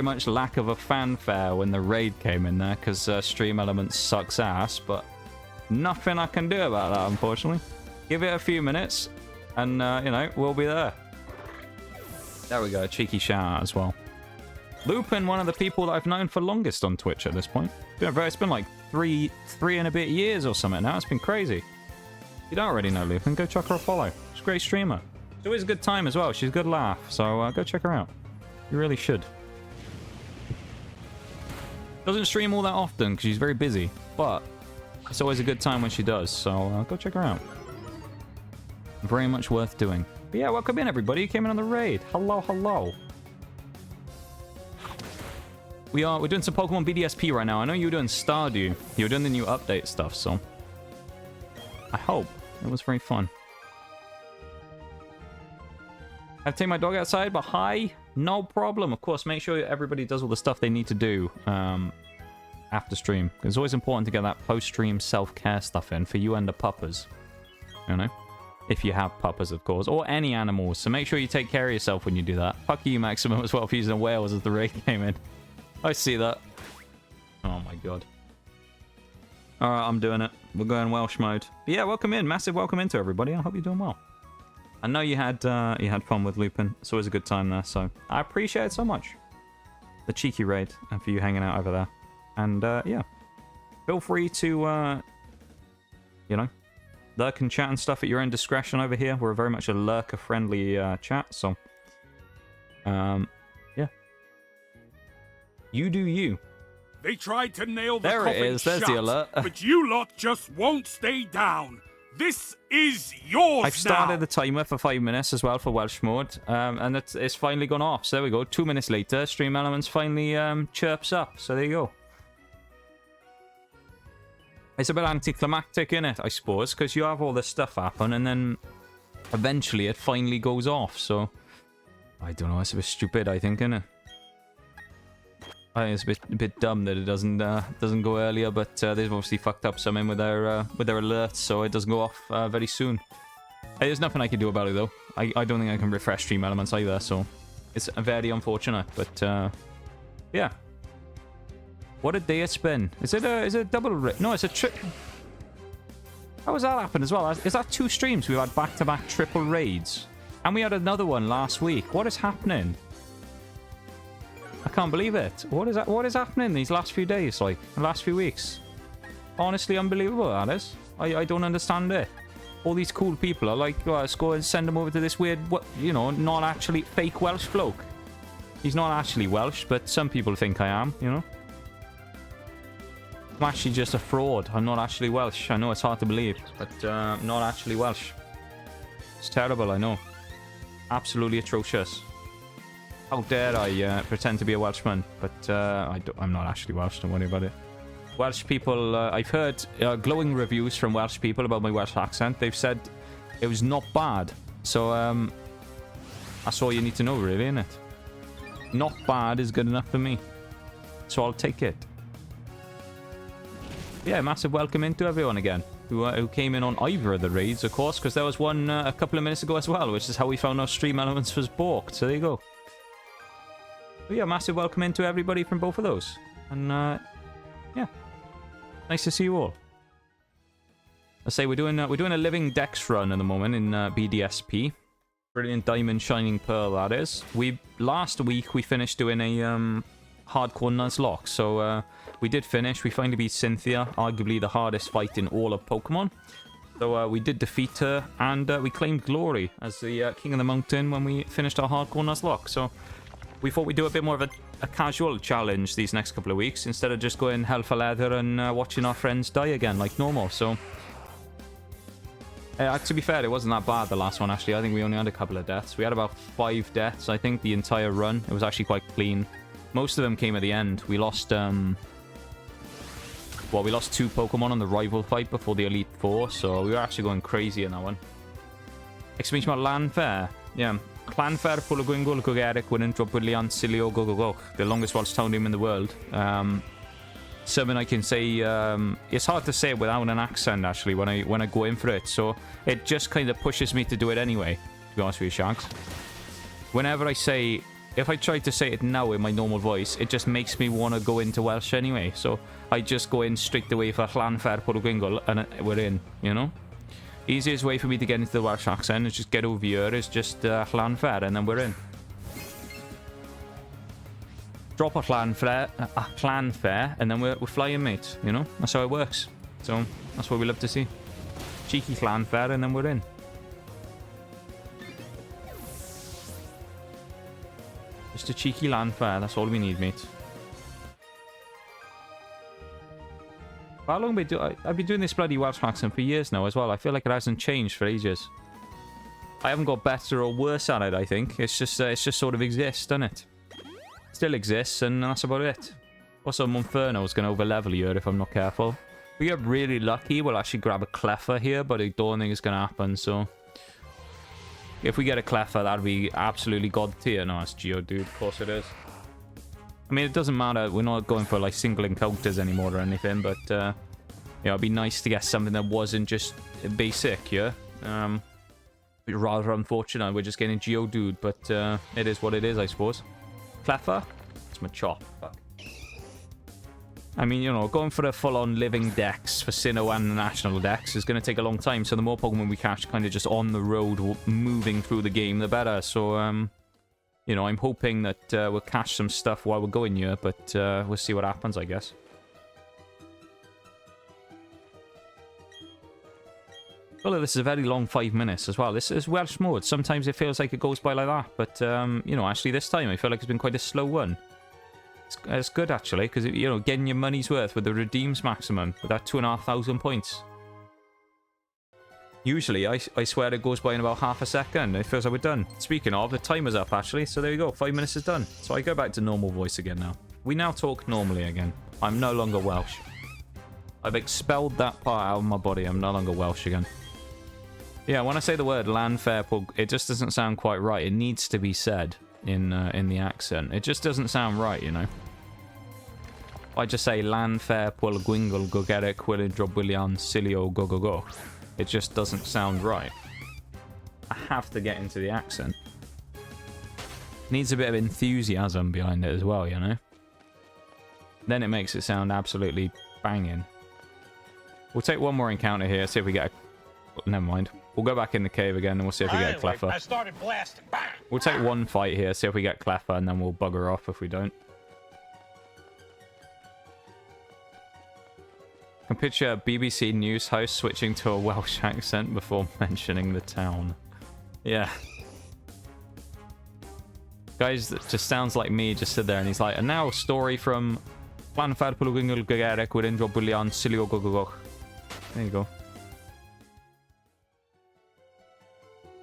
much lack of a fanfare when the raid came in there, because Stream Elements sucks ass, but Nothing I can do about that, unfortunately. Give it a few minutes, and, you know, we'll be there. There we go, a cheeky shout out as well. Lupin, one of the people that I've known for longest on Twitch at this point. It's been like three and a bit years or something now. It's been crazy. If you don't already know Lupin, go check her a follow. She's a great streamer. It's always a good time as well. She's a good laugh, so go check her out. You really should. Doesn't stream all that often because she's very busy, but it's always a good time when she does, so go check her out. Very much worth doing. But yeah, welcome in everybody. You came in on the raid. Hello, hello. We're doing some Pokemon BDSP right now. I know you were doing Stardew. You were doing the new update stuff, so I hope it was very fun. I've taken my dog outside, but hi, no problem. Of course, make sure everybody does all the stuff they need to do after stream. It's always important to get that post-stream self-care stuff in for you and the puppers. You know? If you have puppers, of course. Or any animals. So make sure you take care of yourself when you do that. Fuck you, Maximum, as well, for using whales as the raid came in. I see that. Oh my god. Alright, I'm doing it. We're going Welsh mode. But yeah, welcome in. Massive welcome into everybody. I hope you're doing well. I know you had fun with Lupin. It's always a good time there, so I appreciate it so much. The cheeky raid, and for you hanging out over there. And yeah. Feel free to you know, lurk and chat and stuff at your own discretion over here. We're very much a lurker-friendly chat, so yeah. You do you. They tried to nail the there coffin it is. There's shut, the alert. but you lot just won't stay down. This is yours I've started now. the timer for 5 minutes as well for Welsh mode, and it's finally gone off. So there we go. 2 minutes later, Stream Elements finally chirps up. So there you go. It's a bit anticlimactic, innit, I suppose, because you have all this stuff happen, and then eventually it finally goes off. So I don't know. It's a bit stupid, I think, innit? I think it's a bit dumb that it doesn't go earlier, but they've obviously fucked up something with their alerts, so it doesn't go off very soon. There's nothing I can do about it though. I don't think I can refresh Stream Elements either, so it's very unfortunate. But yeah, what a day it's been. Is it a double raid? No, it's a trip. How has that happened as well? Is that 2 streams? We've had back-to-back triple raids, and we had another one last week. What is happening? I can't believe it. What is happening these last few days, like, the last few weeks? Honestly, unbelievable, that is. I don't understand it. All these cool people are like, oh, let's go and send them over to this weird, you know, not actually fake Welsh bloke. He's not actually Welsh, but some people think I am, you know? I'm actually just a fraud. I'm not actually Welsh. I know it's hard to believe, but I'm not actually Welsh. It's terrible, I know. Absolutely atrocious. How dare I pretend to be a Welshman, but I'm not actually Welsh, don't worry about it. Welsh people, I've heard glowing reviews from Welsh people about my Welsh accent. They've said it was not bad, so that's all you need to know, really, isn't it? Not bad is good enough for me, so I'll take it. Yeah, massive welcome into everyone again who came in on either of the raids, of course, because there was one a couple of minutes ago as well, which is how we found our Stream Elements was balked, so there you go. But yeah, massive welcome into everybody from both of those. And, yeah. Nice to see you all. I say we're doing a living dex run at the moment in BDSP. Brilliant Diamond Shining Pearl, that is. Last week, we finished doing a hardcore nuzlocke. So, we did finish. We finally beat Cynthia, arguably the hardest fight in all of Pokemon. So, we did defeat her, and we claimed glory as the King of the Mountain when we finished our hardcore nuzlocke. So, we thought we'd do a bit more of a casual challenge these next couple of weeks instead of just going hell for leather and watching our friends die again like normal. So, to be fair, it wasn't that bad the last one, actually. I think we only had a couple of deaths. We had about 5 deaths, I think, the entire run. It was actually quite clean. Most of them came at the end. We lost, well, we lost 2 Pokemon on the rival fight before the Elite Four, so we were actually going crazy in that one. Exclamation mark Lanfair. Yeah. Clanfair Pulagwingul Gogarek wouldn't drop Willian Silio Gogogok, the longest Welsh town name in the world. Something I can say, it's hard to say without an accent, actually, when I go in for it. So it just kind of pushes me to do it anyway, to be honest with you, Sharks. Whenever I say if I try to say it now in my normal voice, it just makes me want to go into Welsh anyway. So I just go in straight away for Llanfair Porthwingle and we're in, you know? Easiest way for me to get into the Welsh accent is just get over here, is just Llanfair, and then we're in. Drop a Llanfair, and then we're flying, mate, you know? That's how it works. So that's what we love to see. Cheeky Llanfair, and then we're in. Just a cheeky Llanfair, that's all we need, mate. How long have I been I've been doing this bloody Welsh accent for years now as well. I feel like it hasn't changed for ages. I haven't got better or worse at it, I think. It's just sort of exists, doesn't it? Still exists, and that's about it. Also, Monferno's going to over-level here if I'm not careful. If we get really lucky, we'll actually grab a Cleffer here, but I don't think it's going to happen, so... If we get a Cleffer, that'd be absolutely god tier. No, it's Geodude, of course it is. I mean, it doesn't matter. We're not going for, like, single encounters anymore or anything, but, you know, it'd be nice to get something that wasn't just basic, yeah? Rather unfortunate, we're just getting Geodude, but, it is what it is, I suppose. Cleffer? It's my chop. Fuck. I mean, you know, going for a full-on living dex for Sinnoh and the national dex is going to take a long time, so the more Pokemon we catch kind of just on the road, moving through the game, the better. So, you know, I'm hoping that we'll catch some stuff while we're going here, but we'll see what happens, I guess. Well, this is a very long 5 minutes as well. This is Welsh mode. Sometimes it feels like it goes by like that, but, you know, actually this time I feel like it's been quite a slow one. It's good, actually, because, you know, getting your money's worth with the redeems maximum, with that 2,500 points. Usually, I swear it goes by in about half a second. It feels like we're done. Speaking of, the timer's up, actually, so there you go. 5 minutes is done. So I go back to normal voice again now. We now talk normally again. I'm no longer Welsh. I've expelled that part out of my body. I'm no longer Welsh again. Yeah, when I say the word Llanfair, it just doesn't sound quite right. It needs to be said in the accent. It just doesn't sound right, you know. I just say Llanfair Porthwingle Gogeric Willin Drobilian Silio Go Go Go. It just doesn't sound right. I have to get into the accent. Needs a bit of enthusiasm behind it as well, you know. Then it makes it sound absolutely banging. We'll take one more encounter here, see if we get a... Never mind. We'll go back in the cave again and we'll see if we get a Cleffer. I started blasting. Bang! We'll take one fight here, see if we get Cleffer, and then we'll bugger off if we don't. I can picture a BBC News host switching to a Welsh accent before mentioning the town. Yeah. Guys, that just sounds like me, just sit there and he's like, and now a story from Llanfair Porthwingle Gogeric Willin Drobilian Silio Go Go Go. There you go.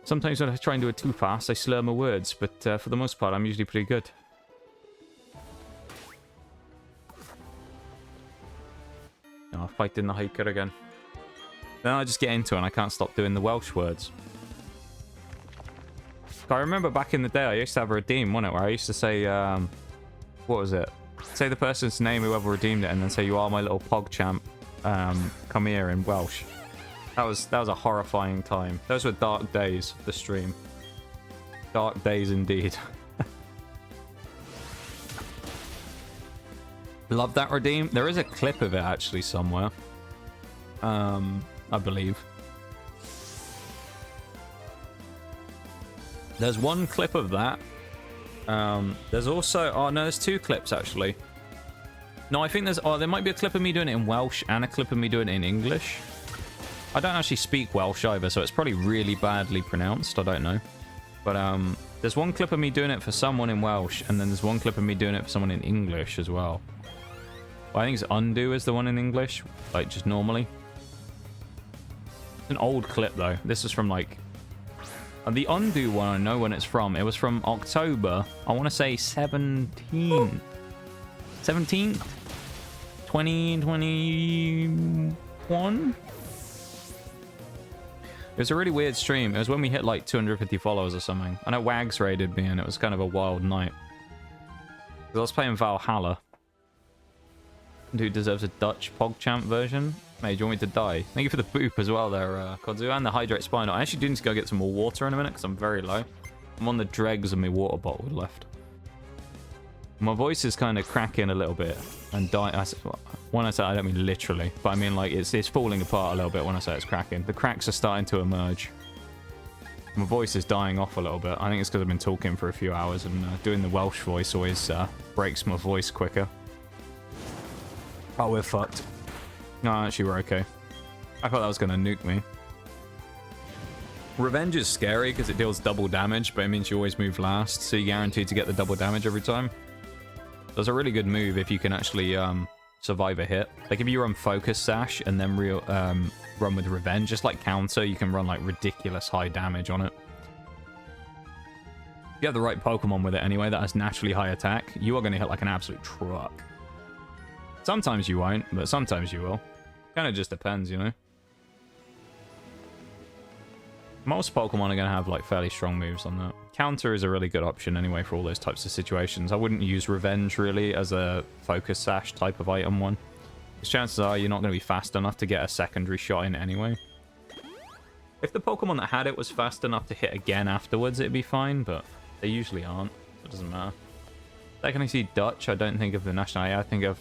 Sometimes when I try and do it too fast, I slur my words, but for the most part, I'm usually pretty good. Oh, fighting the hiker again. Then I just get into it and I can't stop doing the Welsh words. I remember back in the day, I used to have a redeem, wasn't it? Where I used to say, what was it? Say the person's name, whoever redeemed it, and then say, "You are my little PogChamp. Come here," in Welsh. That was a horrifying time. Those were dark days of the stream. Dark days indeed. Love that redeem. There is a clip of it actually somewhere. I believe. There's one clip of that. There's also... Oh, no, there's two clips, actually. No, I think there's... Oh, there might be a clip of me doing it in Welsh and a clip of me doing it in English. I don't actually speak Welsh either, so it's probably really badly pronounced. I don't know. But, there's one clip of me doing it for someone in Welsh, and then there's one clip of me doing it for someone in English as well. Well, I think it's Undo is the one in English. Like, just normally. It's an old clip, though. This is from, like... And the Undo one, I know when it's from. It was from October, I want to say 17th? 2021? It was a really weird stream. It was when we hit like 250 followers or something. I know Wags raided me and it was kind of a wild night. I was playing Valhalla. Who deserves a Dutch PogChamp version? Mate, do you want me to die? Thank you for the boop as well there, Kodzu, and the Hydrate Spinal. I actually do need to go get some more water in a minute because I'm very low. I'm on the dregs of my water bottle left. My voice is kind of cracking a little bit and dying. When I say I don't mean literally, but I mean like it's falling apart a little bit when I say it's cracking. The cracks are starting to emerge. My voice is dying off a little bit. I think it's because I've been talking for a few hours and doing the Welsh voice always breaks my voice quicker. Oh, we're fucked. No, actually we're okay. I thought that was going to nuke me. Revenge is scary because it deals double damage, but it means you always move last, so you're guaranteed to get the double damage every time. That's a really good move if you can actually survive a hit. Like if you run Focus Sash and then run with Revenge, just like counter, you can run like ridiculous high damage on it. If you have the right Pokemon with it anyway that has naturally high attack, you are going to hit like an absolute truck. Sometimes you won't, but sometimes you will. Kind of just depends, you know? Most Pokemon are going to have like fairly strong moves on that. Counter is a really good option anyway for all those types of situations. I wouldn't use Revenge really as a Focus Sash type of item one. Because chances are you're not going to be fast enough to get a secondary shot in anyway. If the Pokemon that had it was fast enough to hit again afterwards, it'd be fine, but they usually aren't. So it doesn't matter. Second I see Dutch, I don't think of the nationality. I think of...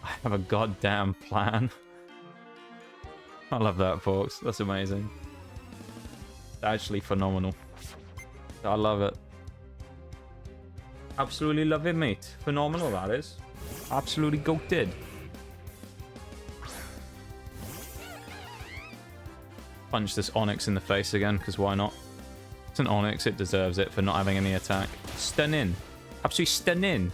I have a goddamn plan. I love that, folks. That's amazing. It's actually phenomenal. I love it. Absolutely love it, mate. Phenomenal, that is. Absolutely goated. Punch this Onyx in the face again, because why not? It's an Onyx, it deserves it for not having any attack. Stunning. Absolutely stunning.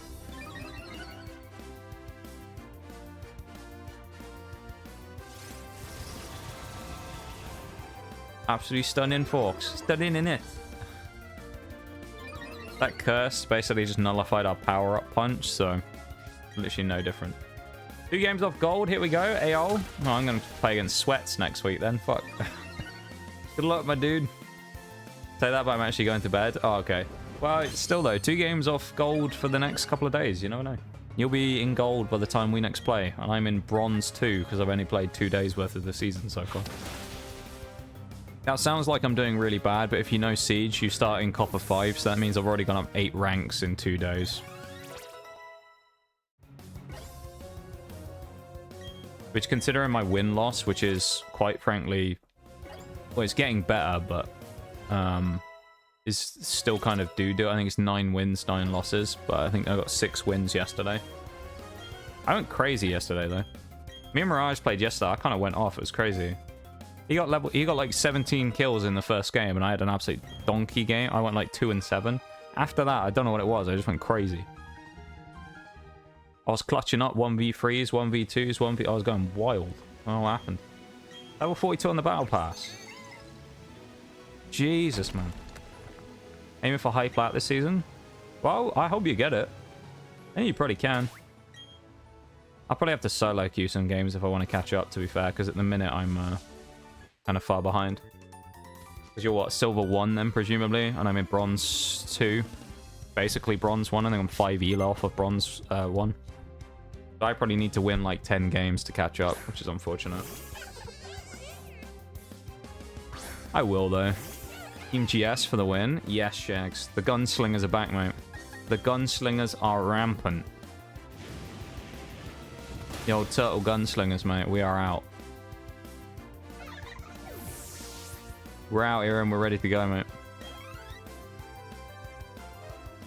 Absolutely stunning, folks. Stunning in it. That curse basically just nullified our power-up punch, so literally no different. 2 games off gold. Here we go. AO. Oh, I'm going to play against Sweats next week then. Fuck. Good luck, my dude. Say that, but I'm actually going to bed. Oh, okay. Well, still though, 2 games off gold for the next couple of days. You never know. You'll be in gold by the time we next play, and I'm in bronze 2 because I've only played 2 days worth of the season so far. That sounds like I'm doing really bad, but if you know Siege, you start in Copper 5, so that means I've already gone up 8 ranks in 2 days. Which, considering my win-loss, which is, quite frankly... Well, it's getting better, but... is still kind of doo-doo. I think it's 9 wins, 9 losses, but I think I got 6 wins yesterday. I went crazy yesterday, though. Me and Mirage played yesterday. I kind of went off. It was crazy. He got like 17 kills in the first game, and I had an absolute donkey game. I went like 2 and 7. After that, I don't know what it was. I just went crazy. I was clutching up 1v3s, 1v2s, I was going wild. I don't know what happened. Level 42 on the battle pass. Jesus, man. Aiming for high plat this season? Well, I hope you get it. I think you probably can. I'll probably have to solo queue some games if I want to catch up, to be fair, because at the minute I'm kind of far behind. Because you're what, silver 1 then, presumably, and I'm in bronze 2. Basically bronze 1. I think I'm 5 elo off of bronze 1. So I probably need to win like 10 games to catch up, which is unfortunate. I will, though. Team GS for the win. Yes, Shags. The gunslingers are back, mate. The gunslingers are rampant. The old turtle gunslingers, mate. We are out. We're out here and we're ready to go, mate.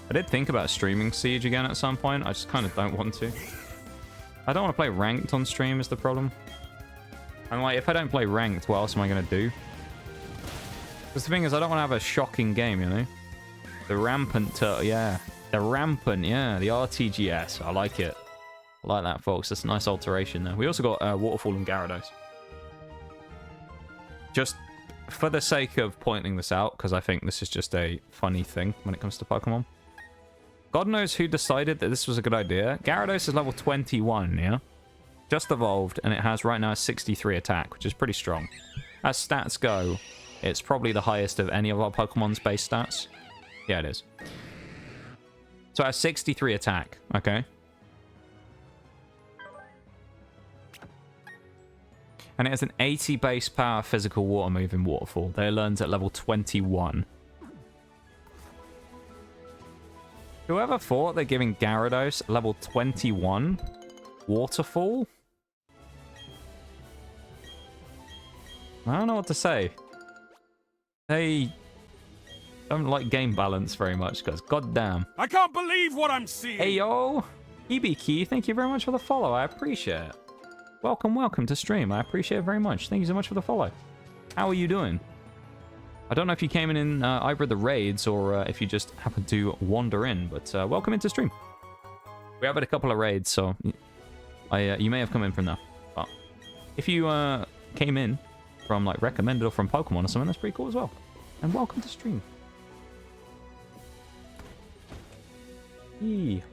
I did think about streaming Siege again at some point. I just kind of don't want to. I don't want to play ranked on stream is the problem. I'm like, if I don't play ranked, what else am I going to do? Because the thing is, I don't want to have a shocking game, you know? The rampant turtle, yeah. The rampant, yeah. The RTGS. I like it. I like that, folks. That's a nice alteration there. We also got Waterfall and Gyarados. Just for the sake of pointing this out, because I think this is just a funny thing when it comes to Pokemon. God knows who decided that this was a good idea. Gyarados is level 21, yeah? Just evolved, and it has right now a 63 attack, which is pretty strong. As stats go, it's probably the highest of any of our Pokemon's base stats. Yeah, it is. So it has 63 attack, okay? And it has an 80 base power physical water move in Waterfall. They learns at level 21. Whoever thought they're giving Gyarados level 21 waterfall? I don't know what to say. They don't like game balance very much, guys. Goddamn. I can't believe what I'm seeing. Hey, yo. EBKey, thank you very much for the follow. I appreciate it. Welcome to stream. I appreciate it very much. Thank you so much for the follow. How are you doing? I don't know if you came in either of the raids or if you just happened to wander in, but welcome into stream. We have had a couple of raids, so you may have come in from there. But if you came in from like recommended or from Pokemon or something, that's pretty cool as well. And welcome to stream. Yee.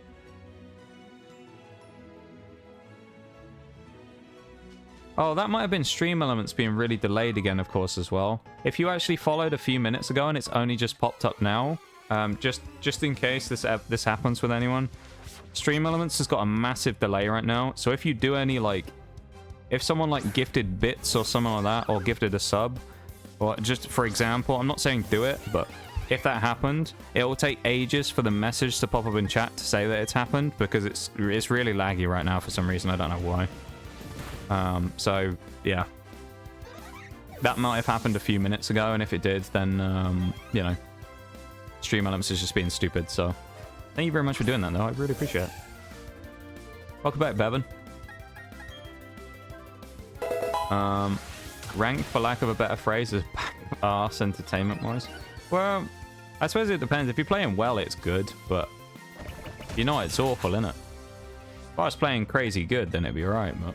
Oh, that might have been stream elements being really delayed again, of course, as well. If you actually followed a few minutes ago and it's only just popped up now, just in case this happens with anyone, stream elements has got a massive delay right now. So if you do any, like, if someone, like, gifted bits or something like that, or gifted a sub, or just, for example, I'm not saying do it, but if that happened, it will take ages for the message to pop up in chat to say that it's happened, because it's really laggy right now for some reason. I don't know why. So, yeah. That might have happened a few minutes ago, and if it did, then, you know, stream elements is just being stupid, so thank you very much for doing that, though. I really appreciate it. Welcome back, Bevan. Ranked, for lack of a better phrase, is arse entertainment-wise. Well, I suppose it depends. If you're playing well, it's good, but you know it's awful, innit? If I was playing crazy good, then it'd be alright, but...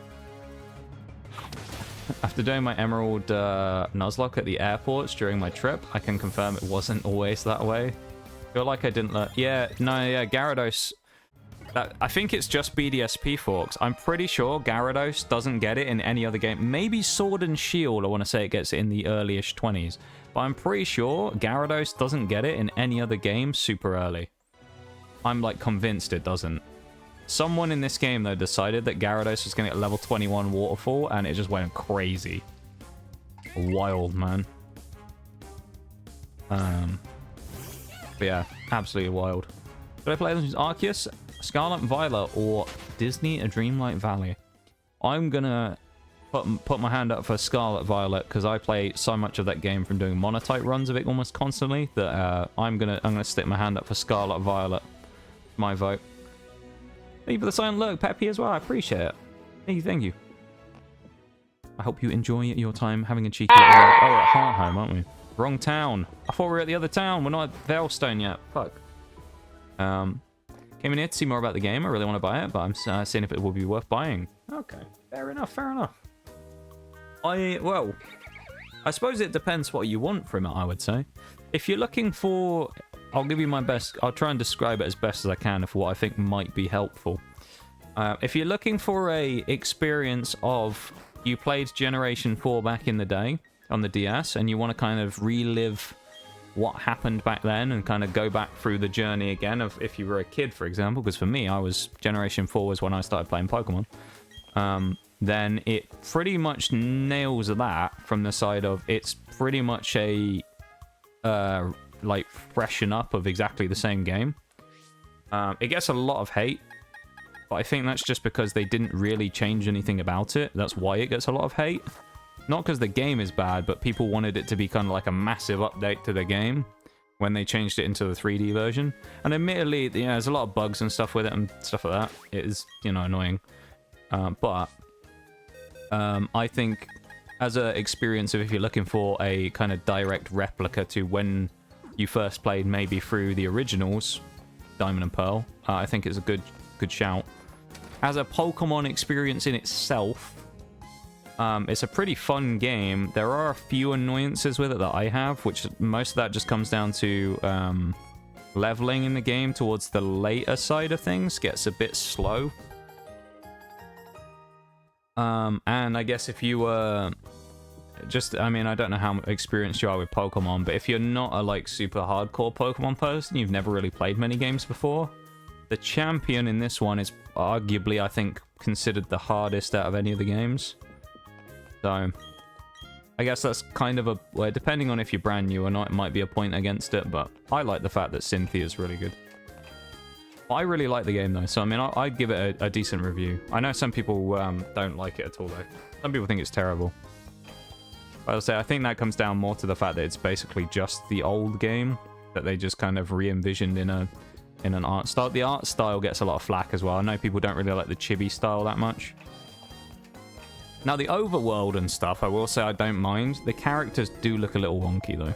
After doing my Emerald nuzlocke at the airports during my trip, I can confirm it wasn't always that way. Feel like I didn't learn... Yeah, no, yeah, Gyarados... I think it's just BDSP forks. I'm pretty sure Gyarados doesn't get it in any other game. Maybe Sword and Shield, I want to say it gets it in the early-ish 20s. But I'm pretty sure Gyarados doesn't get it in any other game super early. I'm, like, convinced it doesn't. Someone in this game, though, decided that Gyarados was going to get level 21 waterfall, and it just went crazy. Wild, man. But yeah, absolutely wild. Should I play this with Arceus, Scarlet Violet, or Disney A Dreamlight Valley? I'm gonna put my hand up for Scarlet Violet, because I play so much of that game from doing monotype runs of it almost constantly, that I'm gonna stick my hand up for Scarlet Violet. My vote. Thank you for the silent look, Peppy, as well. I appreciate it. Thank you. I hope you enjoy your time having a cheeky little look. Oh, we're at Hearthome, aren't we? Wrong town. I thought we were at the other town. We're not at Veilstone yet. Fuck. Came in here to see more about the game. I really want to buy it, but I'm seeing if it will be worth buying. Okay. Fair enough. Well, I suppose it depends what you want from it, I would say. If you're looking for... I'll give you my best. I'll try and describe it as best as I can for what I think might be helpful. If you're looking for a experience of you played Generation 4 back in the day on the DS and you want to kind of relive what happened back then and kind of go back through the journey again of if you were a kid, for example, because for me, Generation 4 was when I started playing Pokemon. Then it pretty much nails that from the side of it's pretty much a like freshen up of exactly the same game. It gets a lot of hate, but I think that's just because they didn't really change anything about it. That's why it gets a lot of hate. Not because the game is bad, but people wanted it to be kind of like a massive update to the game when they changed it into the 3D version. And admittedly, you know, there's a lot of bugs and stuff with it and stuff like that. It is, you know, annoying. But I think as an experience of if you're looking for a kind of direct replica to when you first played maybe through the originals, Diamond and Pearl, I think it's a good shout. As a Pokemon experience in itself, it's a pretty fun game. There are a few annoyances with it that I have, which most of that just comes down to leveling in the game towards the later side of things gets a bit slow. And I guess if you were... I mean, I don't know how experienced you are with Pokemon, but if you're not a, like, super hardcore Pokemon person, you've never really played many games before, the champion in this one is arguably, I think, considered the hardest out of any of the games. So, I guess that's kind of a... Well, depending on if you're brand new or not, it might be a point against it, but I like the fact that Cynthia is really good. I really like the game though, so I mean, I'd give it a decent review. I know some people don't like it at all though. Some people think it's terrible. But I'll say I think that comes down more to the fact that it's basically just the old game that they just kind of re-envisioned in an art style. The art style gets a lot of flack as well. I know people don't really like the chibi style that much. Now the overworld and stuff, I will say I don't mind. The characters do look a little wonky though.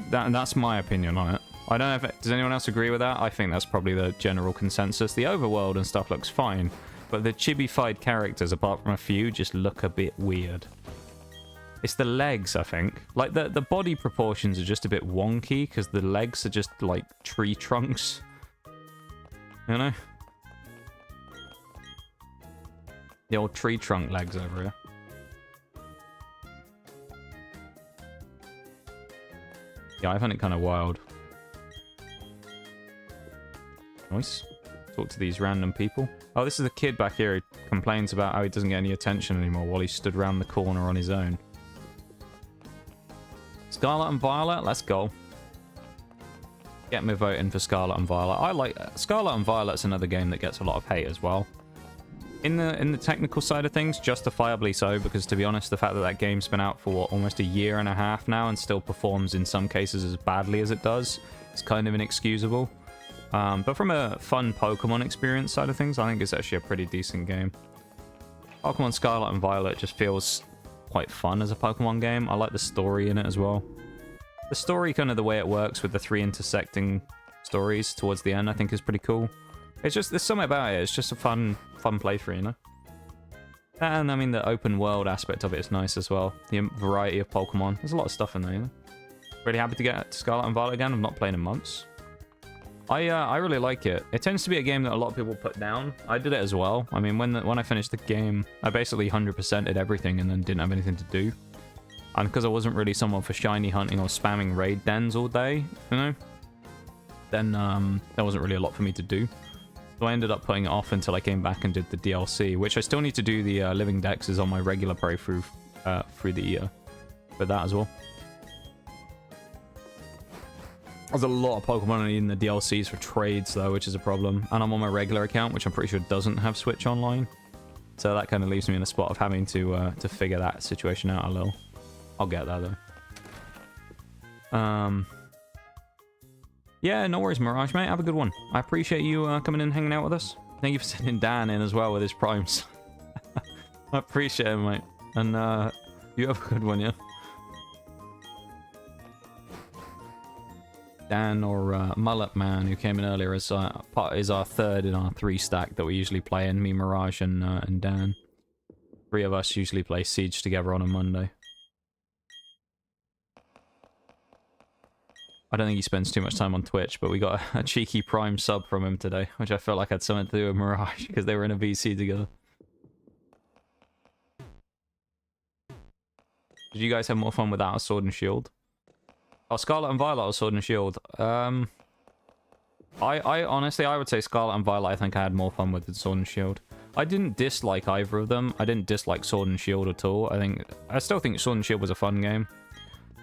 That's my opinion on it. I don't know if does anyone else agree with that? I think that's probably the general consensus. The overworld and stuff looks fine, but the chibi-fied characters, apart from a few, just look a bit weird. It's the legs, I think. Like, the body proportions are just a bit wonky, because the legs are just, like, tree trunks. You know? The old tree trunk legs over here. Yeah, I find it kind of wild. Nice. Talk to these random people. Oh, this is the kid back here who complains about how he doesn't get any attention anymore while he stood around the corner on his own. Scarlet and Violet, let's go. Get me voting for Scarlet and Violet. I like Scarlet and Violet's another game that gets a lot of hate as well. In the technical side of things, justifiably so, because to be honest, the fact that that game's been out for what, almost a year and a half now and still performs in some cases as badly as it does, is kind of inexcusable. But from a fun Pokemon experience side of things, I think it's actually a pretty decent game. Pokemon Scarlet and Violet just feels quite fun as a Pokemon game. I like the story in it as well. The story, kind of the way it works with the 3 intersecting stories towards the end, I think is pretty cool. It's just, there's something about it. It's just a fun playthrough, you know? And, I mean, the open world aspect of it is nice as well. The variety of Pokemon. There's a lot of stuff in there, you know? Really happy to get Scarlet and Violet again. I've not played in months. I really like it. It tends to be a game that a lot of people put down. I did it as well. I mean, when I finished the game, I basically 100%ed everything and then didn't have anything to do. And because I wasn't really someone for shiny hunting or spamming raid dens all day, you know, then there wasn't really a lot for me to do. So I ended up putting it off until I came back and did the DLC, which I still need to do the living dexes on my regular playthrough through the for that as well. There's a lot of Pokemon in the DLCs for trades though, which is a problem. And I'm on my regular account, which I'm pretty sure doesn't have Switch Online. So that kind of leaves me in a spot of having to figure that situation out a little. I'll get that though. Yeah, no worries, Mirage, mate. Have a good one. I appreciate you coming in and hanging out with us. Thank you for sending Dan in as well with his primes. I appreciate it, mate. And you have a good one, yeah? Dan or Mullet Man, who came in earlier, is our third in our 3 stack that we usually play in. Me, Mirage, and Dan. 3 of us usually play Siege together on a Monday. I don't think he spends too much time on Twitch, but we got a cheeky Prime sub from him today, which I felt like had something to do with Mirage, because they were in a VC together. Did you guys have more fun without a Sword and Shield? Oh, Scarlet and Violet or Sword and Shield? I honestly, I would say Scarlet and Violet I think I had more fun with than Sword and Shield. I didn't dislike either of them. I didn't dislike Sword and Shield at all. I still think Sword and Shield was a fun game.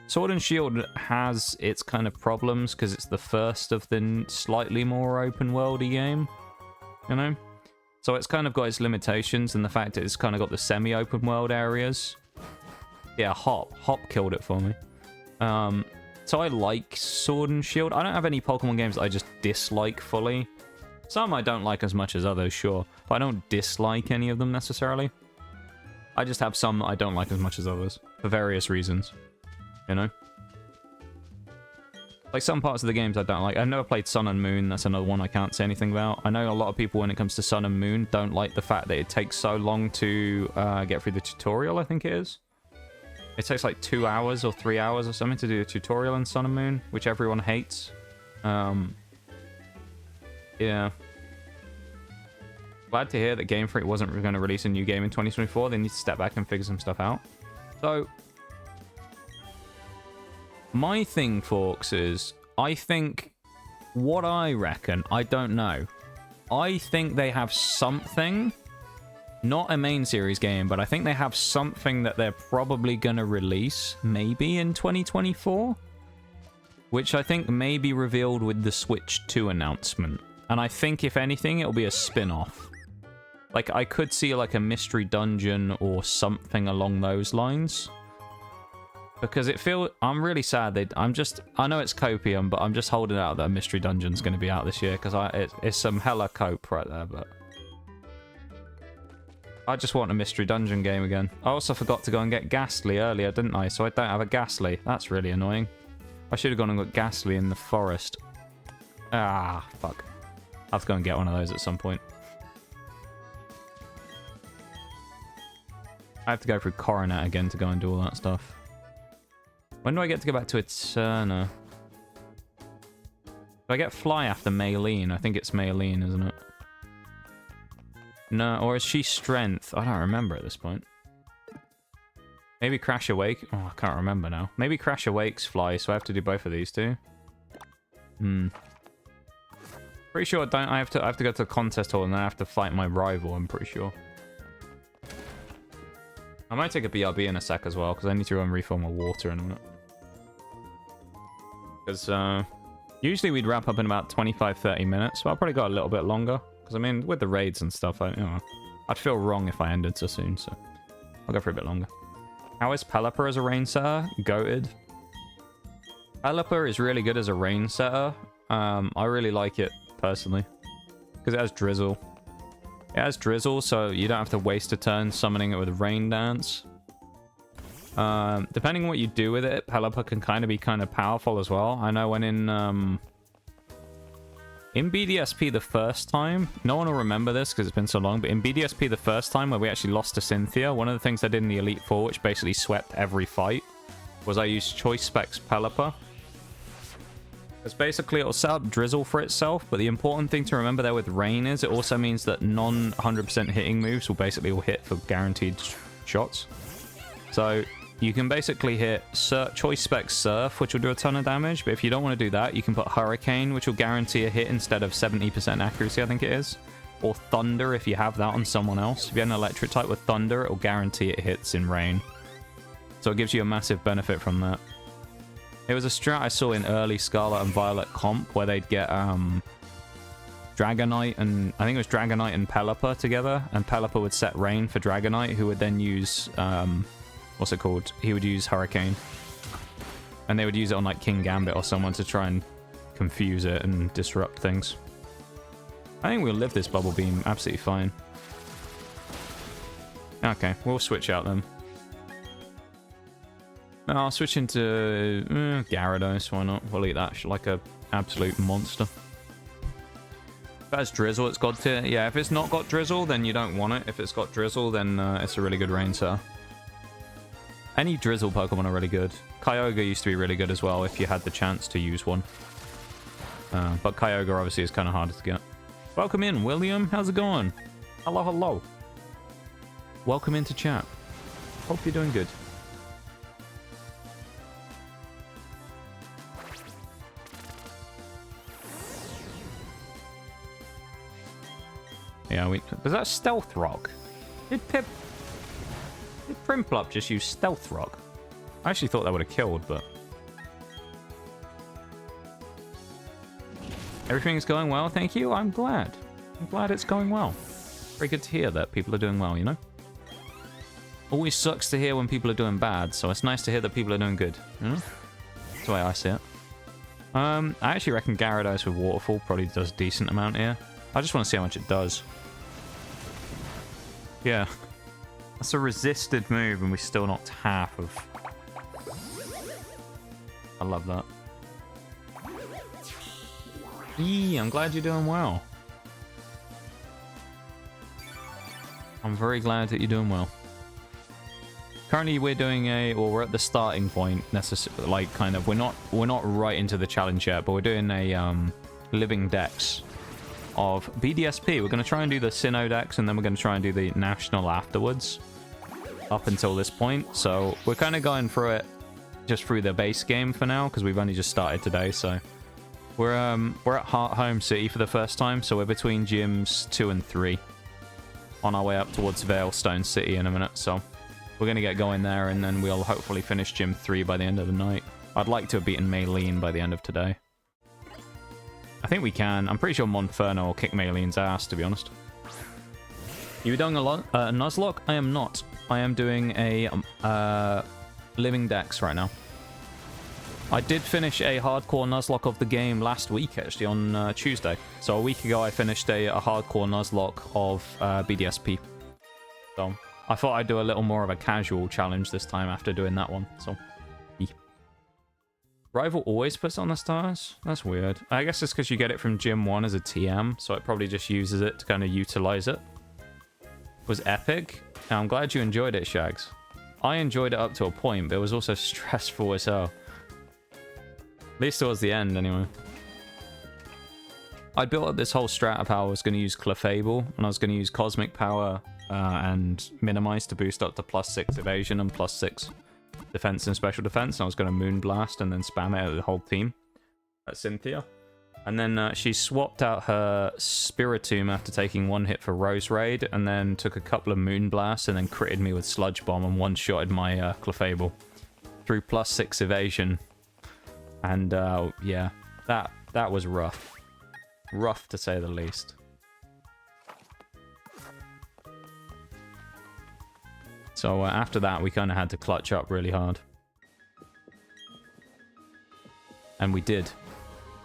Sword and Shield has its kind of problems because it's the first of the slightly more open worldy game, you know? So it's kind of got its limitations and the fact that it's kind of got the semi-open world areas. Yeah, Hop killed it for me. So I like Sword and Shield. I don't have any Pokemon games that I just dislike fully. Some I don't like as much as others, sure. But I don't dislike any of them necessarily. I just have some that I don't like as much as others. For various reasons. You know? Like some parts of the games I don't like. I've never played Sun and Moon. That's another one I can't say anything about. I know a lot of people when it comes to Sun and Moon don't like the fact that it takes so long to get through the tutorial, I think it is. It takes like 2 hours or 3 hours or something to do a tutorial in Sun and Moon, which everyone hates. Yeah. Glad to hear that Game Freak wasn't going to release a new game in 2024. They need to step back and figure some stuff out. So, my thing, Forks, is I think what I reckon, I don't know. I think they have something, not a main series game, but I think they have something that they're probably going to release maybe in 2024, which I think may be revealed with the Switch 2 announcement. And I think, if anything, it'll be a spin-off. Like, I could see, like, a mystery dungeon or something along those lines. Because I'm really sad. I know it's copium, but I'm just holding out that a mystery dungeon's going to be out this year. Because it's some hella cope right there, but... I just want a mystery dungeon game again. I also forgot to go and get Ghastly earlier, didn't I? So I don't have a Ghastly. That's really annoying. I should have gone and got Ghastly in the forest. Ah, fuck. I'll have to go and get one of those at some point. I have to go through Coronet again to go and do all that stuff. When do I get to go back to Eterna? Do I get Fly after Maylene? I think it's Maylene, isn't it? No, or is she Strength? I don't remember at this point. Maybe Crash Awake? Oh, I can't remember now. Maybe Crash Awake's Fly, so I have to do both of these two. Pretty sure I have to go to the contest hall and then I have to fight my rival, I'm pretty sure. I might take a BRB in a sec as well, because I need to go and refill my water in a minute. Because usually we'd wrap up in about 25-30 minutes, but I've probably got a little bit longer. Because, I mean, with the raids and stuff, I'd feel wrong if I ended so soon, so I'll go for a bit longer. How is Pelipper as a rain setter? Goated. Pelipper is really good as a rain setter. I really like it, personally. Because it has Drizzle. It has Drizzle, so you don't have to waste a turn summoning it with Rain Dance. Depending on what you do with it, Pelipper can kind of be powerful as well. I know when in BDSP the first time, no one will remember this because it's been so long, but in BDSP the first time where we actually lost to Cynthia, one of the things I did in the Elite Four, which basically swept every fight, was I used Choice Specs Pelipper. Because basically it'll set up Drizzle for itself, but the important thing to remember there with Rain is it also means that non-100% hitting moves will basically all hit for guaranteed shots. So you can basically hit Choice Spec Surf, which will do a ton of damage, but if you don't want to do that, you can put Hurricane, which will guarantee a hit instead of 70% accuracy, I think it is. Or Thunder if you have that on someone else. If you have an electric type with Thunder, it will guarantee it hits in Rain. So it gives you a massive benefit from that. It was a strat I saw in early Scarlet and Violet comp where they'd get Dragonite and... I think it was Dragonite and Pelipper together, and Pelipper would set Rain for Dragonite, who would then use... what's it called? He would use Hurricane. And they would use it on like King Gambit or someone to try and confuse it and disrupt things. I think we'll live this Bubble Beam absolutely fine. Okay, we'll switch out them. I'll switch into Gyarados, why not? We'll eat that like a absolute monster. If it has Drizzle, it's got to... Yeah, if it's not got Drizzle, then you don't want it. If it's got Drizzle, then it's a really good rain setter. Any Drizzle Pokemon are really good. Kyogre used to be really good as well if you had the chance to use one. But Kyogre obviously is kind of harder to get. Welcome in, William. How's it going? Hello, hello. Welcome into chat. Hope you're doing good. Yeah, was that Stealth Rock? Did Primplup just use Stealth Rock? I actually thought that would have killed, but... Everything's going well, thank you. I'm glad. I'm glad it's going well. Very good to hear that people are doing well, you know? Always sucks to hear when people are doing bad, so it's nice to hear that people are doing good, you know? That's the way I see it. I actually reckon Gyarados with Waterfall probably does a decent amount here. I just want to see how much it does. Yeah. That's a resisted move and we still knocked half of... I love that. Yee, I'm glad you're doing well. I'm very glad that you're doing well. Currently we're doing we're at the starting point, like kind of, we're not right into the challenge yet, but we're doing a living dex of BDSP. We're going to try and do the Sinnoh dex, and then we're going to try and do the national afterwards. Up until this point, so we're kind of going through it just through the base game for now because we've only just started today. So we're at Heart Home City for the first time, so we're between gyms 2 and 3 on our way up towards Veilstone City in a minute. So we're gonna get going there, and then we'll hopefully finish gym 3 by the end of the night. I'd like to have beaten Maylene by the end of today. I think we can. I'm pretty sure Monferno will kick Maylene's ass, to be honest. You doing a nuzlocke? I am not. I am doing a living dex right now. I did finish a hardcore nuzlocke of the game last week, actually, on Tuesday. So a week ago, I finished a hardcore nuzlocke of BDSP. So I thought I'd do a little more of a casual challenge this time after doing that one. So, yeah. Rival always puts on the stars? That's weird. I guess it's because you get it from Gym 1 as a TM, so it probably just uses it to kind of utilize it. It was epic. And I'm glad you enjoyed it, Shags. I enjoyed it up to a point, but it was also stressful as hell. At least towards the end, anyway. I built up this whole strat of how I was going to use Clefable, and I was going to use Cosmic Power and Minimize to boost up to +6 evasion and +6 defense and special defense. And I was going to Moonblast and then spam it at the whole team at Cynthia. And then she swapped out her Spiritomb after taking one hit for Rose Raid, and then took a couple of Moonblasts and then critted me with Sludge Bomb and one-shotted my Clefable through +6 evasion. And yeah, that was rough. Rough to say the least. So after that, we kind of had to clutch up really hard. And we did.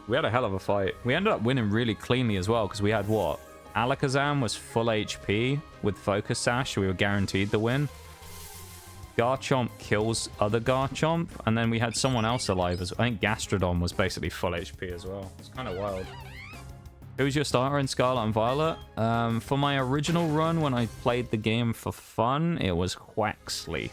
We had a hell of a fight. We ended up winning really cleanly as well, because we had what? Alakazam was full HP with Focus Sash, so we were guaranteed the win. Garchomp kills other Garchomp, and then we had someone else alive as well. I think Gastrodon was basically full HP as well. It's kind of wild. Who's your starter in Scarlet and Violet? For my original run, when I played the game for fun, it was Quaxley.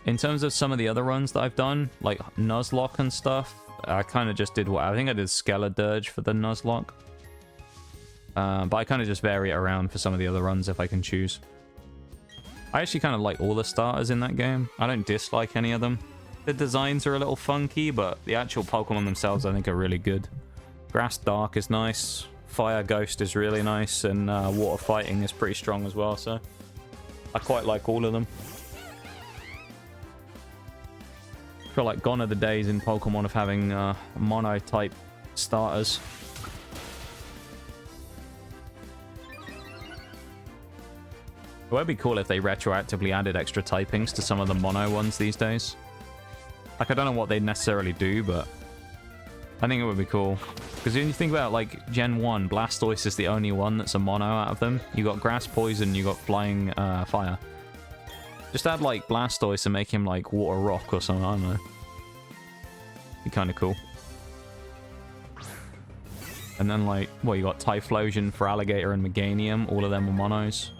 In terms of some of the other runs that I've done, like Nuzlocke and stuff, I kind of just did what I think I did Skeledirge for the Nuzlocke. But I kind of just vary it around for some of the other runs if I can choose. I actually kind of like all the starters in that game. I don't dislike any of them. The designs are a little funky, but the actual Pokemon themselves I think are really good. Grass Dark is nice, Fire Ghost is really nice, and Water Fighting is pretty strong as well, so I quite like all of them. I feel like gone are the days in Pokemon of having mono-type starters. It would be cool if they retroactively added extra typings to some of the mono ones these days. Like, I don't know what they'd necessarily do, but I think it would be cool. Because when you think about, like, Gen 1, Blastoise is the only one that's a mono out of them. You got Grass Poison, you got Flying Fire. Just add, like, Blastoise and make him, like, Water Rock or something, I don't know. Be kind of cool. And then, like, well, you got Typhlosion for Alligator and Meganium. All of them were monos.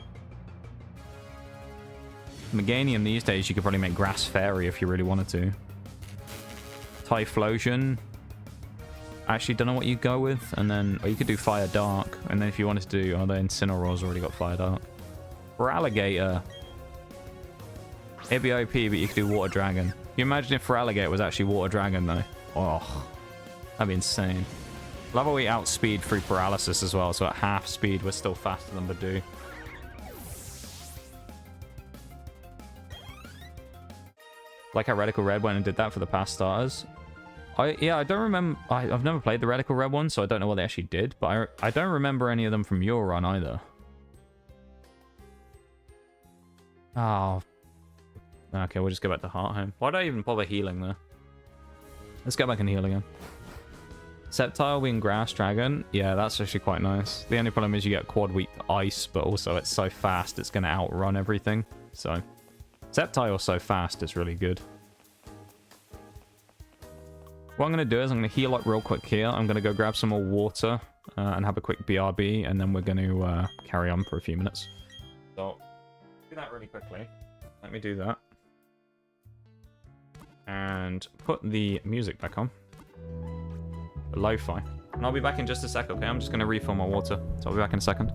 Meganium these days, you could probably make Grass Fairy if you really wanted to. Typhlosion. Actually, don't know what you go with. And then, or you could do Fire Dark. And then if you wanted to do, oh, the Incineroar's already got Fire Dark. For Alligator, it'd be OP, but you could do Water Dragon. Can you imagine if for Alligator was actually Water Dragon, though? Oh, that'd be insane. Love how we outspeed through Paralysis as well, so at half speed, we're still faster than Badoo. Like how Radical Red went and did that for the past starters. Yeah, I don't remember. I've never played the Radical Red one, so I don't know what they actually did, but I don't remember any of them from your run either. Oh. Okay, we'll just go back to Hearthome. Why did I even bother healing there? Let's go back and heal again. Sceptile being Grass Dragon. Yeah, that's actually quite nice. The only problem is you get quad weak to Ice, but also it's so fast it's going to outrun everything. So, Sceptile so fast is really good. What I'm going to do is I'm going to heal up real quick here. I'm going to go grab some more water and have a quick BRB, and then we're going to carry on for a few minutes. So, do that really quickly. Let me do that. And put the music back on. Lo-fi. And I'll be back in just a sec, okay? I'm just going to refill my water. So I'll be back in a second.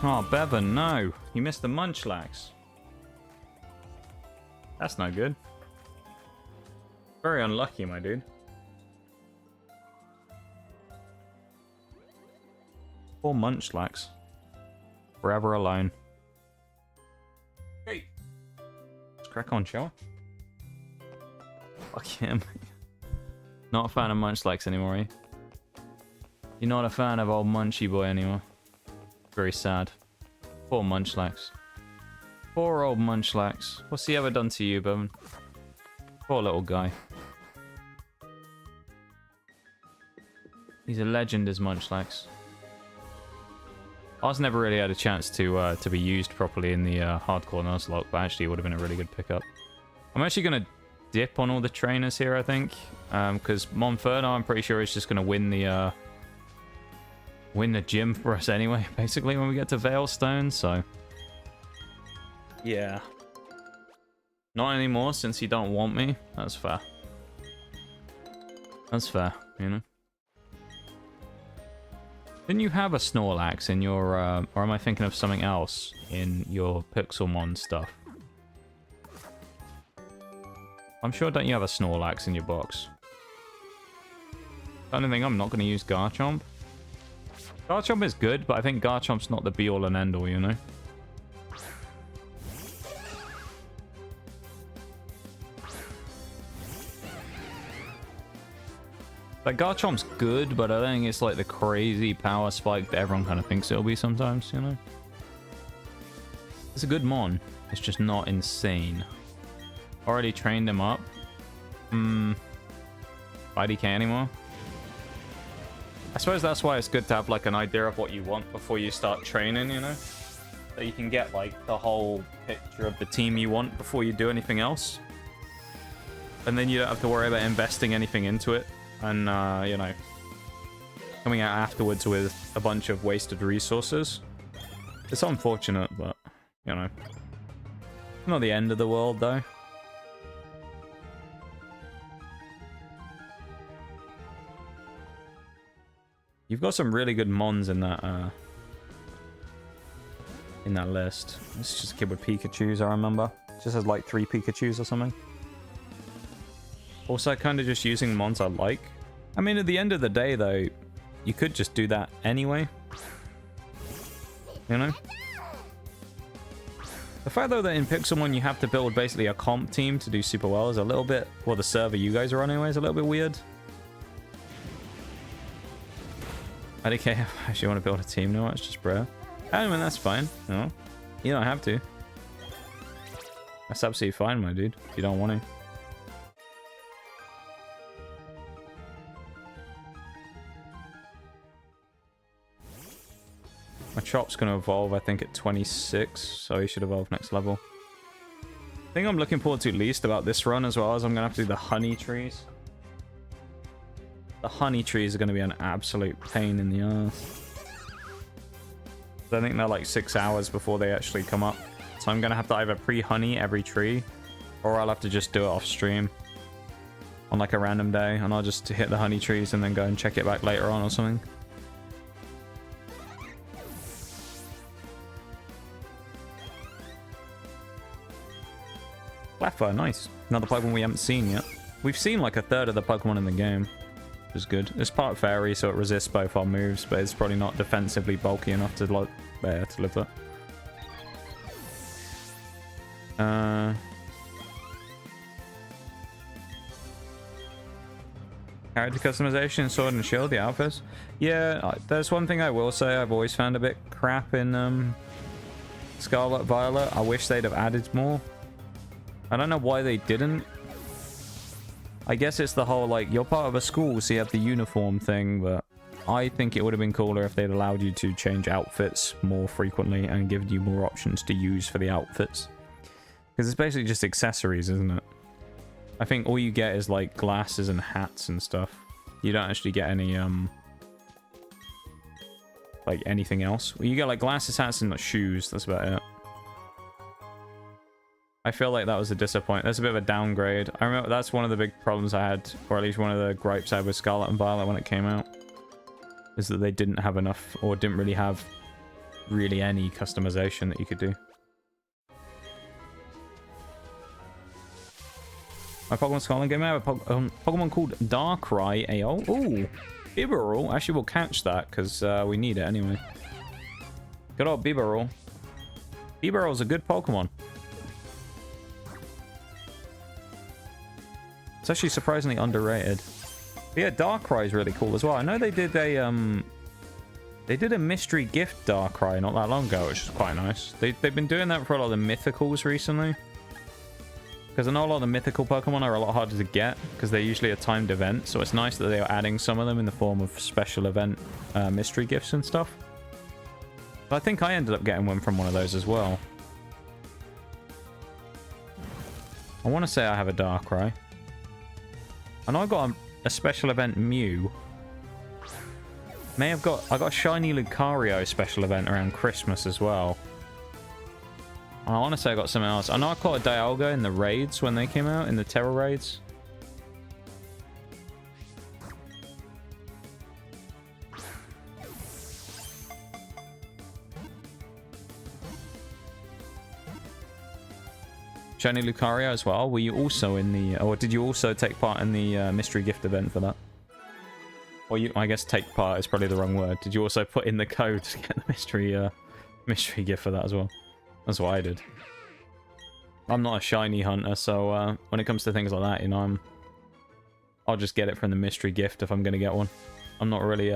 Oh, Bevan, no. You missed the munchlax. That's no good. Very unlucky, my dude. Poor munchlax. Forever alone. Hey. Let's crack on, shall we? Fuck him. Not a fan of munchlax anymore, eh? You're not a fan of old Munchy Boy anymore. Very sad. Poor munchlax. Poor old munchlax. What's he ever done to you, Bevan? Poor little guy. He's a legend as munchlax. I was never really had a chance to be used properly in the hardcore nuzlocke, but actually it would have been a really good pickup. I'm actually going to dip on all the trainers here, I think, because Monferno, I'm pretty sure, is just going to win the gym for us anyway, basically, when we get to Veilstone, so... Yeah. Not anymore, since you don't want me. That's fair. That's fair, you know? Didn't you have a Snorlax in your, or am I thinking of something else in your Pixelmon stuff? I'm sure, don't you have a Snorlax in your box? The only thing, I'm not going to use Garchomp. Garchomp is good, but I think Garchomp's not the be-all and end-all, you know? Like, Garchomp's good, but I don't think it's like the crazy power spike that everyone kind of thinks it'll be sometimes, you know? It's a good mon. It's just not insane. Already trained him up. IDK anymore? I suppose that's why it's good to have like an idea of what you want before you start training, you know? So you can get like the whole picture of the team you want before you do anything else. And then you don't have to worry about investing anything into it. And, you know, coming out afterwards with a bunch of wasted resources. It's unfortunate, but, you know. Not the end of the world, though. You've got some really good mons in that list. This is just a kid with Pikachus, I remember. Just has like 3 Pikachus or something. Also, kind of just using mons I like. I mean, at the end of the day, though, you could just do that anyway. You know? The fact, though, that in Pixelmon you have to build basically a comp team to do super well is a little bit... Well, the server you guys are on anyway is a little bit weird. IDK, I actually want to build a team now. It's just bro. I mean, that's fine. No, you don't have to. That's absolutely fine, my dude. If you don't want to. My Chop's going to evolve, I think, at 26, so he should evolve next level. The thing I'm looking forward to least about this run as well is I'm going to have to do the honey trees. The honey trees are going to be an absolute pain in the ass. I think they're like 6 hours before they actually come up. So I'm going to have to either pre-honey every tree, or I'll have to just do it off stream on like a random day, and I'll just hit the honey trees and then go and check it back later on or something. Cleffa, nice. Another Pokemon we haven't seen yet. We've seen like a third of the Pokemon in the game, which is good. It's part fairy, so it resists both our moves, but it's probably not defensively bulky enough to live that. Character customization, Sword and Shield, the outfits. Yeah, there's one thing I will say I've always found a bit crap in Scarlet Violet. I wish they'd have added more. I don't know why they didn't. I guess it's the whole, like, you're part of a school, so you have the uniform thing, but I think it would have been cooler if they'd allowed you to change outfits more frequently and given you more options to use for the outfits. Because it's basically just accessories, isn't it? I think all you get is, like, glasses and hats and stuff. You don't actually get any, like, anything else. Well, you get, like, glasses, hats, and like, shoes. That's about it. I feel like that was a disappointment. That's a bit of a downgrade. I remember that's one of the big problems I had, or at least one of the gripes I had with Scarlet and Violet when it came out, is that they didn't have enough, or didn't really have really any customization that you could do. My Pokemon Scotland game, I have a Pokemon called Darkrai AO. Ooh, Bibarel. Actually, we'll catch that because we need it anyway. Good old Bibarel. Bibarel's a good Pokemon. It's actually surprisingly underrated. But yeah, Darkrai is really cool as well. I know they did a mystery gift Darkrai not that long ago, which is quite nice. They've been doing that for a lot of the mythicals recently. Because I know a lot of the mythical Pokemon are a lot harder to get because they're usually a timed event. So it's nice that they are adding some of them in the form of special event mystery gifts and stuff. But I think I ended up getting one from one of those as well. I want to say I have a Darkrai. I know I got a special event Mew. I got a shiny Lucario special event around Christmas as well. I want to say I got something else. I know I caught a Dialga in the raids when they came out, in the Terror raids. Shiny Lucario as well. Were you also in the... Or did you also take part in the mystery gift event for that? Or I guess take part is probably the wrong word. Did you also put in the code to get the mystery gift for that as well? That's what I did. I'm not a shiny hunter, so when it comes to things like that, you know, I'll just get it from the mystery gift if I'm gonna get one. I'm not really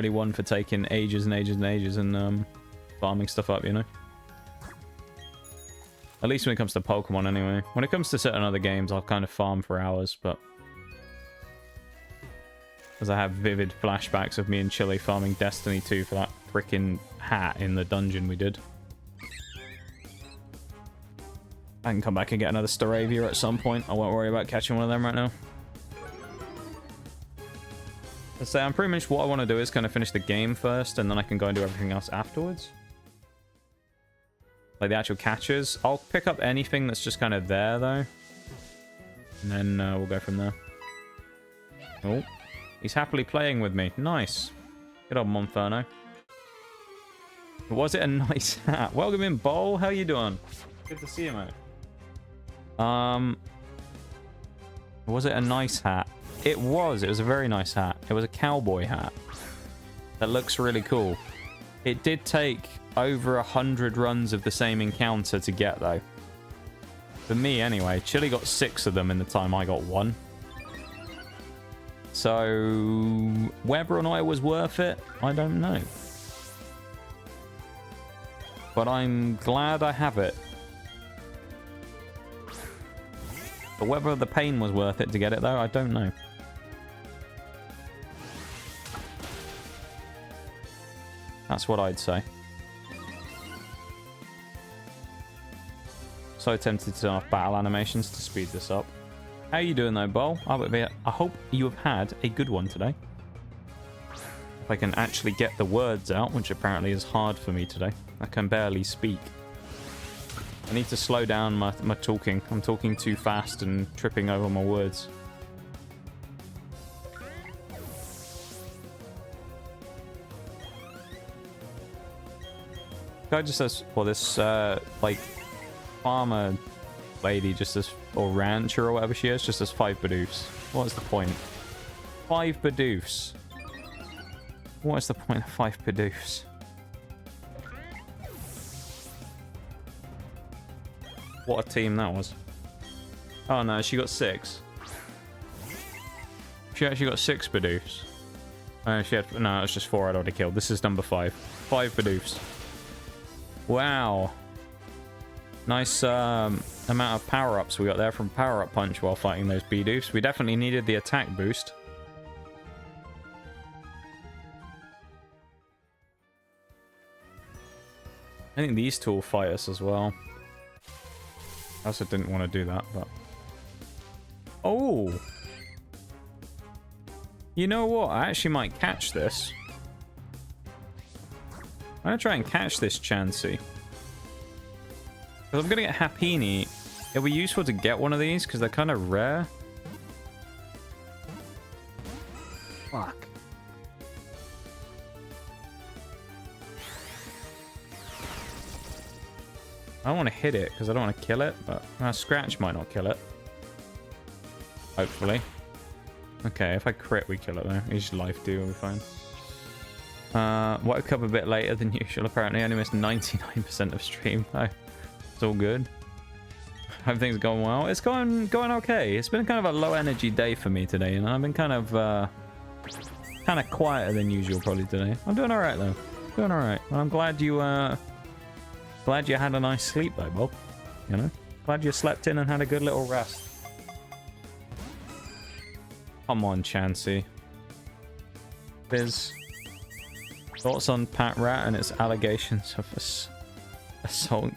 one for taking ages and ages and ages and farming stuff up, you know. At least when it comes to Pokemon, anyway. When it comes to certain other games, I'll kind of farm for hours, but as I have vivid flashbacks of me and Chili farming Destiny 2 for that freaking hat in the dungeon we did. I can come back and get another Staravia at some point. I won't worry about catching one of them right now. Let's say I'm pretty much what I want to do is kind of finish the game first, and then I can go and do everything else afterwards. Like the actual catches. I'll pick up anything that's just kind of there, though. And then we'll go from there. Oh, he's happily playing with me. Nice. Good old Monferno. Was it a nice hat? Welcome in, Bowl. How you doing? Good to see you, mate. Was it a nice hat? It was. It was a very nice hat. It was a cowboy hat. That looks really cool. It did take over 100 runs of the same encounter to get, though. For me, anyway. Chili got 6 of them in the time I got 1. So, whether or not it was worth it, I don't know. But I'm glad I have it. But whether the pain was worth it to get it, though, I don't know. That's what I'd say. So tempted to turn off battle animations to speed this up. How you doing, though, Bo? I hope you have had a good one today. If I can actually get the words out, which apparently is hard for me today. I can barely speak. I need to slow down my talking. I'm talking too fast and tripping over my words. Guy just says, well, this like farmer lady just says, or rancher or whatever she is, just says 5 Bidoofs. What is the point? 5 Bidoofs. What is the point of 5 Bidoofs? What a team that was. Oh no, she got 6. She actually got 6 Bidoofs. She had, no, it was just 4 I'd already killed. This is number 5. 5 Bidoofs. Wow. Nice amount of power-ups we got there from power-up punch while fighting those Bidoofs. We definitely needed the attack boost. I think these two will fight us as well. I also didn't want to do that, but... Oh! You know what? I actually might catch this. I'm going to try and catch this Chansey. Because I'm going to get Happiny. It'll be useful to get one of these, because they're kind of rare. Fuck. I don't want to hit it because I don't want to kill it, but scratch might not kill it. Hopefully. Okay, if I crit, we kill it though. Each life do, we'll be fine. Woke up a bit later than usual, apparently. I only missed 99% of stream though. It's all good. Hope things are going well. It's going okay. It's been kind of a low energy day for me today, you know. I've been kind of quieter than usual probably today. I'm doing all right though. Doing all right. Well, I'm glad you had a nice sleep though, Bob. You know, glad you slept in and had a good little rest. Come on, Chansey. Biz. Thoughts on Pat Rat and its allegations of assault?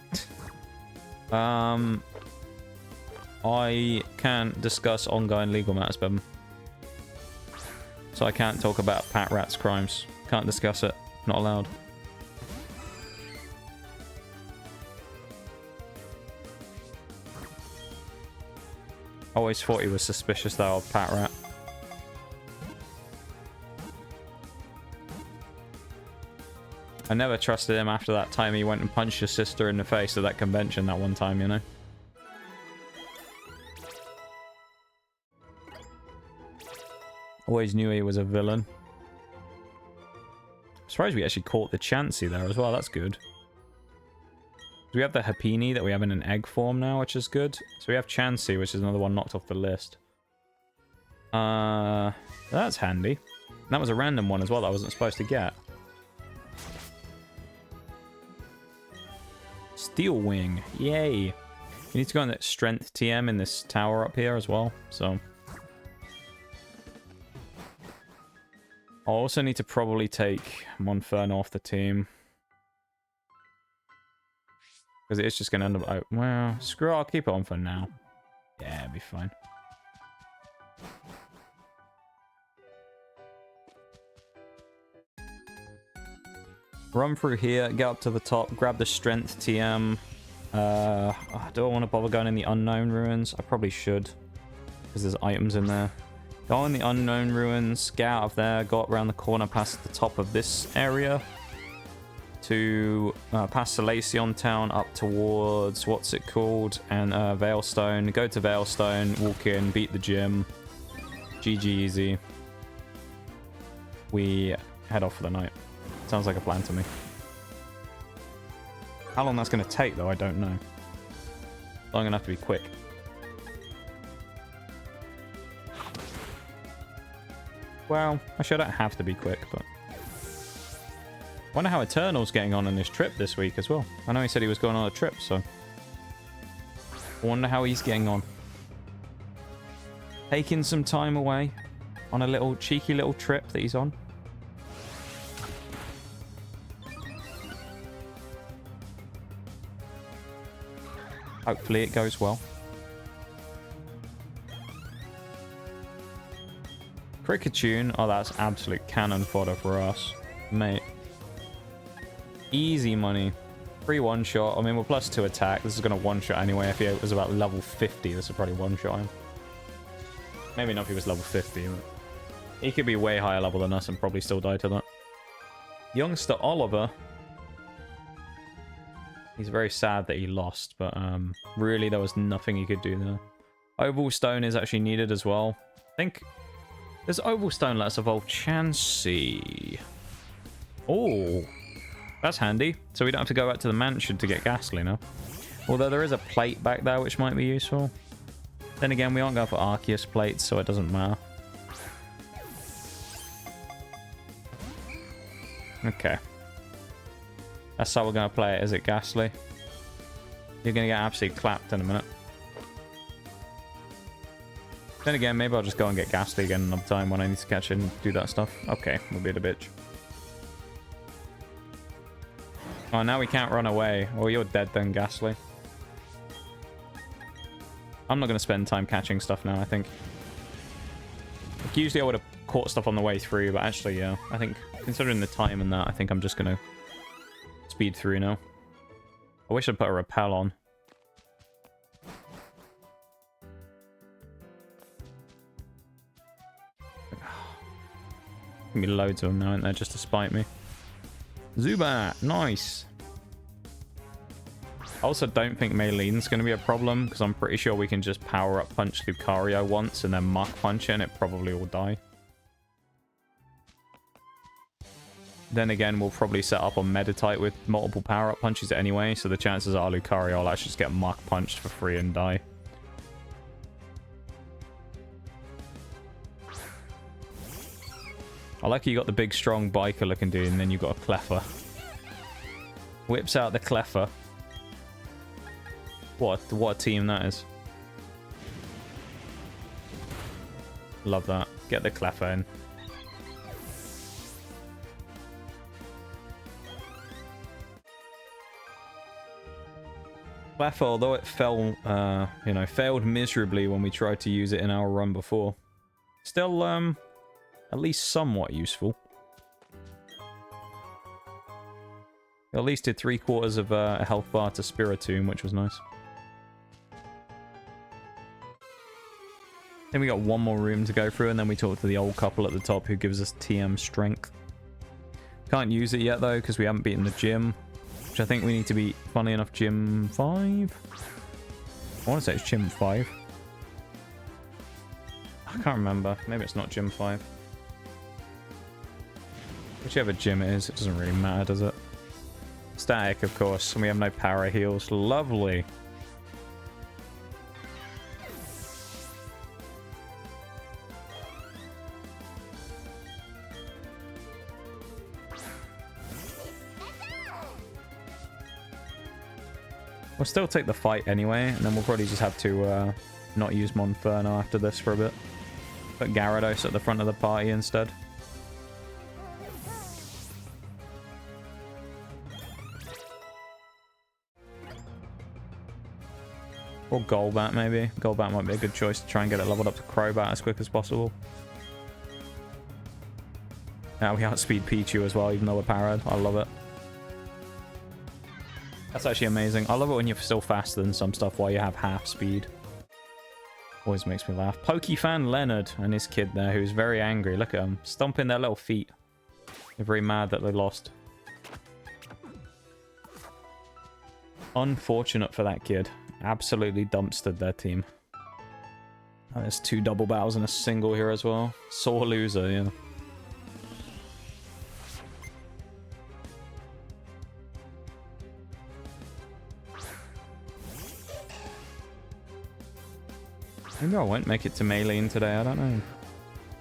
I can't discuss ongoing legal matters, Beb. So I can't talk about Pat Rat's crimes. Can't discuss it. Not allowed. Always thought he was suspicious though of Pat Rat. I never trusted him after that time he went and punched your sister in the face at that convention that one time, you know? Always knew he was a villain. I'm surprised we actually caught the Chansey there as well, that's good. We have the Hapini that we have in an egg form now, which is good. So we have Chansey, which is another one knocked off the list. That's handy. And that was a random one as well that I wasn't supposed to get. Steel Wing, yay! You need to go on that strength TM in this tower up here as well, so... I'll also need to probably take Monferno off the team. Because it is just going to end up... Oh, well, screw it, I'll keep it on for now. Yeah, it'll be fine. Run through here, get up to the top, grab the strength TM. Do I want to bother going in the unknown ruins? I probably should. Because there's items in there. Go in the unknown ruins, get out of there, go up around the corner past the top of this area. To past Salacion Town up towards, what's it called? And Veilstone. Go to Veilstone, walk in, beat the gym. GG easy. We head off for the night. Sounds like a plan to me. How long that's going to take, though, I don't know. So I'm going to have to be quick. Well, actually, I don't have to be quick, but... I wonder how Eternal's getting on this trip this week as well. I know he said he was going on a trip, so... I wonder how he's getting on. Taking some time away on a little cheeky little trip that he's on. Hopefully it goes well. Cricketune. Oh, that's absolute cannon fodder for us. Mate. Easy money. Free one-shot. I mean, we're +2 attack. This is going to one-shot anyway. If he was about level 50, this would probably one-shot him. Maybe not if he was level 50, but... He could be way higher level than us and probably still die to that. Youngster Oliver. He's very sad that he lost, but really there was nothing he could do there. Oval Stone is actually needed as well. I think... Does Oval Stone let us evolve Chansey? Oh, that's handy. So we don't have to go back to the mansion to get Ghastly now. Although there is a plate back there which might be useful. Then again, we aren't going for Arceus plates, so it doesn't matter. Okay. That's how we're going to play it, is it, Ghastly? You're going to get absolutely clapped in a minute. Then again, maybe I'll just go and get Ghastly again another time when I need to catch it and do that stuff. Okay, we'll be the bitch. Oh, now we can't run away. Well, you're dead then, Ghastly. I'm not going to spend time catching stuff now, I think. Like, usually I would have caught stuff on the way through, but actually, yeah. I think, considering the time and that, I think I'm just going to speed through now. I wish I'd put a repel on. Gonna be loads of them now, aren't there, just to spite me. Zubat, nice. I also don't think Maylene's going to be a problem, because I'm pretty sure we can just power up punch Lucario once and then Mach punch it and it probably will die. Then again, we'll probably set up on Meditite with multiple power-up punches anyway, so the chances are Lucario will actually just get Mach punched for free and die. I like you got the big, strong biker looking dude, and then you got a Cleffer. Whips out the Cleffer. What a team that is. Love that. Get the Cleffer in. Cleffer, although it fell, you know, failed miserably when we tried to use it in our run before, still, at least somewhat useful. At least did 3/4 of a health bar to Spiritomb, which was nice. Then we got one more room to go through, and then we talk to the old couple at the top who gives us TM strength. Can't use it yet, though, because we haven't beaten the gym, which I think we need to beat, funny enough, Gym 5? I want to say it's Gym 5. I can't remember. Maybe it's not Gym 5. Whichever gym it is, it doesn't really matter, does it? Static, of course, and we have no power heals. Lovely. We'll still take the fight anyway, and then we'll probably just have to not use Monferno after this for a bit. Put Gyarados at the front of the party instead. Or Golbat, maybe. Golbat might be a good choice to try and get it leveled up to Crobat as quick as possible. Now we outspeed Pichu as well, even though we're parried. I love it. That's actually amazing. I love it when you're still faster than some stuff while you have half speed. Always makes me laugh. Pokefan Leonard and his kid there, who's very angry. Look at them, stomping their little feet. They're very mad that they lost. Unfortunate for that kid. Absolutely dumpstered their team. Oh, there's 2 double battles and a single here as well. Sore loser, yeah. Maybe I won't make it to Maylene today, I don't know.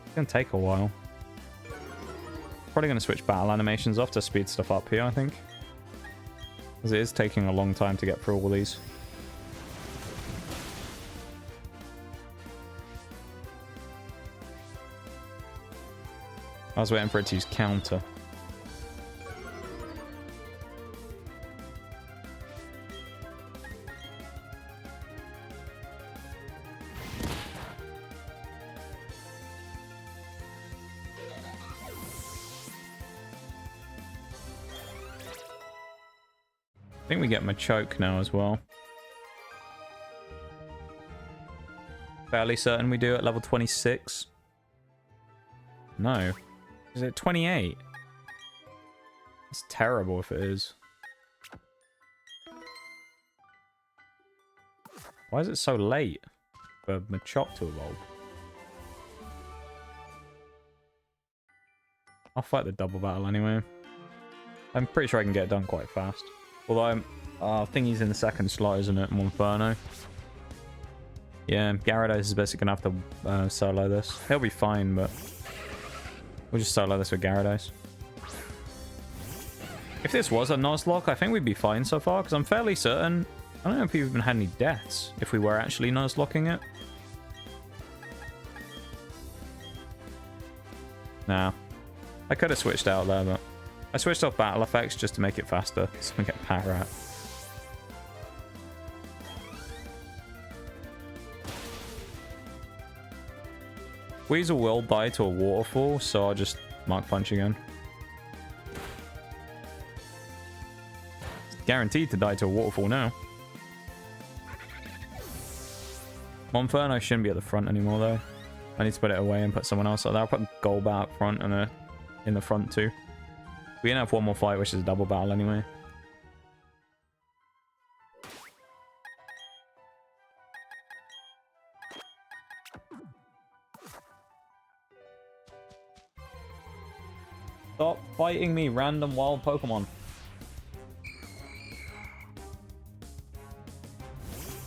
It's gonna take a while. Probably gonna switch battle animations off to speed stuff up here, I think. Because it is taking a long time to get through all these. I was waiting for it to use counter. I think we get Machoke now as well. Fairly certain we do at level 26. No. Is it 28? It's terrible if it is. Why is it so late for Machoke to evolve? I'll fight the double battle anyway. I'm pretty sure I can get it done quite fast. Although I think he's in the second slot, isn't it? Monferno. Yeah, Gyarados is basically gonna have to solo this. He'll be fine, but we'll just solo this with Gyarados. If this was a nuzlocke, I think we'd be fine so far, because I'm fairly certain... I don't know if we've even had any deaths, if we were actually nuzlocking it. Nah. I could have switched out there, but... I switched off battle effects just to make it faster, so we get power out. Weasel will die to a waterfall, so I'll just Mark Punch again. It's guaranteed to die to a waterfall now. Monferno shouldn't be at the front anymore, though. I need to put it away and put someone else out there. I'll put Golbat up front and in the front too. We can have one more fight, which is a double battle anyway. Stop fighting me, random wild Pokemon.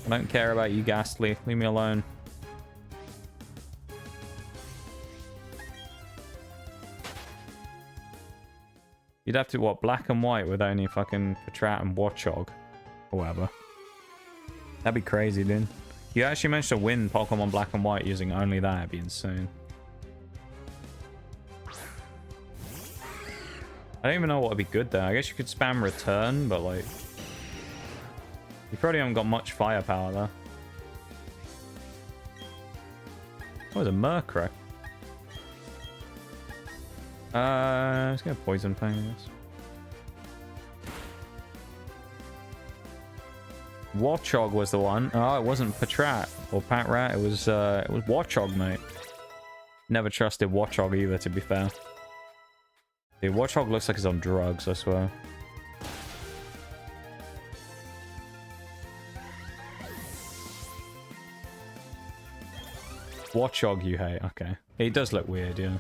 I don't care about you, Ghastly. Leave me alone. You'd have to, what, black and white with only fucking Patrat and Watchog? Or whatever. That'd be crazy, dude. You actually managed to win Pokemon Black and White using only that. It'd be insane. I don't even know what would be good there. I guess you could spam return, but like... You probably haven't got much firepower there. Oh, there's a Murkrow. Let's go Poison Fang, I guess. Watchog was the one. Oh, it wasn't Patrat or Patrat. It was Watchog, mate. Never trusted Watchog either, to be fair. Dude, Watchog looks like he's on drugs, I swear. Watchog you hate, okay. He does look weird, yeah.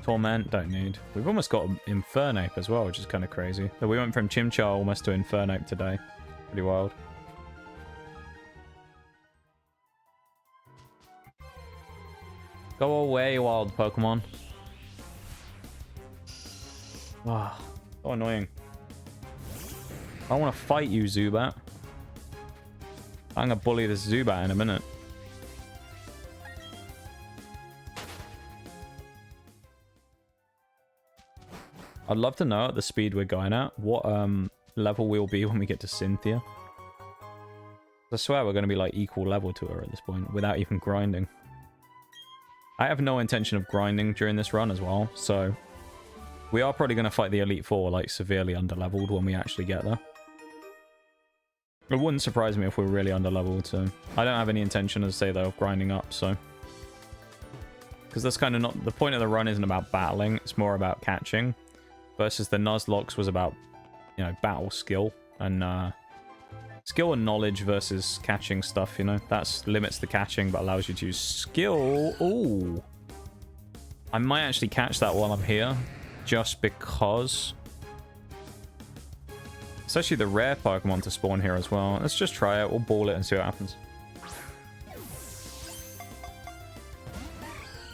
Torment, don't need. We've almost got Infernape as well, which is kind of crazy. So we went from Chimchar almost to Infernape today. Pretty wild. Go away, wild Pokemon. Ah, so annoying. I want to fight you, Zubat. I'm gonna bully this Zubat in a minute. I'd love to know at the speed we're going at what level we'll be when we get to Cynthia. I swear we're going to be like equal level to her at this point without even grinding. I have no intention of grinding during this run as well, so we are probably going to fight the Elite Four like severely underleveled when we actually get there. It wouldn't surprise me if we're really underleveled, so I don't have any intention, as I say though, of grinding up, so... Because that's kind of not... The point of the run isn't about battling, it's more about catching. Versus the Nuzlocks was about, you know, battle skill and skill and knowledge versus catching stuff, you know. That limits the catching but allows you to use skill. Ooh. I might actually catch that while I'm here just because. It's actually the rare Pokemon to spawn here as well. Let's just try it. We'll ball it and see what happens.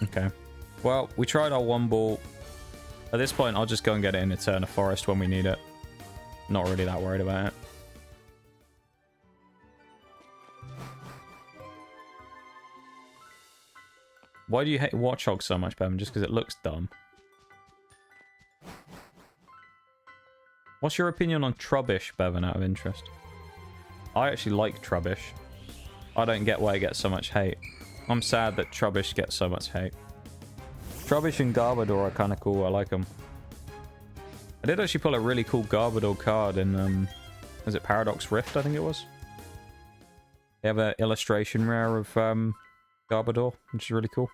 Okay. Well, we tried our one ball. At this point, I'll just go and get it in Eterna Forest when we need it. Not really that worried about it. Why do you hate Watchog so much, Bevan? Just because it looks dumb? What's your opinion on Trubbish, Bevan, out of interest? I actually like Trubbish. I don't get why it gets so much hate. I'm sad that Trubbish gets so much hate. Trubbish and Garbodor are kind of cool. I like them. I did actually pull a really cool Garbodor card in, was it Paradox Rift, I think it was? They have an illustration rare of Garbodor, which is really cool.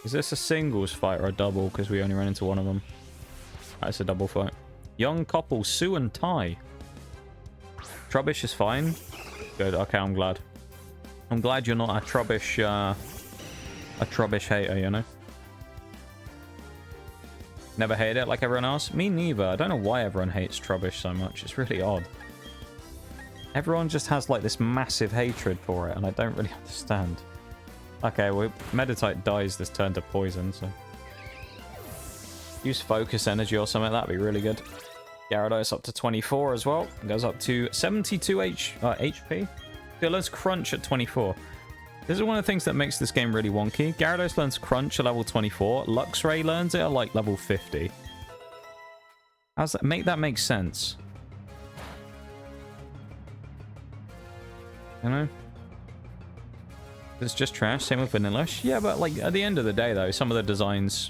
Is this a singles fight or a double? Because we only ran into one of them. That's a double fight. Young couple, Sue and Ty. Trubbish is fine. Good, okay, I'm glad. I'm glad you're not a Trubbish hater, you know? Never hate it like everyone else? Me neither. I don't know why everyone hates Trubbish so much. It's really odd. Everyone just has like this massive hatred for it, and I don't really understand. Okay, well, Meditite dies this turn to poison, so... Use Focus Energy or something, that'd be really good. Gyarados up to 24 as well. Goes up to 72 HP. It learns Crunch at 24. This is one of the things that makes this game really wonky. Gyarados learns Crunch at level 24. Luxray learns it at like level 50. How's that make sense? You know? It's just trash. Same with Vanillish. Yeah, but like at the end of the day though, some of the designs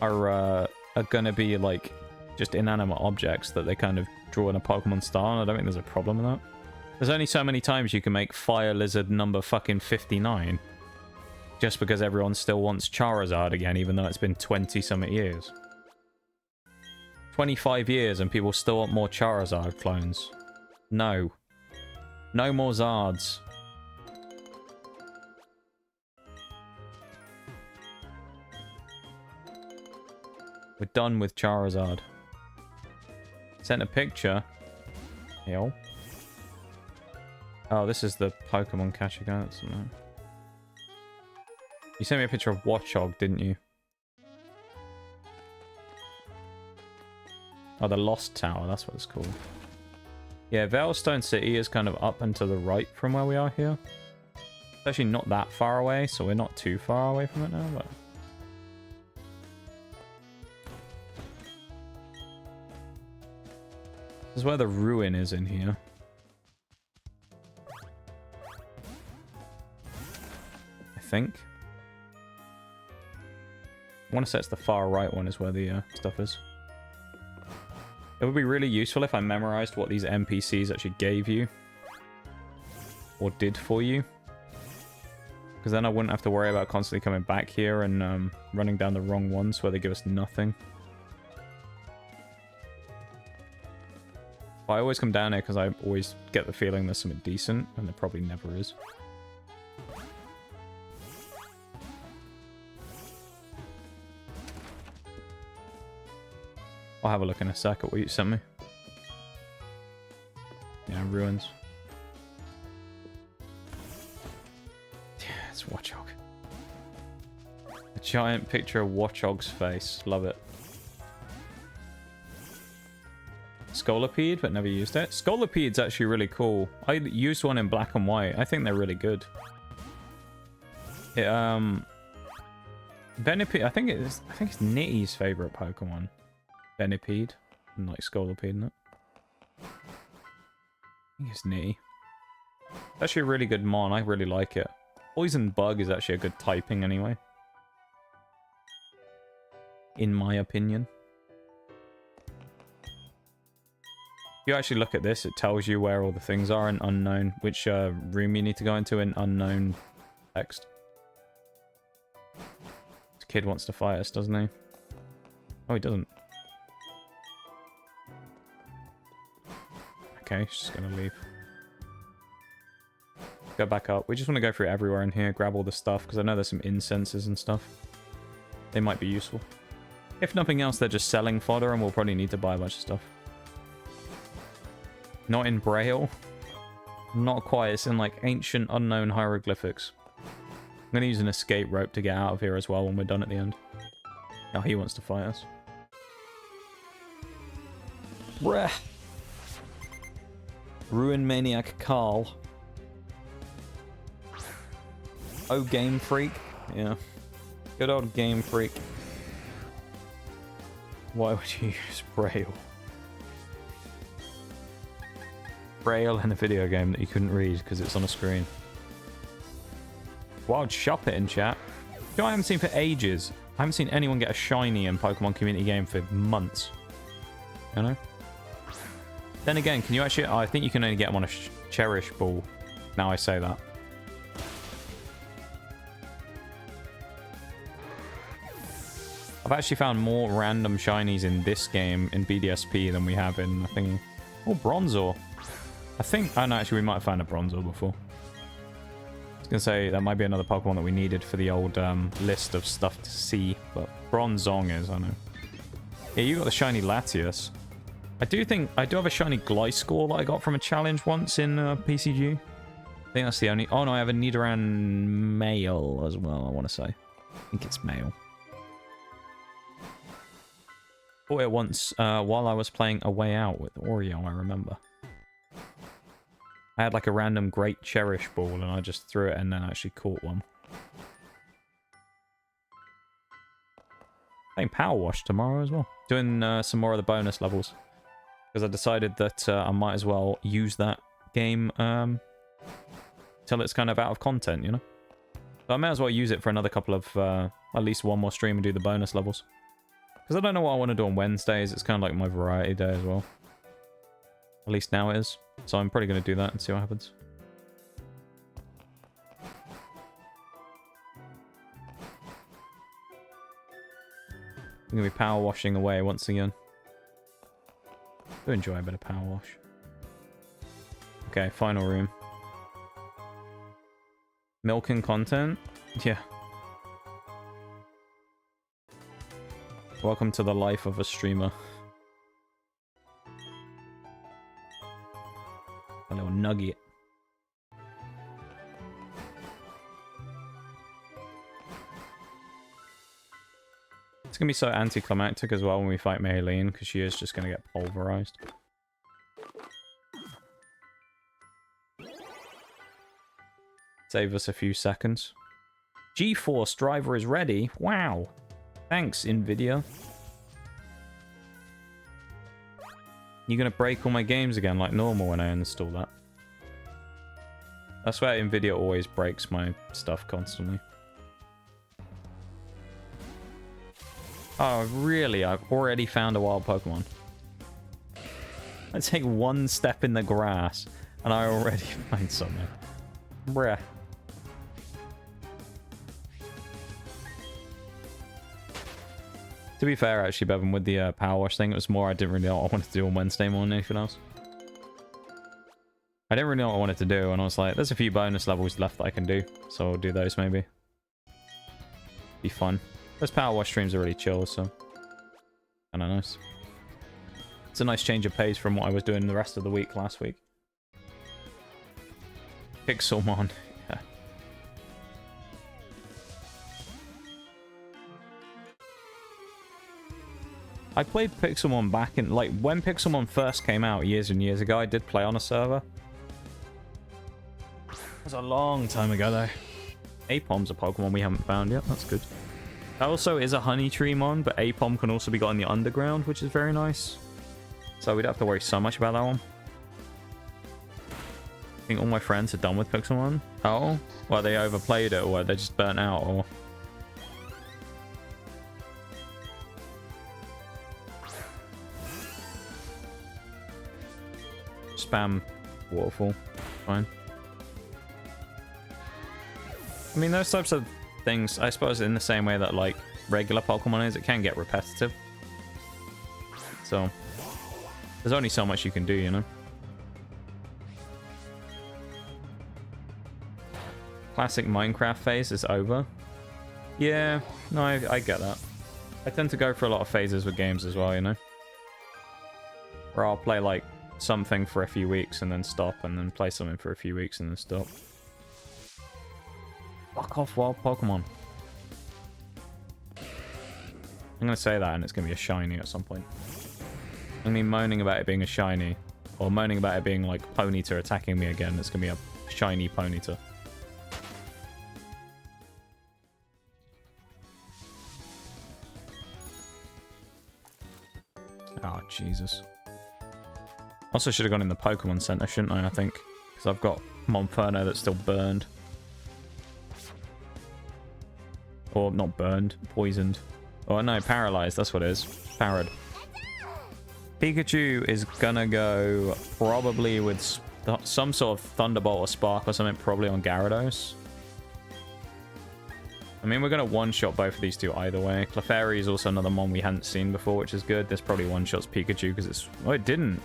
are gonna be like just inanimate objects that they kind of draw in a Pokemon style, and I don't think there's a problem with that. There's only so many times you can make Fire Lizard number fucking 59. Just because everyone still wants Charizard again, even though it's been 20-something years. 25 years and people still want more Charizard clones. No. No more Zards. We're done with Charizard. Sent a picture. Yo. Oh, this is the Pokemon catcher guy. You sent me a picture of Watchog, didn't you? Oh, the Lost Tower. That's what it's called. Yeah, Veilstone City is kind of up and to the right from where we are here. It's actually not that far away, so we're not too far away from it now, but... This is where the ruin is in here. I think. I want to say it's the far right one is where the stuff is. It would be really useful if I memorized what these NPCs actually gave you. Or did for you. Because then I wouldn't have to worry about constantly coming back here and running down the wrong ones where they give us nothing. But I always come down here because I always get the feeling there's something decent, and there probably never is. I'll have a look in a sec at what you sent me. Yeah, ruins. Yeah, it's Watchog. A giant picture of Watchog's face. Love it. Scolipede, but never used it. Scolipede's actually really cool. I used one in black and white. I think they're really good. It, Venipede, I think it's Nitty's favorite Pokemon. Venipede. And like Scolipede, isn't it? I think it's Nitty. It's actually a really good mon. I really like it. Poison Bug is actually a good typing anyway. In my opinion. If you actually look at this, it tells you where all the things are in unknown, which room you need to go into in unknown text. This kid wants to fight us, doesn't he? Oh, he doesn't. Okay, she's just gonna leave. Go back up. We just want to go through everywhere in here, grab all the stuff, because I know there's some incenses and stuff. They might be useful. If nothing else, they're just selling fodder, and we'll probably need to buy a bunch of stuff. Not in Braille. Not quite. It's in like ancient unknown hieroglyphics. I'm going to use an escape rope to get out of here as well when we're done at the end. Oh, he wants to fight us. Bruh. Ruin Maniac Carl. Oh, Game Freak. Yeah. Good old Game Freak. Why would you use Braille? Braille in a video game that you couldn't read because it's on a screen. Wild Shop it in chat. You know, I haven't seen for ages. I haven't seen anyone get a shiny in Pokemon community game for months. You know? Then again, can you actually... Oh, I think you can only get them on a Cherish Ball. Now I say that. I've actually found more random shinies in this game in BDSP than we have in, I think... Oh, Bronzor. I think... Oh, no, actually, we might have found a Bronzor before. I was going to say, that might be another Pokemon that we needed for the old list of stuff to see. But Bronzong is, I know. Yeah, you got the shiny Latias. I do have a shiny Gliscor that I got from a challenge once in PCG. I think that's the only... Oh, no, I have a Nidoran male as well, I want to say. I think it's male. Bought it once while I was playing A Way Out with Oreo, I remember. I had like a random Great Cherish Ball and I just threw it and then actually caught one. Playing Power Wash tomorrow as well. Doing some more of the bonus levels. Because I decided that I might as well use that game till it's kind of out of content, you know? So I may as well use it for another couple of, at least one more stream and do the bonus levels. Because I don't know what I want to do on Wednesdays. It's kind of like my variety day as well. At least now it is. So I'm probably going to do that and see what happens. I'm going to be power washing away once again. I do enjoy a bit of power wash. Okay, final room. Milking content? Yeah. Welcome to the life of a streamer. A little nugget. It's gonna be so anticlimactic as well when we fight Maylene, because she is just gonna get pulverized. Save us a few seconds. GeForce driver is ready. Wow. Thanks, Nvidia. You're gonna break all my games again like normal when I uninstall that. I swear Nvidia always breaks my stuff constantly. Oh, really? I've already found a wild Pokemon. I take one step in the grass, and I already find something. Bruh. To be fair, actually, Bevan, with the power wash thing, it was more I didn't really know what I wanted to do on Wednesday more than anything else. I didn't really know what I wanted to do, and I was like, there's a few bonus levels left that I can do, so I'll do those maybe. Be fun. Those power wash streams are really chill, so kinda nice. It's a nice change of pace from what I was doing the rest of the week last week. Pixelmon, yeah. I played Pixelmon back in, like, when Pixelmon first came out years and years ago, I did play on a server. It was a long time ago, though. Apom's a Pokemon we haven't found yet, that's good. That also is a Honey Tree Mon, but Apom can also be got in the underground, which is very nice. So we don't have to worry so much about that one. I think all my friends are done with Pixelmon. Oh? Well, they overplayed it, or they just burnt out, or... Spam Waterfall. Fine. I mean, those types of things, I suppose in the same way that, like, regular Pokemon is, it can get repetitive. So, there's only so much you can do, you know? Classic Minecraft phase is over. Yeah, no, I get that. I tend to go for a lot of phases with games as well, you know? Where I'll play, like, something for a few weeks and then stop, and then play something for a few weeks and then stop. Fuck off, wild Pokemon. I'm gonna say that and it's gonna be a shiny at some point. I mean, moaning about it being a shiny, or moaning about it being like Ponyta attacking me again, it's gonna be a shiny Ponyta. Oh, Jesus. Also should have gone in the Pokemon Center, shouldn't I think? Because I've got Monferno that's still burned. Or not burned, poisoned. Oh no, paralyzed, that's what it is. Parried. Pikachu is gonna go probably with some sort of Thunderbolt or Spark or something, probably on Gyarados. I mean, we're gonna one-shot both of these two either way. Clefairy is also another one we hadn't seen before, which is good. This probably one-shots Pikachu because it's... Oh, it didn't.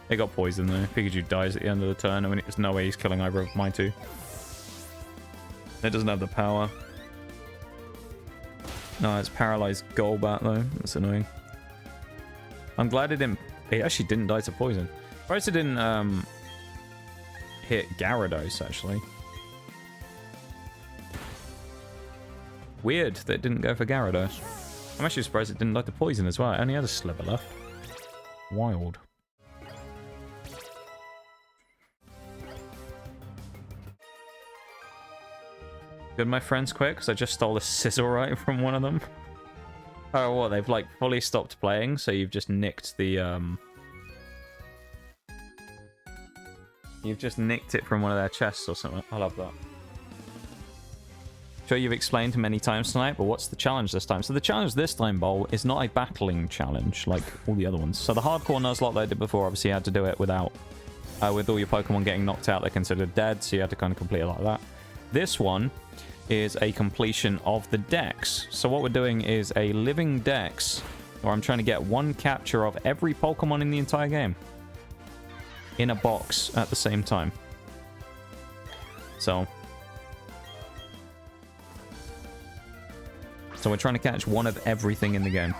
It got poisoned though. Pikachu dies at the end of the turn. I mean, there's no way he's killing either of my two. It doesn't have the power. No, it's paralyzed Golbat though. That's annoying. I'm glad it didn't... It actually didn't die to poison. Surprised it didn't hit Gyarados, actually. Weird that it didn't go for Gyarados. I'm actually surprised it didn't die to poison as well. It only had a sliver left. Wild. Good, my friends, quick, because I just stole a Sizzlewrite from one of them. Oh, what? They've, like, fully stopped playing, so you've just nicked the, You've just nicked it from one of their chests or something. I love that. Sure, you've explained many times tonight, but what's the challenge this time? So the challenge this time, Bowl, is not a battling challenge like all the other ones. So the hardcore Nuzlocke that I did before, obviously you had to do it without... with all your Pokemon getting knocked out, they're considered dead, so you had to kind of complete it like that. This one is a completion of the dex. So what we're doing is a living dex, where I'm trying to get one capture of every Pokemon in the entire game in a box at the same time. So we're trying to catch one of everything in the game.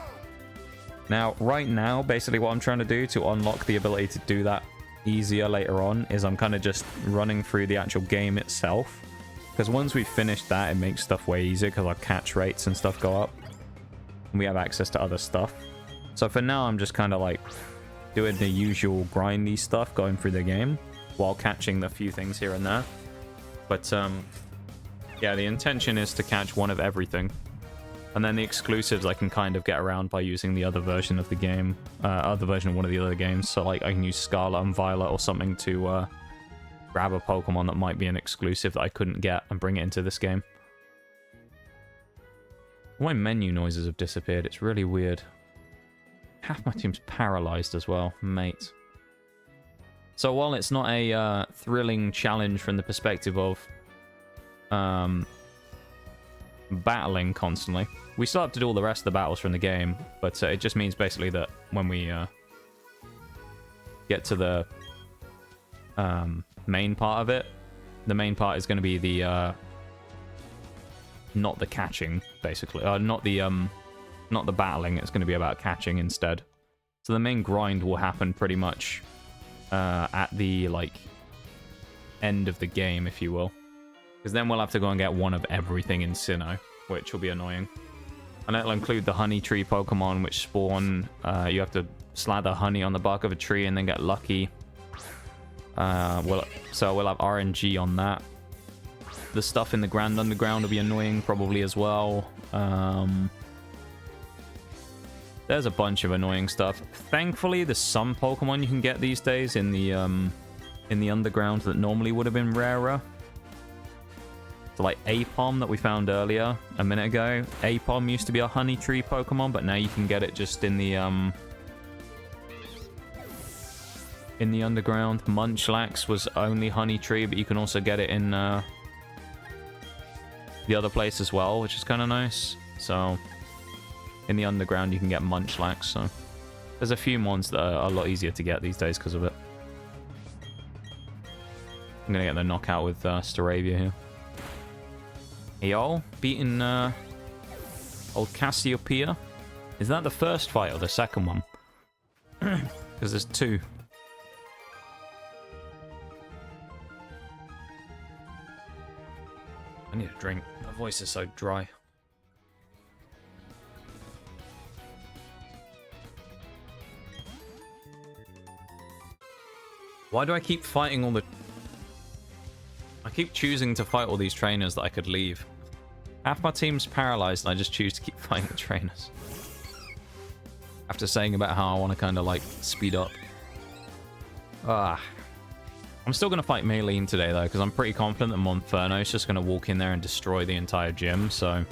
Now, right now, basically what I'm trying to do to unlock the ability to do that easier later on is I'm kind of just running through the actual game itself. Because once we've finished that, it makes stuff way easier because our catch rates and stuff go up. And we have access to other stuff. So for now, I'm just kind of like doing the usual grindy stuff, going through the game, while catching the few things here and there. But, yeah, the intention is to catch one of everything. And then the exclusives I can kind of get around by using the other version of the game, other version of one of the other games. So, like, I can use Scarlet and Violet or something to grab a Pokemon that might be an exclusive that I couldn't get and bring it into this game. My menu noises have disappeared. It's really weird. Half my team's paralyzed as well, mate. So while it's not a thrilling challenge from the perspective of battling constantly, we still have to do all the rest of the battles from the game, but it just means basically that when we get to the main part of it, the main part is going to be the not the catching, basically, not the battling. It's going to be about catching instead. So the main grind will happen pretty much at the like end of the game, if you will, because then we'll have to go and get one of everything in Sinnoh, which will be annoying. And that'll include the honey tree Pokemon, which spawn. You have to slather honey on the bark of a tree and then get lucky. So we'll have RNG on that. The stuff in the Grand Underground will be annoying probably as well. There's a bunch of annoying stuff. Thankfully, there's some Pokemon you can get these days in the Underground that normally would have been rarer. So like Apom that we found earlier a minute ago. Apom used to be a honey tree Pokemon, but now you can get it just in the Underground. Munchlax was only honey tree, but you can also get it in the other place as well, which is kind of nice. So in the Underground you can get Munchlax, so there's a few mons that are a lot easier to get these days because of it. I'm gonna get the knockout with Staravia here. Hey y'all, beating old Cassiopeia. Is that the first fight or the second one? Because there's two. I need a drink. My voice is so dry. Why do I keep fighting all the... I keep choosing to fight all these trainers that I could leave. Half my team's paralyzed and I just choose to keep fighting the trainers. After saying about how I want to kind of like speed up. I'm still going to fight Maylene today though, because I'm pretty confident that Monferno's just going to walk in there and destroy the entire gym, so...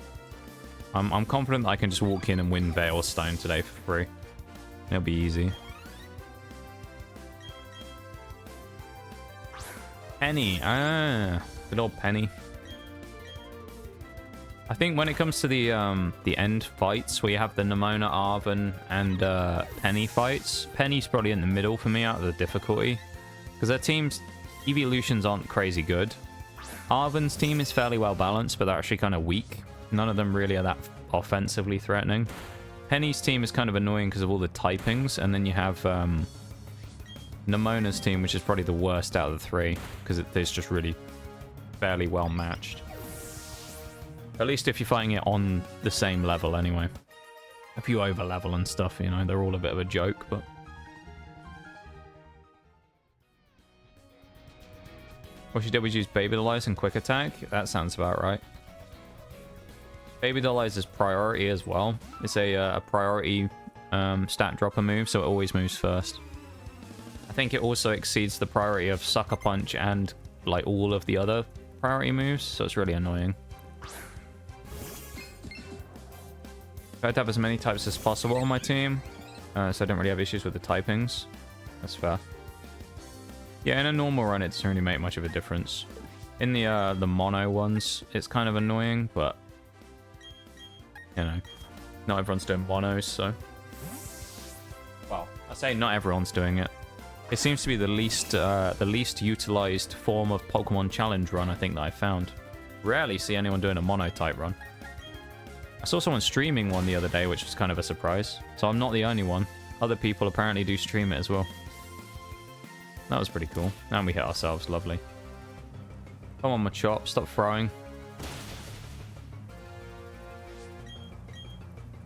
I'm confident that I can just walk in and win Veilstone today for free. It'll be easy. Penny. Good old Penny. I think when it comes to the end fights, where you have the Nemona, Arven, and Penny fights, Penny's probably in the middle for me out of the difficulty. Because their team's evolutions aren't crazy good. Arven's team is fairly well balanced, but they're actually kind of weak. None of them really are that offensively threatening. Penny's team is kind of annoying because of all the typings, and then you have Nemona's team, which is probably the worst out of the three, because it's just really fairly well matched. At least if you're fighting it on the same level anyway. If you over level and stuff, you know, they're all a bit of a joke, but... What she did was use Baby Dollize and Quick Attack. That sounds about right. Baby Dollize is priority as well. It's a priority stat dropper move, so it always moves first. I think it also exceeds the priority of Sucker Punch and like all of the other priority moves, so it's really annoying. I tried to have as many types as possible on my team, so I don't really have issues with the typings. That's fair. Yeah, in a normal run, it doesn't really make much of a difference. In the mono ones, it's kind of annoying, but you know, not everyone's doing monos, so. Well, I say not everyone's doing it. It seems to be the least utilized form of Pokemon Challenge run I think that I found. Rarely see anyone doing a mono type run. I saw someone streaming one the other day, which was kind of a surprise. So I'm not the only one. Other people apparently do stream it as well. That was pretty cool. And we hit ourselves. Lovely. Come on, my chop. Stop throwing.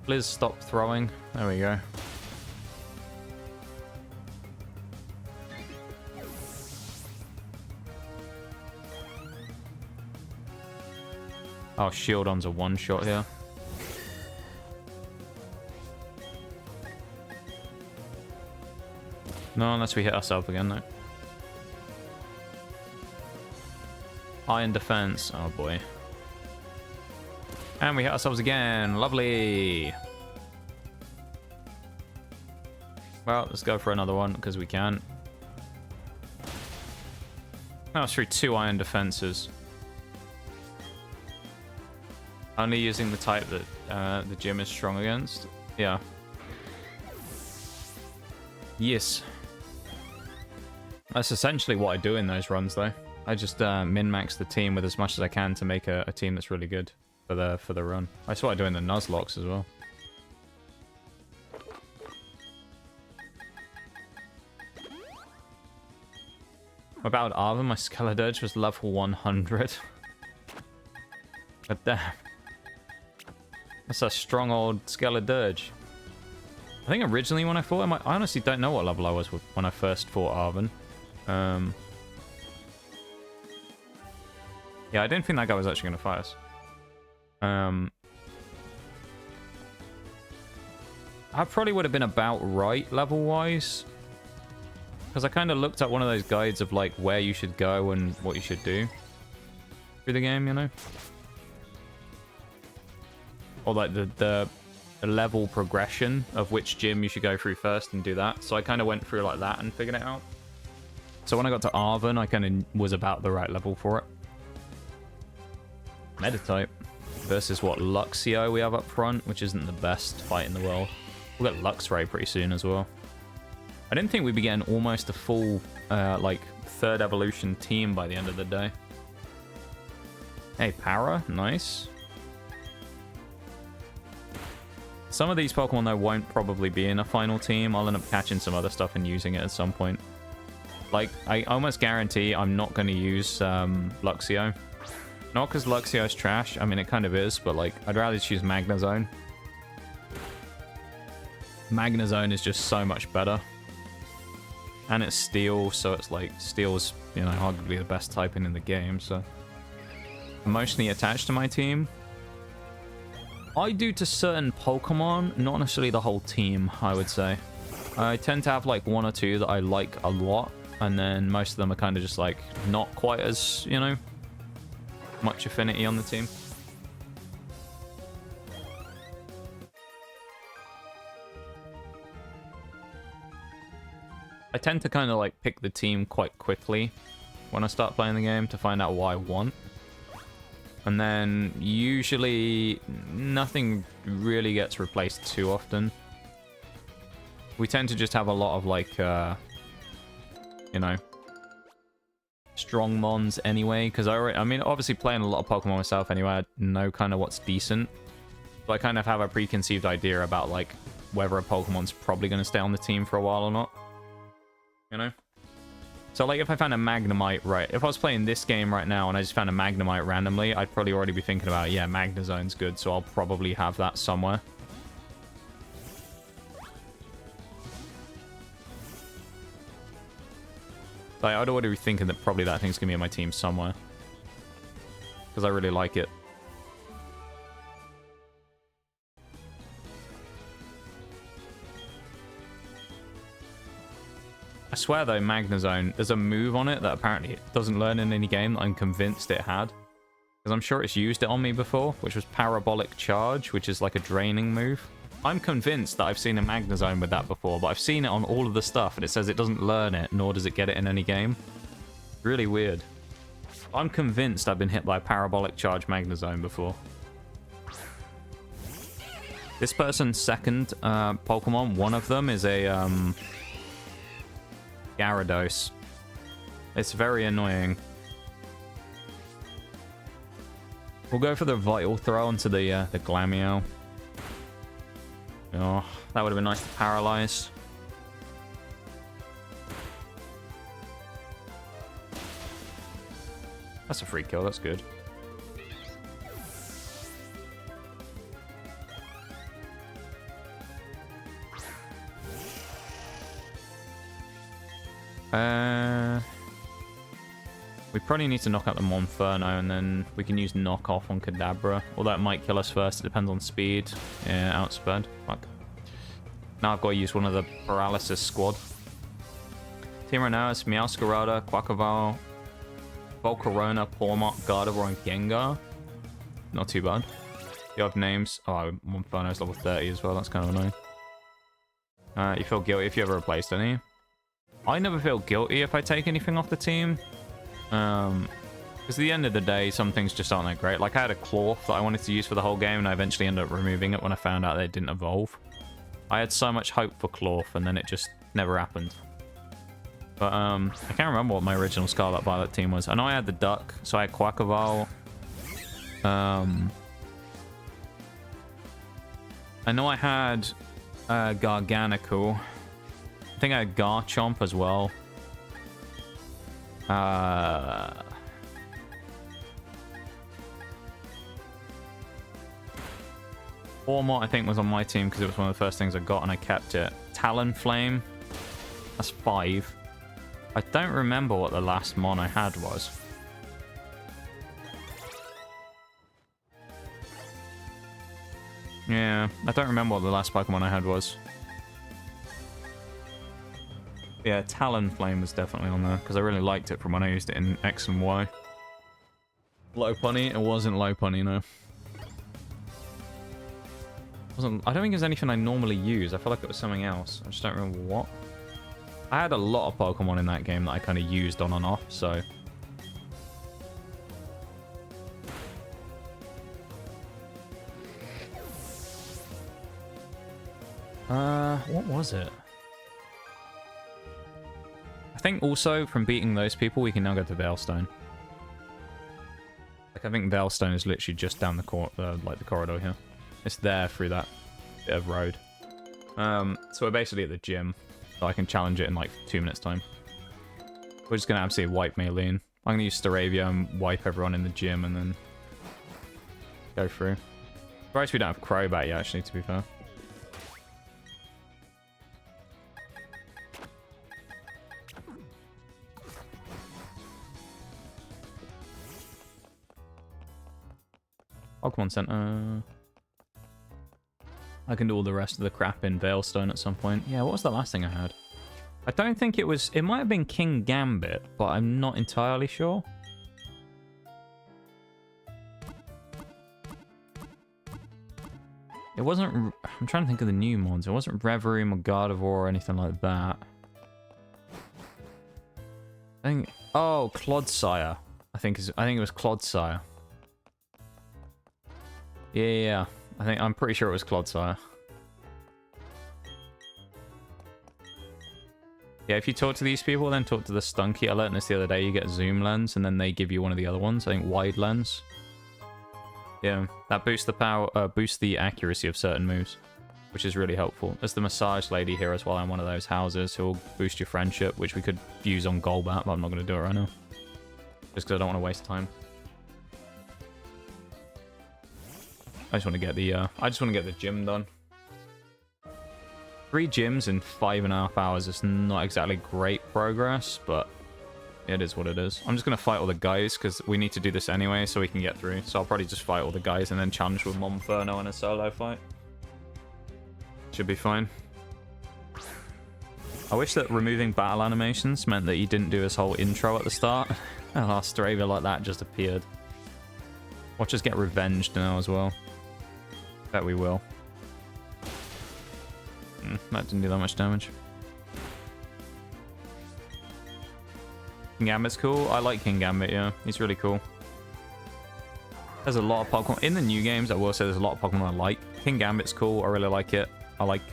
Please stop throwing. There we go. Oh, shield on's a one-shot here. No, unless we hit ourselves again, though. Iron defense. Oh, boy. And we hit ourselves again. Lovely. Well, let's go for another one, because we can. That was through 2 iron defenses. Only using the type that the gym is strong against. Yeah. Yes. That's essentially what I do in those runs, though. I just min-max the team with as much as I can to make a team that's really good for the run. That's what I do in the nuzlocks as well. About Arvin, my Skeledirge was level 100. But damn. That's a strong old Skeledirge. I think originally when I fought him, I honestly don't know what level I was when I first fought Arvin. Yeah, I didn't think that guy was actually going to fight us. I probably would have been about right level-wise. Because I kind of looked at one of those guides of like where you should go and what you should do through the game, you know? Or like the level progression of which gym you should go through first and do that. So I kind of went through like that and figured it out. So when I got to Arvin, I kind of was about the right level for it. Metatype versus what, Luxio we have up front, which isn't the best fight in the world. We'll get Luxray pretty soon as well. I didn't think we'd be getting almost a full, like, 3rd evolution team by the end of the day. Hey, Para, nice. Some of these Pokemon, though, won't probably be in a final team. I'll end up catching some other stuff and using it at some point. Like, I almost guarantee I'm not going to use Luxio. Not because Luxio is trash. I mean, it kind of is, but, like, I'd rather just use Magnezone. Magnezone is just so much better. And it's Steel, so it's like, Steel's, you know, arguably the best typing in the game, so. Emotionally attached to my team. I do to certain Pokemon, not necessarily the whole team, I would say. I tend to have like 1 or 2 that I like a lot, and then most of them are kind of just like not quite as, you know, much affinity on the team. I tend to kind of like pick the team quite quickly when I start playing the game to find out what I want. And then usually nothing really gets replaced too often. We tend to just have a lot of like, you know, strong mons anyway. Because I mean, obviously playing a lot of Pokemon myself anyway, I know kind of what's decent. So I kind of have a preconceived idea about like whether a Pokemon's probably going to stay on the team for a while or not. You know? So, like, if I found a Magnemite, right, if I was playing this game right now and I just found a Magnemite randomly, I'd probably already be thinking about, yeah, Magnezone's good, so I'll probably have that somewhere. Like, I'd already be thinking that probably that thing's going to be in my team somewhere. Because I really like it. I swear, though, Magnezone, there's a move on it that apparently it doesn't learn in any game that I'm convinced it had. Because I'm sure it's used it on me before, which was Parabolic Charge, which is like a draining move. I'm convinced that I've seen a Magnezone with that before, but I've seen it on all of the stuff, and it says it doesn't learn it, nor does it get it in any game. Really weird. I'm convinced I've been hit by a Parabolic Charge Magnezone before. This person's second Pokemon, one of them is a Gyarados. It's very annoying. We'll go for the vital throw onto the Glameow. Oh, that would have been nice to paralyze. That's a free kill, that's good. We probably need to knock out the Monferno, and then we can use knock off on Kadabra. Although it might kill us first, it depends on speed. Yeah, outsped. Fuck. Now I've got to use one of the paralysis squad. Team right now is Meowscarada, Quackavale, Volcarona, Pormont, Gardevoir, and Gengar. Not too bad. You have names. Oh, Monferno's level 30 as well. That's kind of annoying. You feel guilty if you ever replaced any? I never feel guilty if I take anything off the team. Because at the end of the day, some things just aren't that great. Like, I had a Clorf that I wanted to use for the whole game, and I eventually ended up removing it when I found out that it didn't evolve. I had so much hope for Clorf, and then it just never happened. But, I can't remember what my original Scarlet Violet team was. I know I had the Duck, so I had Quackavale. I know I had Garganical. I think I had Garchomp as well. Ormont, I think, was on my team because it was one of the first things I got and I kept it. Talonflame. That's 5. I don't remember what the last mon I had was. Yeah, I don't remember what the last Pokemon I had was. Yeah, Talonflame was definitely on there, because I really liked it from when I used it in X and Y. Lopunny? It wasn't Lopunny, no. I don't think it was anything I normally use. I feel like it was something else. I just don't remember what. I had a lot of Pokemon in that game that I kind of used on and off, so... What was it? I think also from beating those people, we can now go to Veilstone. Like, I think Veilstone is literally just down the like the corridor here. It's there through that bit of road. So we're basically at the gym, so I can challenge it in like 2 minutes time. We're just gonna absolutely wipe Maylene. I'm gonna use Staravia and wipe everyone in the gym and then go through. Surprised we don't have Crobat yet, actually, to be fair. Pokemon Center. I can do all the rest of the crap in Veilstone at some point. Yeah, what was the last thing I had? I don't think it was... It might have been King Gambit, but I'm not entirely sure. It wasn't... I'm trying to think of the new mons. It wasn't Reverie or Gardevoir or anything like that. I think... Oh, Clodsire. I think it was Clodsire. Yeah. I'm pretty sure it was Clodsire. Yeah, if you talk to these people, then talk to the Stunky. I learned this the other day. You get Zoom Lens, and then they give you one of the other ones. I think Wide Lens. Yeah, that boosts the power, boosts the accuracy of certain moves, which is really helpful. There's the Massage Lady here as well in one of those houses who will boost your friendship, which we could use on Golbat, but I'm not going to do it right now. Just because I don't want to waste time. I just want to get the gym done. 3 gyms in 5.5 hours is not exactly great progress, but it is what it is. I'm just going to fight all the guys, because we need to do this anyway, so we can get through. So I'll probably just fight all the guys and then challenge with Monferno in a solo fight. Should be fine. I wish that removing battle animations meant that he didn't do his whole intro at the start. Oh, Staravia like that just appeared. Watch us get revenged now as well. Bet we will. That didn't do that much damage. King Gambit's cool. I like King Gambit, yeah. He's really cool. There's a lot of Pokemon. In the new games, I will say there's a lot of Pokemon I like. King Gambit's cool. I really like it. I like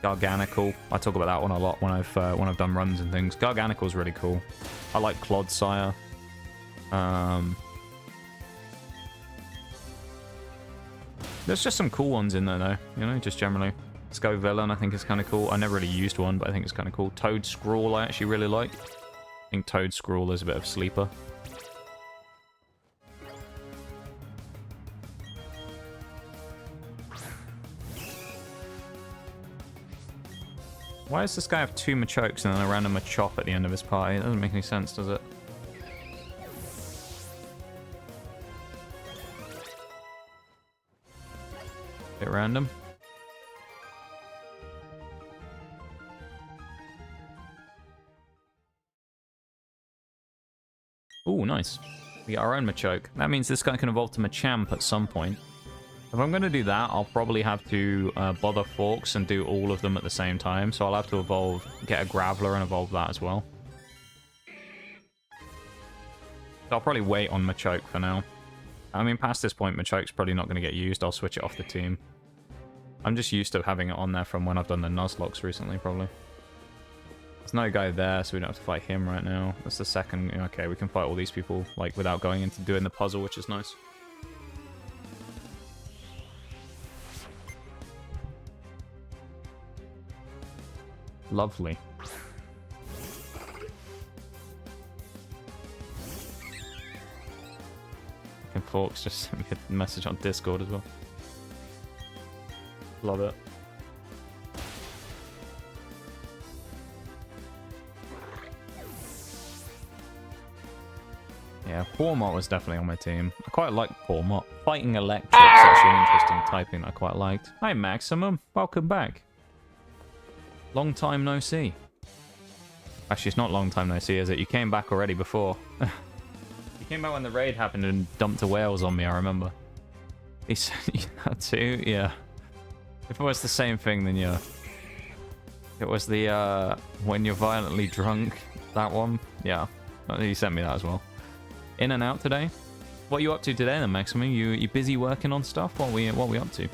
Garganical. I talk about that one a lot when I've done runs and things. Garganical's really cool. I like Clodsire. There's just some cool ones in there, though. You know, just generally. Sco Villain, I think is kind of cool. I never really used one, but I think it's kind of cool. Toad Scrawl, I actually really like. I think Toad Scrawl is a bit of a sleeper. Why does this guy have 2 Machokes and then a random Machop at the end of his party? It doesn't make any sense, does it? Bit random. Ooh, nice. We got our own Machoke. That means this guy can evolve to Machamp at some point. If I'm going to do that, I'll probably have to bother Forks and do all of them at the same time. So I'll have to evolve, get a Graveler and evolve that as well. So I'll probably wait on Machoke for now. I mean, past this point, Machoke's probably not going to get used. I'll switch it off the team. I'm just used to having it on there from when I've done the Nuzlocks recently, probably. There's no guy there, so we don't have to fight him right now. That's the second. Okay, we can fight all these people, like, without going into doing the puzzle, which is nice. Lovely. And Forks just sent me a message on Discord as well. Love it. Yeah, Pormot was definitely on my team. I quite like Pormot. Fighting Electric's actually an interesting typing that I quite liked. Hi Maximum, welcome back. Long time no see. Actually, it's not long time no see, is it? You came back already before. You came back when the raid happened and dumped a whales on me, I remember. He said you had to? Yeah. If it was the same thing, then yeah. It was the, when you're violently drunk, that one. Yeah. He sent me that as well. In and out today? What are you up to today then, Maximum? You busy working on stuff? What are we up to?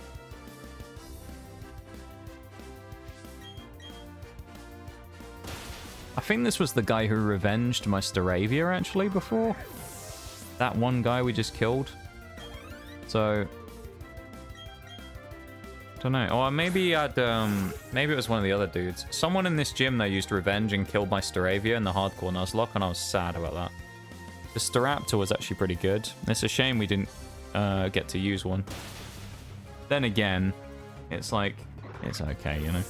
I think this was the guy who revenged my Staravia, actually, before. That one guy we just killed. So... don't know. Or maybe I'd, maybe it was one of the other dudes. Someone in this gym, they used revenge and killed my Staravia in the hardcore Nuzlocke, and I was sad about that. The Staraptor was actually pretty good. It's a shame we didn't get to use one. Then again, it's like, it's okay, you know?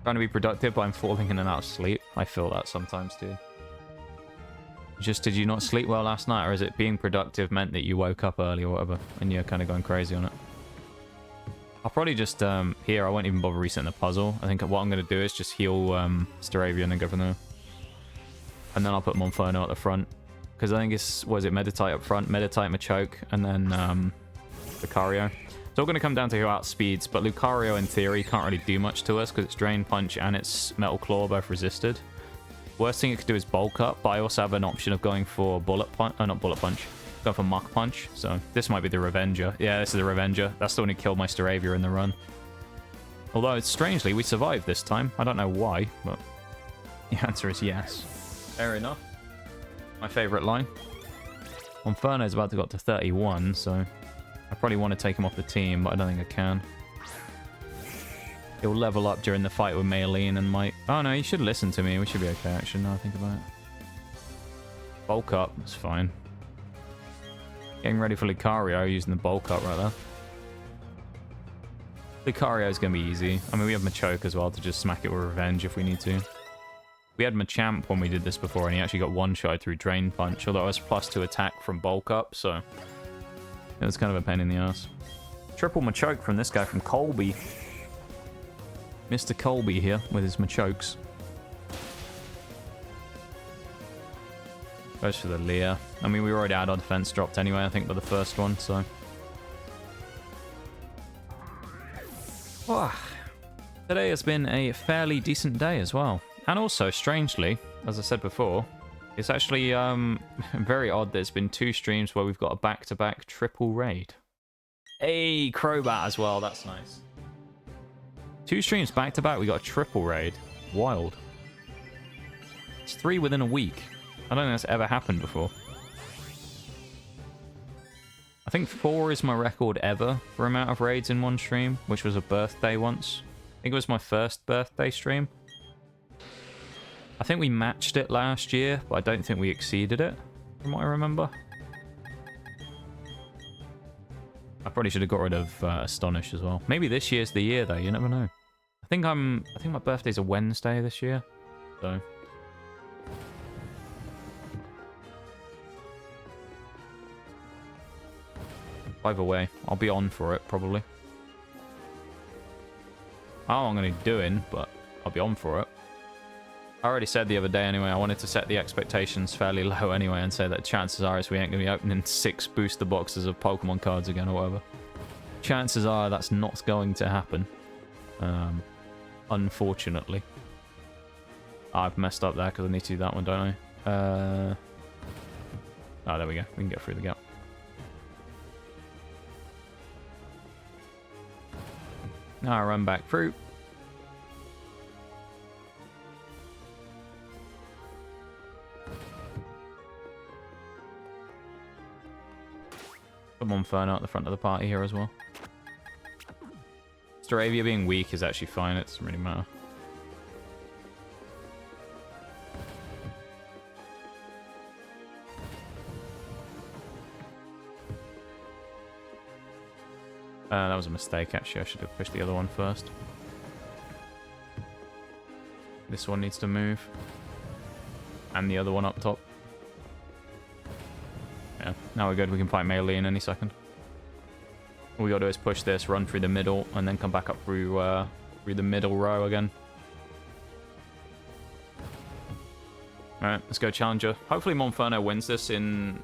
Trying to be productive, but I'm falling in and out of sleep. I feel that sometimes too. Just, did you not sleep well last night, or is it being productive meant that you woke up early or whatever, and you're kind of going crazy on it? I'll probably just, here, I won't even bother resetting the puzzle. I think what I'm going to do is just heal Staravia and then go from there. And then I'll put Monferno at the front. Because I think it's, what is it, Meditite up front, Meditite, Machoke, and then Lucario. It's all going to come down to who outspeeds, but Lucario, in theory, can't really do much to us because it's Drain Punch and its Metal Claw both resisted. Worst thing it could do is bulk up, but I also have an option of going for Bullet Punch. Oh, not Bullet Punch. Going for Mach Punch. So this might be the Revenger. Yeah, this is the Revenger. That's the one who killed my Staravia in the run. Although, strangely, we survived this time. I don't know why, but the answer is yes. Fair enough. My favourite line. Monferno is about to go up to 31, so I probably want to take him off the team, but I don't think I can. He'll level up during the fight with Maylene and might... oh no, he should listen to me. We should be okay, actually, now I think about it. Bulk up, that's fine. Getting ready for Lucario, using the bulk up right there. Lucario is going to be easy. I mean, we have Machoke as well to just smack it with Revenge if we need to. We had Machamp when we did this before, and he actually got one-shot through Drain Punch, although it was +2 attack from bulk up, so it was kind of a pain in the ass. Triple Machoke from this guy from Colby. Mr. Colby here with his Machokes. Goes for the Leer. I mean, we already had our defense dropped anyway, I think, by the first one, so... oh, today has been a fairly decent day as well. And also, strangely, as I said before, it's actually very odd that it's been 2 streams where we've got a back-to-back triple raid. Hey, Crobat as well, that's nice. 2 streams back-to-back, we got a triple raid. Wild. It's 3 within a week. I don't think that's ever happened before. I think 4 is my record ever for amount of raids in one stream, which was a birthday once. I think it was my first birthday stream. I think we matched it last year, but I don't think we exceeded it, from what I remember. I probably should have got rid of Astonish as well. Maybe this year's the year, though. You never know. I think my birthday's a Wednesday this year, so... Either way, I'll be on for it, probably. I don't know what I'm going to be doing, but I'll be on for it. I already said the other day anyway, I wanted to set the expectations fairly low anyway and say that chances are we ain't going to be opening 6 booster boxes of Pokemon cards again or whatever. Chances are that's not going to happen. Unfortunately. I've messed up there because I need to do that one, don't I? Oh, there we go. We can get through the gap. Now I run back through. Come on, Fern out the front of the party here as well. Staravia being weak is actually fine, it doesn't really matter. That was a mistake, actually. I should have pushed the other one first. This one needs to move. And the other one up top. Yeah, now we're good. We can fight Maylene any second. All we gotta do is push this, run through the middle, and then come back up through the middle row again. Alright, let's go Challenger. Hopefully Monferno wins this in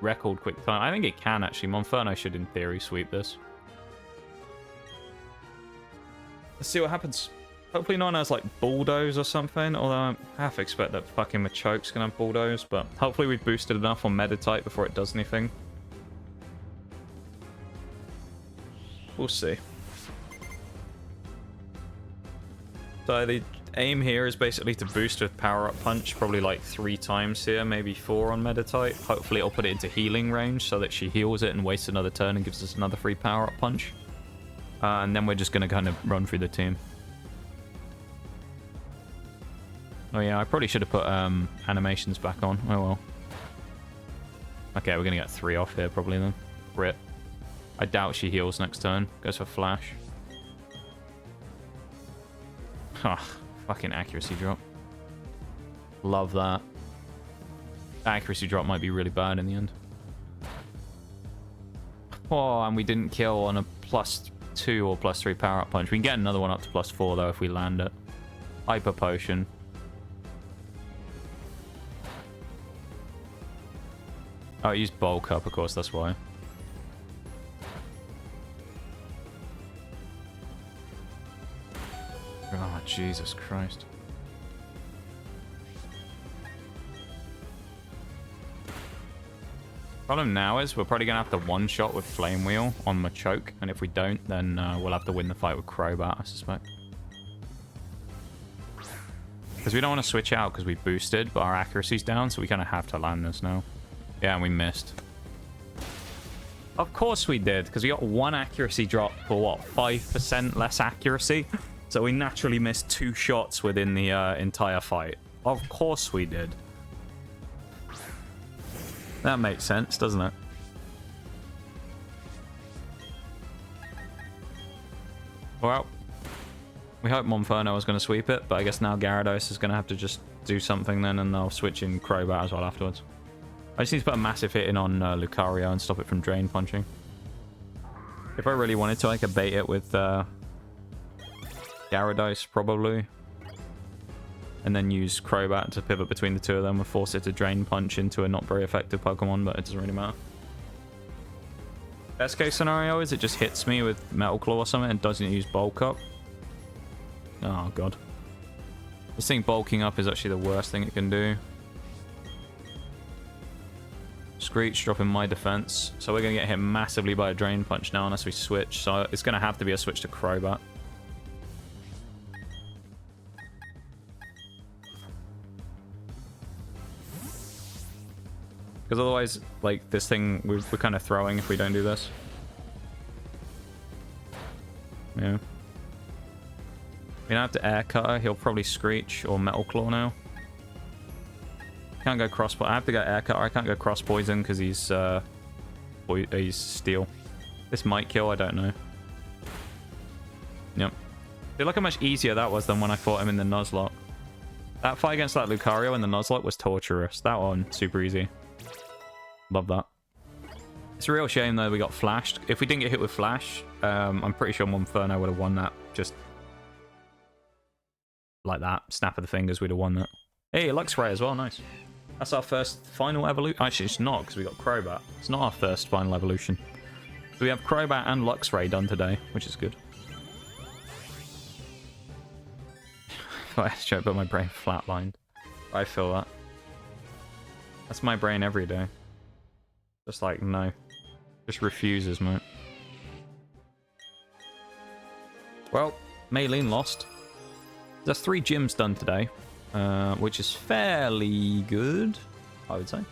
record quick time. I think it can, actually. Monferno should, in theory, sweep this. Let's see what happens. Hopefully no one has, like, Bulldoze or something, although I half expect that fucking Machoke's gonna have Bulldoze, but hopefully we've boosted enough on Meditite before it does anything. We'll see. So the aim here is basically to boost with power-up punch, probably like 3 times here, maybe 4 on Meditite. Hopefully it'll put it into healing range so that she heals it and wastes another turn and gives us another free power-up punch. And then we're just going to kind of run through the team. Oh yeah, I probably should have put animations back on. Oh well. Okay, we're going to get 3 off here probably then. Crit. I doubt she heals next turn. Goes for Flash. Huh. Fucking accuracy drop. Love that. Accuracy drop might be really bad in the end. Oh, and we didn't kill on a +2 or +3 power-up punch. We can get another one up to +4 though if we land it. Hyper Potion. Oh, I used Bulk Up, of course, that's why. Oh, Jesus Christ. Problem now is we're probably going to have to one-shot with Flame Wheel on Machoke, and if we don't, then we'll have to win the fight with Crobat, I suspect. Because we don't want to switch out because we boosted, but our accuracy's down, so we kind of have to land this now. Yeah, and we missed. Of course we did, because we got 1 accuracy drop for, what, 5% less accuracy? So we naturally missed 2 shots within the entire fight. Of course we did. That makes sense, doesn't it? Well, we hope Monferno is going to sweep it, but I guess now Gyarados is going to have to just do something then, and I'll switch in Crobat as well afterwards. I just need to put a massive hit in on Lucario and stop it from Drain Punching. If I really wanted to, I could bait it with Gyarados, probably. And then use Crobat to pivot between the two of them and force it to Drain Punch into a not very effective Pokemon, but it doesn't really matter. Best case scenario is it just hits me with Metal Claw or something and doesn't use Bulk Up. Oh, God. This thing bulking up is actually the worst thing it can do. Screech dropping my defense. So we're going to get hit massively by a Drain Punch now unless we switch. So it's going to have to be a switch to Crobat. Because otherwise, like, this thing, we're kind of throwing if we don't do this. Yeah. We don't have to air cutter. He'll probably screech or metal claw now. Can't go cross. I have to go air cutter. I can't go cross poison because he's steel. This might kill. I don't know. Yep. Feel like how much easier that was than when I fought him in the nuzlocke. That fight against that Lucario in the nuzlocke was torturous. That one super easy. Love that. It's a real shame though we got flashed. If we didn't get hit with flash, I'm pretty sure Monferno would have won that. Just like that. Snap of the fingers, we'd have won that. Hey, Luxray as well, nice. That's our first final evolution. Actually, it's not, because we got Crobat. It's not our first final evolution. So we have Crobat and Luxray done today, which is good. I had but my brain flatlined. I feel that. That's my brain every day. Just like, no. Just refuses, mate. Well, Maylene lost. There's 3 gyms done today, which is fairly good, I would say.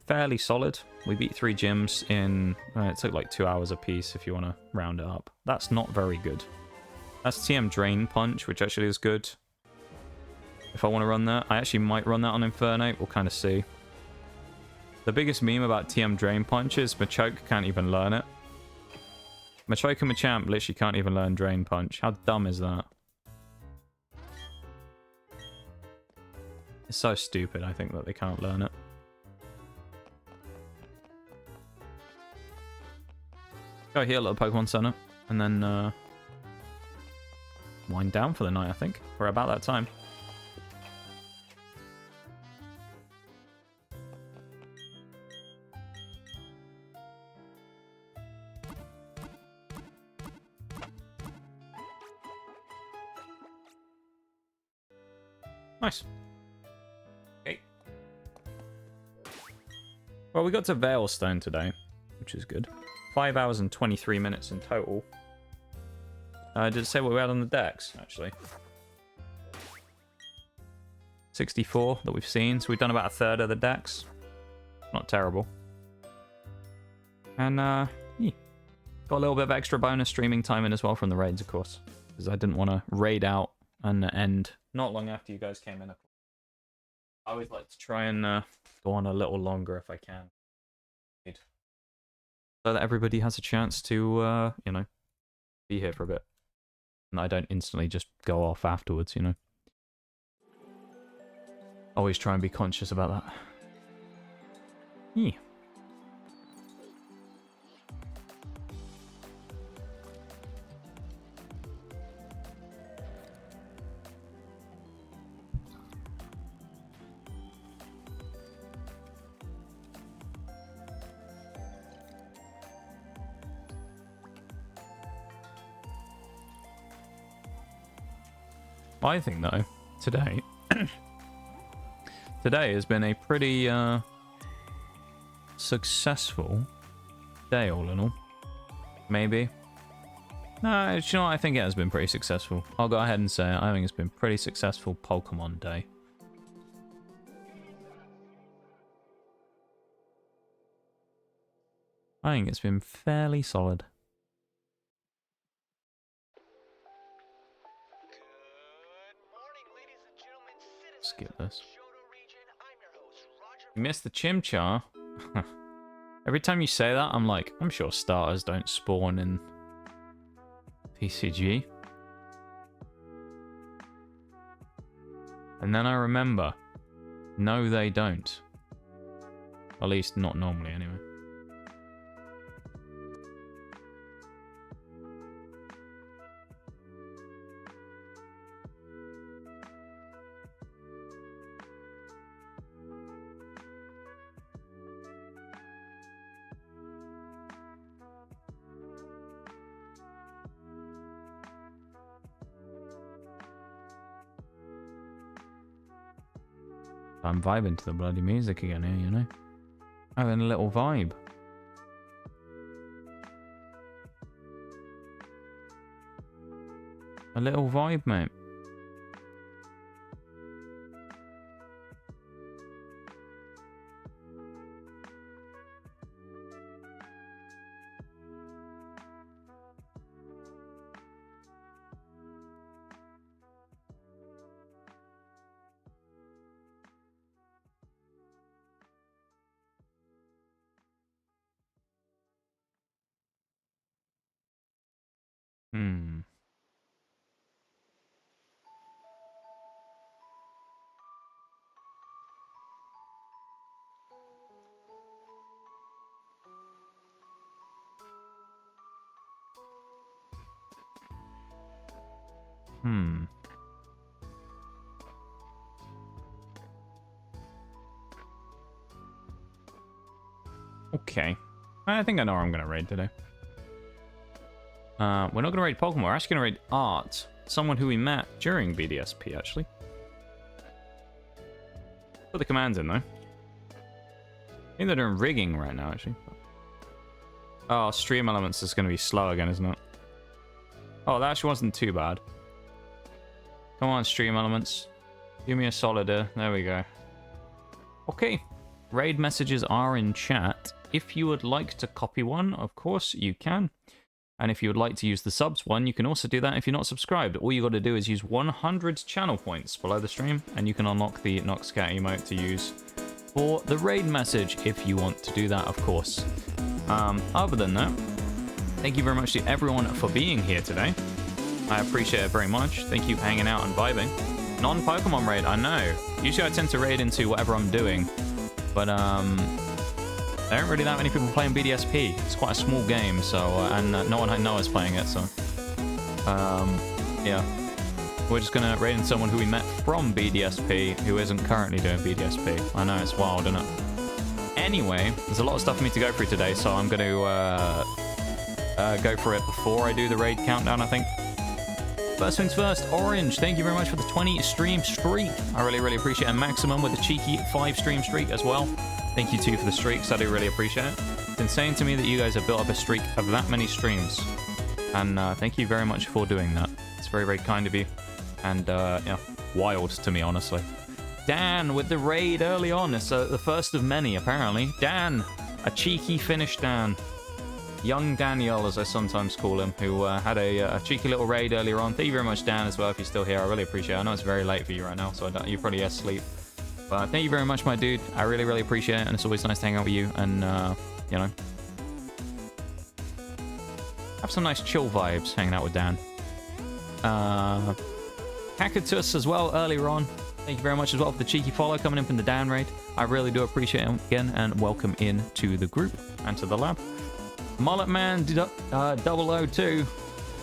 Fairly solid. We beat 3 gyms in, it took like 2 hours a piece if you want to round it up. That's not very good. That's TM Drain Punch, which actually is good. If I want to run that, I actually might run that on Infernape. We'll kind of see. The biggest meme about TM Drain Punch is Machoke can't even learn it. Machoke and Machamp literally can't even learn Drain Punch. How dumb is that? It's so stupid, I think, that they can't learn it. Go heal at the Pokemon Center, and then wind down for the night, I think. We're about that time. Nice. Okay. Well, we got to Veilstone today, which is good. 5 hours and 23 minutes in total. Did it say what we had on the decks, actually? 64 that we've seen, so we've done about a third of the decks. Not terrible. And, got a little bit of extra bonus streaming time in as well from the raids, of course. Because I didn't want to raid out and end not long after you guys came in. I always like to try and go on a little longer if I can. So that everybody has a chance to, you know, be here for a bit. And I don't instantly just go off afterwards, you know. Always try and be conscious about that. Yeah. I think, though, today... today has been a pretty, successful day, all in all. Maybe. No, you know what? I think it has been pretty successful. I'll go ahead and say it. I think it's been pretty successful Pokemon day. I think it's been fairly solid. Skip this. You missed the Chimchar. Every time you say that, I'm like, I'm sure starters don't spawn in PCG. And then I remember, no, they don't. At least not normally, anyway. I'm vibing to the bloody music again here, you know? Having a little vibe. A little vibe, mate. Hmm. Hmm. Okay. I think I know where I'm going to raid today. We're not going to raid Pokemon. We're actually going to raid Art. Someone who we met during BDSP, actually. Put the commands in, though. I think they're doing rigging right now, actually. Oh, stream elements is going to be slow again, isn't it? Oh, that actually wasn't too bad. Come on, stream elements. Give me a solid. There we go. Okay. Raid messages are in chat. If you would like to copy one, of course, you can. And if you would like to use the subs one, you can also do that if you're not subscribed. All you got to do is use 100 channel points below the stream, and you can unlock the Noxcat emote to use for the raid message if you want to do that, of course. Other than that, thank you very much to everyone for being here today. I appreciate it very much. Thank you for hanging out and vibing. Non-Pokemon raid, I know. Usually I tend to raid into whatever I'm doing, but there aren't really that many people playing BDSP. It's quite a small game, so and no one I know is playing it, so yeah. We're just gonna raid in someone who we met from BDSP who isn't currently doing BDSP. I know, it's wild, isn't it? Anyway, there's a lot of stuff for me to go through today, so I'm gonna go for it before I do the raid countdown, I think. First things first, Orange, thank you very much for the 20 stream streak. I really, really appreciate it. And Maximum with the cheeky 5 stream streak as well. Thank you too for the streaks. I do really appreciate it. It's insane to me that you guys have built up a streak of that many streams. And thank you very much for doing that. It's very, very kind of you. And yeah, wild to me, honestly. Dan with the raid early on. It's the first of many, apparently. Dan, a cheeky finish Dan. Young Daniel, as I sometimes call him, who had a cheeky little raid earlier on. Thank you very much, Dan, as well, if you're still here. I really appreciate it. I know it's very late for you right now, so you're probably asleep. But thank you very much, my dude. I really, really appreciate it, and it's always nice to hang out with you and, you know, have some nice chill vibes hanging out with Dan. Hackatus as well earlier on. Thank you very much as well for the cheeky follow coming in from the Dan raid. I really do appreciate it again, and welcome in to the group and to the lab. Mullet Man 002,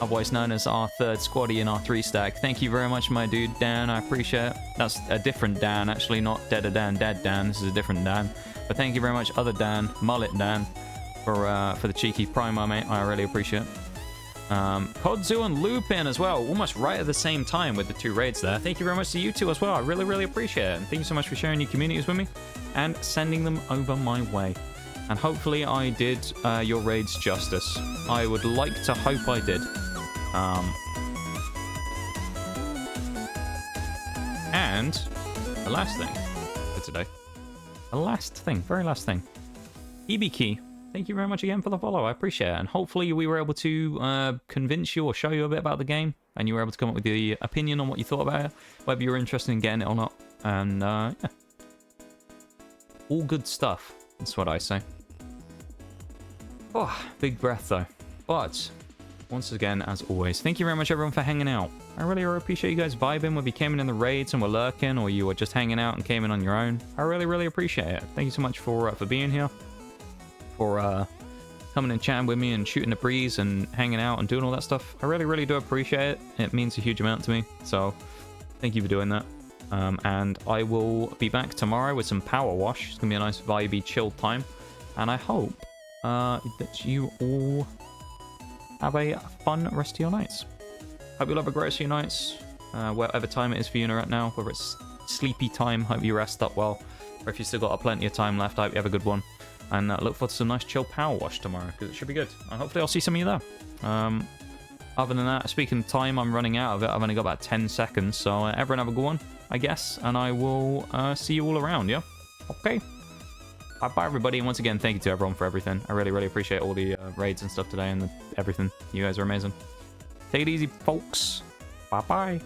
otherwise known as our third squaddy in our 3-stack. Thank you very much, my dude, Dan. I appreciate it. That's a different Dan, actually, not Dead Dan, Dead Dan. This is a different Dan. But thank you very much, other Dan, Mullet Dan, for the cheeky Primo, mate. I really appreciate it. Kodzu and Lupin as well, almost right at the same time with the 2 raids there. Thank you very much to you two as well. I really, really appreciate it. And thank you so much for sharing your communities with me and sending them over my way. And hopefully I did your raids justice. I would like to hope I did. And the last thing for today. The last thing, very last thing. Ibiki, thank you very much again for the follow. I appreciate it. And hopefully we were able to convince you or show you a bit about the game. And you were able to come up with the opinion on what you thought about it. Whether you're interested in getting it or not. And yeah. All good stuff. That's what I say. Oh, big breath though. But once again, as always, thank you very much everyone for hanging out. I really appreciate you guys vibing, whether you came in the raids and were lurking, or you were just hanging out and came in on your own. I really, really appreciate it. Thank you so much for being here, for coming and chatting with me and shooting the breeze and hanging out and doing all that stuff. I really, really do appreciate it. It means a huge amount to me. So thank you for doing that. And I will be back tomorrow with some power wash. It's gonna be a nice vibey, chill time, and I hope that you all have a fun rest of your nights. Hope you'll have a great rest of your nights, whatever time it is for you right now, whether it's sleepy time, hope you rest up well, or if you still got plenty of time left, I hope you have a good one, and look forward to some nice chill power wash tomorrow, because it should be good, and hopefully I'll see some of you there. Other than that, speaking of time, I'm running out of it. I've only got about 10 seconds, so everyone have a good one, I guess, and I will see you all around, yeah? Okay. Bye everybody, and once again, thank you to everyone for everything. I really, really appreciate all the raids and stuff today and everything. You guys are amazing. Take it easy, folks. Bye-bye.